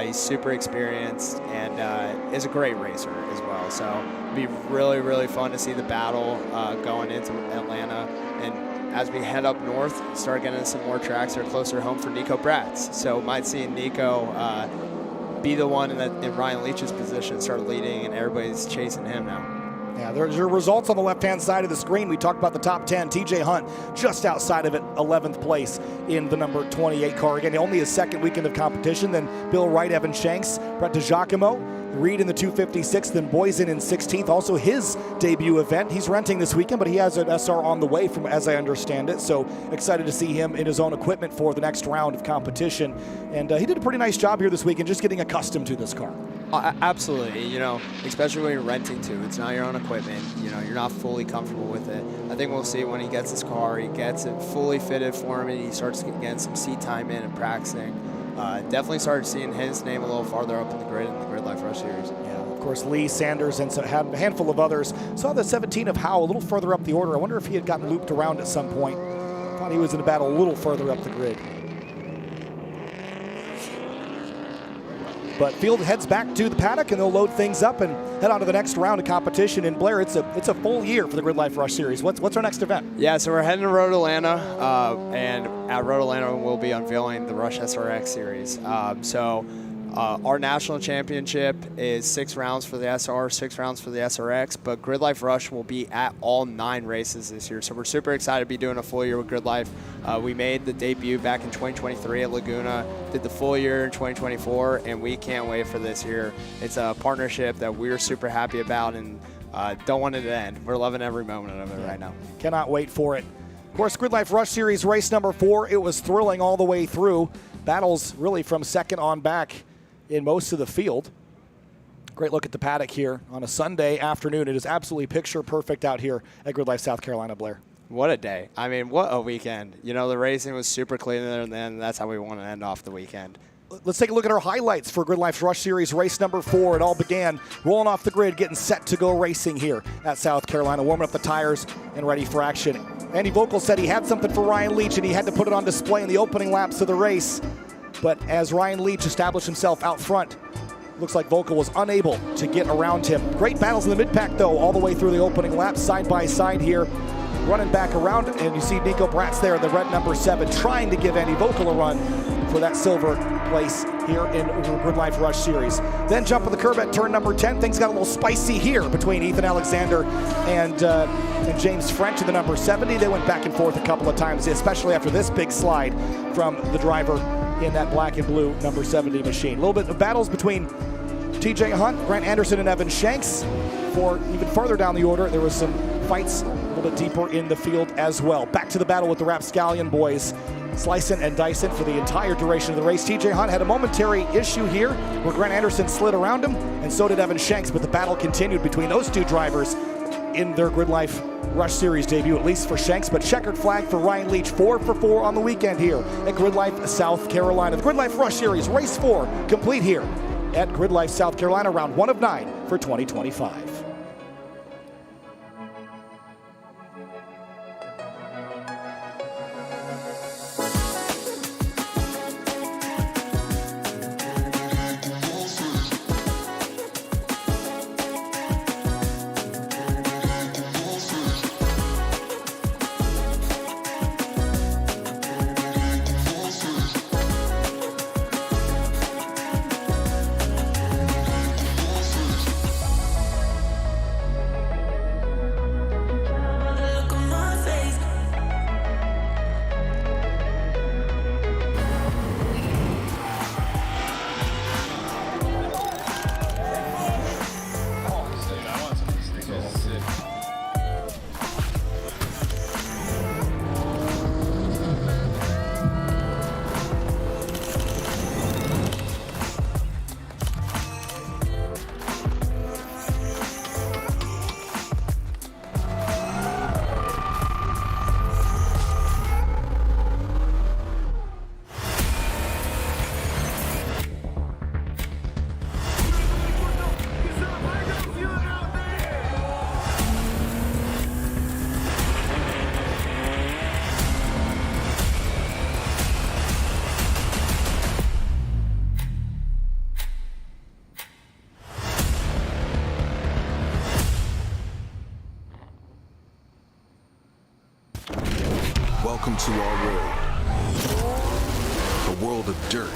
He's super experienced and is a great racer as well. So it'll be really, really fun to see the battle going into Atlanta. And as we head up north, start getting some more tracks that are closer home for Nico Bratz. So might see Nico be the one in Ryan Leach's position, start leading, and everybody's chasing him now. Yeah, there's your results on the left-hand side of the screen. We talked about the top 10. TJ Hunt just outside of it, 11th place in the number 28 car. Again, only his second weekend of competition. Then Bill Wright, Evan Shanks, Brett DiGiacomo, Reed in the 256th, then Boysen in 16th. Also his debut event. He's renting this weekend, but he has an SR on the way from, as I understand it. So excited to see him in his own equipment for the next round of competition. And he did a pretty nice job here this weekend, just getting accustomed to this car. Absolutely, especially when you're renting too. It's not your own equipment. You're not fully comfortable with it. I think we'll see when he gets his car, he gets it fully fitted for him, and he starts getting some seat time in and practicing. Definitely started seeing his name a little farther up in the grid in the GRIDLIFE Rush Series. Yeah, of course, Lee, Sanders, and a handful of others. Saw the 17 of Howe a little further up the order. I wonder if he had gotten looped around at some point. Thought he was in a battle a little further up the grid. But field heads back to the paddock, and they'll load things up and head on to the next round of competition. And Blair, it's a full year for the GRIDLIFE Rush Series. What's our next event? Yeah, so we're heading to Road Atlanta, and at Road Atlanta we'll be unveiling the Rush SRX Series. Our national championship is 6 rounds for the SR, 6 rounds for the SRX, but GRIDLIFE Rush will be at all 9 races this year. So we're super excited to be doing a full year with GRIDLIFE. We made the debut back in 2023 at Laguna, did the full year in 2024, and we can't wait for this year. It's a partnership that we're super happy about and don't want it to end. We're loving every moment of it right now. Cannot wait for it. Of course, GRIDLIFE Rush Series race number 4, it was thrilling all the way through. Battles really from second on back in most of the field. Great look at the paddock here on a Sunday afternoon. It is absolutely picture perfect out here at GRIDLIFE South Carolina, Blair. What a day. I mean, what a weekend. The racing was super clean there, and then that's how we want to end off the weekend. Let's take a look at our highlights for GRIDLIFE Rush Series race number 4. It all began rolling off the grid, getting set to go racing here at South Carolina, warming up the tires and ready for action. Andy Vogel said he had something for Ryan Leach, and he had to put it on display in the opening laps of the race. But as Ryan Leach established himself out front, looks like Vogel was unable to get around him. Great battles in the mid-pack, though, all the way through the opening laps, side by side here. Running back around, and you see Nico Bratz there in the red number 7, trying to give Andy Vogel a run for that silver place here in the GRIDLIFE Rush Series. Then jump of the curb at turn number 10. Things got a little spicy here between Ethan Alexander and James French in the number 70. They went back and forth a couple of times, especially after this big slide from the driver in that black and blue number 70 machine. A little bit of battles between TJ Hunt, Grant Anderson, and Evan Shanks. For even further down the order, there was some fights a little bit deeper in the field as well. Back to the battle with the Rapscallion boys, slicing and dicing for the entire duration of the race. TJ Hunt had a momentary issue here where Grant Anderson slid around him, and so did Evan Shanks, but the battle continued between those two drivers in their GRIDLIFE Rush Series debut, at least for Shanks, but checkered flag for Ryan Leach, 4 for 4 on the weekend here at GRIDLIFE South Carolina. The GRIDLIFE Rush Series race 4 complete here at GRIDLIFE South Carolina, round 1 of 9 for 2025. Welcome to our world. A world of dirt,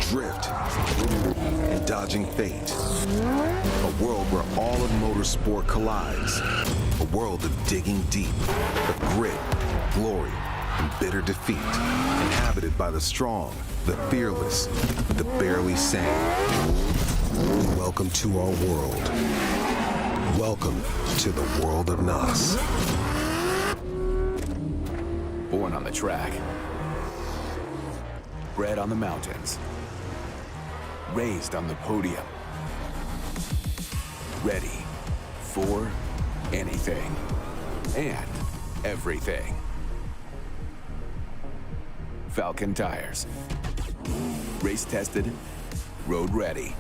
drift, and dodging fate. A world where all of motorsport collides. A world of digging deep, of grit, glory, and bitter defeat. Inhabited by the strong, the fearless, the barely sane. Welcome to our world. Welcome to the world of NOS. Born on the track. Bred on the mountains. Raised on the podium. Ready for anything and everything. Falcon tires. Race tested, road ready.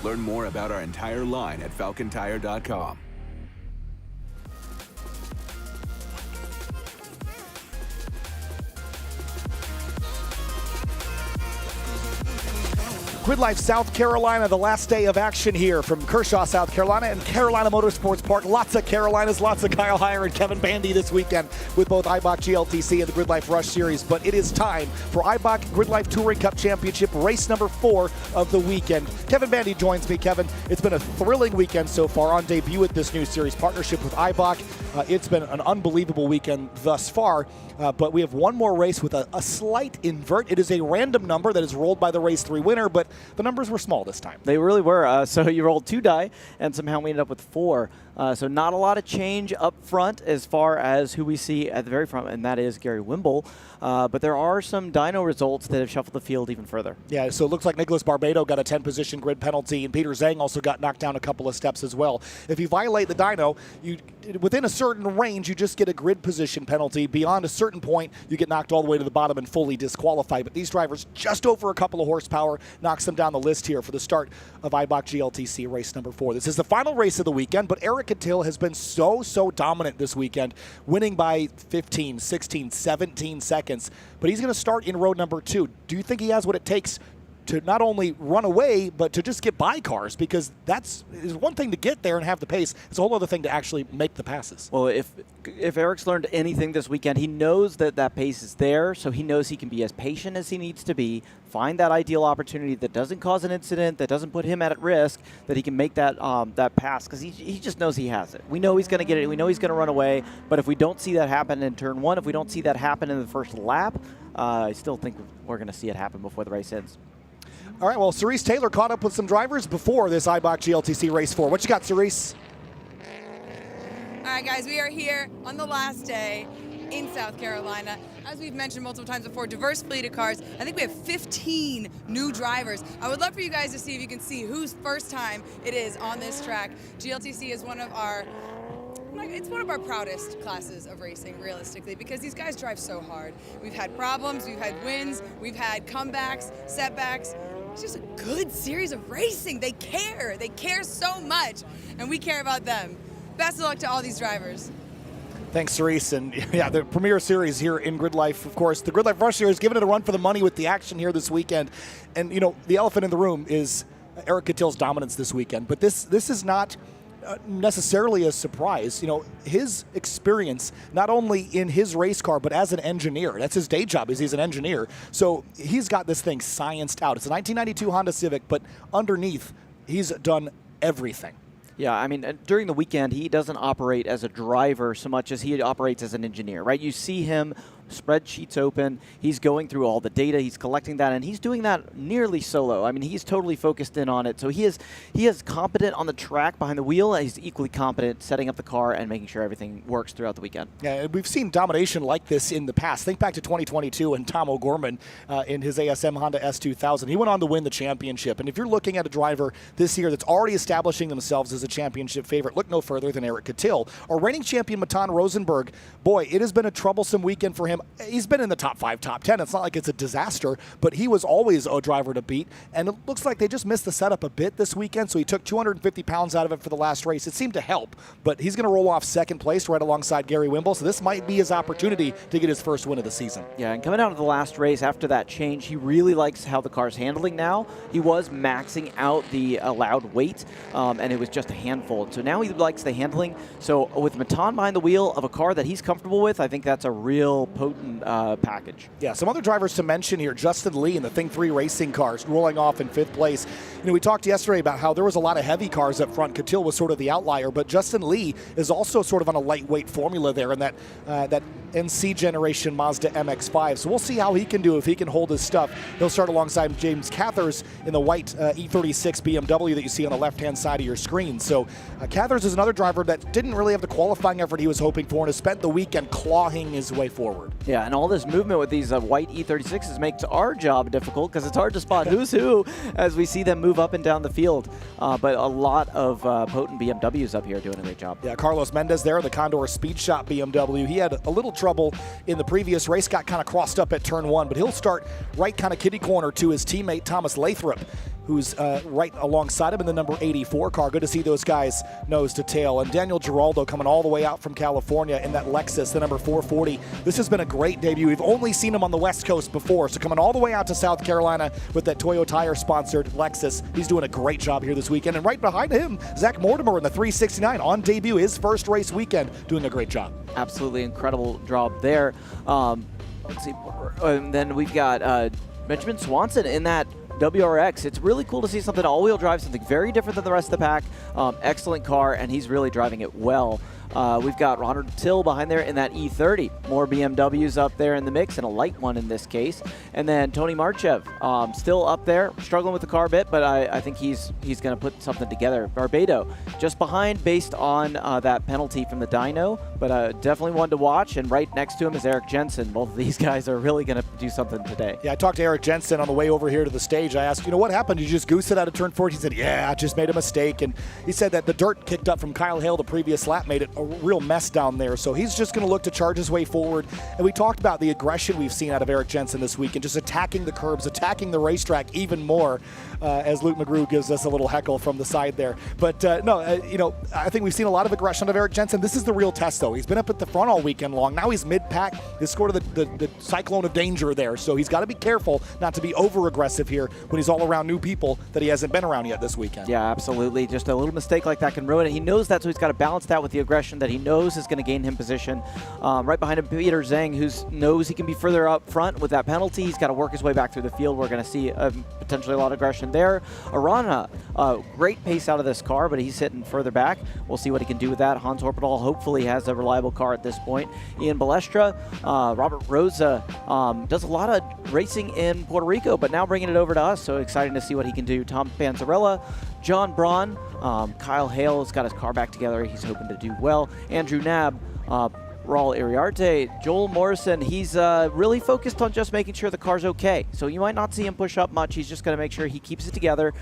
Learn more about our entire line at falcontire.com. GRIDLIFE South Carolina, the last day of action here from Kershaw, South Carolina, and Carolina Motorsports Park. Lots of Carolinas, lots of Kyle Heyer and Kevin Bandy this weekend with both Eibach GLTC and the GRIDLIFE Rush Series. But it is time for Eibach GRIDLIFE Touring Cup Championship, race number 4 of the weekend. Kevin Bandy joins me. Kevin, it's been a thrilling weekend so far on debut with this new series partnership with Eibach. It's been an unbelievable weekend thus far, but we have one more race with a slight invert. It is a random number that is rolled by the race 3 winner, but the numbers were small this time. They really were. So you rolled 2 die, and somehow we ended up with 4. So not a lot of change up front as far as who we see at the very front, and that is Gary Wimble. But there are some dyno results that have shuffled the field even further. Yeah, so it looks like Nicholas Barbado got a 10-position grid penalty, and Peter Zhang also got knocked down a couple of steps as well. If you violate the dyno, within a certain range, you just get a grid position penalty. Beyond a certain point, you get knocked all the way to the bottom and fully disqualified. But these drivers, just over a couple of horsepower, knocks them down the list here for the start of Eibach GLTC race number 4. This is the final race of the weekend, but Eric Catil has been so dominant this weekend, winning by 15, 16, 17 seconds. But he's going to start in road number 2. Do you think he has what it takes to not only run away, but to just get by cars? Because that's is one thing to get there and have the pace. It's a whole other thing to actually make the passes. Well, if Eric's learned anything this weekend, he knows that pace is there, so he knows he can be as patient as he needs to be, find that ideal opportunity that doesn't cause an incident, that doesn't put him at risk, that he can make that that pass, because he just knows he has it. We know he's going to get it. We know he's going to run away, but if we don't see that happen in turn 1, if we don't see that happen in the first lap, I still think we're going to see it happen before the race ends. All right, well, Cerise Taylor caught up with some drivers before this Eibach GLTC Race 4. What you got, Cerise? All right, guys, we are here on the last day in South Carolina. As we've mentioned multiple times before, diverse fleet of cars. I think we have 15 new drivers. I would love for you guys to see if you can see whose first time it is on this track. GLTC is one of our proudest classes of racing, realistically, because these guys drive so hard. We've had problems, we've had wins, we've had comebacks, setbacks. It's just a good series of racing. They care so much, and we care about them. Best of luck to all these drivers. Thanks, Cerise. And yeah, the premier series here in GRIDLIFE, of course. The GRIDLIFE Rush Series giving it a run for the money with the action here this weekend. And, you know, the elephant in the room is Eric Catil's dominance this weekend. But this is not necessarily a surprise. You know, his experience, not only in his race car, but as an engineer. That's his day job, is he's an engineer. So he's got this thing scienced out. It's a 1992 Honda Civic, but underneath, he's done everything. Yeah, I mean, during the weekend, he doesn't operate as a driver so much as he operates as an engineer, right? You see him, spreadsheets open, he's going through all the data, he's collecting that, and he's doing that nearly solo. I mean, he's totally focused in on it. So he is competent on the track behind the wheel, and he's equally competent setting up the car and making sure everything works throughout the weekend. Yeah, we've seen domination like this in the past. Think back to 2022 and Tom O'Gorman in his ASM Honda S2000. He went on to win the championship. And if you're looking at a driver this year that's already establishing themselves as a championship favorite, look no further than Eric Catil. Our reigning champion, Matan Rosenberg, boy, it has been a troublesome weekend for him. he's been in the top 5, top 10. It's not like it's a disaster, but he was always a driver to beat. And it looks like they just missed the setup a bit this weekend, so he took 250 pounds out of it for the last race. It seemed to help, but he's going to roll off second place right alongside Gary Wimble, so this might be his opportunity to get his first win of the season. Yeah, and coming out of the last race after that change, he really likes how the car's handling now. He was maxing out the allowed weight, and it was just a handful. So now he likes the handling. So with Matan behind the wheel of a car that he's comfortable with, I think that's a real potent package. Yeah, some other drivers to mention here. Justin Lee in the Thing 3 racing cars rolling off in 5th place. You know, we talked yesterday about how there was a lot of heavy cars up front. Catil was sort of the outlier, but Justin Lee is also sort of on a lightweight formula there in that NC generation Mazda MX-5. So we'll see how he can do if he can hold his stuff. He'll start alongside James Cathers in the white E36 BMW that you see on the left-hand side of your screen. So Cathers is another driver that didn't really have the qualifying effort he was hoping for and has spent the weekend clawing his way forward. Yeah, and all this movement with these white E36s makes our job difficult because it's hard to spot who's who as we see them move up and down the field. But a lot of potent BMWs up here doing a great job. Yeah, Carlos Mendez there, the Condor Speed Shop BMW. He had a little trouble in the previous race, got kind of crossed up at turn 1, but he'll start right kind of kitty corner to his teammate Thomas Lathrop, who's right alongside him in the number 84 car. Good to see those guys nose to tail. And Daniel Giraldo coming all the way out from California in that Lexus, the number 440. This has been a great debut. We've only seen him on the West Coast before, so coming all the way out to South Carolina with that Toyo Tire-sponsored Lexus. He's doing a great job here this weekend. And right behind him, Zach Mortimer in the 369 on debut, his first race weekend, doing a great job. Absolutely incredible job there. Let's see. And then we've got Benjamin Swanson in that WRX. It's really cool to see something all-wheel drive, something very different than the rest of the pack. Excellent car, and he's really driving it well. We've got Ronald Till behind there in that E30. More BMWs up there in the mix, and a light one in this case. And then Tony Marchev still up there, struggling with the car a bit, but I think he's going to put something together. Barbado just behind based on that penalty from the dyno, but definitely one to watch. And right next to him is Eric Jensen. Both of these guys are really going to do something today. Yeah, I talked to Eric Jensen on the way over here to the stage. I asked, what happened? Did you just goose it out of turn 4? He said, yeah, I just made a mistake. And he said that the dirt kicked up from Kyle Hale the previous lap made it a real mess down there. So he's just going to look to charge his way forward. And we talked about the aggression we've seen out of Eric Jensen this week and just attacking the curbs, attacking the racetrack even more, as Luke McGrew gives us a little heckle from the side there. But I think we've seen a lot of aggression out of Eric Jensen. This is the real test, though. He's been up at the front all weekend long. Now he's mid-pack. He's sort of the cyclone of danger there. So he's got to be careful not to be over-aggressive here when he's all around new people that he hasn't been around yet this weekend. Yeah, absolutely. Just a little mistake like that can ruin it. He knows that, so he's got to balance that with the aggression that he knows is going to gain him position. Right behind him, Peter Zhang, who knows he can be further up front with that penalty. He's got to work his way back through the field. We're going to see potentially a lot of aggression there. Arana, great pace out of this car, but he's sitting further back. We'll see what he can do with that. Hans Orbital hopefully has a reliable car at this point. Ian Balestra, Robert Rosa does a lot of racing in Puerto Rico, but now bringing it over to us, so exciting to see what he can do. Tom Panzarella, John Braun, Kyle Hale has got his car back together. He's hoping to do well. Andrew Knabb, Raul Iriarte, Joel Morrison, he's really focused on just making sure the car's okay. So you might not see him push up much. He's just going to make sure he keeps it together,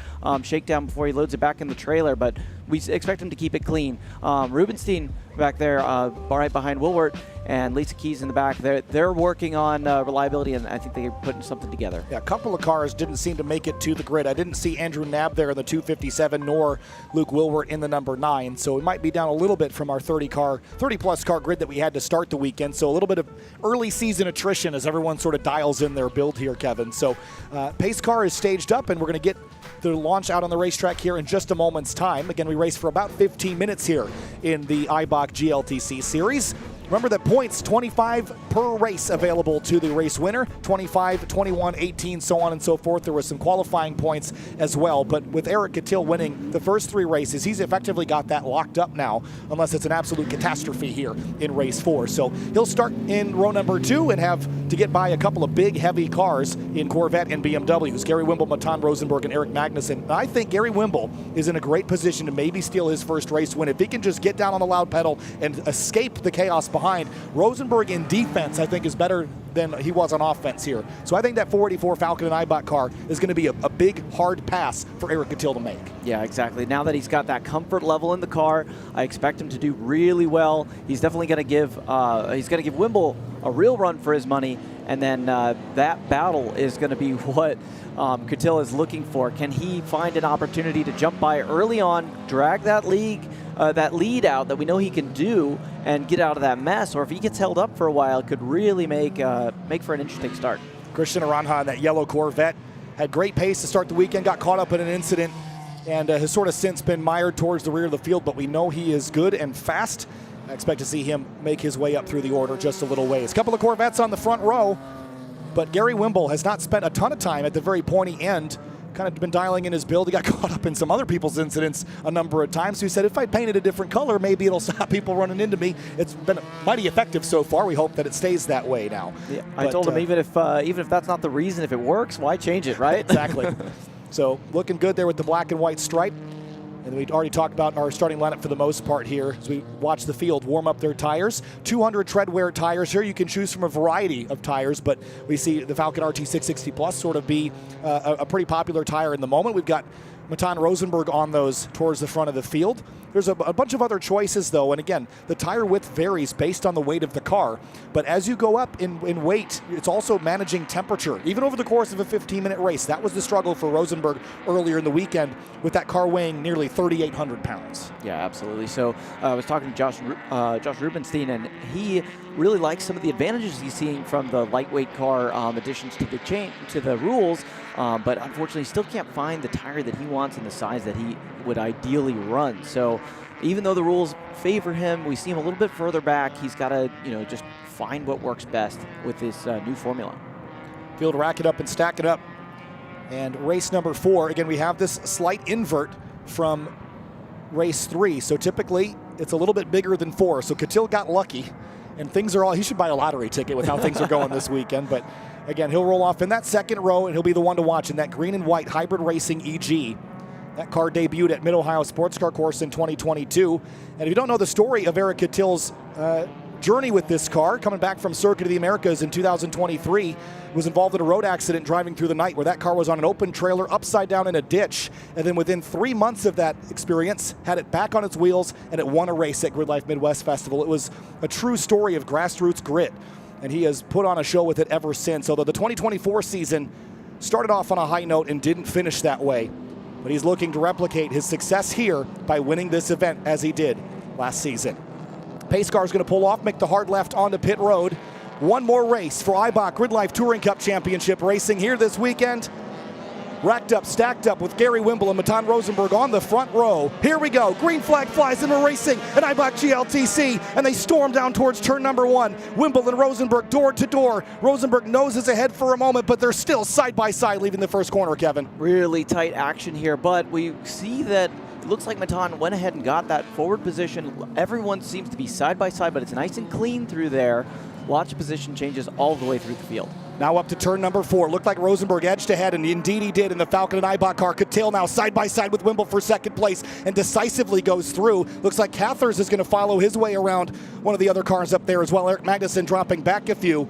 shakedown before he loads it back in the trailer, but we expect him to keep it clean. Rubenstein back there, right behind Wilwert, and Lisa Keys in the back. They're working on reliability, and I think they're putting something together. Yeah, a couple of cars didn't seem to make it to the grid. I didn't see Andrew Knabb there in the 257, nor Luke Wilwert in the number 9. So we might be down a little bit from our 30-plus car grid that we had to start the weekend. So a little bit of early season attrition as everyone sort of dials in their build here, Kevin. So pace car is staged up, and we're going to get the launch out on the racetrack here in just a moment's time. Again, we race for about 15 minutes here in the Eibach GLTC series. Remember that points, 25 per race available to the race winner, 25, 21, 18, so on and so forth. There was some qualifying points as well, but with Eric Catil winning the first 3 races, he's effectively got that locked up now, unless it's an absolute catastrophe here in race 4. So he'll start in row number 2 and have to get by a couple of big, heavy cars in Corvette and BMWs. Gary Wimble, Matan Rosenberg, and Eric Magnussen. I think Gary Wimble is in a great position to maybe steal his first race win. If he can just get down on the loud pedal and escape the chaos behind. Rosenberg in defense, I think, is better than he was on offense here. So I think that 484 Falcon and Eibach car is going to be a big, hard pass for Eric Catil to make. Yeah, exactly. Now that he's got that comfort level in the car, I expect him to do really well. He's definitely going to give Wimble a real run for his money, and then that battle is going to be what Catil is looking for. Can he find an opportunity to jump by early on, drag that lead out that we know he can do, and get out of that mess? Or if he gets held up for a while, could really make for an interesting start. Christian Aranja in that yellow Corvette had great pace to start the weekend, got caught up in an incident, and has sort of since been mired towards the rear of the field, but we know he is good and fast. I expect to see him make his way up through the order just a little ways. A couple of Corvettes on the front row, but Gary Wimble has not spent a ton of time at the very pointy end, kind of been dialing in his build. He got caught up in some other people's incidents a number of times. So he said, if I painted a different color, maybe it'll stop people running into me. It's been mighty effective so far. We hope that it stays that way now. Yeah, I told him even if that's not the reason, if it works, why change it, right? Exactly. So looking good there with the black and white stripe. And we already talked about our starting lineup for the most part here as we watch the field warm up their tires. 200 treadwear tires here. You can choose from a variety of tires, but we see the Falcon RT 660 Plus sort of be a pretty popular tire in the moment. We've got Matan Rosenberg on those towards the front of the field. There's a bunch of other choices, though, and again, the tire width varies based on the weight of the car. But as you go up in weight, it's also managing temperature. Even over the course of a 15-minute race, that was the struggle for Rosenberg earlier in the weekend with that car weighing nearly 3,800 pounds. Yeah, absolutely. So I was talking to Josh Rubenstein, and he really likes some of the advantages he's seeing from the lightweight car additions to the rules, but unfortunately still can't find the tire that he wants and the size that he would ideally run. So even though the rules favor him, we see him a little bit further back. He's got to just find what works best with this new formula. Field rack it up and stack it up. And race number 4, again, we have this slight invert from race 3. So typically it's a little bit bigger than 4. So Catil got lucky. And things are he should buy a lottery ticket with how things are going this weekend. But again, he'll roll off in that second row, and he'll be the one to watch in that green and white hybrid racing EG. That car debuted at Mid-Ohio Sports Car Course in 2022. And if you don't know the story of Eric Catil's journey with this car, coming back from Circuit of the Americas in 2023, was involved in a road accident driving through the night where that car was on an open trailer upside down in a ditch, and then within 3 months of that experience had it back on its wheels, and it won a race at GridLife Midwest Festival. It was a true story of grassroots grit, and he has put on a show with it ever since, although the 2024 season started off on a high note and didn't finish that way. But he's looking to replicate his success here by winning this event as he did last season. Pace car is going to pull off, make the hard left onto pit road. One more race for Eibach GridLife Touring Cup Championship racing here this weekend. Racked up, stacked up with Gary Wimble and Matan Rosenberg on the front row. Here we go. Green flag flies and we're racing at Eibach GLTC, and they storm down towards turn number 1. Wimble and Rosenberg door to door. Rosenberg noses ahead for a moment, but they're still side by side leaving the first corner, Kevin. Really tight action here, but we see that it looks like Matan went ahead and got that forward position. Everyone seems to be side by side, but it's nice and clean through there. Watch position changes all the way through the field. Now up to turn number 4. Looked like Rosenberg edged ahead, and indeed he did in the Falcon and Eibach car. Catil now side by side with Wimble for second place and decisively goes through. Looks like Cathers is going to follow his way around one of the other cars up there as well. Eric Magnuson dropping back a few.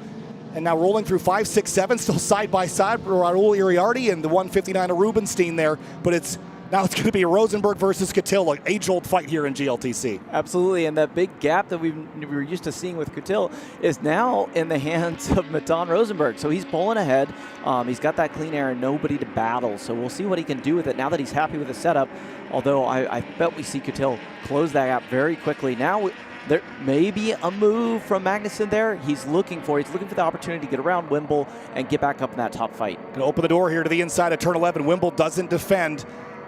And now rolling through 5, 6, 7, still side by side. Raul Iriardi and the 159 of Rubenstein there. But now it's going to be Rosenberg versus Catil, an age-old fight here in GLTC. Absolutely, and that big gap that we were used to seeing with Catil is now in the hands of Matan Rosenberg. So he's pulling ahead. He's got that clean air and nobody to battle. So we'll see what he can do with it now that he's happy with the setup. Although I bet we see Catil close that gap very quickly. Now there may be a move from Magnuson there. He's looking for the opportunity to get around Wimble and get back up in that top fight. Going to open the door here to the inside of turn 11. Wimble doesn't defend.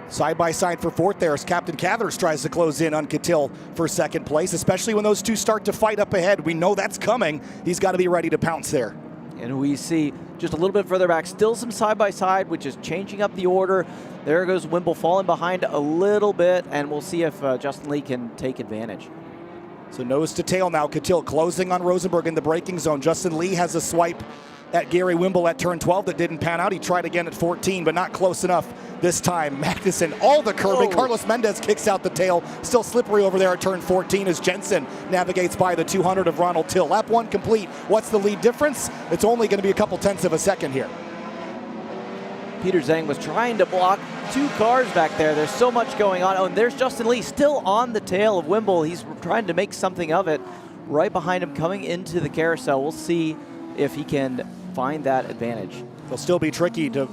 Side by side for 4th there as Captain Cathers tries to close in on Catil for 2nd place, especially when those two start to fight up ahead. We know that's coming. He's got to be ready to pounce there. And we see just a little bit further back, still some side by side, which is changing up the order. There goes Wimble falling behind a little bit, and we'll see if Justin Lee can take advantage. So nose to tail now. Catil closing on Rosenberg in the braking zone. Justin Lee has a swipe at Gary Wimble at turn 12 that didn't pan out. He tried again at 14, but not close enough This time, Magnussen, all the curbing. Carlos Mendez kicks out the tail. Still slippery over there at turn 14 as Jensen navigates by the 200 of Ronald Till. Lap 1 complete. What's the lead difference? It's only going to be a couple tenths of a second here. Peter Zhang was trying to block 2 cars back there. There's so much going on. Oh, and there's Justin Lee still on the tail of Wimble. He's trying to make something of it. Right behind him coming into the carousel. We'll see if he can find that advantage. It'll still be tricky to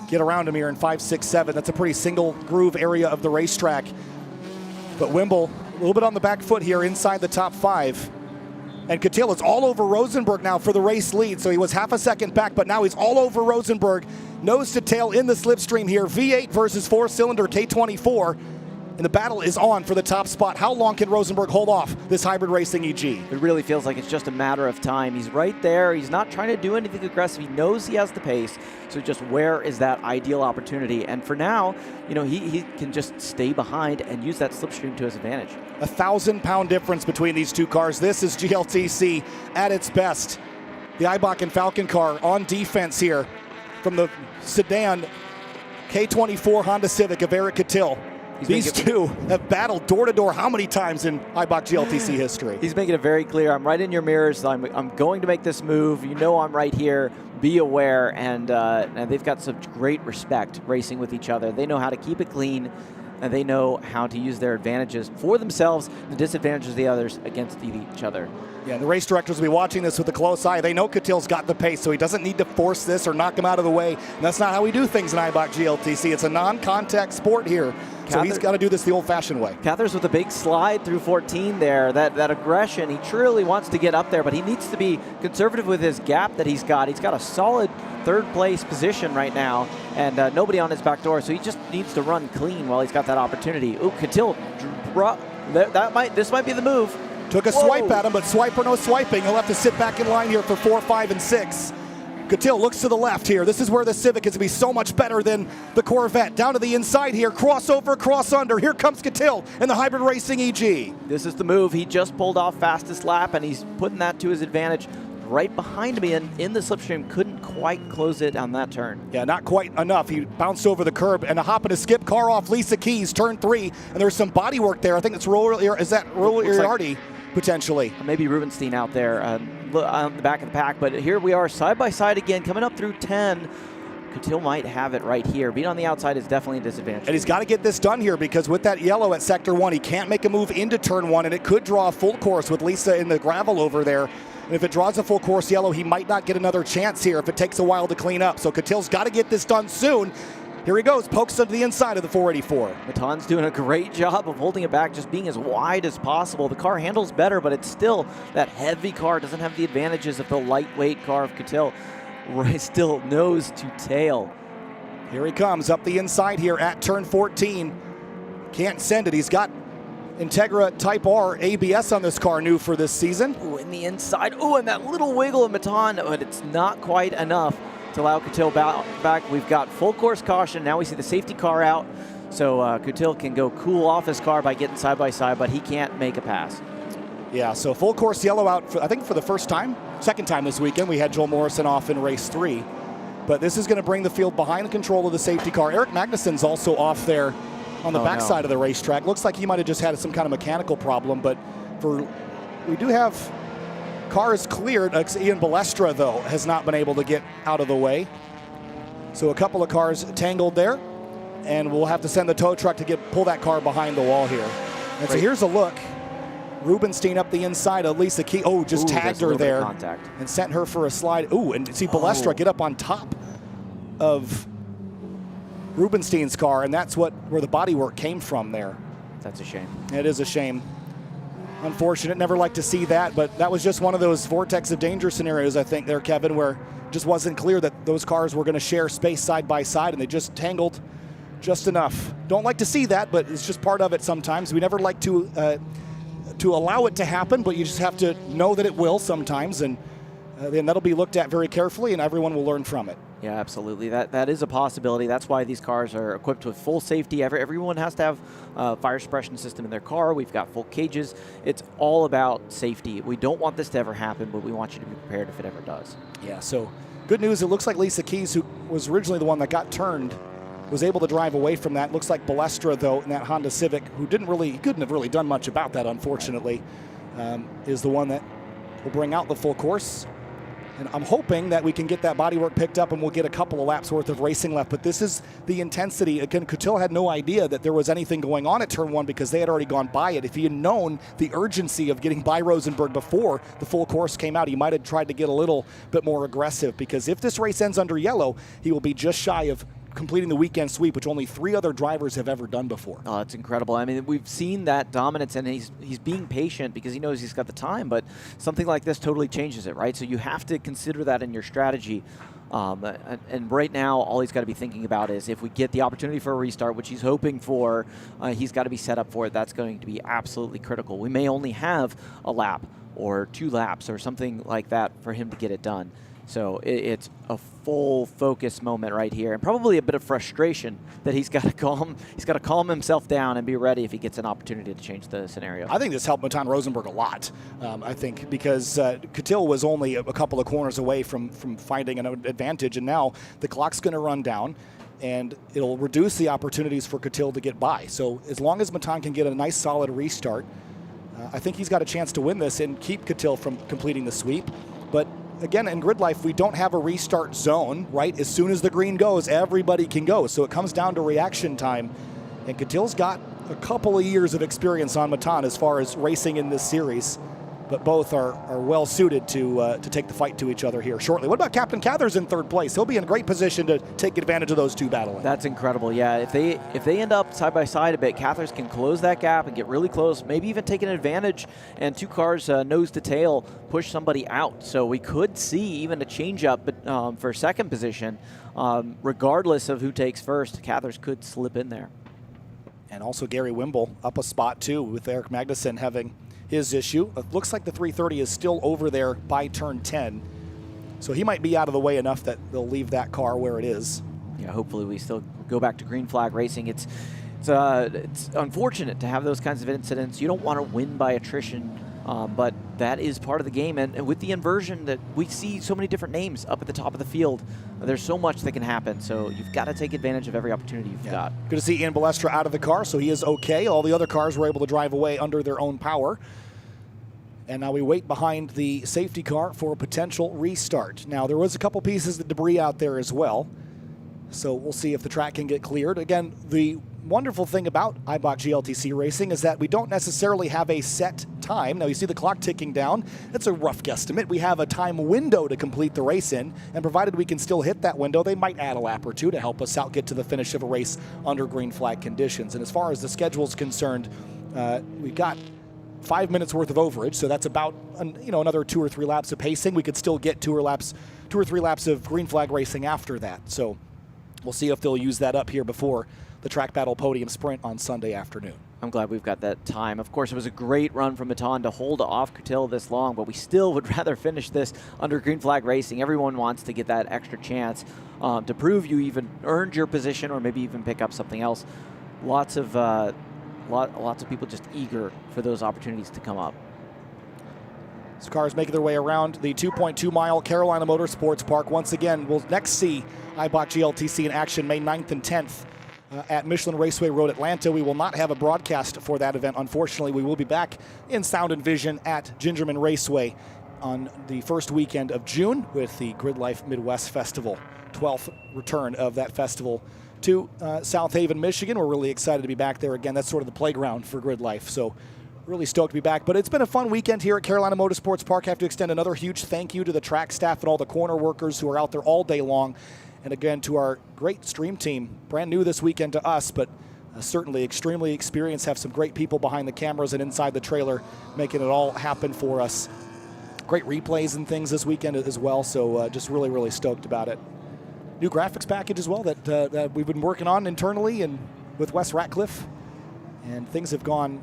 get around him here in 5, 6, 7. That's a pretty single groove area of the racetrack. But Wimble, a little bit on the back foot here inside the top 5. And Catil is all over Rosenberg now for the race lead. So he was half a second back, but now he's all over Rosenberg. Nose to tail in the slipstream here. V8 versus 4-cylinder K24. And the battle is on for the top spot. How long can Rosenberg hold off this hybrid racing EG? It really feels like it's just a matter of time. He's right there. He's not trying to do anything aggressive. He knows he has the pace. So just where is that ideal opportunity? And for now, you know, he can just stay behind and use that slipstream to his advantage. 1,000-pound difference between these two cars. This is GLTC at its best. The Eibach and Falcon car on defense here from the sedan K24 Honda Civic of Eric Catil. These two have battled door-to-door how many times in Eibach GLTC history? He's making it very clear. I'm right in your mirrors. I'm going to make this move. You know I'm right here. Be aware. And they've got such great respect racing with each other. They know how to keep it clean, and they know how to use their advantages for themselves, the disadvantages of the others against each other. Yeah, the race directors will be watching this with a close eye. They know Catil's got the pace, so he doesn't need to force this or knock him out of the way. And that's not how we do things in Eibach GLTC. It's a non-contact sport here. So he's got to do this the old-fashioned way. Cathers with a big slide through 14 there. That aggression, he truly wants to get up there, but he needs to be conservative with his gap that he's got. He's got a solid third-place position right now, and nobody on his back door, so he just needs to run clean while he's got that opportunity. Ooh, Catil, this might be the move. Took a swipe at him, but swipe or no swiping. He'll have to sit back in line here for 4, 5, and 6. Catil looks to the left here. This is where the Civic is going to be so much better than the Corvette. Down to the inside here, crossover, cross under. Here comes Catil in the hybrid racing EG. This is the move. He just pulled off fastest lap, and he's putting that to his advantage. Right behind me and in the slipstream, couldn't quite close it on that turn. Yeah, not quite enough. He bounced over the curb and a hop and a skip. Car off Lisa Keys, turn 3, and there's some body work there. I think it's Iriardi, potentially. Maybe Rubenstein out there on the back of the pack, but here we are side by side again, coming up through 10. Catil might have it right here. Being on the outside is definitely a disadvantage. And he's got to get this done here because with that yellow at sector 1, he can't make a move into turn 1, and it could draw a full course with Lisa in the gravel over there. And if it draws a full course yellow, he might not get another chance here if it takes a while to clean up. So Catil's got to get this done soon. Here he goes, pokes to the inside of the 484. Maton's doing a great job of holding it back, just being as wide as possible. The car handles better, but it's still that heavy car. Doesn't have the advantages of the lightweight car of Catil. Still nose to tail. Here he comes up the inside here at turn 14. Can't send it. He's got Integra Type R ABS on this car, new for this season. Ooh, in the inside. Ooh, and that little wiggle of Maton, but it's not quite enough to allow Catil back. We've got full course caution. Now we see the safety car out. So Catil can go cool off his car by getting side by side, but he can't make a pass. Yeah, so full course yellow out, I think for the first time, second time this weekend. We had Joel Morrison off in race 3. But this is going to bring the field behind the control of the safety car. Eric Magnussen's also off there on the backside of the racetrack. Looks like he might have just had some kind of mechanical problem, but we do have cars cleared. Ian Balestra, though, has not been able to get out of the way. So a couple of cars tangled there, and we'll have to send the tow truck to pull that car behind the wall here. And so here's a look. Rubenstein up the inside of Lisa Key. Oh, just tagged her there and sent her for a slide. Ooh, and see Balestra get up on top of Rubenstein's car, and that's where the bodywork came from there. That's a shame. It is a shame. Unfortunate. Never like to see that, but that was just one of those vortex of danger scenarios, I think, there, Kevin, where it just wasn't clear that those cars were going to share space side by side, and they just tangled just enough. Don't like to see that, but it's just part of it sometimes. We never like to allow it to happen, but you just have to know that it will sometimes, and then that'll be looked at very carefully, and everyone will learn from it. Yeah, absolutely. That is a possibility. That's why these cars are equipped with full safety. Everyone has to have a fire suppression system in their car. We've got full cages. It's all about safety. We don't want this to ever happen, but we want you to be prepared if it ever does. Yeah, so good news. It looks like Lisa Keys, who was originally the one that got turned was able to drive away from that. Looks like Balestra, though, in that Honda Civic, who couldn't have really done much about that, unfortunately, is the one that will bring out the full course. And I'm hoping that we can get that bodywork picked up and we'll get a couple of laps worth of racing left. But this is the intensity. Again, Coutil had no idea that there was anything going on at turn 1 because they had already gone by it. If he had known the urgency of getting by Rosenberg before the full course came out, he might have tried to get a little bit more aggressive, because if this race ends under yellow, he will be just shy of completing the weekend sweep, which only 3 other drivers have ever done before. Oh, that's incredible. I mean, we've seen that dominance, and he's being patient because he knows he's got the time, but something like this totally changes it, right? So you have to consider that in your strategy. And right now, all he's got to be thinking about is if we get the opportunity for a restart, which he's hoping for, he's got to be set up for it. That's going to be absolutely critical. We may only have a lap or 2 laps or something like that for him to get it done. So it's a full focus moment right here, and probably a bit of frustration that he's got to calm himself down and be ready if he gets an opportunity to change the scenario. I think this helped Matan Rosenberg a lot. I think because Coutil was only a couple of corners away from finding an advantage, and now the clock's going to run down, and it'll reduce the opportunities for Coutil to get by. So as long as Matan can get a nice solid restart, I think he's got a chance to win this and keep Coutil from completing the sweep. But again, in Grid Life, we don't have a restart zone, right? As soon as the green goes, everybody can go. So it comes down to reaction time. And Coutil's got a couple of years of experience on Matan as far as racing in this series. But both are well suited to take the fight to each other here shortly. What about Captain Cathers in 3rd place? He'll be in a great position to take advantage of those 2 battling. That's incredible. Yeah, if they end up side by side a bit, Cathers can close that gap and get really close, maybe even take an advantage, and 2 cars nose to tail push somebody out. So we could see even a change up for 2nd position, regardless of who takes first. Cathers could slip in there. And also Gary Wimble up a spot too, with Eric Magnuson having his issue. It looks like the 330 is still over there by turn 10. So he might be out of the way enough that they'll leave that car where it is. Yeah, hopefully we still go back to green flag racing. It's unfortunate to have those kinds of incidents. You don't want to win by attrition, but that is part of the game. And with the inversion, that we see so many different names up at the top of the field, there's so much that can happen. So you've got to take advantage of every opportunity you've got. Good to see Ian Balestra out of the car, so he is okay. All the other cars were able to drive away under their own power. And now we wait behind the safety car for a potential restart. Now, there was a couple pieces of debris out there as well, so we'll see if the track can get cleared. Again, the wonderful thing about Eibach GLTC Racing is that we don't necessarily have a set time. Now, you see the clock ticking down. It's a rough guesstimate. We have a time window to complete the race in, and provided we can still hit that window, they might add a lap or 2 to help us out get to the finish of a race under green flag conditions. And as far as the schedule is concerned, we've got 5 minutes worth of overage, so that's about another 2 or 3 laps of pacing. We could still get 2 or 3 laps of green flag racing after that. So we'll see if they'll use that up here before the Track Battle Podium Sprint on Sunday afternoon. I'm glad we've got that time. Of course, it was a great run from Matan to hold off Coutil this long, but we still would rather finish this under green flag racing. Everyone wants to get that extra chance to prove you even earned your position or maybe even pick up something else. Lots of people just eager for those opportunities to come up. So cars making their way around the 2.2 mile Carolina Motorsports Park. Once again, we'll next see Eibach GLTC in action May 9th and 10th at Michelin Raceway Road, Atlanta. We will not have a broadcast for that event. Unfortunately, we will be back in sound and vision at Gingerman Raceway on the first weekend of June with the Grid Life Midwest Festival, 12th return of that festival to South Haven, Michigan. We're really excited to be back there again. That's sort of the playground for Grid Life. So really stoked to be back. But it's been a fun weekend here at Carolina Motorsports Park. I have to extend another huge thank you to the track staff and all the corner workers who are out there all day long. And again, to our great stream team, brand new this weekend to us, but certainly extremely experienced, have some great people behind the cameras and inside the trailer making it all happen for us. Great replays and things this weekend as well, so just really, really stoked about it. New graphics package as well that we've been working on internally and with Wes Ratcliffe, and things have gone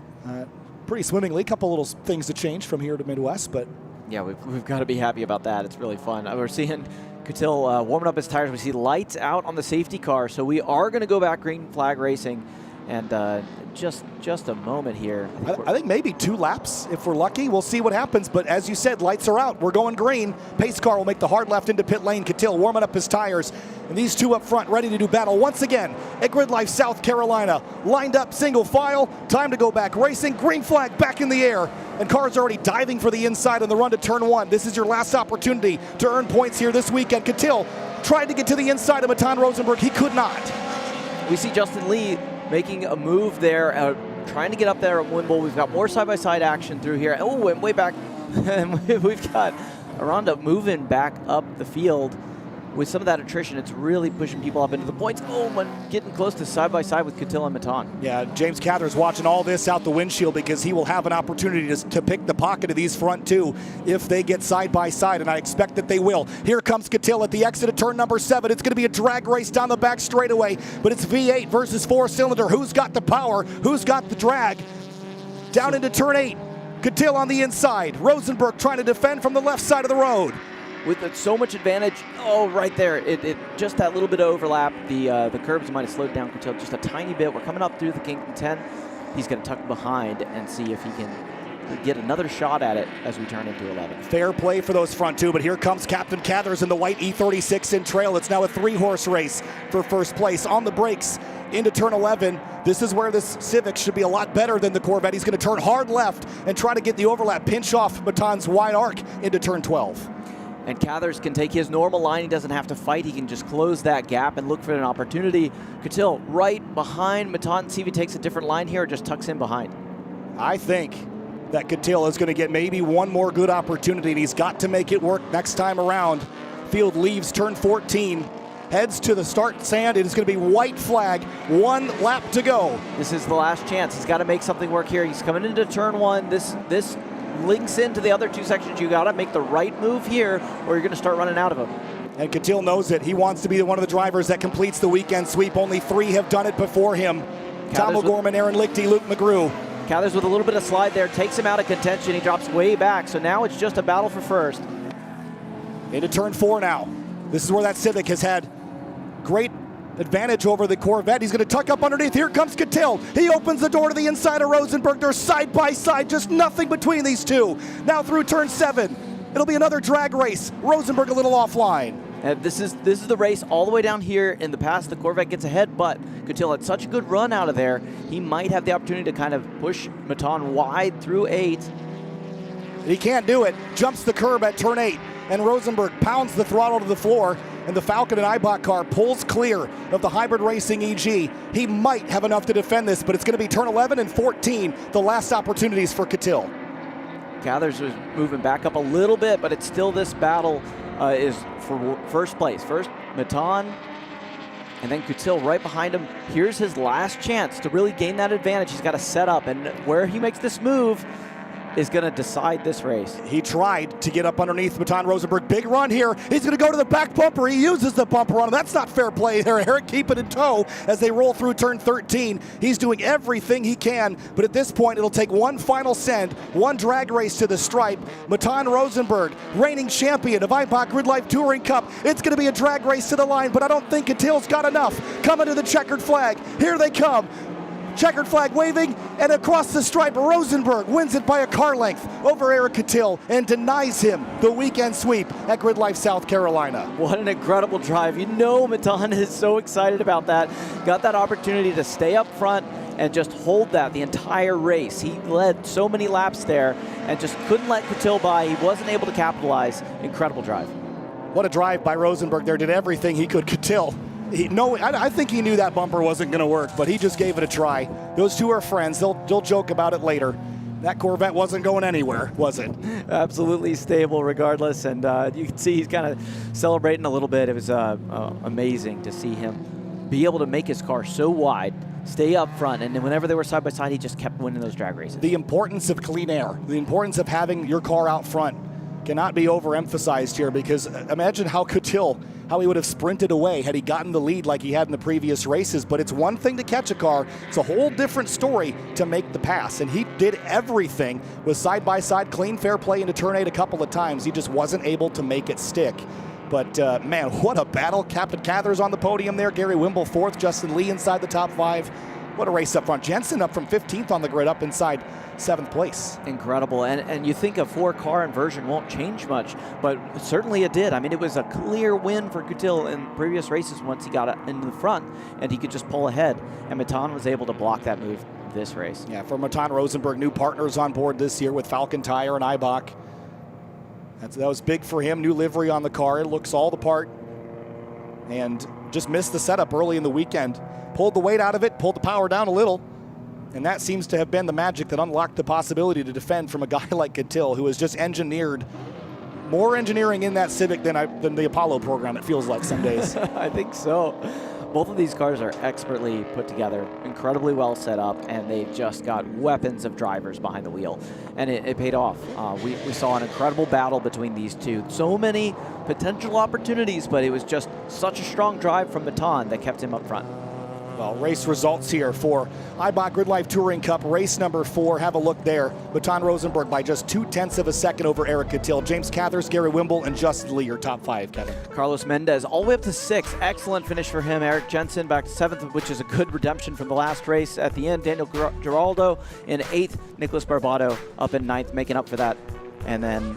pretty swimmingly. A couple little things to change from here to Midwest, but yeah, we've got to be happy about that. It's really fun. We're seeing Coutil warming up his tires. We see lights out on the safety car, so we are going to go back green flag racing And just a moment here. I think maybe 2 laps if we're lucky. We'll see what happens. But as you said, lights are out. We're going green. Pace car will make the hard left into pit lane. Catil warming up his tires. And these 2 up front ready to do battle once again at GridLife South Carolina. Lined up single file. Time to go back racing. Green flag back in the air. And cars already diving for the inside on the run to turn 1. This is your last opportunity to earn points here this weekend. Catil tried to get to the inside of Matan Rosenberg. He could not. We see Justin Lee making a move there, trying to get up there at Wimble. We've got more side-by-side action through here. Oh, and way back, we've got Aranda moving back up the field. With some of that attrition, it's really pushing people up into the points. Oh, and getting close to side-by-side with Catil and Matan. Yeah, James Cather's watching all this out the windshield because he will have an opportunity to pick the pocket of these front 2 if they get side-by-side, and I expect that they will. Here comes Catil at the exit of turn number 7. It's going to be a drag race down the back straightaway, but it's V8 versus 4-cylinder. Who's got the power? Who's got the drag? Down into turn 8. Catil on the inside. Rosenberg trying to defend from the left side of the road. With so much advantage, oh, right there, it just that little bit of overlap. The curbs might have slowed down Catil just a tiny bit. We're coming up through the Kingdom 10. He's going to tuck behind and see if he can get another shot at it as we turn into 11. Fair play for those front 2, but here comes Captain Cathers in the white E36 in trail. It's now a 3-horse race for first place. On the brakes into turn 11. This is where this Civic should be a lot better than the Corvette. He's going to turn hard left and try to get the overlap, pinch off Matan's wide arc into turn 12. And Cathers can take his normal line. He doesn't have to fight. He can just close that gap and look for an opportunity. Catil right behind Matan. See if he takes a different line here or just tucks in behind. I think that Catil is going to get maybe one more good opportunity, and he's got to make it work next time around. Field leaves turn 14, heads to the start sand. It is going to be white flag, 1 lap to go. This is the last chance. He's got to make something work here. He's coming into turn 1. This links into the other 2 sections. You got to make the right move here or you're going to start running out of them. And Catil knows it. He wants to be one of the drivers that completes the weekend sweep. Only 3 have done it before him. Tom O'Gorman, Aaron Lichty, Luke McGrew. Cathers with a little bit of slide there, takes him out of contention. He drops way back, so now it's just a battle for first. Into turn 4 now. This is where that Civic has had great advantage over the Corvette. He's going to tuck up underneath. Here comes Catil. He opens the door to the inside of Rosenberg. They're side by side, just nothing between these 2. Now through turn 7. It'll be another drag race. Rosenberg a little offline. And this is the race all the way down here. In the past, the Corvette gets ahead, but Catil had such a good run out of there. He might have the opportunity to kind of push Matan wide through 8. He can't do it. Jumps the curb at turn 8, and Rosenberg pounds the throttle to the floor. And the Falcon and Eibach car pulls clear of the Hybrid Racing EG. He might have enough to defend this, but it's going to be turn 11 and 14, the last opportunities for Catil. Cathers was moving back up a little bit, but it's still this battle is for first place. First, Matan, and then Catil right behind him. Here's his last chance to really gain that advantage. He's got to set up, and where he makes this move is going to decide this race. He tried to get up underneath Matan Rosenberg. Big run here. He's going to go to the back bumper. He uses the bumper on him. That's not fair play there. Eric, keep it in tow as they roll through turn 13. He's doing everything he can, but at this point, it'll take one final send, one drag race to the stripe. Matan Rosenberg, reigning champion of Eibach GridLife Touring Cup. It's going to be a drag race to the line, but I don't think Catil's got enough. Coming to the checkered flag. Here they come. Checkered flag waving, and across the stripe, Rosenberg wins it by a car length over Eric Catil and denies him the weekend sweep at GridLife South Carolina. What an incredible drive. You know Matan is so excited about that. Got that opportunity to stay up front and just hold that the entire race. He led so many laps there and just couldn't let Catil by. He wasn't able to capitalize. Incredible drive. What a drive by Rosenberg there. Did everything he could. Catil. I think he knew that bumper wasn't going to work, but he just gave it a try. Those two are friends. They'll joke about it later. That Corvette wasn't going anywhere, was it? Absolutely stable regardless, and you can see he's kind of celebrating a little bit. It was amazing to see him be able to make his car so wide, stay up front, and then whenever they were side by side, he just kept winning those drag races. The importance of clean air, the importance of having your car out front cannot be overemphasized here, because imagine how he would have sprinted away had he gotten the lead like he had in the previous races. But it's one thing to catch a car. It's a whole different story to make the pass. And he did everything with side-by-side clean fair play into turn 8 a couple of times. He just wasn't able to make it stick. But, man, what a battle. Captain Cathers on the podium there. Gary Wimble fourth. Justin Lee inside the top 5. What a race up front. Jensen up from 15th on the grid, up inside 7th place. Incredible. And you think a 4-car inversion won't change much, but certainly it did. I mean, it was a clear win for Coutil in previous races once he got into the front and he could just pull ahead. And Matan was able to block that move this race. Yeah, for Matan Rosenberg, new partners on board this year with Falcon Tire and Eibach. That was big for him. New livery on the car. It looks all the part. And just missed the setup early in the weekend. Pulled the weight out of it, pulled the power down a little. And that seems to have been the magic that unlocked the possibility to defend from a guy like Coutil, who has just engineered more engineering in that Civic than the Apollo program, it feels like some days. I think so. Both of these cars are expertly put together, incredibly well set up, and they've just got weapons of drivers behind the wheel. And it paid off. We saw an incredible battle between these two. So many potential opportunities, but it was just such a strong drive from Matan that kept him up front. Well, race results here for Eibach GridLife Touring Cup, race number 4. Have a look there. Matan Rosenberg by just 0.2 of a second over Eric Coutil. James Cathers, Gary Wimble, and Justin Lee, your top 5, Kevin. Carlos Mendez all the way up to 6th. Excellent finish for him. Eric Jensen back to 7th, which is a good redemption from the last race. At the end, Daniel Giraldo in 8th. Nicholas Barbado up in 9th, making up for that. And then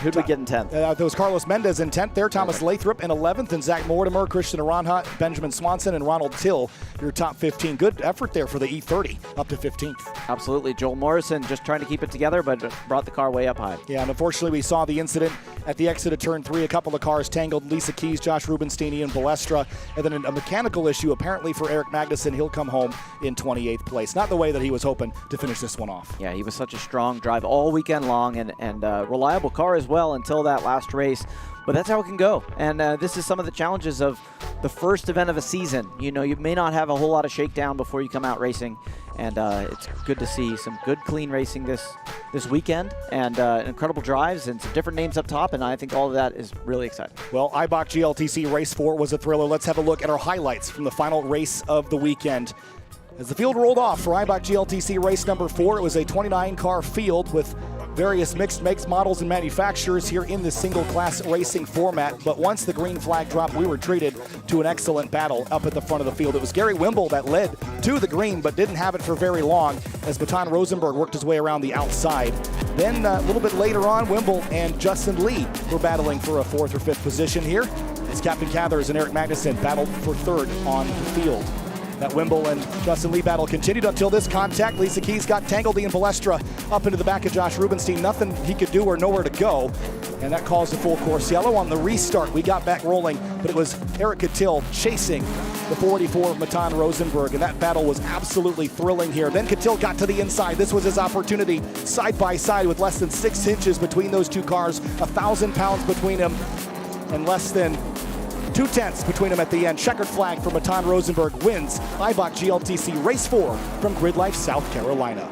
who'd we get in 10th? There was Carlos Mendez in 10th there, Thomas Lathrop in 11th, and Zach Mortimer, Christian Aranha, Benjamin Swanson, and Ronald Till, your top 15. Good effort there for the E30, up to 15th. Absolutely. Joel Morrison just trying to keep it together, but brought the car way up high. Yeah, and unfortunately we saw the incident at the exit of turn 3. A couple of cars tangled. Lisa Keys, Josh Rubenstein, and Balestra. And then a mechanical issue apparently for Eric Magnuson. He'll come home in 28th place. Not the way that he was hoping to finish this one off. Yeah, he was such a strong drive all weekend long and reliable car as well until that last race. But that's how it can go. And this is some of the challenges of the first event of a season. You know, you may not have a whole lot of shakedown before you come out racing. And it's good to see some good, clean racing this weekend and incredible drives and some different names up top. And I think all of that is really exciting. Well, Eibach GLTC Race 4 was a thriller. Let's have a look at our highlights from the final race of the weekend. As the field rolled off for Eibach GLTC Race number 4, it was a 29-car field with various mixed makes, models, and manufacturers here in this single-class racing format. But once the green flag dropped, we were treated to an excellent battle up at the front of the field. It was Gary Wimble that led to the green, but didn't have it for very long as Matan Rosenberg worked his way around the outside. Then a little bit later on, Wimble and Justin Lee were battling for a 4th or 5th position here as Captain Cathers and Eric Magnuson battled for 3rd on the field. That Wimble and Justin Lee battle continued until this contact. Lisa Keys got tangled. Ian Balestra up into the back of Josh Rubenstein. Nothing he could do or nowhere to go. And that caused a full course yellow. On the restart, we got back rolling, but it was Eric Coutil chasing the 44 of Matan Rosenberg, and that battle was absolutely thrilling here. Then Coutil got to the inside. This was his opportunity, side by side with less than 6 inches between those two cars, 1,000 pounds between them, and less than 2/10 between them at the end. Checkered flag for Matan Rosenberg wins Eibach GLTC Race 4 from GridLife South Carolina.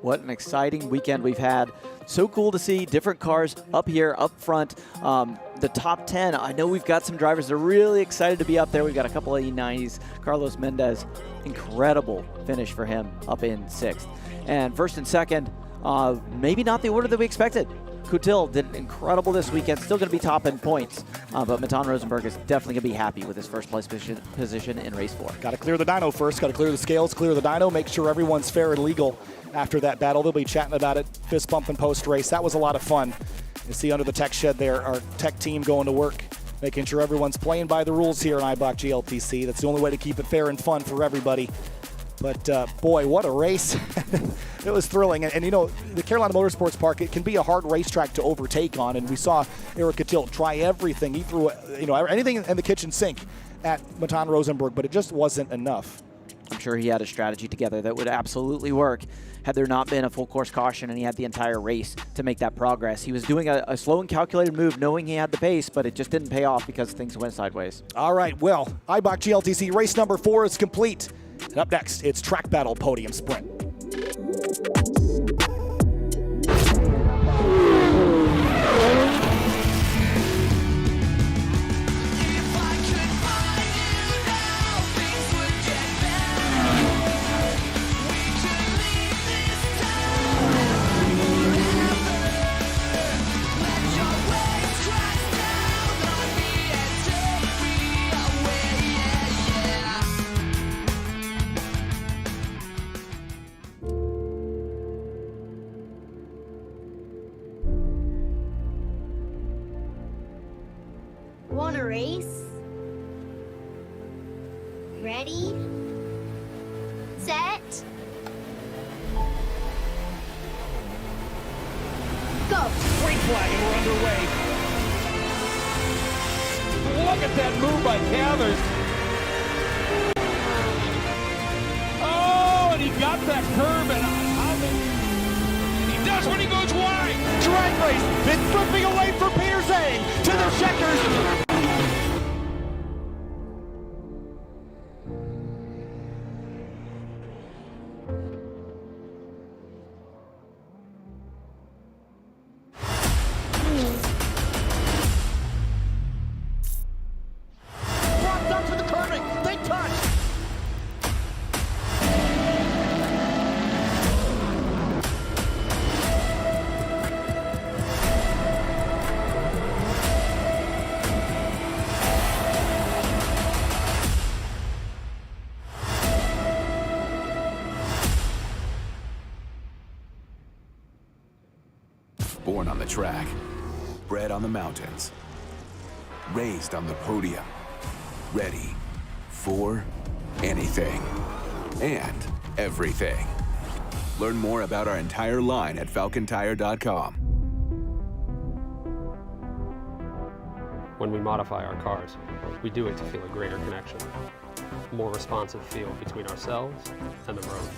What an exciting weekend we've had. So cool to see different cars up here, up front. The top 10, I know we've got some drivers that are really excited to be up there. We've got a couple of E90s. Carlos Mendez, incredible finish for him up in 6th. And 1st and 2nd, maybe not the order that we expected. Coutil did incredible this weekend, still going to be top in points, but Matan Rosenberg is definitely going to be happy with his 1st place position in race 4. Got to clear the dyno first, got to clear the scales, clear the dyno, make sure everyone's fair and legal after that battle. They'll be chatting about it, fist bumping post-race. That was a lot of fun. You see under the tech shed there, our tech team going to work, making sure everyone's playing by the rules here in Eibach GLTC. That's the only way to keep it fair and fun for everybody. But boy, what a race. It was thrilling. And you know, the Carolina Motorsports Park, it can be a hard racetrack to overtake on. And we saw Eric Coutil try everything. He threw anything in the kitchen sink at Matan Rosenberg, but it just wasn't enough. I'm sure he had a strategy together that would absolutely work had there not been a full course caution and he had the entire race to make that progress. He was doing a slow and calculated move knowing he had the pace, but it just didn't pay off because things went sideways. All right, well, Eibach GLTC race number 4 is complete. And up next, it's Track Battle Podium Sprint. to race? Ready? Set? Go! Green flag, and we're underway. Look at that move by Cathers. Oh, and he got that curve, and he does when he goes wide. Drag race, been flipping away from Peter Zhang to the checkers. Brought up to the curving. They touch. Born on the track, bred on the mountains, raised on the podium, ready for anything and everything. Learn more about our entire line at falcontire.com. When we modify our cars, we do it to feel a greater connection, a more responsive feel between ourselves and the road.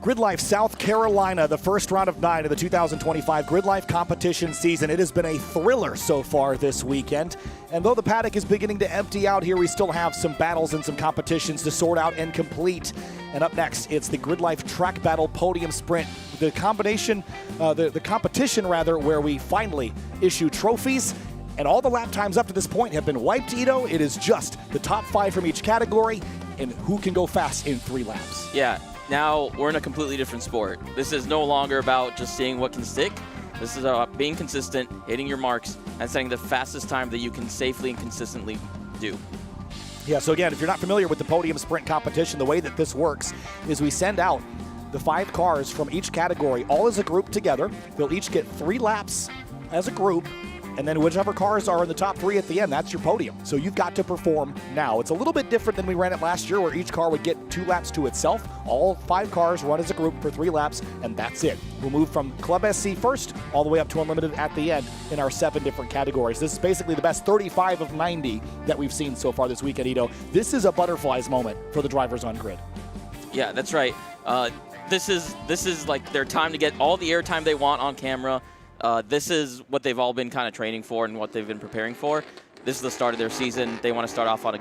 GRIDLIFE South Carolina, the first round of 9 of the 2025 GRIDLIFE competition season. It has been a thriller so far this weekend. And though the paddock is beginning to empty out here, we still have some battles and some competitions to sort out and complete. And up next, it's the GRIDLIFE Track Battle Podium Sprint. The competition where we finally issue trophies. And all the lap times up to this point have been wiped, Ito. It is just the top 5 from each category and who can go fast in 3 laps. Yeah. Now we're in a completely different sport. This is no longer about just seeing what can stick. This is about being consistent, hitting your marks, and setting the fastest time that you can safely and consistently do. Yeah, so again, if you're not familiar with the Podium Sprint competition, the way that this works is we send out the 5 cars from each category all as a group together. They'll each get 3 laps as a group, and then whichever cars are in the top 3 at the end, that's your podium. So you've got to perform now. It's a little bit different than we ran it last year, where each car would get 2 laps to itself. All 5 cars run as a group for 3 laps, and that's it. We'll move from Club SC first all the way up to Unlimited at the end in our 7 different categories. This is basically the best 35 of 90 that we've seen so far this weekend, Ito. This is a butterflies moment for the drivers on grid. Yeah, that's right. This is like their time to get all the airtime they want on camera. This is what they've all been kind of training for and what they've been preparing for. This is the start of their season. They want to start off on a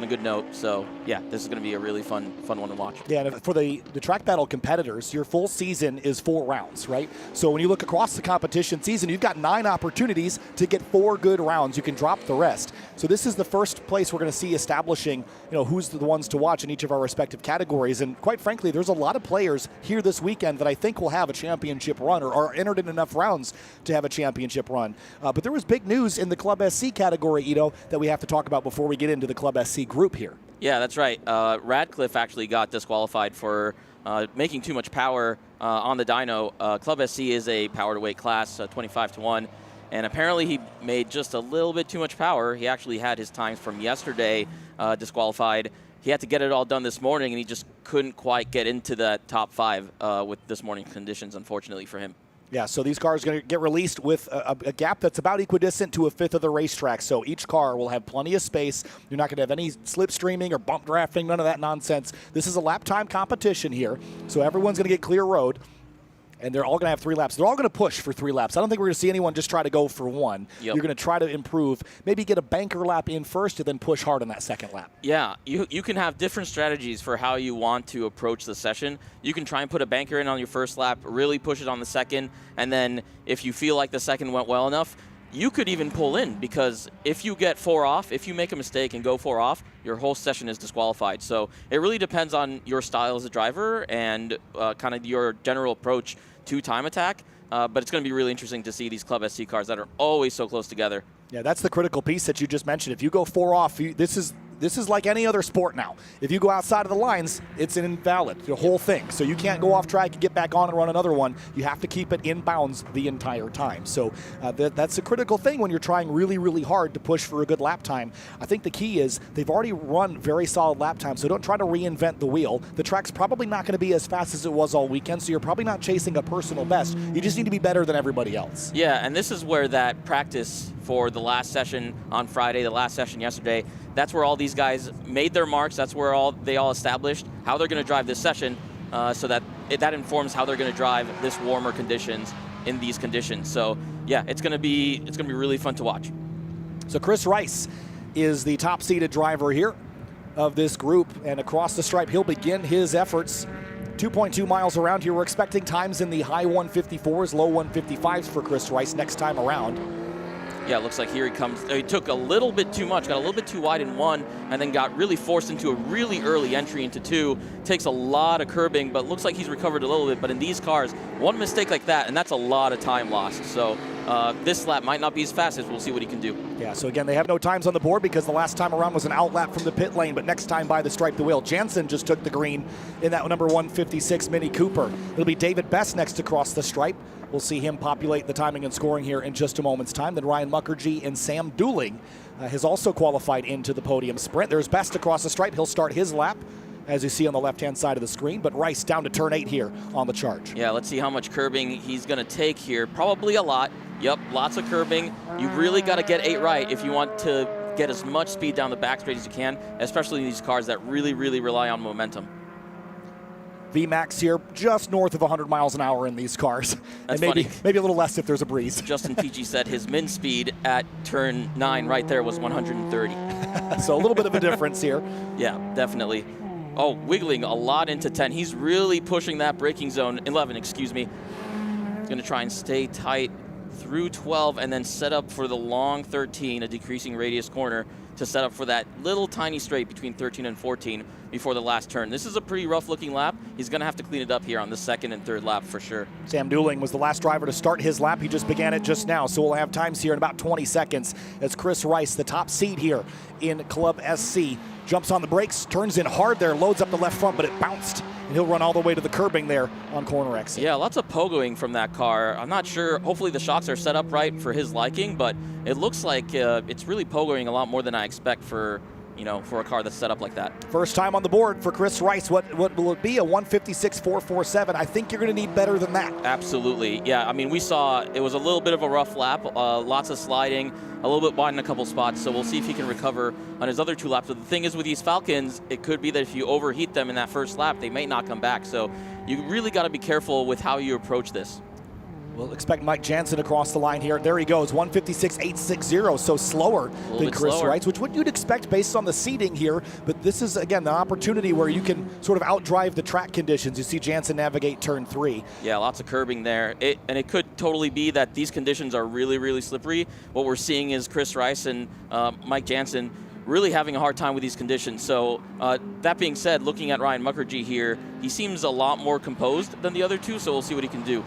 good note. So yeah, this is going to be a really fun one to watch. Yeah, and for the track battle competitors, your full season is 4 rounds, right? So when you look across the competition season, you've got 9 opportunities to get 4 good rounds. You can drop the rest. So this is the first place we're going to see establishing, who's the ones to watch in each of our respective categories. And quite frankly, there's a lot of players here this weekend that I think will have a championship run or are entered in enough rounds to have a championship run. But there was big news in the Club SC category, Ito, that we have to talk about before we get into the Club SC group here. Yeah, that's right. Radcliffe actually got disqualified for making too much power on the dyno. Club SC is a power to weight class, 25-1, and apparently he made just a little bit too much power. He actually had his times from yesterday disqualified. He had to get it all done this morning, and he just couldn't quite get into that top 5 with this morning's conditions, unfortunately for him. Yeah, so these cars are going to get released with a gap that's about equidistant to a 1/5 of the racetrack. So each car will have plenty of space. You're not going to have any slipstreaming or bump drafting, none of that nonsense. This is a lap time competition here, so everyone's going to get clear road. and they're all going to have 3 laps. They're all going to push for 3 laps. I don't think we're going to see anyone just try to go for 1. Yep. You're going to try to improve, maybe get a banker lap in first and then push hard on that second lap. Yeah, you can have different strategies for how you want to approach the session. You can try and put a banker in on your first lap, really push it on the second, and then if you feel like the second went well enough, you could even pull in, because if you get 4 off, if you make a mistake and go 4 off, your whole session is disqualified. So it really depends on your style as a driver and kind of your general approach to time attack. But it's going to be really interesting to see these Club SC cars that are always so close together. Yeah, that's the critical piece that you just mentioned. If you go 4 off, this is like any other sport now. If you go outside of the lines, it's an invalid, the whole thing. So you can't go off track and get back on and run another one. You have to keep it in bounds the entire time. So that's a critical thing when you're trying really, really hard to push for a good lap time. I think the key is they've already run very solid lap time, so don't try to reinvent the wheel. The track's probably not going to be as fast as it was all weekend, so you're probably not chasing a personal best. You just need to be better than everybody else. Yeah, and this is where that practice for the last session on Friday, the last session yesterday, that's where all these guys made their marks. That's where they all established how they're going to drive this session, so that informs how they're going to drive this warmer conditions in these conditions. So yeah, it's going to be really fun to watch. So Chris Rice is the top seeded driver here of this group, and across the stripe he'll begin his efforts. 2.2 miles around here. We're expecting times in the high 154s, low 155s for Chris Rice next time around. Yeah, it looks like here he comes. He took a little bit too much, got a little bit too wide in 1, and then got really forced into a really early entry into 2. Takes a lot of curbing, but looks like he's recovered a little bit. But in these cars, one mistake like that, and that's a lot of time lost. So this lap might not be as fast as we'll see what he can do. Yeah, so again, they have no times on the board because the last time around was an out lap from the pit lane, but next time by the stripe the wheel. Jansen just took the green in that number 156 Mini Cooper. It'll be David Best next to cross the stripe. We'll see him populate the timing and scoring here in just a moment's time. Then Ryan Mukherjee and Sam Dooling has also qualified into the podium sprint. There's Best across the stripe. He'll start his lap, as you see on the left-hand side of the screen, but Rice down to turn 8 here on the charge. Yeah, let's see how much curbing he's going to take here. Probably a lot. Yep, lots of curbing. You really got to get 8 right if you want to get as much speed down the back straight as you can, especially in these cars that really, really rely on momentum. VMAX here, just north of 100 miles an hour in these cars. That's and maybe funny. A little less if there's a breeze. Justin Peachy said his min speed at turn 9 right there was 130. So a little bit of a difference here. Yeah, definitely. Oh, wiggling a lot into 10. He's really pushing that braking zone, 11, excuse me. He's going to try and stay tight through 12 and then set up for the long 13, a decreasing radius corner, to set up for that little tiny straight between 13 and 14 before the last turn. This is a pretty rough looking lap. He's going to have to clean it up here on the second and third lap for sure. Sam Dooling was the last driver to start his lap. He just began it just now, so we'll have times here in about 20 seconds as Chris Rice, the top seed here in Club SC, jumps on the brakes, turns in hard there, loads up the left front, but it bounced, and he'll run all the way to the curbing there on corner exit. Yeah, lots of pogoing from that car. I'm not sure. Hopefully the shocks are set up right for his liking, but it looks like it's really pogoing a lot more than I expect for a car that's set up like that. First time on the board for Chris Rice. What will it be? A 156.447. I think you're going to need better than that. Absolutely. Yeah, I mean, we saw it was a little bit of a rough lap, lots of sliding, a little bit wide in a couple spots, so we'll see if he can recover on his other 2 laps. But the thing is with these Falcons, it could be that if you overheat them in that first lap, they may not come back. So you really got to be careful with how you approach this. We'll expect Mike Jansen across the line here. There he goes, 156.860, so slower than Chris Rice, which what you'd expect based on the seating here. But this is, again, the opportunity where you can sort of outdrive the track conditions. You see Jansen navigate turn 3. Yeah, lots of curbing there. And it could totally be that these conditions are really, really slippery. What we're seeing is Chris Rice and Mike Jansen really having a hard time with these conditions. So that being said, looking at Ryan Mukherjee here, he seems a lot more composed than the other 2, so we'll see what he can do.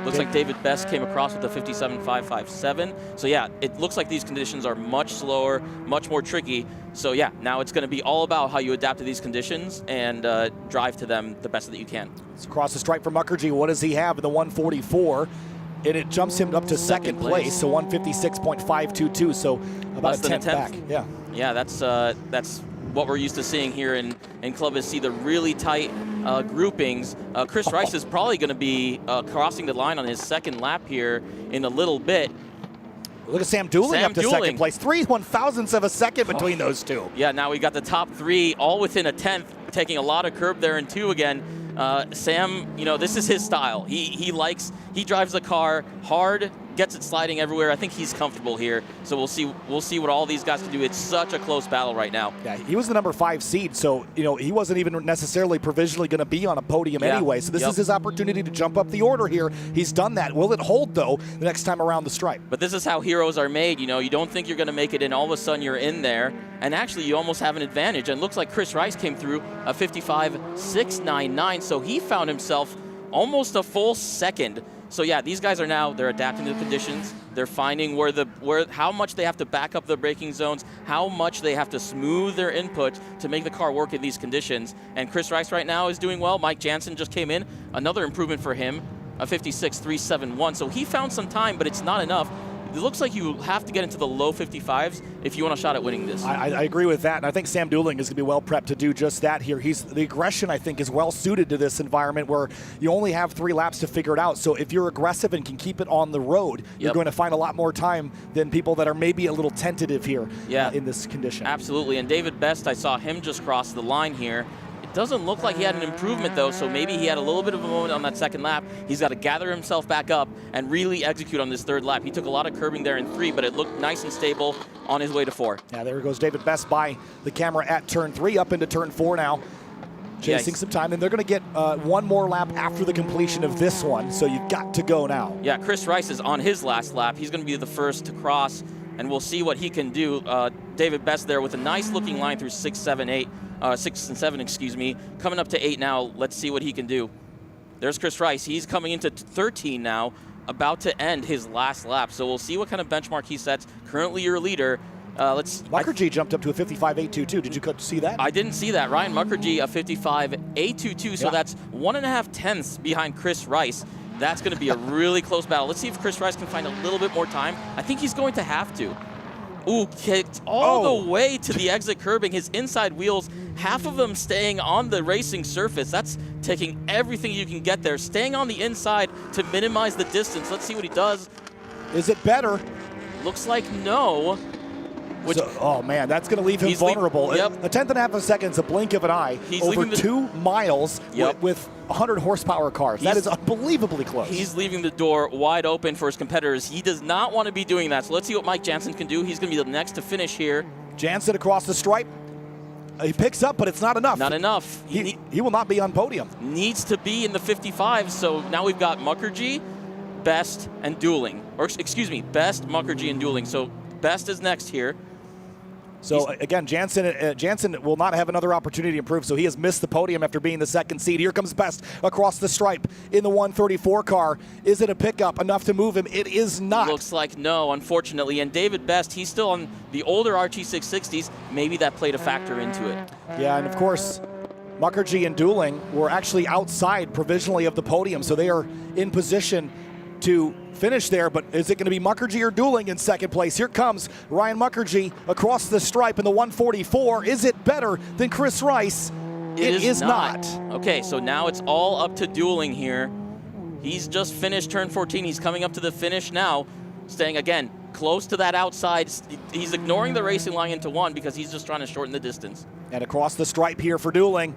Looks like David Best came across with a 57.557. So yeah, it looks like these conditions are much slower, much more tricky. So yeah, now it's going to be all about how you adapt to these conditions and drive to them the best that you can. It's across the stripe for Mukherjee. What does he have in the 144? And it jumps him up to second place, so 156.522, so about a tenth back. Yeah. Yeah, that's what we're used to seeing here in Club SC, the really tight groupings. Chris Rice is probably going to be crossing the line on his second lap here in a little bit. Look at Sam Dooling up to second place. 3 1/1000ths of a second between those 2. Yeah, now we got the top 3 all within a tenth, taking a lot of curb there in 2 again. Sam, you know, this is his style. He drives the car hard, gets it sliding everywhere. I think he's comfortable here. So we'll see what all these guys can do. It's such a close battle right now. Yeah, he was the number 5 seed, so you know he wasn't even necessarily provisionally going to be on a podium anyway. So this is his opportunity to jump up the order here. He's done that. Will it hold though the next time around the stripe? But this is how heroes are made. You know, you don't think you're going to make it, and all of a sudden you're in there, and actually you almost have an advantage. And it looks like Chris Rice came through a 55.699, so he found himself almost a full second. So yeah, these guys are now, they're adapting to the conditions. They're finding how much they have to back up the braking zones, how much they have to smooth their input to make the car work in these conditions. And Chris Rice right now is doing well. Mike Jansen just came in, another improvement for him, a 56.371. So he found some time, but it's not enough. It looks like you have to get into the low 55s if you want a shot at winning this. I agree with that, and I think Sam Dooling is going to be well prepped to do just that here. The aggression, I think, is well suited to this environment where you only have 3 laps to figure it out. So if you're aggressive and can keep it on the road, you're going to find a lot more time than people that are maybe a little tentative here in this condition. Absolutely, and David Best, I saw him just cross the line here. Doesn't look like he had an improvement though, so maybe he had a little bit of a moment on that second lap. He's got to gather himself back up and really execute on this third lap. He took a lot of curbing there in 3, but it looked nice and stable on his way to 4. Yeah, there goes David Best by the camera at turn 3, up into turn 4 now. Chasing some time, and they're going to get one more lap after the completion of this one, so you've got to go now. Yeah, Chris Rice is on his last lap. He's going to be the first to cross, and we'll see what he can do. David Best there with a nice looking line through 6 and 7, excuse me. Coming up to 8 now. Let's see what he can do. There's Chris Rice. He's coming into 13 now, about to end his last lap. So we'll see what kind of benchmark he sets. Currently your leader. Mukherjee jumped up to a 55.822. Did you see that? I didn't see that. Ryan Mukherjee, a 55.822. So that's 1.5 tenths behind Chris Rice. That's going to be a really close battle. Let's see if Chris Rice can find a little bit more time. I think he's going to have to. Ooh, kicked all the way to the exit curbing. His inside wheels, half of them staying on the racing surface. That's taking everything you can get there. Staying on the inside to minimize the distance. Let's see what he does. Is it better? Looks like no. Oh man, that's going to leave him vulnerable. A tenth and a half of a second is a blink of an eye. Over 2 miles with 100 horsepower cars. That is unbelievably close. He's leaving the door wide open for his competitors. He does not want to be doing that. So let's see what Mike Jansen can do. He's going to be the next to finish here. Jansen across the stripe. He picks up, but it's not enough. Not enough. He will not be on podium. Needs to be in the 55. So now we've got Mukherjee, Best, and Dooling. Or excuse me, Best, Mukherjee, and Dooling. So Best is next here. So again, Jansen will not have another opportunity to improve, so he has missed the podium after being the second seed. Here comes Best across the stripe in the 134 car. Is it a pickup enough to move him? It is not. Looks like no, unfortunately. And David Best, he's still on the older RT660s. Maybe that played a factor into it. Yeah, and of course, Mukherjee and Dooling were actually outside provisionally of the podium, so they are in position to finish there, but is it going to be Mukherjee or Dooling in second place? Here comes Ryan Mukherjee across the stripe in the 144. Is it better than Chris Rice? It is not. Okay, so now it's all up to Dooling here. He's just finished turn 14. He's coming up to the finish now, staying again close to that outside. He's ignoring the racing line into 1 because he's just trying to shorten the distance. And across the stripe here for Dooling.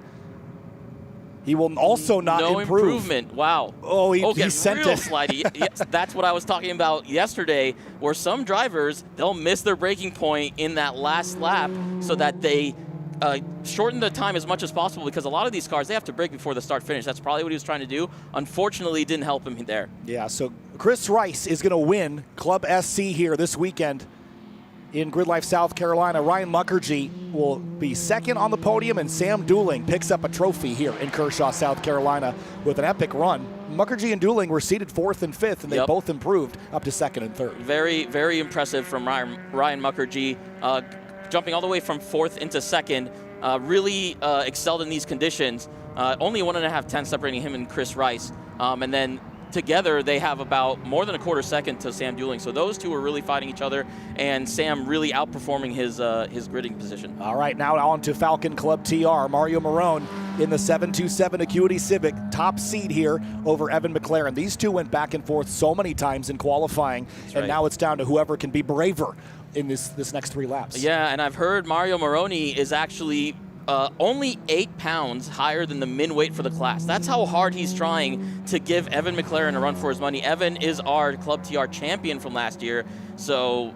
He will also not improve. No improvement. Wow. Oh, he sent real it. slidey. Yes, that's what I was talking about yesterday, where some drivers, they'll miss their braking point in that last lap so that they shorten the time as much as possible, because a lot of these cars, they have to brake before the start-finish. That's probably what he was trying to do. Unfortunately, it didn't help him there. Yeah, so Chris Rice is going to win Club SC here this weekend in GRIDLIFE South Carolina. Ryan Mukherjee will be second on the podium, and Sam Dooling picks up a trophy here in Kershaw, South Carolina with an epic run. Mukherjee and Dooling were seated 4th and 5th, and they both improved up to 2nd and 3rd. Very, very impressive from Ryan Mukherjee, jumping all the way from 4th into 2nd. Really excelled in these conditions. Only 1.5 tenths separating him and Chris Rice. And then together they have about more than a quarter second to Sam Dooling. So those two are really fighting each other, and Sam really outperforming his gridding position. All right, now on to Falcon Club TR. Mario Marone in the 727 Acuity Civic, top seed here over Evan McLaren. These two went back and forth so many times in qualifying, and now it's down to whoever can be braver in this next 3 laps. Yeah, and I've heard Mario Moroni is actually only 8 pounds higher than the min weight for the class. That's how hard he's trying to give Evan McLaren a run for his money. Evan is our Club TR champion from last year, so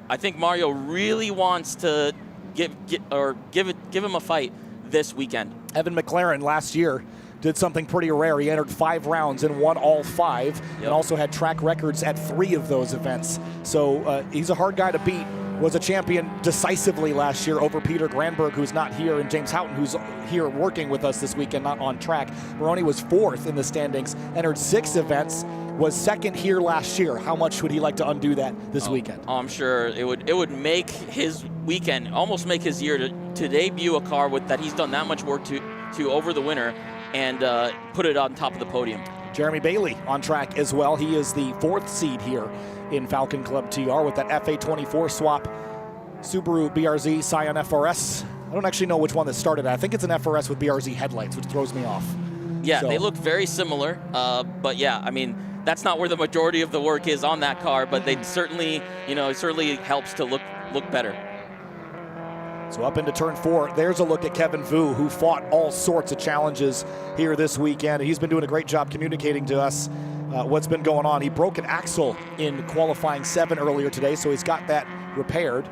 I think Mario really wants to give him a fight this weekend. Evan McLaren last year did something pretty rare. He entered 5 rounds and won all 5, and also had track records at 3 of those events. So he's a hard guy to beat. Was a champion decisively last year over Peter Granberg, who's not here, and James Houghton, who's here working with us this weekend, not on track. Maroney was 4th in the standings, entered 6 events, was 2nd here last year. How much would he like to undo that this weekend? I'm sure it would make his weekend, almost make his year to debut a car that he's done that much work to over the winter and put it on top of the podium. Jeremy Bailey on track as well. He is the 4th seed here in Falcon Club TR with that FA24 swap Subaru BRZ Scion FRS. I don't actually know which one that started. I think it's an FRS with BRZ headlights, which throws me off. Yeah, they look very similar, but yeah, I mean, that's not where the majority of the work is on that car, but they certainly, it certainly helps to look better. So up into turn 4, there's a look at Kevin Vu, who fought all sorts of challenges here this weekend. He's been doing a great job communicating to us what's been going on. He broke an axle in qualifying 7 earlier today, so he's got that repaired.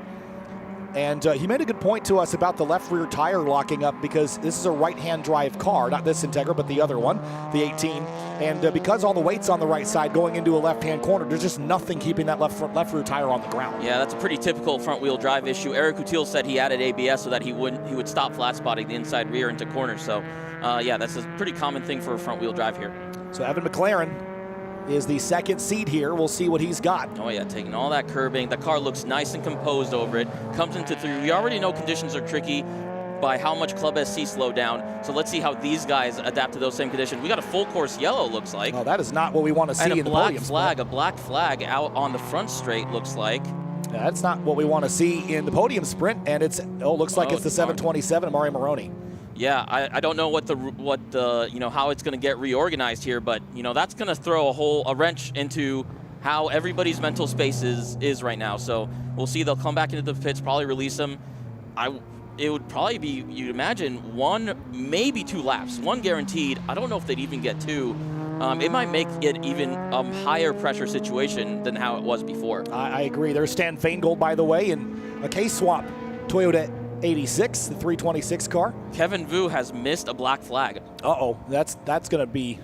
And he made a good point to us about the left rear tire locking up, because this is a right-hand drive car, not this Integra, but the other one, the 18. And because all the weight's on the right side going into a left-hand corner, there's just nothing keeping that left rear tire on the ground. Yeah, that's a pretty typical front-wheel drive issue. Eric Coutil said he added ABS so that he would stop flat spotting the inside rear into corners. So, yeah, that's a pretty common thing for a front-wheel drive here. So Evan McLaren is the 2nd seed here. We'll see what he's got. Oh yeah, taking all that curbing. The car looks nice and composed over it. Comes into 3. We already know conditions are tricky by how much Club SC slowed down. So let's see how these guys adapt to those same conditions. We got a full course yellow, looks like. Oh, that is not what we want to see and in the podium. A black flag out on the front straight, looks like. Yeah, that's not what we want to see in the podium sprint, and looks like it's the 727 Mario Maroney. Yeah, I don't know what the how it's going to get reorganized here, but that's going to throw a wrench into how everybody's mental space is right now. So we'll see. They'll come back into the pits, probably release them. It would probably be, you'd imagine, 1, maybe 2 laps. 1 guaranteed. I don't know if they'd even get 2. It might make it even a higher pressure situation than how it was before. I agree. There's Stan Feingold, by the way, in a K-swap Toyota 86, the 326 car. Kevin Vu has missed a black flag. Uh-oh, that's going to be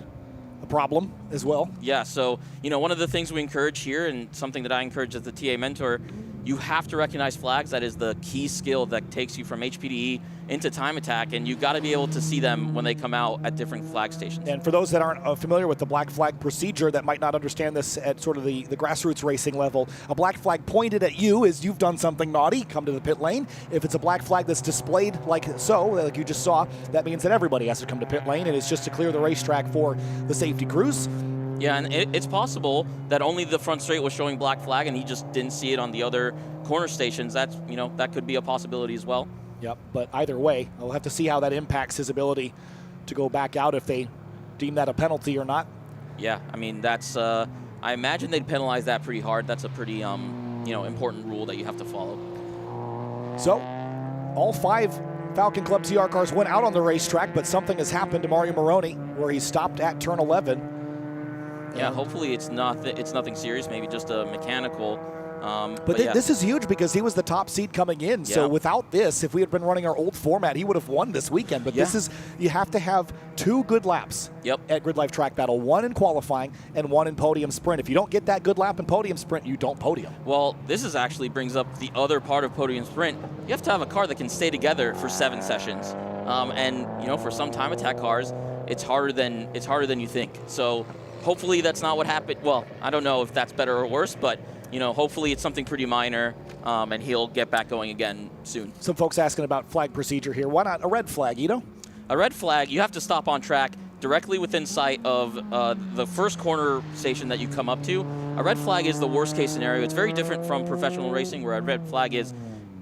a problem as well. Yeah, so, one of the things we encourage here, and something that I encourage as the TA mentor, you have to recognize flags. That is the key skill that takes you from HPDE into time attack, and you've got to be able to see them when they come out at different flag stations. And for those that aren't familiar with the black flag procedure, that might not understand this at sort of the grassroots racing level, a black flag pointed at you is you've done something naughty, come to the pit lane. If it's a black flag that's displayed like you just saw, that means that everybody has to come to pit lane, and it's just to clear the racetrack for the safety crews. Yeah, and it's possible that only the front straight was showing black flag and he just didn't see it on the other corner stations. That's, that could be a possibility as well. Yep, but either way, we'll have to see how that impacts his ability to go back out, if they deem that a penalty or not. Yeah, I mean, that's, I imagine they'd penalize that pretty hard. That's a pretty, important rule that you have to follow. So, all 5 Falcon Club TR cars went out on the racetrack, but something has happened to Mario Maroney, where he stopped at turn 11. Yeah, hopefully it's nothing serious, maybe just a mechanical. But yeah. This is huge, because he was the top seed coming in. Yeah. So without this, if we had been running our old format, he would have won this weekend. But this is, you have to have 2 good laps at GridLife Track Battle, 1 in qualifying and 1 in podium sprint. If you don't get that good lap in podium sprint, you don't podium. Well, this actually brings up the other part of podium sprint. You have to have a car that can stay together for 7 sessions. And for some time attack cars, it's harder than you think. So hopefully that's not what happened. Well, I don't know if that's better or worse, but hopefully it's something pretty minor, and he'll get back going again soon. Some folks asking about flag procedure here. Why not a red flag, Ito? A red flag, you have to stop on track directly within sight of the first corner station that you come up to. A red flag is the worst case scenario. It's very different from professional racing, where a red flag is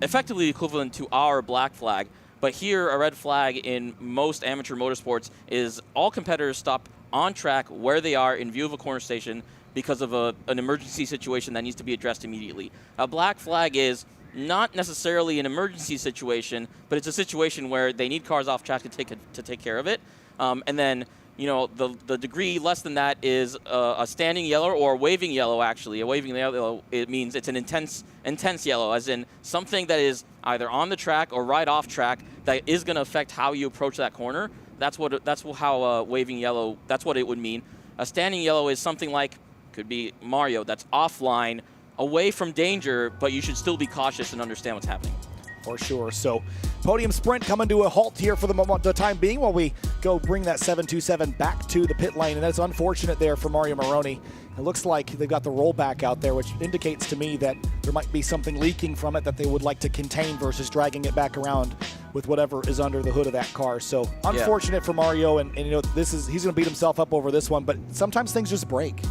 effectively equivalent to our black flag. But here, a red flag in most amateur motorsports is all competitors stop on track where they are in view of a corner station because of an emergency situation that needs to be addressed immediately. A black flag is not necessarily an emergency situation, but it's a situation where they need cars off track to take care of it. And then, the degree less than that is a standing yellow or a waving yellow, actually. A waving yellow, it means it's an intense yellow, as in something that is either on the track or right off track that is going to affect how you approach that corner. That's how waving yellow, that's what it would mean. A standing yellow is something like, could be Mario, that's offline, away from danger, but you should still be cautious and understand what's happening. For sure. So podium sprint coming to a halt here for the time being while we go bring that 727 back to the pit lane. And that's unfortunate there for Mario Moroni. It looks like they've got the rollback out there, which indicates to me that there might be something leaking from it that they would like to contain versus dragging it back around with whatever is under the hood of that car. So unfortunate for Mario, and he's going to beat himself up over this one, but sometimes things just break.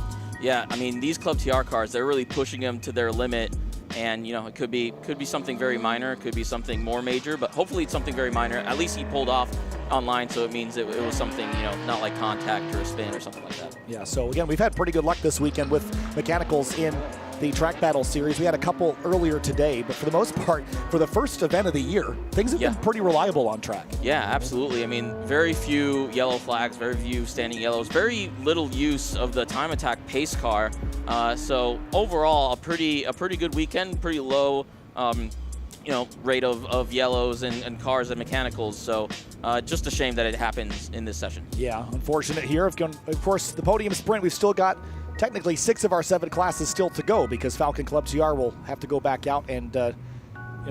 Yeah, I mean, these Club TR cars, they're really pushing them to their limit. And, it could be something very minor. It could be something more major, but hopefully it's something very minor. At least he pulled off online, so it means it was something, not like contact or a spin or something like that. Yeah, so again, we've had pretty good luck this weekend with mechanicals in the Track Battle series. We had a couple earlier today, but for the most part, for the first event of the year, things have been pretty reliable on track. Yeah, absolutely. I mean, very few yellow flags, very few standing yellows, very little use of the time attack pace car. So overall, a pretty good weekend, pretty low, rate of yellows and cars and mechanicals. So just a shame that it happens in this session. Yeah, unfortunate here. Of course, the podium sprint, we've still got technically 6 of our 7 classes still to go because Falcon Club TR will have to go back out and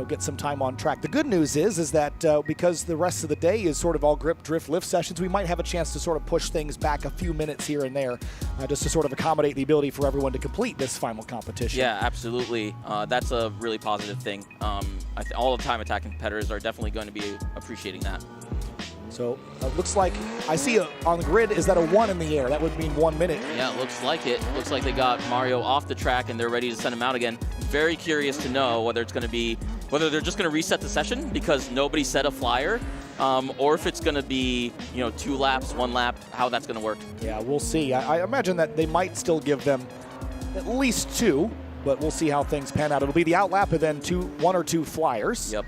get some time on track. The good news is that because the rest of the day is sort of all grip, drift, lift sessions, we might have a chance to sort of push things back a few minutes here and there just to sort of accommodate the ability for everyone to complete this final competition. Yeah, absolutely. That's a really positive thing. All the time attack competitors are definitely going to be appreciating that. So it looks like I see on the grid, is that a 1 in the air? That would mean 1 minute. Yeah, it looks like it. Looks like they got Mario off the track and they're ready to send him out again. Very curious to know whether they're just going to reset the session because nobody set a flyer, or if it's going to be 2 laps, 1 lap, how that's going to work. Yeah, we'll see. I imagine that they might still give them at least 2, but we'll see how things pan out. It'll be the out lap and then 1 or 2 flyers. Yep.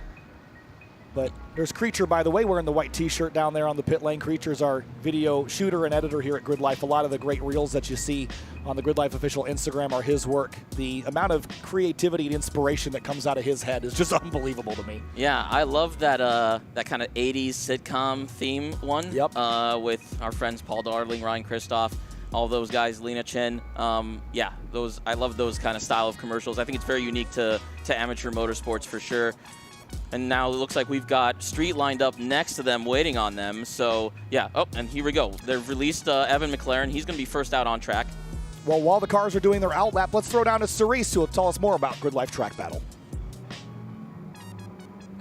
But there's Creature, by the way, wearing the white t-shirt down there on the pit lane. Creature's our video shooter and editor here at GridLife. A lot of the great reels that you see on the GridLife official Instagram are his work. The amount of creativity and inspiration that comes out of his head is just unbelievable to me. Yeah, I love that that kind of 80s sitcom theme one. Yep. With our friends Paul Darling, Ryan Christoph, all those guys, Lena Chen. Yeah, I love those kind of style of commercials. I think it's very unique to amateur motorsports for sure. And now it looks like we've got Street lined up next to them, waiting on them. So, yeah. Oh, and here we go. They've released Evan McLaren. He's going to be first out on track. Well, while the cars are doing their out lap, let's throw down to Cerise, who will tell us more about GridLife Track Battle.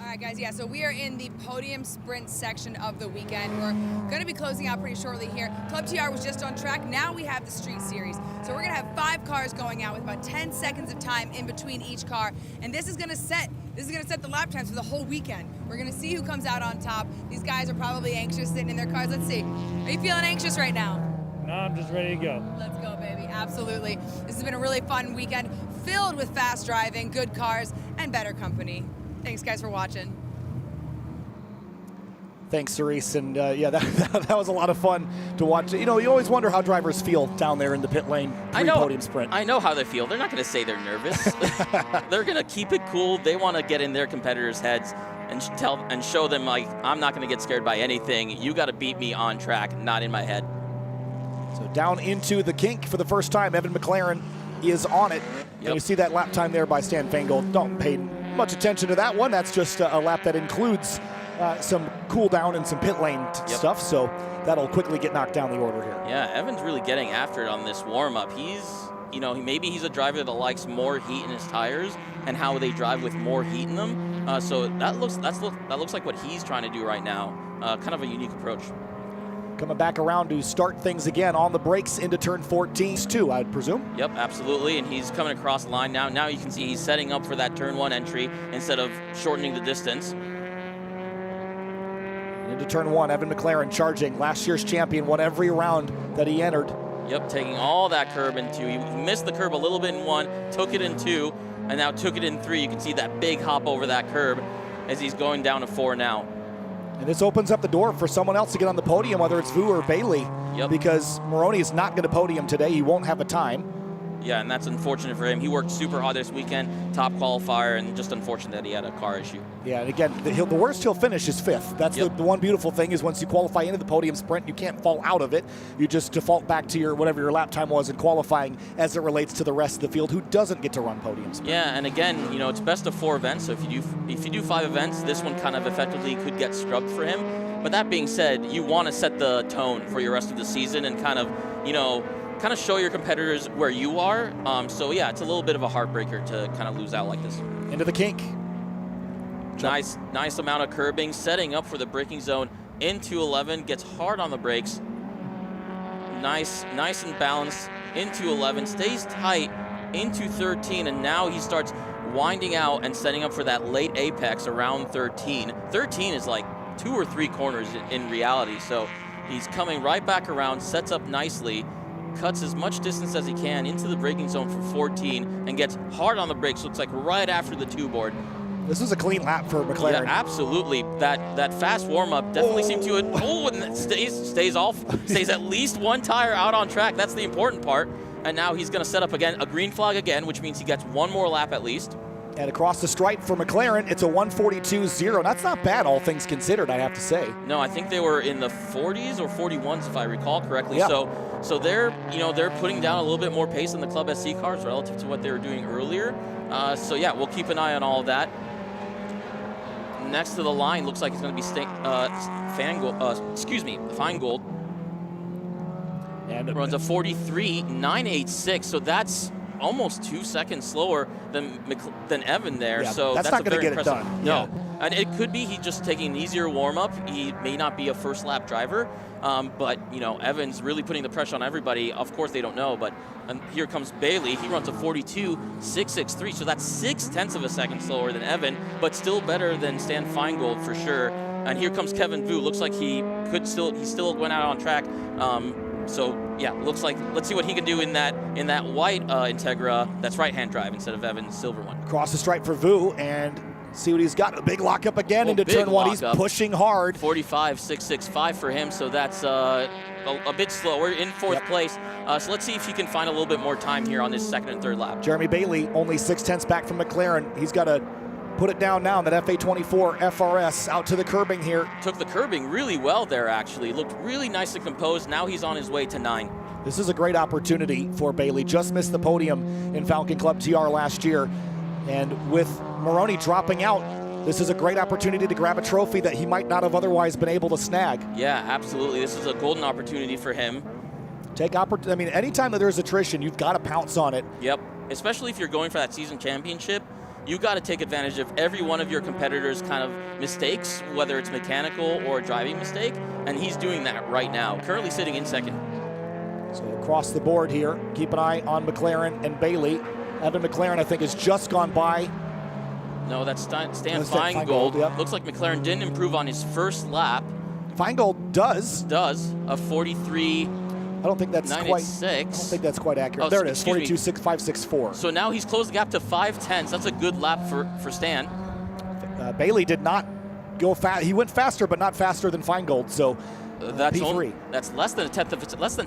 All right, guys, so we are in the podium sprint section of the weekend. We're going to be closing out pretty shortly here. Club TR was just on track. Now we have the street series. So we're going to have 5 cars going out with about 10 seconds of time in between each car. And this is going to set the lap times for the whole weekend. We're going to see who comes out on top. These guys are probably anxious sitting in their cars. Let's see. Are you feeling anxious right now? No, I'm just ready to go. Let's go, baby. Absolutely. This has been a really fun weekend filled with fast driving, good cars, and better company. Thanks, guys, for watching. Thanks, Cerise. And yeah, that was a lot of fun to watch. You always wonder how drivers feel down there in the pit lane pre-podium sprint. I know how they feel. They're not going to say they're nervous. They're going to keep it cool. They want to get in their competitors' heads and show them, like, I'm not going to get scared by anything. You got to beat me on track, not in my head. So down into the kink for the first time. Evan McLaren is on it. Yep. And you see that lap time there by Stan Fangold. Don't pay much attention to that one. That's just a lap that includes some cool down and some pit lane stuff, so that'll quickly get knocked down the order here. Yeah, Evan's really getting after it on this warm-up. Maybe he's a driver that likes more heat in his tires and how they drive with more heat in them. So that looks like what he's trying to do right now. Kind of a unique approach. Coming back around to start things again on the brakes into turn 14 too, I'd presume. Yep, absolutely, and he's coming across the line now. Now you can see he's setting up for that turn 1 entry instead of shortening the distance. Into turn 1, Evan McLaren charging. Last year's champion, won every round that he entered. Yep, taking all that curb in 2. He missed the curb a little bit in 1, took it in 2, and now took it in 3. You can see that big hop over that curb as he's going down to 4 now. And this opens up the door for someone else to get on the podium, whether it's Vu or Bailey, because Maroney is not going to podium today. He won't have a time. Yeah, and that's unfortunate for him. He worked super hard this weekend, top qualifier, and just unfortunate that he had a car issue. Yeah, and again, the worst he'll finish is 5th. That's the one beautiful thing is once you qualify into the podium sprint, you can't fall out of it. You just default back to whatever your lap time was in qualifying as it relates to the rest of the field who doesn't get to run podium sprint. Yeah, and again, it's best of 4 events. So if you do 5 events, this one kind of effectively could get scrubbed for him. But that being said, you want to set the tone for your rest of the season and kind of show your competitors where you are. So yeah, it's a little bit of a heartbreaker to kind of lose out like this. Into the kink. Nice amount of curbing, setting up for the braking zone into 11, gets hard on the brakes. Nice and balanced into 11, stays tight into 13, and now he starts winding out and setting up for that late apex around 13. 13 is like 2 or 3 corners in reality, so he's coming right back around, sets up nicely, cuts as much distance as he can into the braking zone for 14, and gets hard on the brakes, looks like right after the 2 board. This is a clean lap for McLaren. Yeah, absolutely. That fast warm-up definitely seemed to and it stays at least 1 tire out on track. That's the important part. And now he's going to set up again, a green flag again, which means he gets 1 more lap at least. And across the stripe for McLaren, it's a 1:42.0. That's not bad, all things considered, I have to say. No, I think they were in the 40s or 41s, if I recall correctly. Yeah. So they're putting down a little bit more pace in the Club SC cars relative to what they were doing earlier. So yeah, we'll keep an eye on all of that. Next to the line, looks like it's going to be Feingold. And runs a 43.986, so that's almost 2 seconds slower than Evan there. Yeah, so that's not going to get impressive. it done. No, Yeah. And it could be he just taking an easier warm up. He may not be a first lap driver, but Evan's really putting the pressure on everybody. Of course they don't know, but here comes Bailey. He runs a 42.663, so that's 0.6 of a second slower than Evan, but still better than Stan Feingold for sure. And here comes Kevin Vu. Looks like he still went out on track. So yeah, looks like, let's see what he can do in that white Integra that's right-hand drive instead of Evan's silver one. Cross the stripe for Vu and see what he's got. A big lockup again into turn 1. He's pushing hard. 45.665 for him, so that's a bit slower in 4th place. So let's see if he can find a little bit more time here on this 2nd and 3rd lap. Jeremy Bailey only 0.6 back from McLaren. He's got to put it down now in that FA24 FRS out to the curbing here. Took the curbing really well there, actually. Looked really nice and composed. Now he's on his way to 9. This is a great opportunity for Bailey. Just missed the podium in Falcon Club TR last year. And with Maroney dropping out, this is a great opportunity to grab a trophy that he might not have otherwise been able to snag. Yeah, absolutely. This is a golden opportunity for him. Anytime that there's attrition, you've got to pounce on it. Yep, especially if you're going for that season championship. You got to take advantage of every one of your competitors' kind of mistakes, whether it's mechanical or a driving mistake, and he's doing that right now, currently sitting in 2nd. So across the board here, keep an eye on McLaren and Bailey. Evan McLaren, I think, has just gone by. No, that's Stan Feingold. Yep. Looks like McLaren didn't improve on his first lap. Feingold does. A 43. I don't think that's quite accurate. There it is, 42.564. So now he's closed the gap to 0.5. That's a good lap for Stan. Bailey did not go fast. He went faster, but not faster than Feingold. So that's P3. That's less than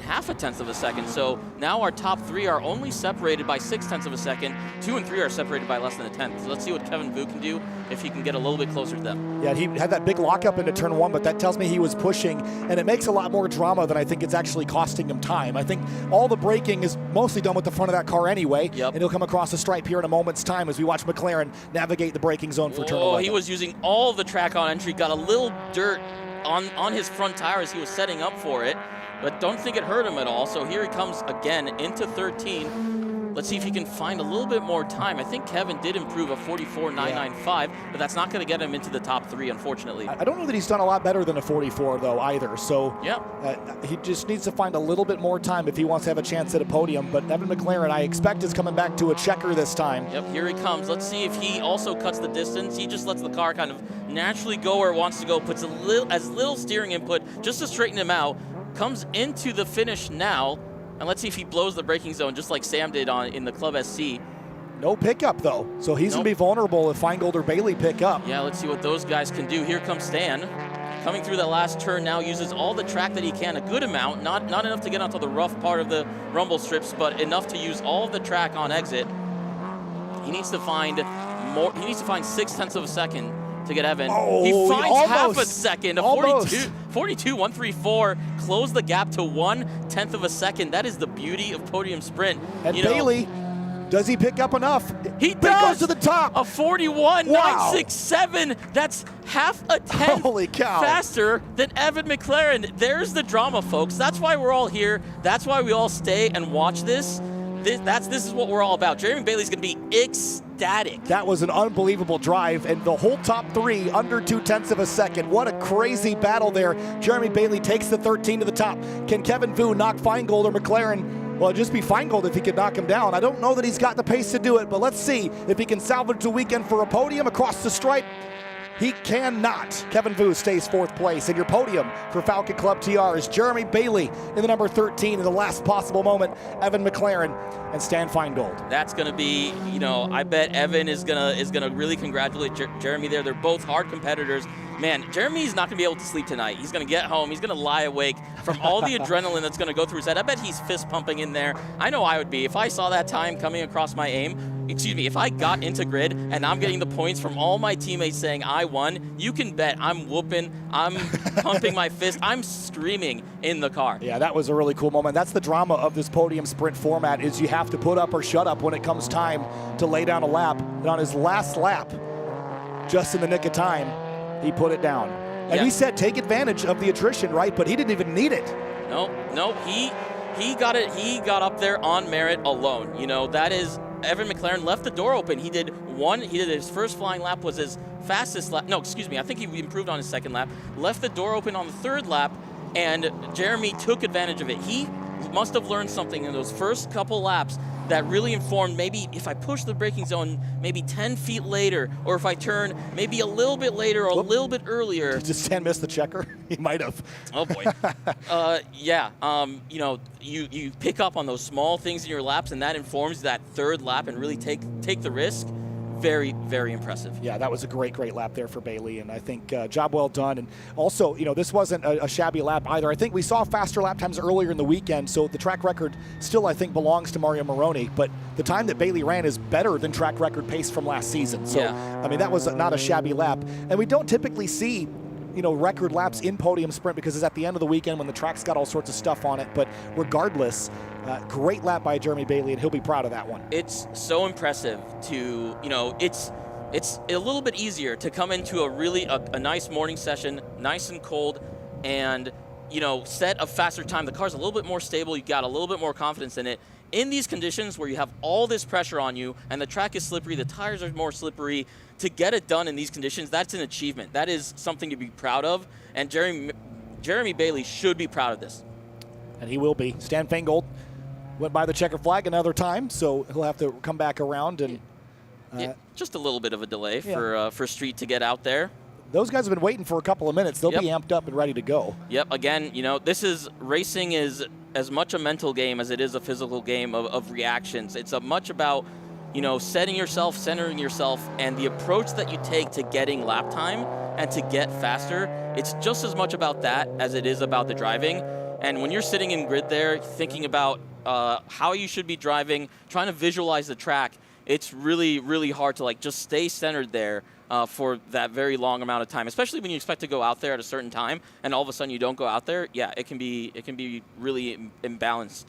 half a tenth of a second. So now our top 3 are only separated by 0.6 of a second. 2 and 3 are separated by less than a tenth. So let's see what Kevin Vu can do if he can get a little bit closer to them. Yeah, he had that big lockup into turn 1, but that tells me he was pushing, and it makes a lot more drama than I think it's actually costing him time. I think all the braking is mostly done with the front of that car anyway, and he'll come across the stripe here in a moment's time as we watch McLaren navigate the braking zone for turn 11. He was using all the track on entry, got a little dirt on his front tire as he was setting up for it, but don't think it hurt him at all. So here he comes again into 13. Let's see if he can find a little bit more time. I think Kevin did improve a 44.995, but that's not going to get him into the top 3, unfortunately. I don't know that he's done a lot better than a 44, though, either. So he just needs to find a little bit more time if he wants to have a chance at a podium. But Evan McLaren, I expect, is coming back to a checker this time. Yep, here he comes. Let's see if he also cuts the distance. He just lets the car kind of naturally go where it wants to go, puts as little steering input just to straighten him out, comes into the finish now. And let's see if he blows the braking zone just like Sam did in the Club SC. No pickup, though. So he's going to be vulnerable if Feingold or Bailey pick up. Yeah, let's see what those guys can do. Here comes Stan. Coming through that last turn now, uses all the track that he can, a good amount, not enough to get onto the rough part of the rumble strips, but enough to use all of the track on exit. He needs to find more. He needs to find 0.6 of a second to get Evan. Oh, he finds almost, half a second, a 42.134, close the gap to 0.1 of a second. That is the beauty of Podium Sprint. And Bailey, does he pick up enough? He does. Goes to the top. A 41.967. That's half a tenth faster than Evan McLaren. There's the drama, folks. That's why we're all here. That's why we all stay and watch this. This is what we're all about. Jeremy Bailey's going to be ecstatic. That was an unbelievable drive, and the whole top three under 0.2 of a second. What a crazy battle there. Jeremy Bailey takes the 13 to the top. Can Kevin Vu knock Feingold or McLaren? Well, it'd just be Feingold if he could knock him down. I don't know that he's got the pace to do it, but let's see if he can salvage the weekend for a podium across the stripe. He cannot. Kevin Vu stays 4th place. And your podium for Falcon Club TR is Jeremy Bailey in the number 13 in the last possible moment, Evan McLaren and Stan Feingold. That's going to be, I bet Evan is gonna really congratulate Jeremy there. They're both hard competitors. Man, Jeremy's not going to be able to sleep tonight. He's going to get home. He's going to lie awake from all the adrenaline that's going to go through his head. I bet he's fist pumping in there. I know I would be. If I saw that time coming across my if I got into grid and I'm getting the points from all my teammates saying I won, you can bet I'm whooping, I'm pumping my fist, I'm screaming in the car. Yeah, that was a really cool moment. That's the drama of this Podium Sprint format, is you have to put up or shut up when it comes time to lay down a lap. And on his last lap, just in the nick of time, he put it down. And he said take advantage of the attrition, right? But he didn't even need it. No, he got it. He got up there on merit alone. That is, Evan McLaren left the door open. He did his first flying lap was his fastest lap. No, excuse me. I think he improved on his second lap. Left the door open on the 3rd lap, and Jeremy took advantage of it. He must have learned something in those first couple laps that really informed, maybe if I push the braking zone maybe 10 feet later, or if I turn maybe a little bit later or a little bit earlier. Did Stan miss the checker? He might have. Oh boy. You pick up on those small things in your laps, and that informs that 3rd lap and really take the risk. Very, very impressive. Yeah, that was a great lap there for Bailey, and I think job well done. And also, this wasn't a shabby lap either. I think we saw faster lap times earlier in the weekend, so the track record still, I think, belongs to Mario Moroni, but the time that Bailey ran is better than track record pace from last season. So, I mean, that was not a shabby lap. And we don't typically see record laps in Podium Sprint because it's at the end of the weekend when the track's got all sorts of stuff on it. But regardless, great lap by Jeremy Bailey, and he'll be proud of that one. It's so impressive to, it's a little bit easier to come into a nice morning session, nice and cold, and, set a faster time. The car's a little bit more stable. You've got a little bit more confidence in it. In these conditions where you have all this pressure on you and the track is slippery, the tires are more slippery, to get it done in these conditions, that's an achievement. That is something to be proud of, and Jeremy Bailey should be proud of this. And he will be. Stan Feingold went by the checker flag another time, so he'll have to come back around. And just a little bit of a delay for Street to get out there. Those guys have been waiting for a couple of minutes. They'll be amped up and ready to go. Yep, again, racing is as much a mental game as it is a physical game of reactions. It's much about, setting yourself, centering yourself, and the approach that you take to getting lap time and to get faster. It's just as much about that as it is about the driving. And when you're sitting in grid there, thinking about how you should be driving, trying to visualize the track, it's really, really hard to just stay centered there for that very long amount of time, especially when you expect to go out there at a certain time and all of a sudden you don't go out there. Yeah, it can be really imbalanced,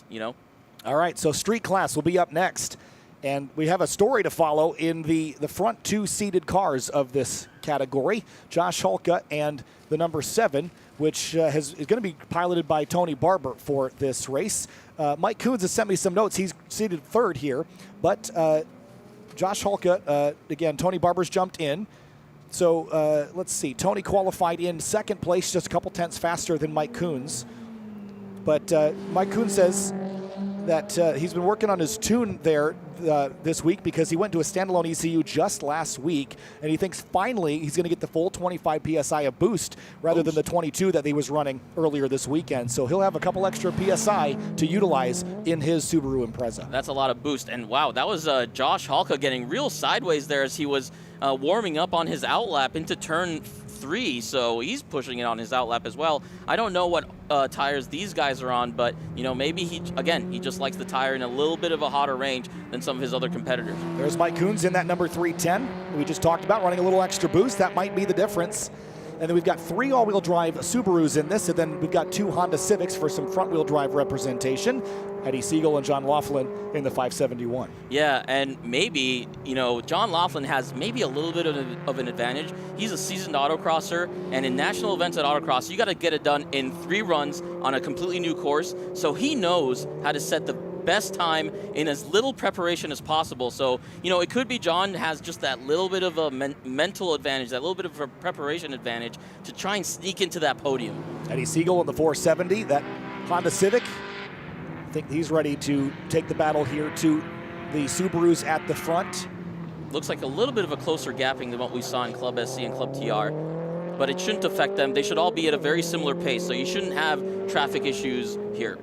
All right, so Street Class will be up next. And we have a story to follow in the front 2 seated cars of this category. Josh Hulka and the number 7, which is going to be piloted by Tony Barber for this race. Mike Coons has sent me some notes. He's seated 3rd here, but Josh Hulka, again, Tony Barber's jumped in. So let's see. Tony qualified in 2nd place, just a couple tenths faster than Mike Coons. But Mike Coons says that he's been working on his tune there this week because he went to a standalone ECU just last week, and he thinks finally he's going to get the full 25 PSI of boost rather than the 22 that he was running earlier this weekend. So he'll have a couple extra PSI to utilize in his Subaru Impreza. That's a lot of boost. And wow, that was Josh Halka getting real sideways there as he was warming up on his outlap into turn 3, so he's pushing it on his outlap as well. I don't know what tires these guys are on, but you know, maybe he just likes the tire in a little bit of a hotter range than some of his other competitors. There's Mike Coons in that number 310 we just talked about, running a little extra boost. That might be the difference. And then we've got 3 all-wheel drive Subarus in this, and then we've got 2 Honda Civics for some front-wheel drive representation. Eddie Siegel and John Laughlin in the 571. Yeah, and maybe, you know, John Laughlin has maybe a little bit of an advantage. He's a seasoned autocrosser, and in national events at autocross, you got to get it done in 3 runs on a completely new course. So he knows how to set the best time in as little preparation as possible. So, you know, it could be John has just that little bit of a mental advantage, that little bit of a preparation advantage to try and sneak into that podium. Eddie Siegel in the 470, that Honda Civic. I think he's ready to take the battle here to the Subarus at the front. Looks like a little bit of a closer gapping than what we saw in Club SC and Club TR, but it shouldn't affect them. They should all be at a very similar pace, so you shouldn't have traffic issues here.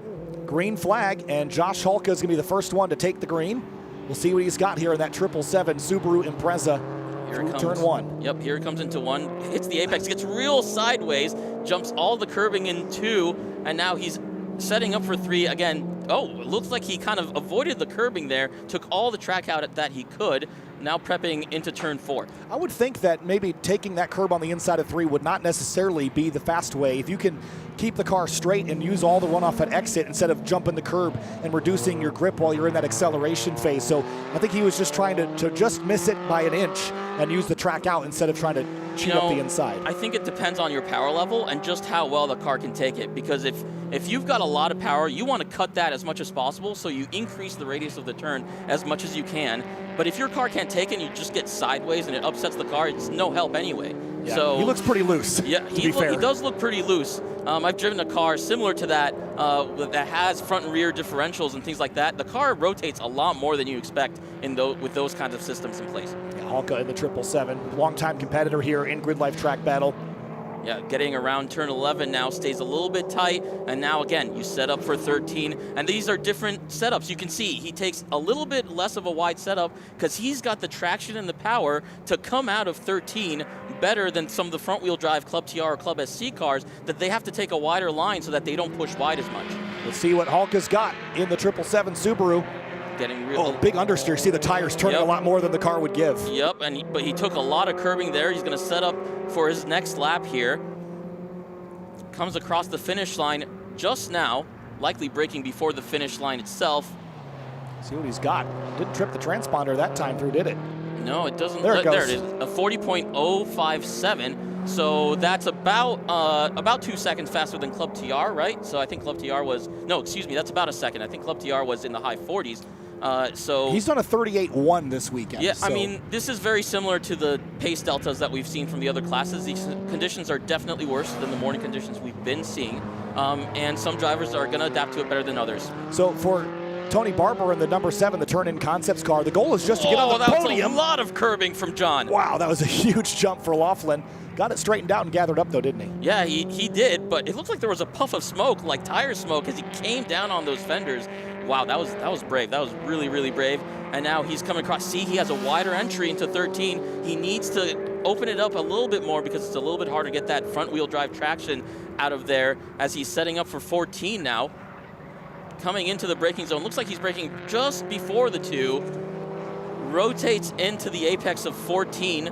Green flag, and Josh Halka is going to be the first one to take the green. We'll see what he's got here in that 777 Subaru Impreza through turn 1. Yep, here it comes into 1, hits the apex, gets real sideways, jumps all the curbing in 2, and now he's setting up for 3 again. Oh, it looks like he kind of avoided the curbing there, took all the track out that he could, now prepping into turn 4. I would think that maybe taking that curb on the inside of 3 would not necessarily be the fast way. If you can keep the car straight and use all the runoff at exit instead of jumping the curb and reducing your grip while you're in that acceleration phase. So I think he was just trying to just miss it by an inch and use the track out instead of trying to cheat up the inside. I think it depends on your power level and just how well the car can take it, because if you've got a lot of power, you want to cut that as much as possible, so you increase the radius of the turn as much as you can. But if your car can't take it and you just get sideways and it upsets the car, it's no help anyway. Yeah, so he looks pretty loose. Yeah, he does look pretty loose. I've driven a car similar to that that has front and rear differentials and things like that. The car rotates a lot more than you expect with those kinds of systems in place. Yeah, Halka in the 777, longtime competitor here in GridLife Track Battle. Yeah, getting around turn 11 now, stays a little bit tight, and now again, you set up for 13, and these are different setups. You can see he takes a little bit less of a wide setup because he's got the traction and the power to come out of 13 better than some of the front-wheel drive Club TR or Club SC cars that they have to take a wider line so that they don't push wide as much. Let's see what Halka's got in the 777 Subaru. Getting real. Oh, big understeer. See the tires turning a lot more than the car would give. Yep, but he took a lot of curbing there. He's going to set up for his next lap here. Comes across the finish line just now, likely braking before the finish line itself. See what he's got. Didn't trip the transponder that time through, did it? No, it doesn't. There it goes. There it is, a 40.057. So that's about 2 seconds faster than Club TR, right? So I think Club TR was, no, excuse me, that's about a second. I think Club TR was in the high 40s. So he's done a 38.1 this weekend. Yeah, so. I mean, this is very similar to the pace deltas that we've seen from the other classes. These conditions are definitely worse than the morning conditions we've been seeing, and some drivers are going to adapt to it better than others. So for Tony Barber in the number 7, the turn-in concepts car, the goal is just to get on the podium. That was a lot of curbing from John. Wow, that was a huge jump for Laughlin. Got it straightened out and gathered up though, didn't he? Yeah, he did, but it looked like there was a puff of smoke, like tire smoke, as he came down on those fenders. Wow, that was brave. That was really, really brave. And now he's coming across. See, he has a wider entry into 13. He needs to open it up a little bit more because it's a little bit hard to get that front-wheel drive traction out of there as he's setting up for 14 now. Coming into the braking zone. Looks like he's braking just before the 2. Rotates into the apex of 14.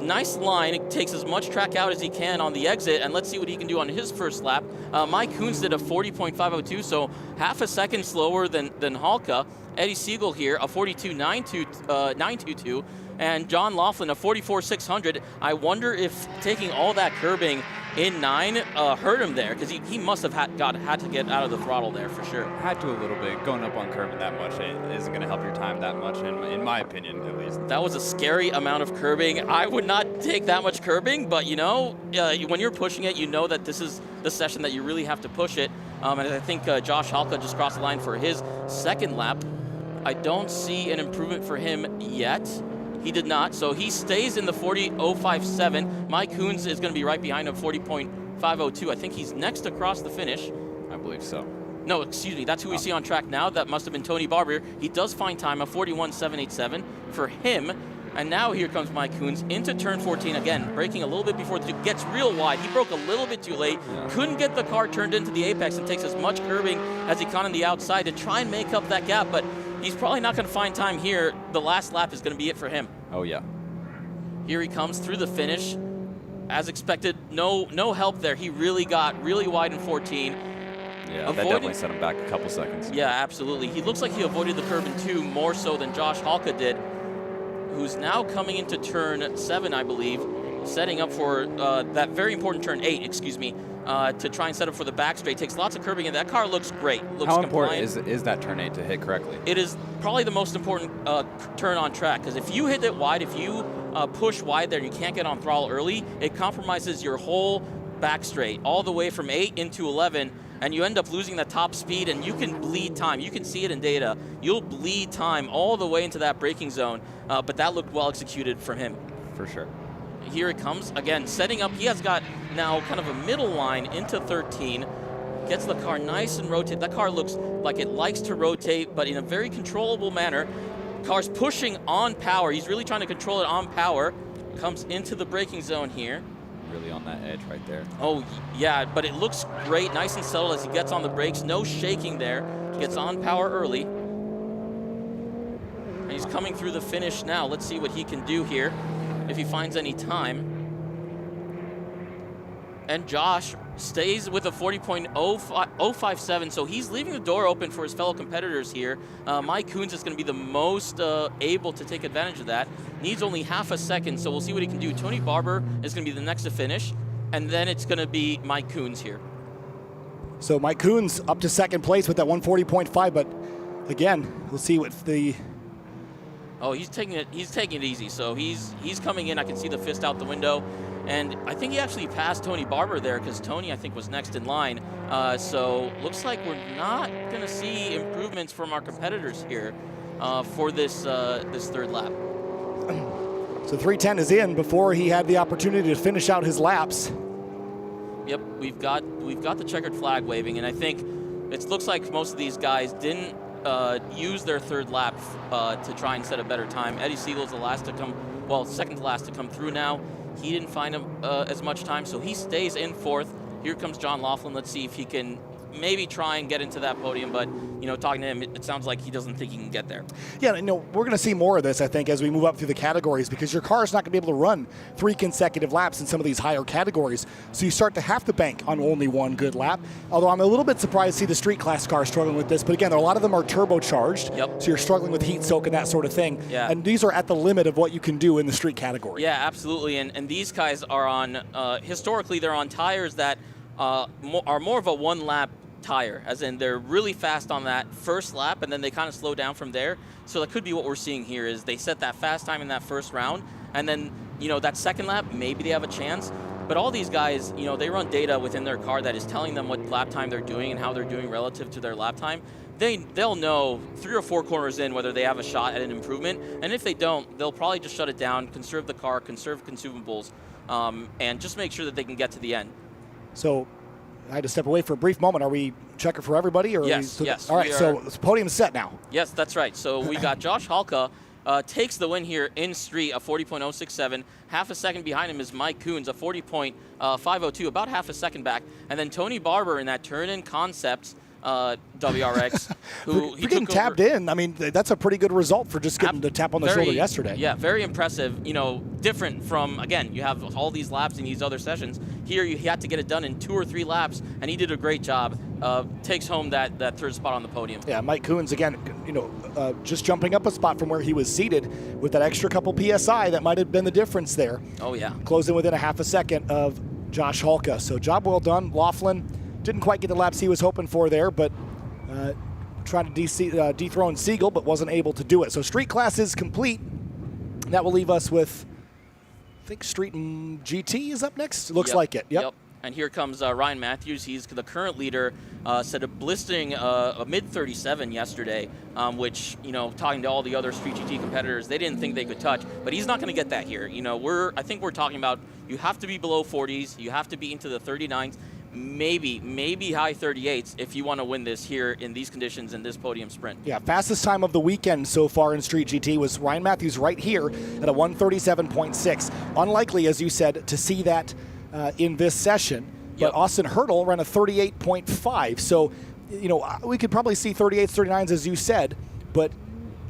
Nice line. It takes as much track out as he can on the exit, and let's see what he can do on his first lap. Mike Coons did a 40.502, so half a second slower than Halka. Eddie Siegel here, a 42.922, and John Laughlin, a 44.600. I wonder if taking all that curbing in 9 hurt him there, because he must have had to get out of the throttle there for sure. Had to a little bit. Going up on curbing that much isn't going to help your time that much, in my opinion, at least. That was a scary amount of curbing. I would not take that much curbing, but you know, when you're pushing it, you know that this is the session that you really have to push it. And I think Josh Halka just crossed the line for his second lap. I don't see an improvement for him yet. He did not, so he stays in the 40.057. Mike Coons is going to be right behind him, 40.502. I think he's next across the finish. I believe so. No, excuse me, that's who we see on track now. That must have been Tony Barber. He does find time, a 41.787 for him. And now here comes Mike Coons into turn 14 again, braking a little bit before the gets real wide. He broke a little bit too late, couldn't get the car turned into the apex, and takes as much curbing as he can on the outside to try and make up that gap, but he's probably not going to find time here. The last lap is going to be it for him. Oh, yeah. Here he comes through the finish. As expected, no help there. He really got really wide in 14. Yeah, that definitely set him back a couple seconds. Yeah, absolutely. He looks like he avoided the curve in 2 more so than Josh Halka did, who's now coming into turn 7, I believe, setting up for that very important turn 8, excuse me, to try and set up for the back straight. Takes lots of curbing, and that car looks great. Looks How compliant. important is that turn 8 to hit correctly? It is probably the most important turn on track, because if you hit it wide, if you push wide there and you can't get on throttle early, it compromises your whole back straight, all the way from 8 into 11, and you end up losing that top speed, and you can bleed time. You can see it in data. You'll bleed time all the way into that braking zone, but that looked well executed from him. For sure. Here it comes, again, setting up. He has got now kind of a middle line into 13, gets the car nice and rotate. That car looks like it likes to rotate, but in a very controllable manner. Car's pushing on power. He's really trying to control it on power. Comes into the braking zone here. Really on that edge right there. Oh, yeah, but it looks great, nice and settled as he gets on the brakes. No shaking there. Gets on power early. And he's coming through the finish now. Let's see what he can do here, if he finds any time. And Josh stays with a 40.057, so he's leaving the door open for his fellow competitors here. Mike Coons is going to be the most able to take advantage of that. Needs only half a second, so we'll see what he can do. Tony Barber is going to be the next to finish, and then it's going to be Mike Coons here. So Mike Coons up to second place with that 140.5, but again, we'll see what the... Oh, he's taking it easy, so he's coming in. I can see the fist out the window. And I think he actually passed Tony Barber there, because Tony, I think, was next in line. So looks like we're not going to see improvements from our competitors here for this third lap. So 310 is in before he had the opportunity to finish out his laps. Yep, we've got the checkered flag waving, and I think it looks like most of these guys didn't use their third lap to try and set a better time. Eddie Siegel's the last to come, well, second to last to come through now. He didn't find him as much time, so he stays in 4th. Here comes John Laughlin. Let's see if he can maybe try and get into that podium, but talking to him, it sounds like he doesn't think he can get there. Yeah, we're going to see more of this, I think, as we move up through the categories, because your car is not going to be able to run 3 consecutive laps in some of these higher categories, so you start to have to bank on only one good lap. Although I'm a little bit surprised to see the street class cars struggling with this, but again, a lot of them are turbocharged, so you're struggling with heat soak and that sort of thing. Yeah. And these are at the limit of what you can do in the street category. Yeah, absolutely, and these guys are on, historically, they're on tires that are more of a one-lap tire, as in they're really fast on that first lap, and then they kind of slow down from there. So that could be what we're seeing here, is they set that fast time in that first round, and then that second lap, maybe they have a chance. But all these guys, they run data within their car that is telling them what lap time they're doing and how they're doing relative to their lap time. They'll know 3 or 4 corners in whether they have a shot at an improvement, and if they don't, they'll probably just shut it down, conserve the car, conserve consumables, and just make sure that they can get to the end. So I had to step away for a brief moment. Are we checker for everybody? Or yes. All right, so the podium's set now. Yes, that's right. So we got Josh Halka takes the win here in street, a 40.067. Half a second behind him is Mike Coons, a 40.502, about half a second back. And then Tony Barber in that turn-in concept WRX, who for getting tapped in. I mean, that's a pretty good result for just getting the tap on the shoulder yesterday. Yeah, very impressive. Different from, again, you have all these laps in these other sessions. Here, he had to get it done in 2 or 3 laps, and he did a great job. Takes home that third spot on the podium. Yeah, Mike Coons, again, just jumping up a spot from where he was seated with that extra couple PSI, that might have been the difference there. Oh, yeah. Closing within a half a second of Josh Halka. So job well done. Laughlin didn't quite get the laps he was hoping for there, but trying to dethrone Siegel, but wasn't able to do it. So street class is complete. That will leave us with, I think, Street and GT is up next. Looks like it. Yep. And here comes Ryan Matthews. He's the current leader set a blistering a mid-37 yesterday, which, talking to all the other Street GT competitors, they didn't think they could touch, but he's not going to get that here. I think we're talking about you have to be below 40s, you have to be into the 39s, maybe high 38s if you want to win this here in these conditions in this podium sprint. Yeah, fastest time of the weekend so far in Street GT was Ryan Matthews right here at a 1:37.6. Unlikely, as you said, to see that in this session. But Austin Hurdle ran a 38.5. So, we could probably see 38s, 39s, as you said, but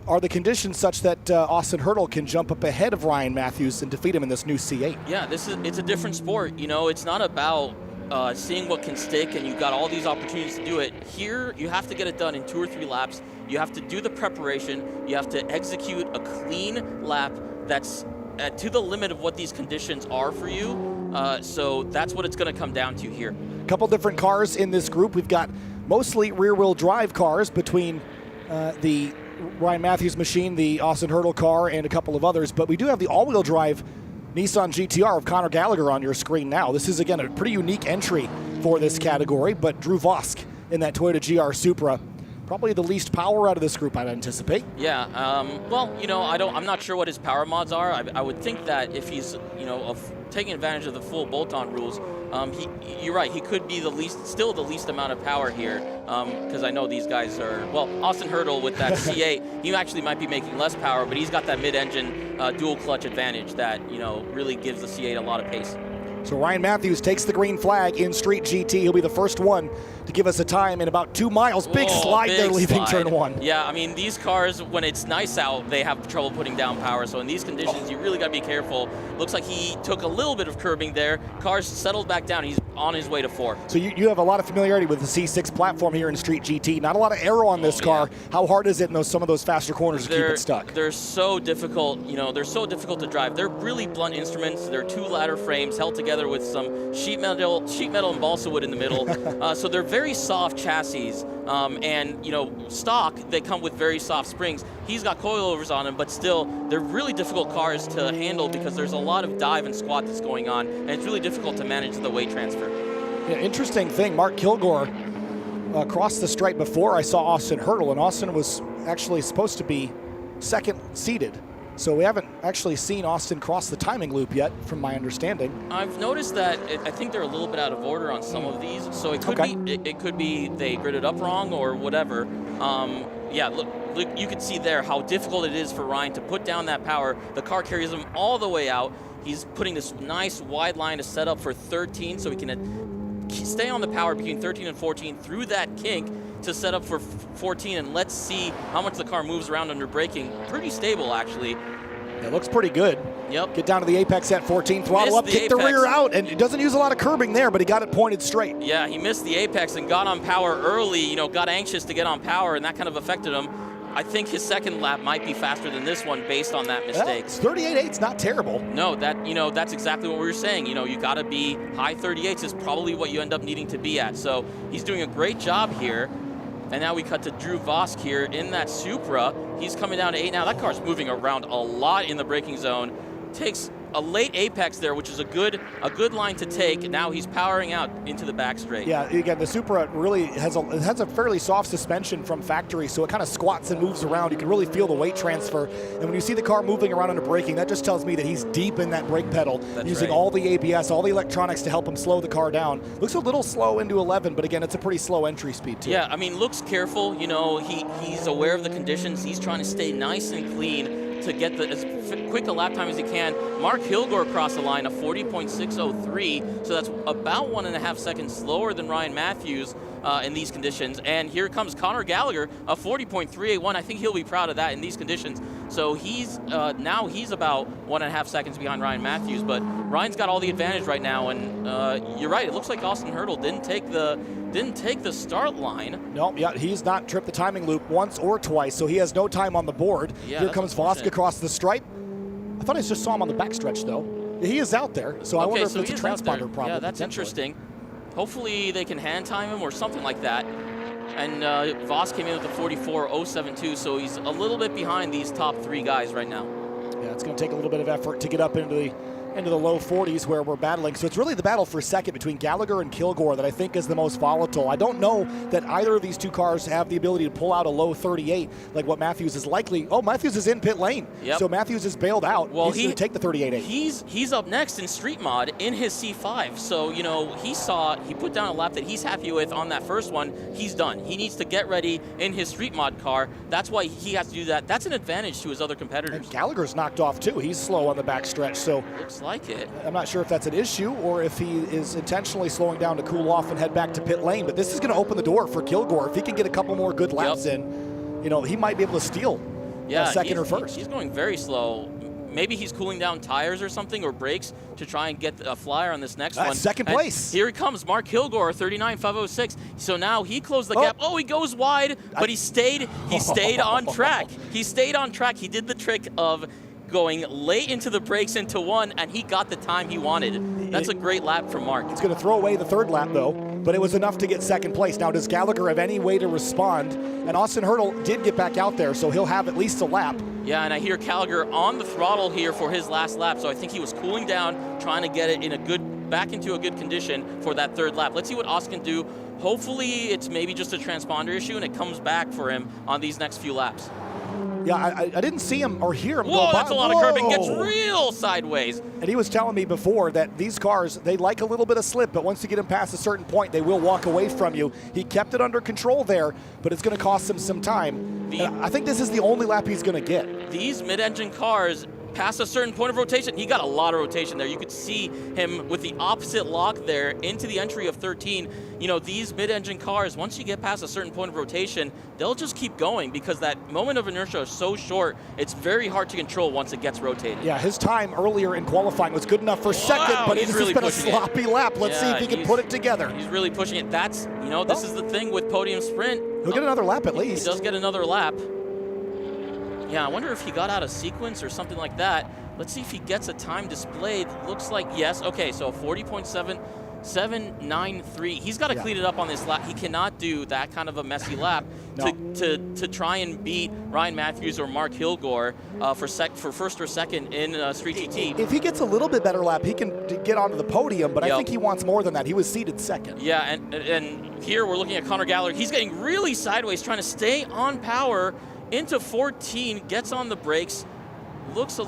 are the conditions such that Austin Hurdle can jump up ahead of Ryan Matthews and defeat him in this new C8? Yeah, it's a different sport. It's not about seeing what can stick, and you've got all these opportunities to do it. Here, you have to get it done in 2 or 3 laps. You have to do the preparation. You have to execute a clean lap that's to the limit of what these conditions are for you. So that's what it's going to come down to here. A couple different cars in this group. We've got mostly rear-wheel drive cars between the Ryan Matthews machine, the Austin Hurdle car, and a couple of others. But we do have the all-wheel drive Nissan GTR of Conor Gallagher on your screen now. This is, again, a pretty unique entry for this category, but Drew Vosk in that Toyota GR Supra, probably the least power out of this group, I'd anticipate. Yeah, I'm not sure what his power mods are. I would think that if he's, taking advantage of the full bolt-on rules, you're right, he could be still the least amount of power here, because I know these guys are, Austin Hurdle with that C8, he actually might be making less power, but he's got that mid-engine dual clutch advantage that, really gives the C8 a lot of pace. So Ryan Matthews takes the green flag in Street GT. He'll be the first one to give us a time in about 2 miles. Big slide there leaving turn 1. Yeah, these cars, when it's nice out, they have trouble putting down power. So in these conditions, you really got to be careful. Looks like he took a little bit of curbing there. Car's settled back down. He's on his way to 4. So you have a lot of familiarity with the C6 platform here in Street GT. Not a lot of aero on this car. Yeah. How hard is it in some of those faster corners to keep it stuck? They're so difficult. They're so difficult to drive. They're really blunt instruments. They're 2 ladder frames held together with some sheet metal and balsa wood in the middle. So they're very soft chassis. And stock, they come with very soft springs. He's got coilovers on them, but still, they're really difficult cars to handle because there's a lot of dive and squat that's going on, and it's really difficult to manage the weight transfer. Yeah, interesting thing, Mark Kilgore crossed the stripe before I saw Austin Hurdle, and Austin was actually supposed to be second seated. So we haven't actually seen Austin cross the timing loop yet, from my understanding. I've noticed that I think they're a little bit out of order on some of these, so it could be they gridded up wrong or whatever. Yeah, look, you can see there how difficult it is for Ryan to put down that power. The car carries him all the way out. He's putting this nice wide line to set up for 13, so he can stay on the power between 13 and 14 through that kink to set up for 14, and let's see how much the car moves around under braking. Pretty stable, actually. It looks pretty good. Yep. Get down to the apex at 14, throttle up, kick the rear out, and it doesn't use a lot of curbing there, but he got it pointed straight. Yeah, he missed the apex and got on power early, got anxious to get on power, and that kind of affected him. I think his second lap might be faster than this one based on that mistake. 38.8's not terrible. No, that's exactly what we were saying. You got to be high 38s is probably what you end up needing to be at. So he's doing a great job here. And now we cut to Drew Vosk here in that Supra. He's coming down to 8 now. That car's moving around a lot in the braking zone. Takes a late apex there, which is a good line to take. Now he's powering out into the back straight. Yeah, again, the Supra really has a fairly soft suspension from factory, so it kind of squats and moves around. You can really feel the weight transfer. And when you see the car moving around under braking, that just tells me that he's deep in that brake pedal, using all the ABS, all the electronics to help him slow the car down. Looks a little slow into 11, but again, it's a pretty slow entry speed too. Yeah, looks careful. He's aware of the conditions. He's trying to stay nice and clean to get as quick a lap time as he can. Mark Hilgore crossed the line, a 40.603, so that's about 1.5 seconds slower than Ryan Matthews in these conditions. And here comes Conor Gallagher, a 40.381. I think he'll be proud of that in these conditions. So he's now he's about 1.5 seconds behind Ryan Matthews, but Ryan's got all the advantage right now. And you're right, it looks like Austin Hurdle didn't take the start line. No, yeah, he's not tripped the timing loop once or twice, so he has no time on the board. Yeah, here comes Vosk across the stripe. I thought I just saw him on the backstretch, though. He is out there, so I wonder if it's a transponder problem. Yeah, that's interesting. Hopefully they can hand time him or something like that. And Vosk came in with a 44.072, so he's a little bit behind these top 3 guys right now. Yeah, it's going to take a little bit of effort to get up into into the low 40s where we're battling. So it's really the battle for second between Gallagher and Kilgore that I think is the most volatile. I don't know that either of these two cars have the ability to pull out a low 38 like what Matthews is likely. Oh, Matthews is in pit lane. Yep. So Matthews is bailed out. Well, he's going to take the 38.8. He's up next in Street Mod in his C5. So, you know, he put down a lap that he's happy with on that first one. He's done. He needs to get ready in his Street Mod car. That's why he has to do that. That's an advantage to his other competitors. And Gallagher's knocked off too. He's slow on the back stretch. So looks like it. I'm not sure if that's an issue or if he is intentionally slowing down to cool off and head back to pit lane. But this is going to open the door for Kilgore. If he can get a couple more good laps in, you know, he might be able to steal second or first. He's going very slow. Maybe he's cooling down tires or something, or brakes, to try and get a flyer on this next one. Second place. Here he comes, Mark Kilgore, 39.506. So now he closed the gap. Oh, he goes wide, but he stayed on track. He stayed on track. He did the trick of going late into the brakes into one, and he got the time he wanted. That's a great lap from Mark. He's going to throw away the third lap, though, but it was enough to get second place. Now, does Gallagher have any way to respond? And Austin Hurdle did get back out there, so he'll have at least a lap. Yeah, and I hear Gallagher on the throttle here for his last lap, so I think he was cooling down, trying to get it in back into a good condition for that third lap. Let's see what Austin can do. Hopefully, it's maybe just a transponder issue, and it comes back for him on these next few laps. Yeah, I didn't see him or hear him Whoa, go by. that's a lot of curbing. Gets real sideways. And he was telling me before that these cars, they like a little bit of slip, but once you get them past a certain point, they will walk away from you. He kept it under control there, but it's going to cost him some time. I think this is the only lap he's going to get. These mid-engine cars, past a certain point of rotation, he got a lot of rotation there. You could see him with the opposite lock there into the entry of 13. You know, these mid-engine cars, once you get past a certain point of rotation, they'll just keep going because that moment of inertia is so short, it's very hard to control once it gets rotated. Yeah, his time earlier in qualifying was good enough for second, but it's really just been a sloppy lap. Let's see if he can put it together. He's really pushing it. That's, you know, this is the thing with Podium Sprint. He'll get another lap at least. He does get another lap. Yeah, I wonder if he got out of sequence or something like that. Let's see if he gets a time displayed. Looks like yes. Okay, so 40.793. He's got to clean it up on this lap. He cannot do that kind of a messy lap to try and beat Ryan Matthews or Mark Kilgore for first or second in Street GT. If he gets a little bit better lap, he can get onto the podium, but I think he wants more than that. He was seated second. Yeah, and here we're looking at Connor Gallagher. He's getting really sideways, trying to stay on power into 14, gets on the brakes, looks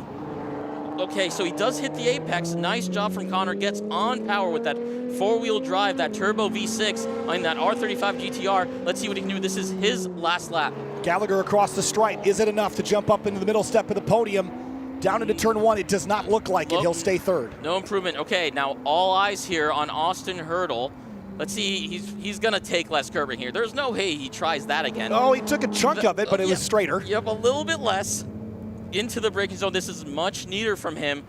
okay, so he does hit the apex. Nice job from Connor. Gets on power with that four-wheel drive, that turbo V6 on that R35 GTR. Let's see what he can do. This is his last lap. Gallagher across the stripe. Is it enough to jump up into the middle step of the podium? Down into turn one, it does not look like it. He'll stay third. No improvement. Okay, now all eyes here on Austin Hurdle. Let's see, he's going to take less curbing here. There's no way he tries that again. Oh, he took a chunk of it, but it was straighter. Yep, a little bit less. Into the braking zone. This is much neater from him.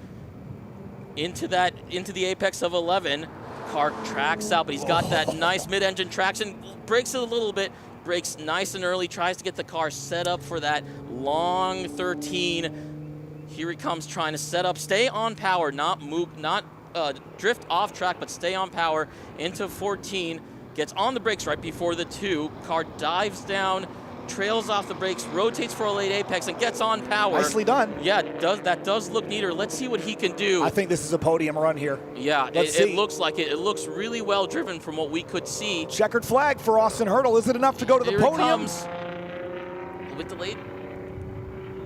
Into the apex of 11. Car tracks out, but he's got that nice mid-engine traction. Brakes it a little bit. Brakes nice and early. Tries to get the car set up for that long 13. Here he comes trying to set up. Stay on power, not move, not drift off track, but stay on power into 14. Gets on the brakes right before the 2. Car dives down, trails off the brakes, rotates for a late apex, and gets on power. Nicely done. Yeah, that does look neater. Let's see what he can do. I think this is a podium run here. Yeah, it looks like it. It looks really well driven from what we could see. Checkered flag for Austin Hurdle. Is it enough to go to the podium? Here it comes. A little bit delayed.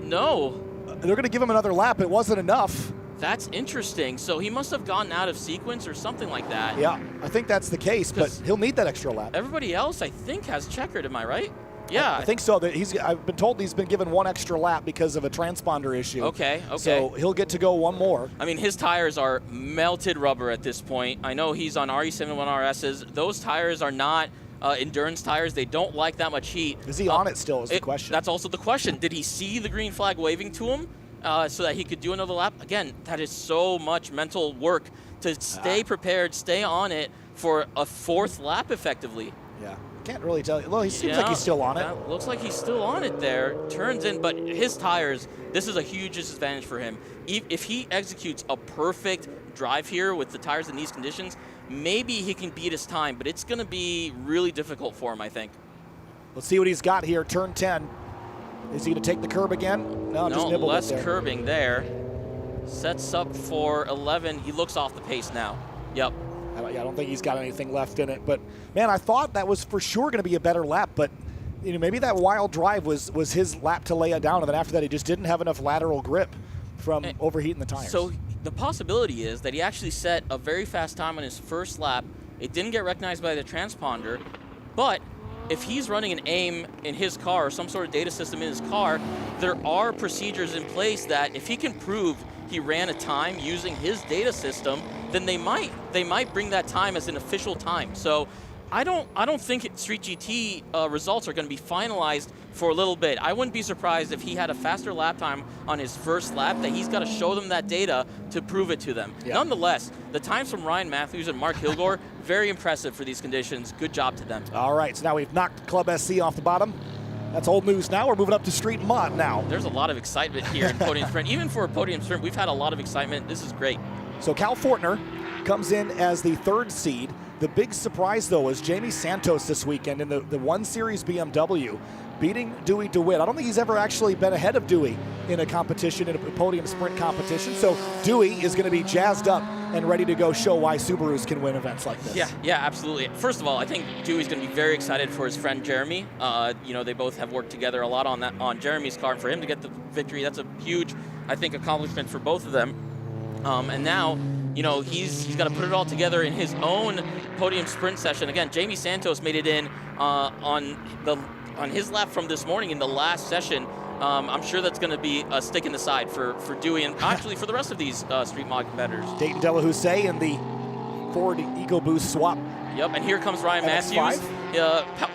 No. They're going to give him another lap. It wasn't enough. That's interesting. So he must have gotten out of sequence or something like that. Yeah, I think that's the case, but he'll need that extra lap. Everybody else, I think, has checkered. Am I right? Yeah. I think so. I've been told he's been given one extra lap because of a transponder issue. Okay. So he'll get to go one more. I mean, his tires are melted rubber at this point. I know he's on RE71 RSs. Those tires are not endurance tires. They don't like that much heat. Is he on it still is the question. That's also the question. Did he see the green flag waving to him so that he could do another lap? Again, that is so much mental work to stay prepared, stay on it for a fourth lap effectively. Yeah. Can't really tell. Well, he seems like he's still on it. Looks like he's still on it there. Turns in, but his tires, this is a huge disadvantage for him. If he executes a perfect drive here with the tires in these conditions, maybe he can beat his time, but it's going to be really difficult for him, I think. Let's see what he's got here. Turn 10. Is he going to take the curb again? No, just nibble less it there. curbing there. Sets up for 11. He looks off the pace now. Yep. I don't think he's got anything left in it. But, man, I thought that was for sure going to be a better lap. But, you know, maybe that wild drive was his lap to lay it down. And then after that, he just didn't have enough lateral grip from overheating the tires. So the possibility is that he actually set a very fast time on his first lap. It didn't get recognized by the transponder. But if he's running an AIM in his car or some sort of data system in his car, there are procedures in place that if he can prove he ran a time using his data system, then they might bring that time as an official time. So I don't think Street GT results are going to be finalized for a little bit. I wouldn't be surprised if he had a faster lap time on his first lap, that he's got to show them that data to prove it to them. Yeah. Nonetheless, the times from Ryan Matthews and Mark Hilgore, very impressive for these conditions. Good job to them. All right, so now we've knocked Club SC off the bottom. That's old news now. We're moving up to Street Mod now. There's a lot of excitement here in Podium Sprint. Even for a Podium Sprint, we've had a lot of excitement. This is great. So Cal Fortner comes in as the 3rd seed. The big surprise, though, is Jamie Santos this weekend in the 1 Series BMW, beating Dewey DeWitt. I don't think he's ever actually been ahead of Dewey in a competition, in a Podium Sprint competition. So Dewey is going to be jazzed up and ready to go show why Subarus can win events like this. Yeah, absolutely. First of all, I think Dewey's going to be very excited for his friend Jeremy. You know, they both have worked together a lot on Jeremy's car. And for him to get the victory, that's a huge, I think, accomplishment for both of them. And now, you know, he's got to put it all together in his own Podium Sprint session. Again, Jamie Santos made it in on his lap from this morning in the last session. I'm sure that's going to be a stick in the side for Dewey and actually for the rest of these Street Mod competitors. Dayton Delahousse in the Ford EcoBoost swap. Yep, and here comes Ryan Matthews.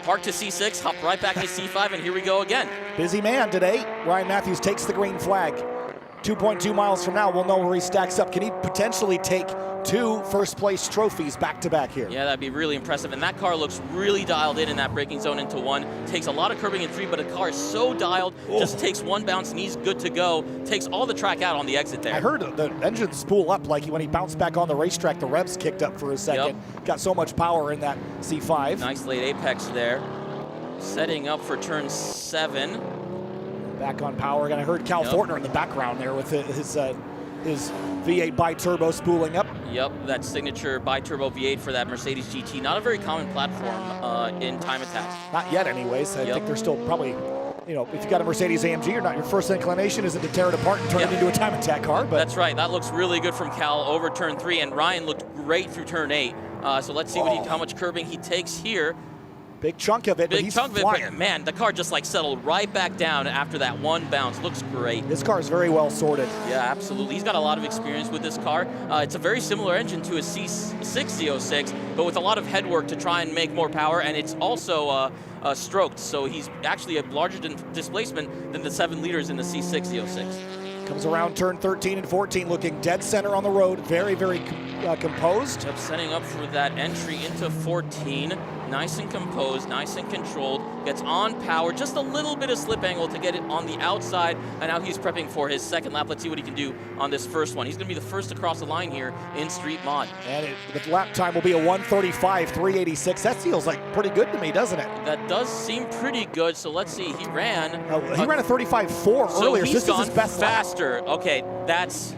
Parked to C6, hopped right back to C5, and here we go again. Busy man today. Ryan Matthews takes the green flag. 2.2 miles from now, we'll know where he stacks up. Can he potentially take 2 first-place trophies back-to-back here? Yeah, that'd be really impressive. And that car looks really dialed in that braking zone into 1. Takes a lot of curbing in 3, but the car is so dialed, just takes 1 bounce, and he's good to go. Takes all the track out on the exit there. I heard the engine spool up, like when he bounced back on the racetrack, the revs kicked up for a second. Yep. Got so much power in that C5. Nice late apex there. Setting up for turn 7. Back on power. And I heard Cal Fortner in the background there with his V8 bi-turbo spooling up. Yep, that signature bi-turbo V8 for that Mercedes GT. Not a very common platform in time attack. Not yet anyways. I think they're still probably, you know, if you got a Mercedes AMG or not, your first inclination isn't to tear it apart and turn it into a time attack car. But that's right. That looks really good from Cal over turn 3, and Ryan looked great through turn 8. So let's see how much curbing he takes here. Big chunk of it, but he's flying. But man, the car just like settled right back down after that 1 bounce. Looks great. This car is very well sorted. Yeah, absolutely. He's got a lot of experience with this car. It's a very similar engine to a C6 Z06, but with a lot of head work to try and make more power, and it's also stroked, so he's actually a larger displacement than the 7 liters in the C6 Z06. Comes around turn 13 and 14, looking dead center on the road. Very, very composed. Yep, setting up for that entry into 14. Nice and composed, nice and controlled. Gets on power, just a little bit of slip angle to get it on the outside, and now he's prepping for his second lap. Let's see what he can do on this first one. He's going to be the first to cross the line here in Street Mod. And the lap time will be a 1:35.386. That feels like pretty good to me, doesn't it? That does seem pretty good. So let's see. He ran a 35.4 earlier. So he's this is his best faster. Lap. Okay, that's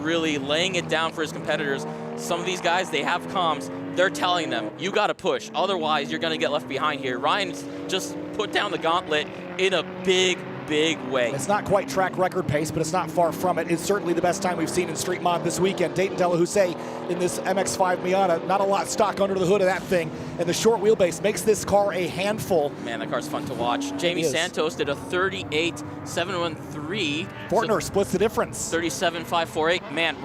really laying it down for his competitors. Some of these guys, they have comms. They're telling them, you got to push. Otherwise, you're going to get left behind here. Ryan's just put down the gauntlet in a big way. It's not quite track record pace, but it's not far from it. It's certainly the best time we've seen in Street Mod this weekend. Dayton Delahousse in this MX-5 Miata. Not a lot stock under the hood of that thing. And the short wheelbase makes this car a handful. Man, that car's fun to watch. Jamie Santos did a 38.713. Fortner splits the difference. 37.548. Man,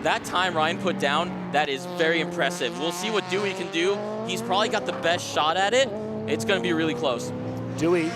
that time Ryan put down, that is very impressive. We'll see what Dewey can do. He's probably got the best shot at it. It's going to be really close. Dewey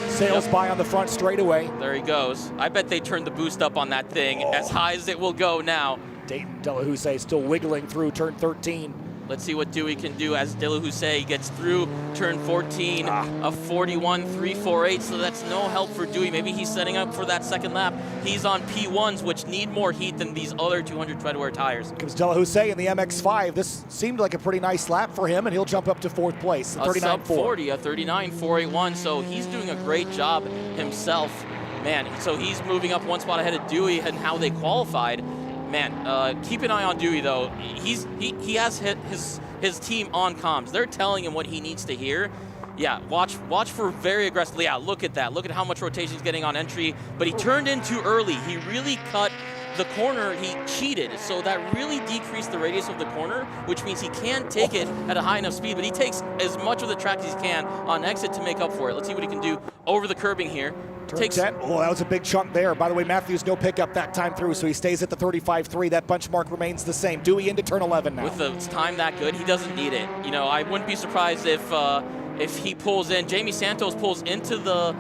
sails by on the front straightaway. There he goes. I bet they turned the boost up on that thing as high as it will go now. Dayton Delahousse still wiggling through turn 13. Let's see what Dewey can do as Delahousse gets through turn 14 of 41.348. So that's no help for Dewey. Maybe he's setting up for that second lap. He's on P1s, which need more heat than these other 200 tread-wear tires. Comes Delahousse in the MX-5. This seemed like a pretty nice lap for him, and he'll jump up to 4th place. A sub 40, a 39.481. So he's doing a great job himself, man, so he's moving up one spot ahead of Dewey and how they qualified. Man, keep an eye on Dewey though. He has his team on comms. They're telling him what he needs to hear. Yeah, watch for very aggressively. Yeah, look at that. Look at how much rotation he's getting on entry. But he turned in too early. He really cut the corner. He cheated, so that really decreased the radius of the corner, which means he can take it at a high enough speed, but he takes as much of the track as he can on exit to make up for it. Let's see what he can do over the curbing here. Turn 10. Oh, that was a big chunk there. By the way, Matthews no pickup that time through, so he stays at the 35.3. That benchmark remains the same. Dewey into turn 11 now. With the time that good, he doesn't need it. You know, I wouldn't be surprised if he pulls in. Jamie Santos pulls into the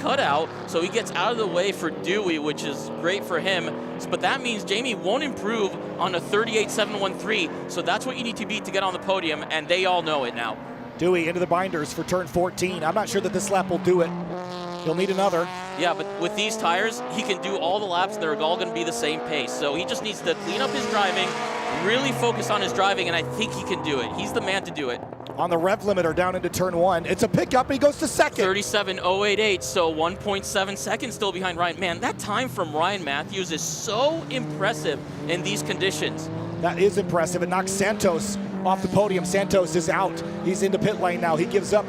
cutout, so he gets out of the way for Dewey, which is great for him. But that means Jamie won't improve on a 38.713. So that's what you need to beat to get on the podium, and they all know it now. Dewey into the binders for turn 14. I'm not sure that this lap will do it. He'll need another. Yeah, but with these tires, he can do all the laps. They're all going to be the same pace. So he just needs to clean up his driving, really focus on his driving, and I think he can do it. He's the man to do it. On the rev limiter down into turn 1. It's a pickup, and he goes to second. 37.088, so 1.7 seconds still behind Ryan. Man, that time from Ryan Matthews is so impressive in these conditions. That is impressive. It knocks Santos off the podium. Santos is out. He's into pit lane now. He gives up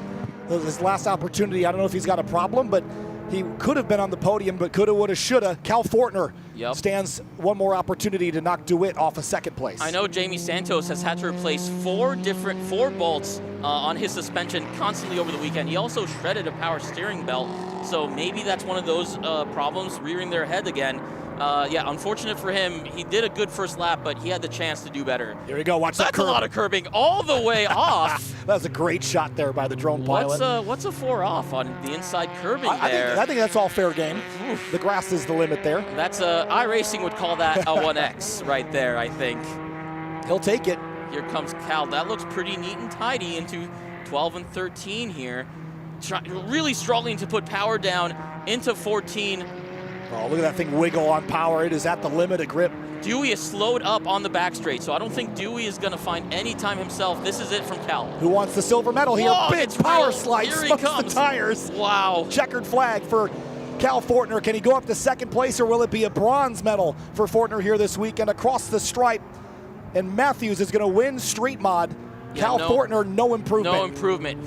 his last opportunity. I don't know if he's got a problem, but he could have been on the podium, but coulda, woulda, shoulda. Cal Fortner stands one more opportunity to knock DeWitt off of second place. I know Jamie Santos has had to replace four bolts on his suspension constantly over the weekend. He also shredded a power steering belt, so maybe that's one of those problems rearing their head again. Yeah, unfortunate for him. He did a good first lap, but he had the chance to do better. Here we go. Watch that curve. That's a lot of curbing all the way off. That was a great shot there by the drone pilot. What's a 4 off on the inside curbing there? I think that's all fair game. The grass is the limit there. That's iRacing would call that a 1X right there, I think. He'll take it. Here comes Cal. That looks pretty neat and tidy into 12 and 13 here. Really struggling to put power down into 14. Oh, look at that thing wiggle on power. It is at the limit of grip. Dewey is slowed up on the back straight, so I don't think Dewey is going to find any time himself. This is it from Cal. Who wants the silver medal here? Whoa, big power slide, here he smokes comes. the tires. Wow. Checkered flag for Cal Fortner. Can he go up to second place, or will it be a bronze medal for Fortner here this weekend across the stripe? And Matthews is going to win Street Mod. Yeah, Cal Fortner, no improvement. No improvement.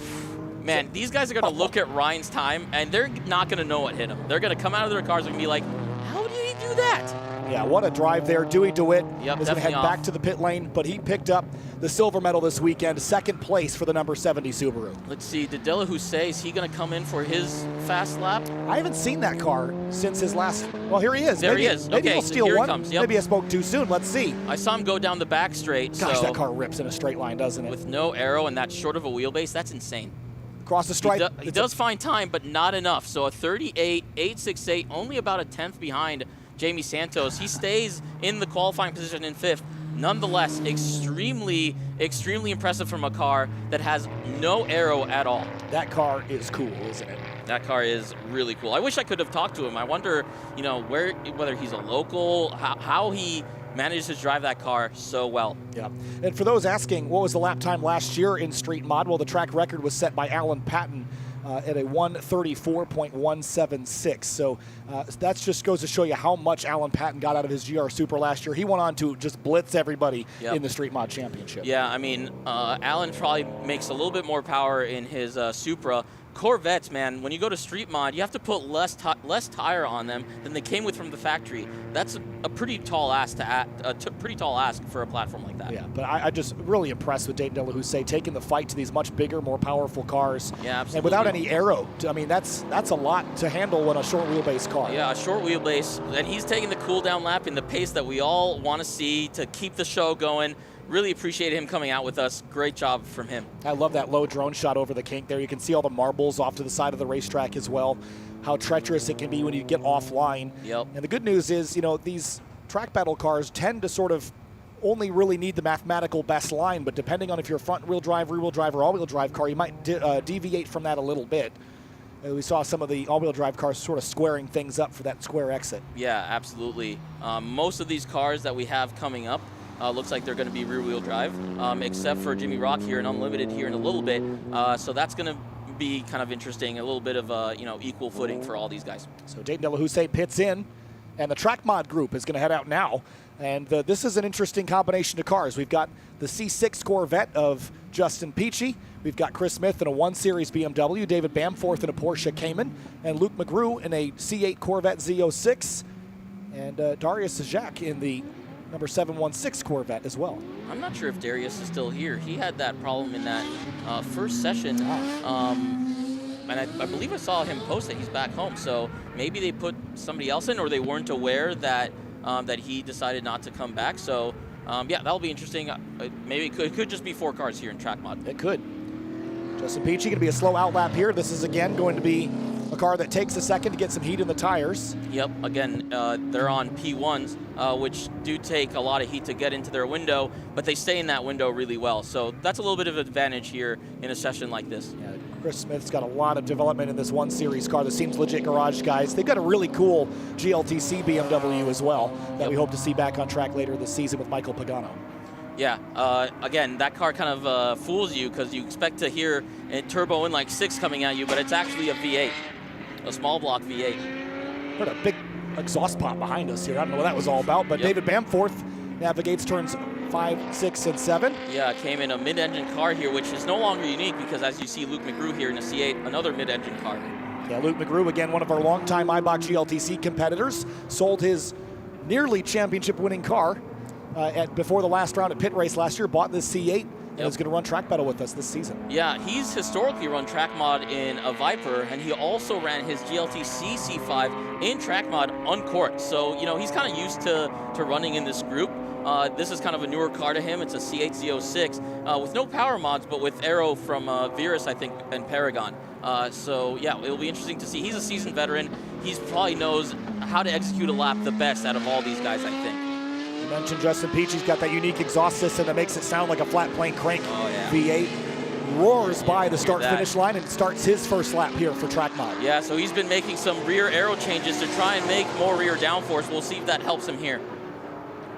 Man, these guys are going to look at Ryan's time, and they're not going to know what hit him. They're going to come out of their cars and be like, how did he do that? Yeah, what a drive there. Dewey DeWitt is going to head off. back to the pit lane, but he picked up the silver medal this weekend, second place for the number 70 Subaru. Let's see, did De La Houssaye, is he going to come in for his fast lap? I haven't seen that car since his last, well, here he is. There he is. Maybe Okay, he'll steal here one. he comes. Yep. Maybe I spoke too soon. Let's see. I saw him go down the back straight. Gosh, so that car rips in a straight line, doesn't it? with no arrow and that short of a wheelbase, that's insane. Across the stripe. He does find time, but not enough. So a 38.868, only about a 10th behind Jamie Santos. He stays in the qualifying position in 5th. Nonetheless, extremely, extremely impressive from a car that has no arrow at all. That car is cool, isn't it? That car is really cool. I wish I could have talked to him. I wonder, you know, whether he's a local, how he manages to drive that car so well. Yeah. And for those asking, what was the lap time last year in Street Mod? Well, the track record was set by Alan Patton at a 1:34.176. So that just goes to show you how much Alan Patton got out of his GR Supra last year. He went on to just blitz everybody in the Street Mod Championship. Yeah, I mean, Alan probably makes a little bit more power in his Supra. Corvettes, man, when you go to Street Mod, you have to put less tire on them than they came with from the factory. That's a pretty tall ask for a platform like that. Yeah, but I'm just really impressed with Dayton De La Houssaye taking the fight to these much bigger, more powerful cars. Yeah, absolutely. And without any arrow. I mean, that's a lot to handle in a short wheelbase car. Yeah, a short wheelbase, and he's taking the cool down lap in the pace that we all want to see to keep the show going. Really appreciate him coming out with us. Great job from him. I love that low drone shot over the kink there. You can see all the marbles off to the side of the racetrack as well, how treacherous it can be when you get offline. Yep. And the good news is, you know, these track battle cars tend to sort of only really need the mathematical best line, but depending on if you're a front-wheel drive, rear-wheel drive, or all-wheel drive car, you might deviate from that a little bit. We saw some of the all-wheel drive cars sort of squaring things up for that square exit. Yeah, absolutely. Most of these cars that we have coming up looks like they're going to be rear-wheel drive, except for Jimmy Rock here and Unlimited here in a little bit. So that's going to be kind of interesting, a little bit of equal footing for all these guys. So Dayton Delahousse pits in, and the Track Mod group is going to head out now. And this is an interesting combination of cars. We've got the C6 Corvette of Justin Peachy. We've got Chris Smith in a 1 Series BMW, David Bamforth in a Porsche Cayman, and Luke McGrew in a C8 Corvette Z06, and Darius Sajak in the number 716 Corvette as well. I'm not sure if Darius is still here. He had that problem in that first session, and I believe I saw him post that he's back home. So maybe they put somebody else in, or they weren't aware that that he decided not to come back. So yeah, that'll be interesting. Maybe it could just be 4 cars here in Track Mod. It could. Justin Peachy going to be a slow outlap here. This is again going to be a car that takes a second to get some heat in the tires. Yep, again, they're on P1s, which do take a lot of heat to get into their window, but they stay in that window really well. So that's a little bit of an advantage here in a session like this. Yeah, Chris Smith's got a lot of development in this 1 Series car. This seems legit garage, guys. They've got a really cool GLTC BMW as well that we hope to see back on track later this season with Michael Pagano. Yeah, again, that car kind of fools you because you expect to hear a turbo inline 6 coming at you, but it's actually a V8, a small block V8. Got a big exhaust pop behind us here. I don't know what that was all about, but David Bamforth navigates turns 5, 6, and 7. Yeah, came in a mid-engine car here, which is no longer unique because as you see Luke McGrew here in a C8, another mid-engine car. Yeah, Luke McGrew, again, one of our longtime Eibach GLTC competitors, sold his nearly championship-winning car before the last round at pit race last year, bought this C8, and is going to run track battle with us this season. Yeah, he's historically run track mod in a Viper, and he also ran his GLTC C5 in track mod uncorked. So, you know, he's kind of used to running in this group. This is kind of a newer car to him. It's a C8 Z06 with no power mods, but with aero from Virus, I think, and Paragon. So, yeah, it'll be interesting to see. He's a seasoned veteran. He probably knows how to execute a lap the best out of all these guys, I think. You mentioned Justin Peachy's got that unique exhaust system that makes it sound like a flat plane crank V8. Roars by the start-finish line and starts his first lap here for track mod. Yeah, so he's been making some rear aero changes to try and make more rear downforce. We'll see if that helps him here.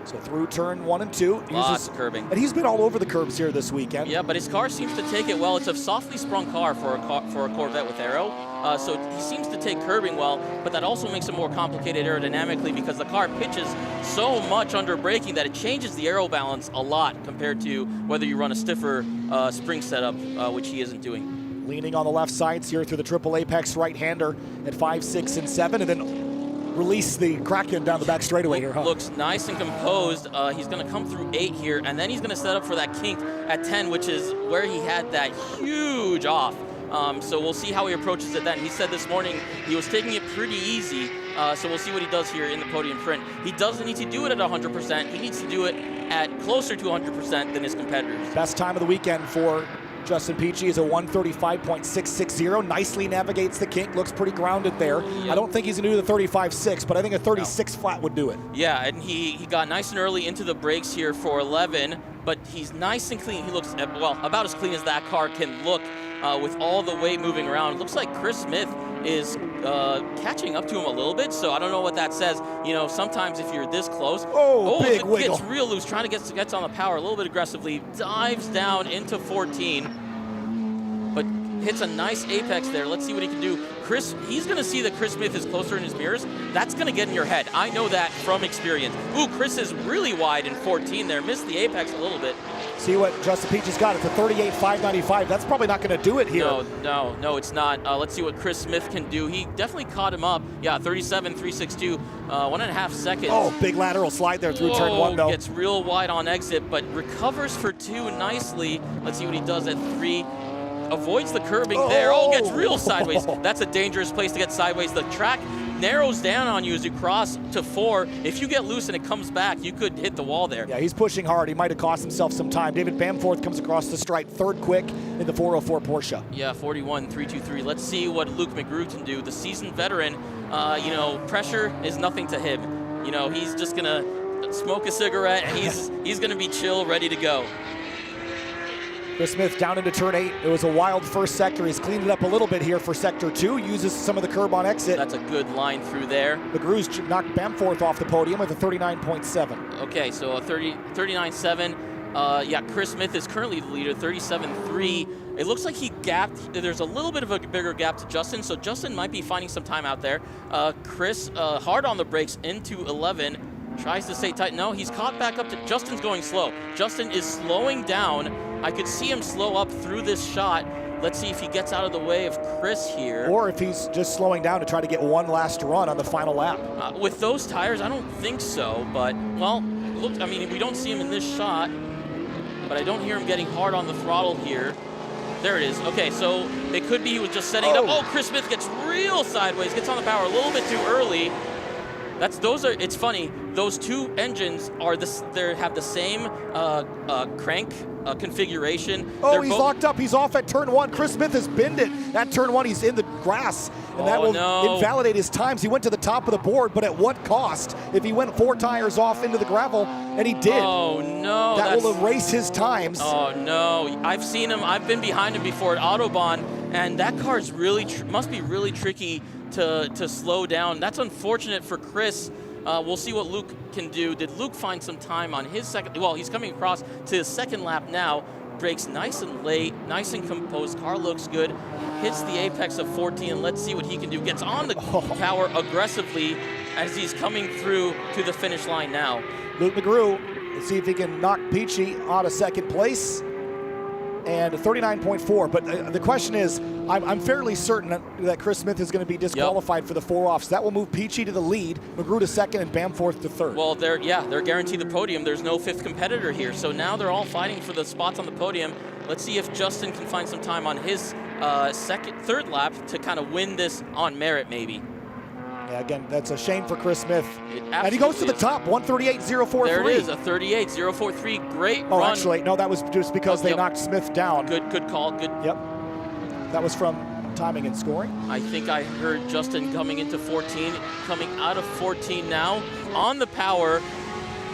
So through turn 1 and 2. Lots of curbing. And he's been all over the curbs here this weekend. Yeah, but his car seems to take it well. It's a softly sprung car for a Corvette with aero. So he seems to take curbing well, but that also makes it more complicated aerodynamically because the car pitches so much under braking that it changes the aero balance a lot compared to whether you run a stiffer spring setup, which he isn't doing. Leaning on the left sides here through the triple apex right-hander at 5, 6, and 7, and then release the Kraken down the back straightaway here, huh? Looks nice and composed. He's going to come through 8 here, and then he's going to set up for that kink at 10, which is where he had that huge off. So we'll see how he approaches it then. He said this morning he was taking it pretty easy, so we'll see what he does here in the podium sprint. He doesn't need to do it at 100%. He needs to do it at closer to 100% than his competitors. Best time of the weekend for Justin Peachy is a 1:35.660. Nicely navigates the kink, looks pretty grounded there. Yep. I don't think he's going to do the 35.6, but I think a 36 flat would do it. Yeah, and he got nice and early into the brakes here for 11, but he's nice and clean. He looks, well, about as clean as that car can look with all the weight moving around. It looks like Chris Smith is catching up to him a little bit, so I don't know what that says. You know, sometimes if you're this close, big it wiggle. Gets real loose, trying to get on the power a little bit aggressively, dives down into 14, but hits a nice apex there. Let's see what he can do. He's going to see that Chris Smith is closer in his mirrors. That's going to get in your head. I know that from experience. Ooh, Chris is really wide in 14 there. Missed the apex a little bit. See what Justin Peachy's got. It's a 38.595. That's probably not going to do it here. No, it's not. Let's see what Chris Smith can do. He definitely caught him up. Yeah, 37.362, 1.5 seconds. Oh, big lateral slide there through turn 1, though. Gets real wide on exit, but recovers for 2 nicely. Let's see what he does at 3. Avoids the curbing there. Oh, gets real sideways. That's a dangerous place to get sideways. The track narrows down on you as you cross to 4. If you get loose and it comes back, you could hit the wall there. Yeah, he's pushing hard. He might have cost himself some time. David Bamforth comes across the stripe, 3rd quick in the 404 Porsche. Yeah, 41.323. Let's see what Luke McGrew can do. The seasoned veteran, you know, pressure is nothing to him. You know, he's just going to smoke a cigarette. He's going to be chill, ready to go. Chris Smith down into turn 8. It was a wild first sector. He's cleaned it up a little bit here for sector 2. Uses some of the curb on exit. That's a good line through there. McGrew's knocked Bamforth off the podium with a 39.7. Okay, so a 39.7. Yeah, Chris Smith is currently the leader, 37.3. It looks like he gapped. There's a little bit of a bigger gap to Justin, so Justin might be finding some time out there. Chris, hard on the brakes into 11. Tries to stay tight. No, he's caught back up to Justin's going slow. Justin is slowing down. I could see him slow up through this shot. Let's see if he gets out of the way of Chris here. Or if he's just slowing down to try to get one last run on the final lap. With those tires, I don't think so, but, well, look, I mean, we don't see him in this shot, but I don't hear him getting hard on the throttle here. There it is. Okay, so it could be he was just setting it up. Oh, Chris Smith gets real sideways, gets on the power a little bit too early. It's funny, those two engines have the same crank configuration. Oh, he's locked up. He's off at turn 1. Chris Smith has binned it. At turn 1, he's in the grass, and that will invalidate his times. He went to the top of the board, but at what cost? If he went 4 tires off into the gravel, and he did. Oh, no. That will erase his times. Oh, no. I've seen him. I've been behind him before at Autobahn, and that car is must be really tricky to slow down. That's unfortunate for Chris. We'll see what Luke can do. Did Luke find some time on his second? Well, he's coming across to his second lap now. Brakes nice and late, nice and composed. Car looks good. Hits the apex of 14, and let's see what he can do. Gets on the power aggressively as he's coming through to the finish line now. Luke McGrew, let's see if he can knock Peachy out of second place. And 39.4, but the question is, I'm fairly certain that Chris Smith is going to be disqualified for the 4 offs. That will move Peachy to the lead, McGrew to second, and Bamforth to third. Well, they're guaranteed the podium. There's no 5th competitor here, so now they're all fighting for the spots on the podium. Let's see if Justin can find some time on his third lap to kind of win this on merit, maybe. Yeah, again, that's a shame for Chris Smith. And he goes to the top, 138.043. There it is, a 38.043. Great run. Oh, actually, no, that was just because they knocked Smith down. Good call. Good. Yep. That was from timing and scoring. I think I heard Justin coming into 14, coming out of 14 now on the power.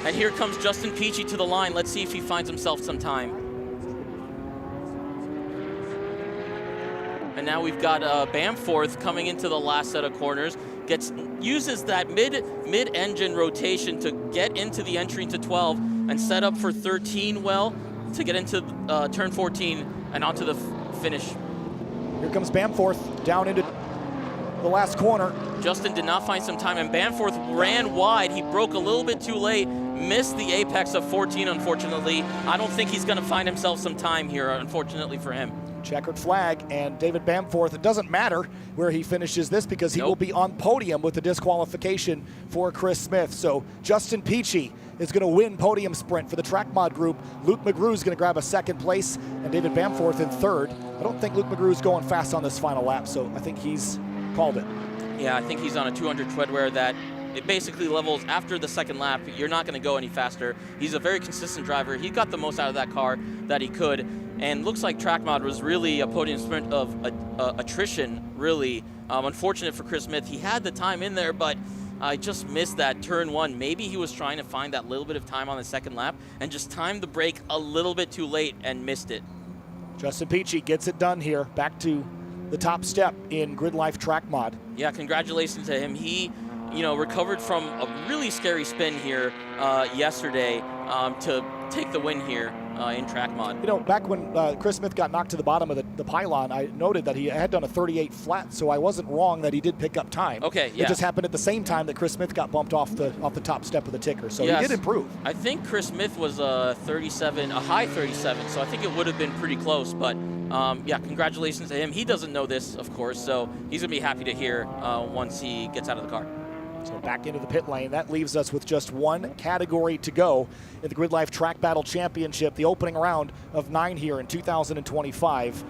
And here comes Justin Peachy to the line. Let's see if he finds himself some time. And now we've got Bamforth coming into the last set of corners. Uses that mid-engine rotation to get into the entry into 12 and set up for 13 well to get into turn 14 and onto the finish. Here comes Bamforth down into the last corner. Justin did not find some time, and Bamforth ran wide. He broke a little bit too late, missed the apex of 14, unfortunately. I don't think he's going to find himself some time here, unfortunately for him. Checkered flag, and David Bamforth, it doesn't matter where he finishes this because he will be on podium with the disqualification for Chris Smith. So Justin Peachy is going to win podium sprint for the Track Mod group. Luke McGrew is going to grab a second place, and David Bamforth in third. I don't think Luke McGrew is going fast on this final lap, so I think he's called it. Yeah, I think he's on a 200 treadwear that it basically levels after the second lap. You're not going to go any faster. He's a very consistent driver. He got the most out of that car that he could. And looks like Track Mod was really a podium sprint of attrition, really. Unfortunate for Chris Smith. He had the time in there, but I just missed that turn 1. Maybe he was trying to find that little bit of time on the second lap and just timed the brake a little bit too late and missed it. Justin Peachy gets it done here. Back to the top step in GridLife Track Mod. Yeah, congratulations to him. He, recovered from a really scary spin here yesterday to take the win here in Track Mod. Back when Chris Smith got knocked to the bottom of the pylon, I noted that he had done a 38 flat, so I wasn't wrong that he did pick up time. Okay, yeah. It just happened at the same time that Chris Smith got bumped off the top step of the ticker, so yes, he did improve. I think Chris Smith was a high 37, so I think it would have been pretty close, but yeah, congratulations to him. He doesn't know this, of course, so he's going to be happy to hear once he gets out of the car. So back into the pit lane. That leaves us with just one category to go in the GridLife Track Battle Championship, the opening round of 9 here in 2025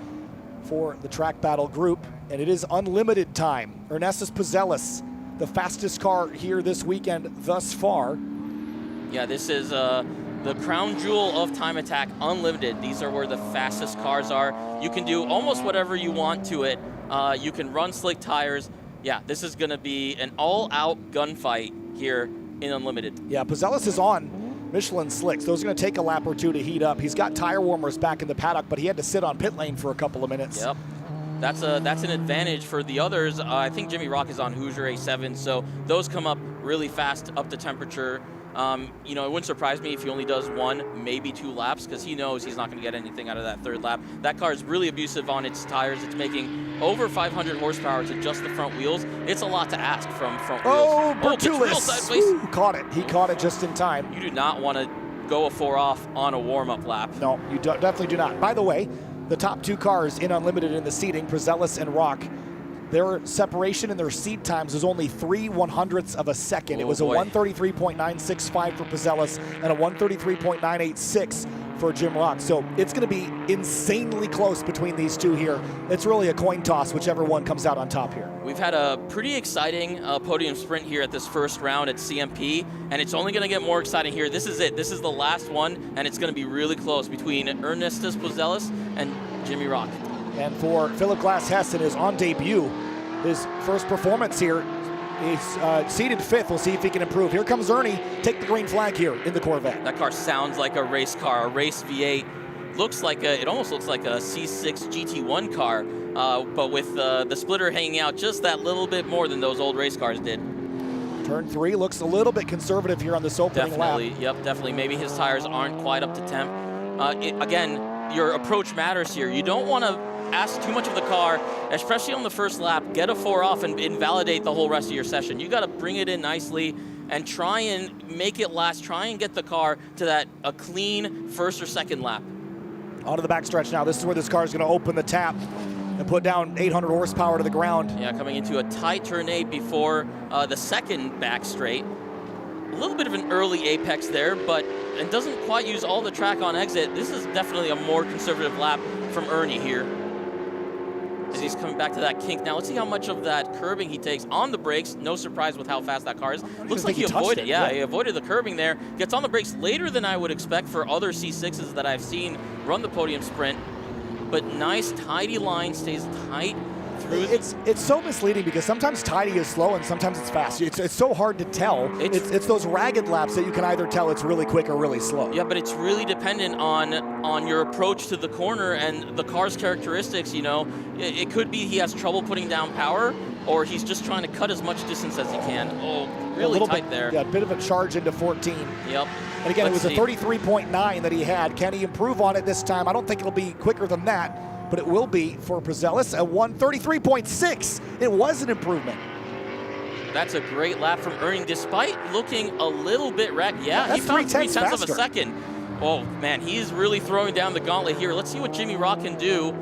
for the Track Battle group. And it is unlimited time. Ernestus Pizzellis, the fastest car here this weekend thus far. Yeah, this is the crown jewel of Time Attack Unlimited. These are where the fastest cars are. You can do almost whatever you want to it. You can run slick tires. Yeah, this is going to be an all-out gunfight here in Unlimited. Yeah, Pizzellis is on Michelin slicks. Those are going to take a lap or two to heat up. He's got tire warmers back in the paddock, but he had to sit on pit lane for a couple of minutes. Yep. That's an advantage for the others. I think Jimmy Rock is on Hoosier A7, so those come up really fast up to temperature. You know, it wouldn't surprise me if he only does 1, maybe 2 laps, because he knows he's not going to get anything out of that 3rd lap. That car is really abusive on its tires. It's making over 500 horsepower to just the front wheels. It's a lot to ask from front wheels. Oh, Bertulis! Ooh, caught it. He caught it just in time. You do not want to go a 4 off on a warm-up lap. No, you definitely do not. By the way, the top 2 cars in Unlimited in the seating, Prezelis and Rock, their separation in their seed times was only 3/100ths of a second. It was a 133.965 for Prezelis and a 133.986 for Jim Rock. So it's going to be insanely close between these two here. It's really a coin toss, whichever one comes out on top here. We've had a pretty exciting podium sprint here at this first round at CMP, and it's only going to get more exciting here. This is it. This is the last one, and it's going to be really close between Ernestus Prezelis and Jimmy Rock. And for Philip Glass-Hess in his on debut, his first performance here, he's seated 5th. We'll see if he can improve. Here comes Ernie. Take the green flag here in the Corvette. That car sounds like a race car, a race V8. Looks like it almost looks like a C6 GT1 car, but with the splitter hanging out just that little bit more than those old race cars did. Turn 3 looks a little bit conservative here on this opening lap. Yep, definitely. Maybe his tires aren't quite up to temp. Again, your approach matters here. You don't want to ask too much of the car, especially on the first lap. Get a 4 off and invalidate the whole rest of your session. You got to bring it in nicely and try and make it last. Try and get the car to a clean 1st or 2nd lap. Onto the backstretch now. This is where this car is going to open the tap and put down 800 horsepower to the ground. Yeah, coming into a tight turn 8 before the 2nd back straight. A little bit of an early apex there, but it doesn't quite use all the track on exit. This is definitely a more conservative lap from Ernie here, as he's coming back to that kink. Now let's see how much of that curbing he takes on the brakes. No surprise with how fast that car is. Looks like he avoided it. Yeah, he avoided the curbing there. Gets on the brakes later than I would expect for other C6s that I've seen run the podium sprint. But nice, tidy line, stays tight through. It's so misleading because sometimes tidy is slow and sometimes it's fast. It's so hard to tell. It's those ragged laps that you can either tell it's really quick or really slow. Yeah, but it's really dependent on your approach to the corner and the car's characteristics. You know, it could be he has trouble putting down power, or he's just trying to cut as much distance as he can. Oh, really tight there. Yeah, a bit of a charge into 14. Yep. And again, it was a 33.9 that he had. Can he improve on it this time? I don't think it'll be quicker than that, but it will be for Prezelis at 133.6. It was an improvement. That's a great lap from Ernie, despite looking a little bit wrecked. Yeah, he found 3/10 of a second. Oh, man, he's really throwing down the gauntlet here. Let's see what Jimmy Rock can do.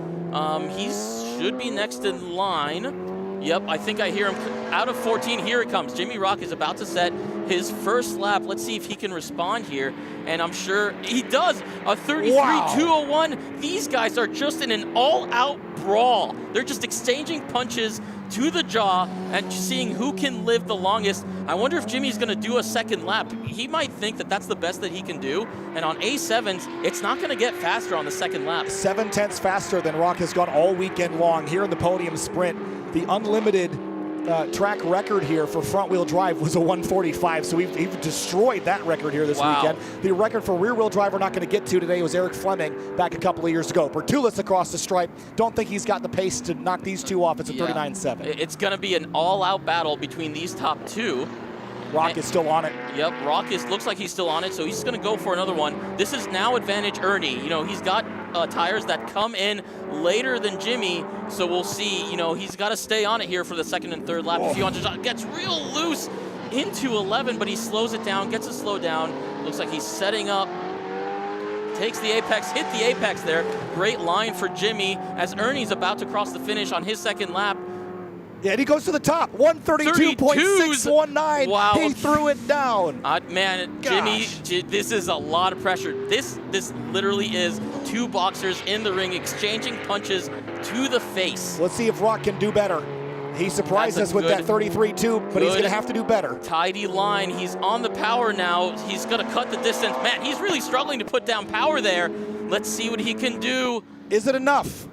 He should be next in line. Yep, I think I hear him out of 14. Here it comes. Jimmy Rock is about to set his first lap. Let's see if he can respond here. And I'm sure he does. A 33.201. These guys are just in an all-out brawl. They're just exchanging punches to the jaw and seeing who can live the longest. I wonder if Jimmy's going to do a 2nd lap. He might think that that's the best that he can do. And on A7s, it's not going to get faster on the 2nd lap. 7/10 faster than Rock has gone all weekend long here in the podium sprint. The unlimited track record here for front-wheel drive was a 145, so we've destroyed that record here this weekend. The record for rear-wheel drive we're not going to get to today was Eric Fleming back a couple of years ago. Bertulis across the stripe. Don't think he's got the pace to knock these two off. It's a 39.7. It's going to be an all-out battle between these top 2. Rock is still on it. Yep, Rock looks like he's still on it, so he's going to go for another one. This is now advantage Ernie. You know, he's got tires that come in later than Jimmy, so we'll see. You know, he's got to stay on it here for the 2nd and 3rd lap. If he wants to, gets real loose into 11, but he slows it down, gets a slow down. Looks like he's setting up. Takes the apex, hit the apex there. Great line for Jimmy as Ernie's about to cross the finish on his 2nd lap. Yeah, and he goes to the top, 132.619. Wow. He threw it down. Man, Jimmy, this is a lot of pressure. This literally is 2 boxers in the ring exchanging punches to the face. Let's see if Rock can do better. He surprised us with that 33.2, but he's going to have to do better. Tidy line. He's on the power now. He's going to cut the distance. Man, he's really struggling to put down power there. Let's see what he can do. Is it enough?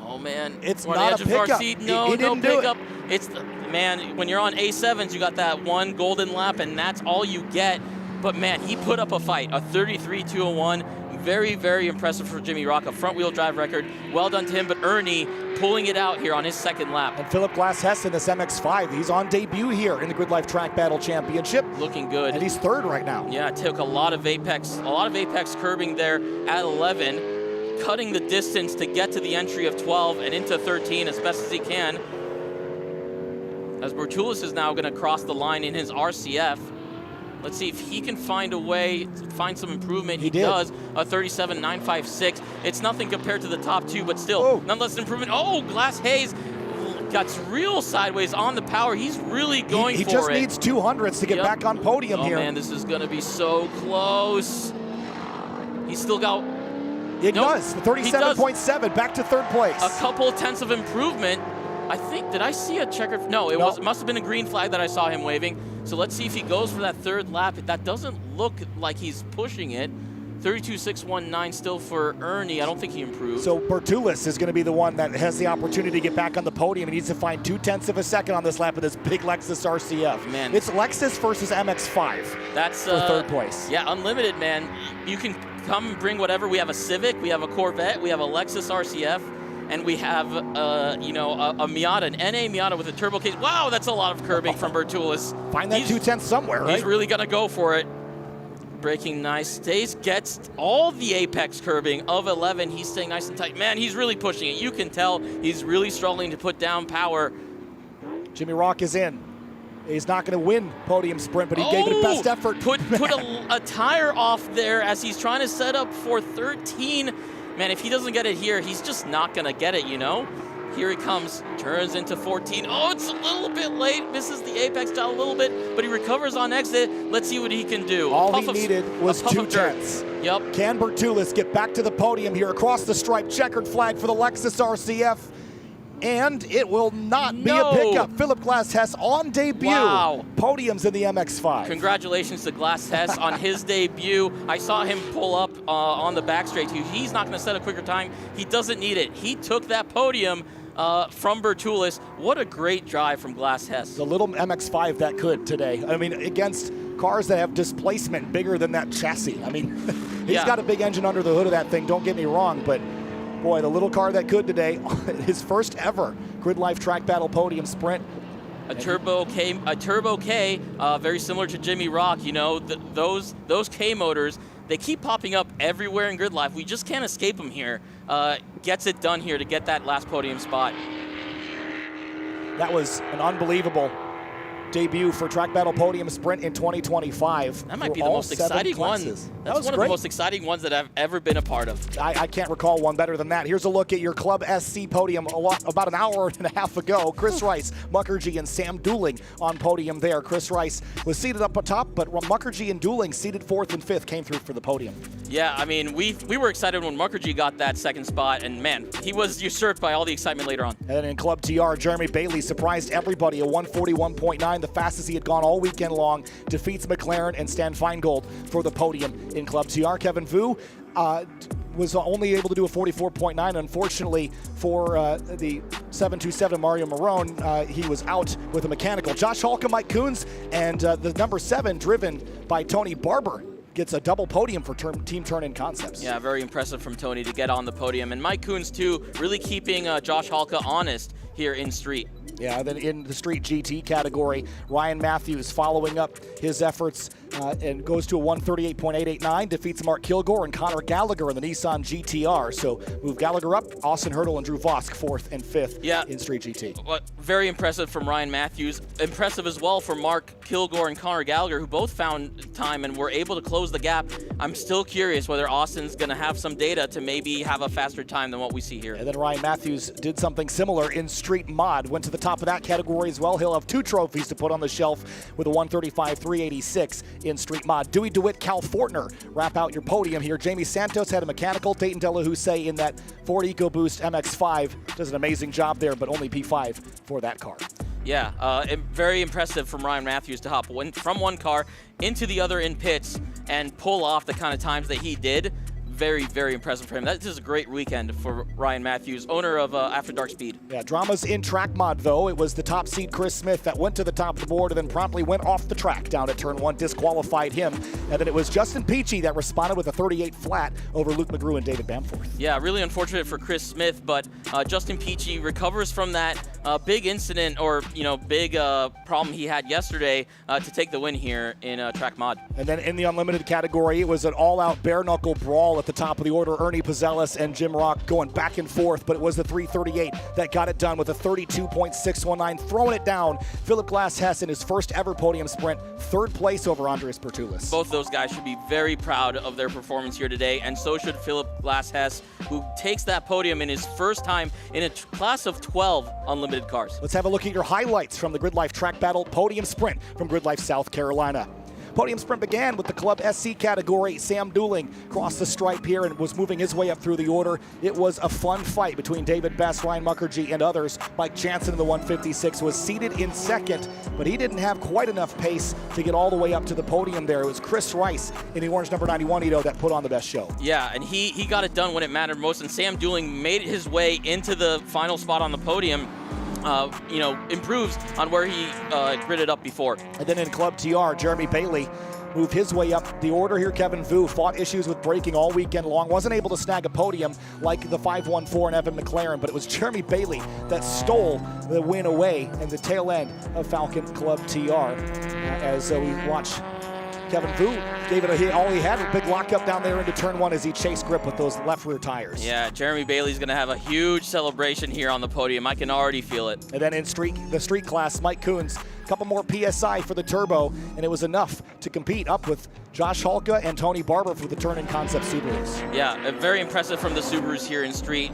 Oh, man. It's not a pickup. No, he didn't do pickup. It. Man, when you're on A7s, you got that one golden lap, and that's all you get. But, man, he put up a fight. A 33.201 very, very impressive for Jimmy Rock, a front-wheel drive record. Well done to him, but Ernie pulling it out here on his second lap. And Philip Glass-Hess in this MX-5, he's on debut here in the GridLife Track Battle Championship. Looking good. And he's third right now. Yeah, took a lot of apex curbing there at 11, cutting the distance to get to the entry of 12 and into 13 as best as he can. As Bertulis is now going to cross the line in his RCF. Let's see if he can find a way to find some improvement. He does, a 37.956. It's nothing compared to the top two, but still, nonetheless an improvement. Oh, Glass Hayes got real sideways on the power. He's really going for it. He just needs 200s to get back on podium here. Oh man, this is going to be so close. He's still got... It does, 37.7, back to third place. A couple tenths of improvement. I think, did I see a checkered? No, it must have been a green flag that I saw him waving. So let's see if he goes for that third lap. That doesn't look like he's pushing it. 32.619 still for Ernie. I don't think he improved. So Bertulis is going to be the one that has the opportunity to get back on the podium. He needs to find 0.2 of a second on this lap with this big Lexus RCF. Man, it's Lexus versus MX-5. That's for third place. Yeah, unlimited, man. You can come and bring whatever. We have a Civic, we have a Corvette, we have a Lexus RCF. And we have, a Miata, an NA Miata with a turbo case. Wow, that's a lot of curbing from Bertulis. Find that 2/10 somewhere, right? He's really going to go for it. Braking nice. Gets all the apex curbing of 11. He's staying nice and tight. Man, he's really pushing it. You can tell he's really struggling to put down power. Jimmy Rock is in. He's not going to win podium sprint, but he gave it a best effort. Put a tire off there as he's trying to set up for 13. Man, if he doesn't get it here, he's just not going to get it, you know? Here he comes, turns into 14. Oh, it's a little bit late, misses the apex dial a little bit, but he recovers on exit. Let's see what he can do. All he needed was 2/10. Yep. Can Bertulis get back to the podium here across the stripe? Checkered flag for the Lexus RCF. And it will not be a pickup. Philip Glass-Hess on debut. Wow. Podiums in the MX-5. Congratulations to Glass-Hess on his debut. I saw him pull up on the back straight too. He's not going to set a quicker time. He doesn't need it. He took that podium from Bertulis. What a great drive from Glass-Hess. The little MX-5 that could today. I mean, against cars that have displacement bigger than that chassis. I mean, he's got a big engine under the hood of that thing, don't get me wrong, but boy, the little car that could today, his first ever GridLife Track Battle podium sprint. A Turbo K, very similar to Jimmy Rock. You know, those K motors, they keep popping up everywhere in GridLife. We just can't escape them here. Gets it done here to get that last podium spot. That was an unbelievable debut for Track Battle Podium Sprint in 2025. That might be the most exciting one. That's one of the most exciting ones that I've ever been a part of. I can't recall one better than that. Here's a look at your Club SC podium about an hour and a half ago. Chris Rice, Mukherjee, and Sam Dooling on podium there. Chris Rice was seated up atop, but Mukherjee and Dooling seated 4th and 5th came through for the podium. Yeah, I mean, we were excited when Mukherjee got that second spot, and man, he was usurped by all the excitement later on. And in Club TR, Jeremy Bailey surprised everybody, a 141.9, the fastest he had gone all weekend long, defeats McLaren and Stan Feingold for the podium in Club TR. Kevin Vu was only able to do a 44.9. Unfortunately for the 727 Mario Marone, he was out with a mechanical. Josh Halka, Mike Coons, and the number 7 driven by Tony Barber gets a double podium for Team Turn-In Concepts. Yeah, very impressive from Tony to get on the podium. And Mike Coons, too, really keeping Josh Halka honest here in street. Yeah, then in the Street GT category, Ryan Matthews following up his efforts and goes to a 138.889, defeats Mark Kilgore and Connor Gallagher in the Nissan GTR. So move Gallagher up, Austin Hurdle and Drew Vosk 4th and 5th in Street GT. Well, very impressive from Ryan Matthews. Impressive as well for Mark Kilgore and Connor Gallagher, who both found time and were able to close the gap. I'm still curious whether Austin's going to have some data to maybe have a faster time than what we see here. And then Ryan Matthews did something similar in Street Mod, went to the top of that category as well. He'll have 2 trophies to put on the shelf with a 135.386 in Street Mod. Dewey DeWitt, Cal Fortner wrap out your podium here. Jamie Santos had a mechanical. Dayton Delahousse in that Ford EcoBoost MX-5 does an amazing job there, but only P5 for that car. Yeah, very impressive from Ryan Matthews to hop from one car into the other in pits and pull off the kind of times that he did. very, very impressive for him. This is a great weekend for Ryan Matthews, owner of After Dark Speed. Yeah, dramas in track mod, though. It was the top seed Chris Smith that went to the top of the board and then promptly went off the track down at turn 1, disqualified him. And then it was Justin Peachy that responded with a 38 flat over Luke McGrew and David Bamforth. Yeah, really unfortunate for Chris Smith, but Justin Peachy recovers from that big incident or, big problem he had yesterday to take the win here in track mod. And then in the unlimited category, it was an all-out bare-knuckle brawl at the top of the order. Ernie Pazzelis and Jim Rock going back and forth, but it was the 338 that got it done with a 32.619, throwing it down. Philip Glass-Hess in his first ever podium sprint, 3rd place over Andreas Bertulis. Both those guys should be very proud of their performance here today, and so should Philip Glass-Hess, who takes that podium in his first time in a class of 12 unlimited cars. Let's have a look at your highlights from the GridLife Track Battle Podium Sprint from GridLife South Carolina. Podium sprint began with the Club SC category. Sam Dooling crossed the stripe here and was moving his way up through the order. It was a fun fight between David Best, Ryan Mukherjee, and others. Mike Jansen in the 156 was seated in second, but he didn't have quite enough pace to get all the way up to the podium there. It was Chris Rice in the orange number 91 Ito that put on the best show. Yeah, and he got it done when it mattered most, and Sam Dooling made his way into the final spot on the podium. Improves on where he gridded up before. And then in Club TR, Jeremy Bailey moved his way up the order here. Kevin Vu fought issues with braking all weekend long, wasn't able to snag a podium like the 514 and Evan McLaren, but it was Jeremy Bailey that stole the win away in the tail end of Falcon Club TR. As we watch Kevin Vu gave it all he had, a big lockup down there into turn 1 as he chased grip with those left rear tires. Yeah, Jeremy Bailey's going to have a huge celebration here on the podium. I can already feel it. And then in the street class, Mike Coons, a couple more PSI for the turbo, and it was enough to compete up with Josh Halka and Tony Barber for the Turn-In Concept Subarus. Yeah, very impressive from the Subarus here in street.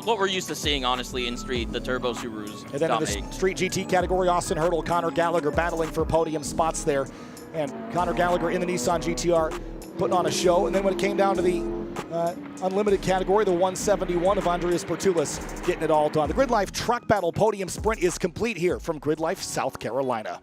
What we're used to seeing, honestly, in street, the turbo Subarus. And then in the street GT category, Austin Hurdle, Connor Gallagher battling for podium spots there. And Connor Gallagher in the Nissan GTR putting on a show. And then when it came down to the unlimited category, the 171 of Andreas Bertulis getting it all done. The GridLife Track Battle Podium Sprint is complete here from GridLife South Carolina.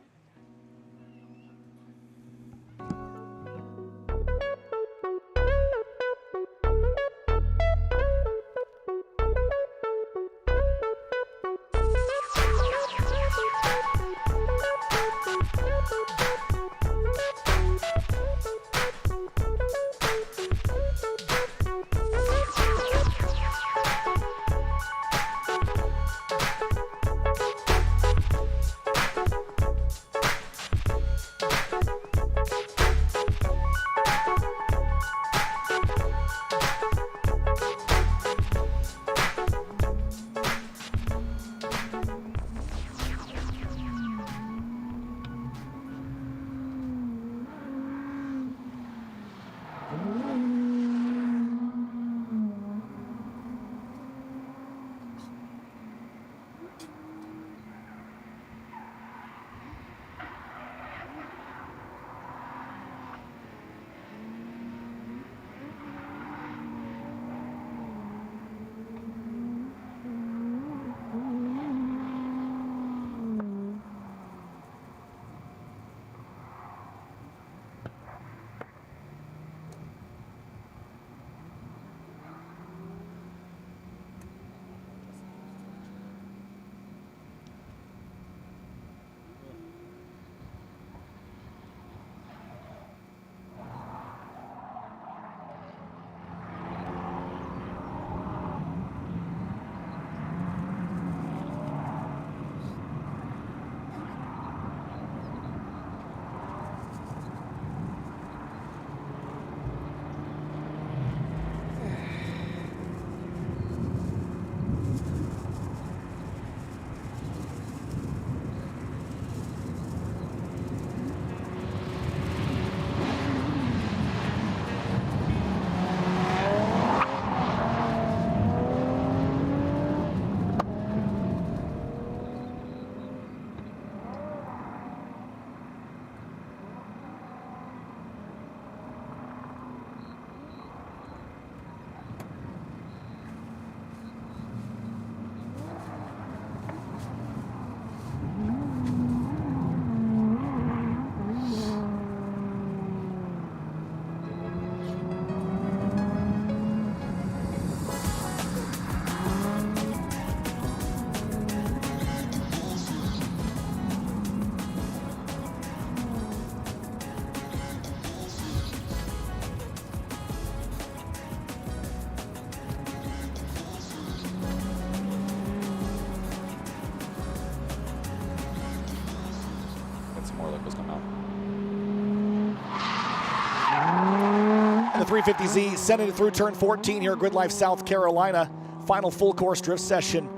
the 350Z, sending it through turn 14 here at GRIDLIFE South Carolina. Final full course drift session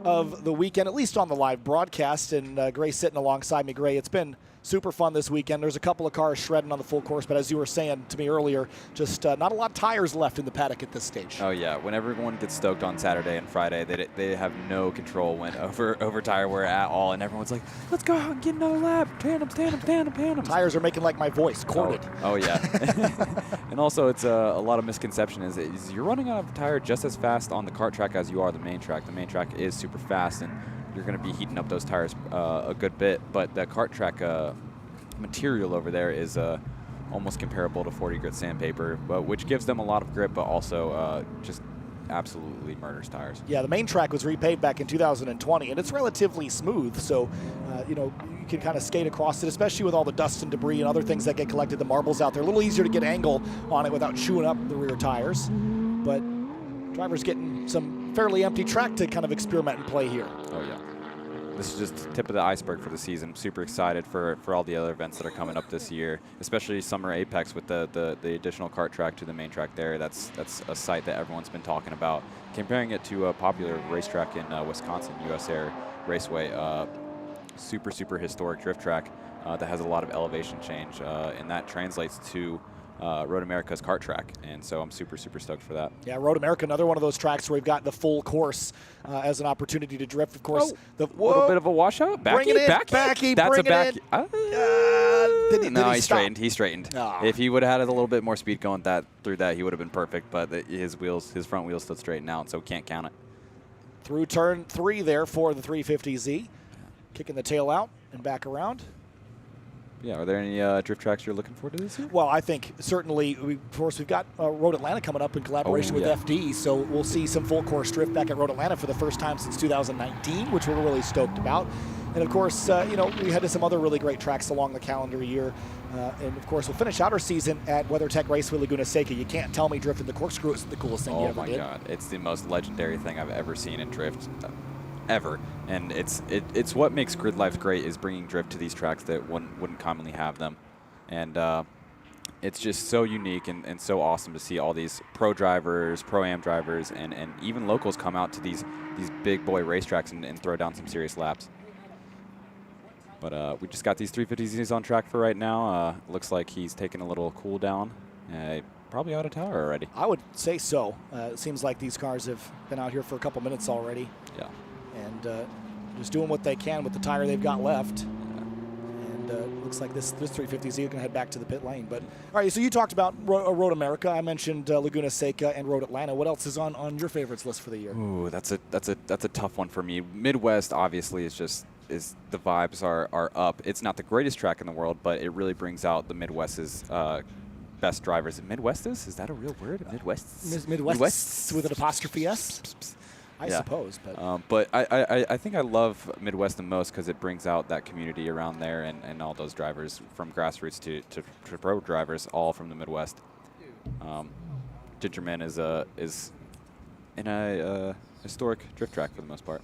of the weekend, at least on the live broadcast. And Gray sitting alongside me. Gray, it's been super fun this weekend. There's a couple of cars shredding on the full course, but as you were saying to me earlier, just not a lot of tires left in the paddock at this stage. Oh yeah, when everyone gets stoked on Saturday and Friday, they have no control when over tire wear at all, and everyone's like, let's go out and get another lap. Tandems. Tires are making like my voice, corded. Oh yeah. And also it's a lot of misconception is you're running out of tire just as fast on the kart track as you are the main track. The main track is super fast, and you're going to be heating up those tires a good bit, but the kart track material over there is almost comparable to 40 grit sandpaper, which gives them a lot of grip, but also just absolutely murders tires. Yeah, the main track was repaved back in 2020, and it's relatively smooth, so you know, you can kind of skate across it, especially with all the dust and debris and other things that get collected, the marbles out there. A little easier to get angle on it without chewing up the rear tires, but drivers getting some fairly empty track to kind of experiment and play here. Oh yeah. This is just the tip of the iceberg for the season. I'm super excited for all the other events that are coming up this year, especially Summer Apex with the additional kart track to the main track there. That's a site that everyone's been talking about. Comparing it to a popular racetrack in Wisconsin, US Air Raceway, super historic drift track that has a lot of elevation change, and that translates to Road America's kart track, and so I'm super stoked for that. Yeah, Road America, another one of those tracks where we've got the full course as an opportunity to drift. Of course, a little bit of a washout. Bring it in, backy. That's bring a backy. Did He stop? He straightened. Oh. If he would have had a little bit more speed going through that, he would have been perfect. But his front wheels still straightened out, so can't count it. Through turn 3 there for the 350Z, kicking the tail out and back around. Yeah, are there any drift tracks you're looking forward to this year? Well, I think certainly, of course, we've got Road Atlanta coming up in collaboration with FD, so we'll see some full course drift back at Road Atlanta for the first time since 2019, which we're really stoked about. And of course, you know, we head to some other really great tracks along the calendar year. And of course, we'll finish out our season at WeatherTech Raceway Laguna Seca. You can't tell me drifting the corkscrew isn't the coolest thing you ever did. Oh my God, it's the most legendary thing I've ever seen in drift. Ever, and it's what makes GRIDLIFE great, is bringing drift to these tracks that wouldn't commonly have them, and it's just so unique and so awesome to see all these pro drivers, pro-am drivers, and even locals come out to these big boy racetracks and throw down some serious laps. But we just got these 350Zs on track for right now. Looks like he's taking a little cool down. Probably out of tower already. I would say so. It seems like these cars have been out here for a couple minutes already. Yeah. And just doing what they can with the tire they've got left. And looks like this 350Z is going to head back to the pit lane. But all right, so you talked about Road America. I mentioned Laguna Seca and Road Atlanta. What else is on your favorites list for the year? Ooh, that's a tough one for me. Midwest obviously is the vibes are up. It's not the greatest track in the world, but it really brings out the Midwest's best drivers. Midwest is that a real word? Midwest. Midwest with an apostrophe S. I suppose, but I think I love Midwest the most because it brings out that community around there and all those drivers from grassroots to pro drivers, all from the Midwest. Gingerman is in a historic drift track for the most part.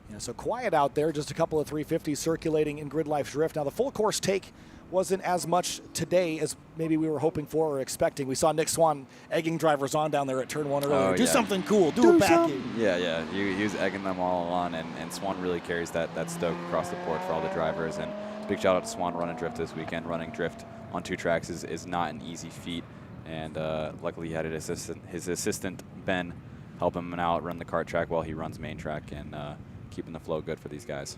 Yeah, so quiet out there, just a couple of 350s circulating in GRIDLIFE Drift. Now the full course take wasn't as much today as maybe we were hoping for or expecting. We saw Nick Swan egging drivers on down there at turn 1 earlier. Do something cool, do a backy. Yeah, he was egging them all on, and Swan really carries that stoke across the board for all the drivers. And big shout out to Swan running drift this weekend. Running drift on 2 tracks is not an easy feat, and luckily he had his assistant Ben help him out run the kart track while he runs main track, and keeping the flow good for these guys.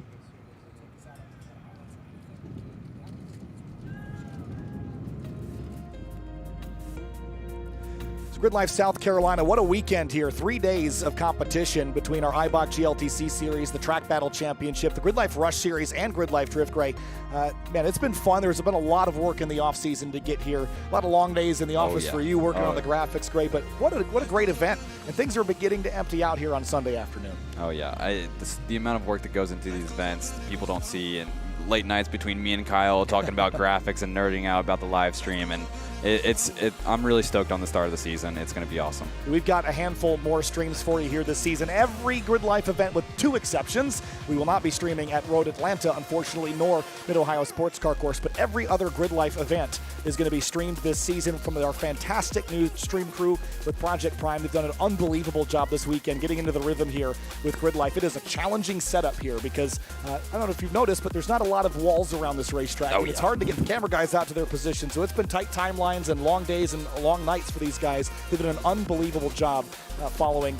GRIDLIFE South Carolina, what a weekend here. 3 days of competition between our Eibach GLTC Series, the TrackBattle Championship, the GRIDLIFE Rush Series, and GRIDLIFE Drift. Gray, man, it's been fun. There's been a lot of work in the offseason to get here. A lot of long days in the office for you working on the graphics, Gray, but what a great event. And things are beginning to empty out here on Sunday afternoon. Oh, yeah. The amount of work that goes into these events, people don't see, and late nights between me and Kyle talking about graphics and nerding out about the live stream, and I'm really stoked on the start of the season. It's going to be awesome. We've got a handful more streams for you here this season. Every Grid Life event with 2 exceptions. We will not be streaming at Road Atlanta, unfortunately, nor Mid-Ohio Sports Car Course, but every other Grid Life event is going to be streamed this season from our fantastic new stream crew with Project Prime. They've done an unbelievable job this weekend getting into the rhythm here with Grid Life. It is a challenging setup here because, I don't know if you've noticed, but there's not a lot of walls around this racetrack. It's hard to get the camera guys out to their position, so it's been tight timelines and long days and long nights for these guys. They've done an unbelievable job following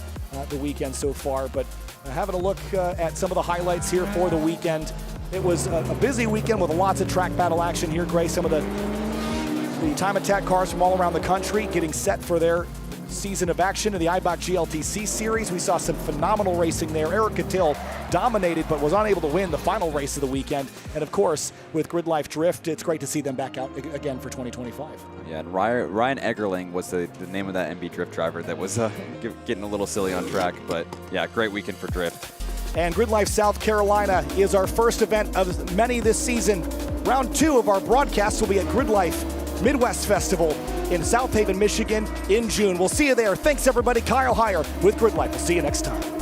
the weekend so far. But having a look at some of the highlights here for the weekend, it was a busy weekend with lots of track battle action here, Gray. Some of the time attack cars from all around the country getting set for their season of action in the Eibach GLTC series. We saw some phenomenal racing there. Eric Cattell dominated but was unable to win the final race of the weekend. And of course, with Grid Life Drift, it's great to see them back out again for 2025. Yeah, and Ryan Eggerling was the name of that MB Drift driver that was getting a little silly on track. But yeah, great weekend for Drift. And Grid Life South Carolina is our first event of many this season. Round 2 of our broadcast will be at Grid Life Midwest Festival in South Haven, Michigan in June. We'll see you there. Thanks, everybody. Kyle Heyer with Grid Life. We'll see you next time.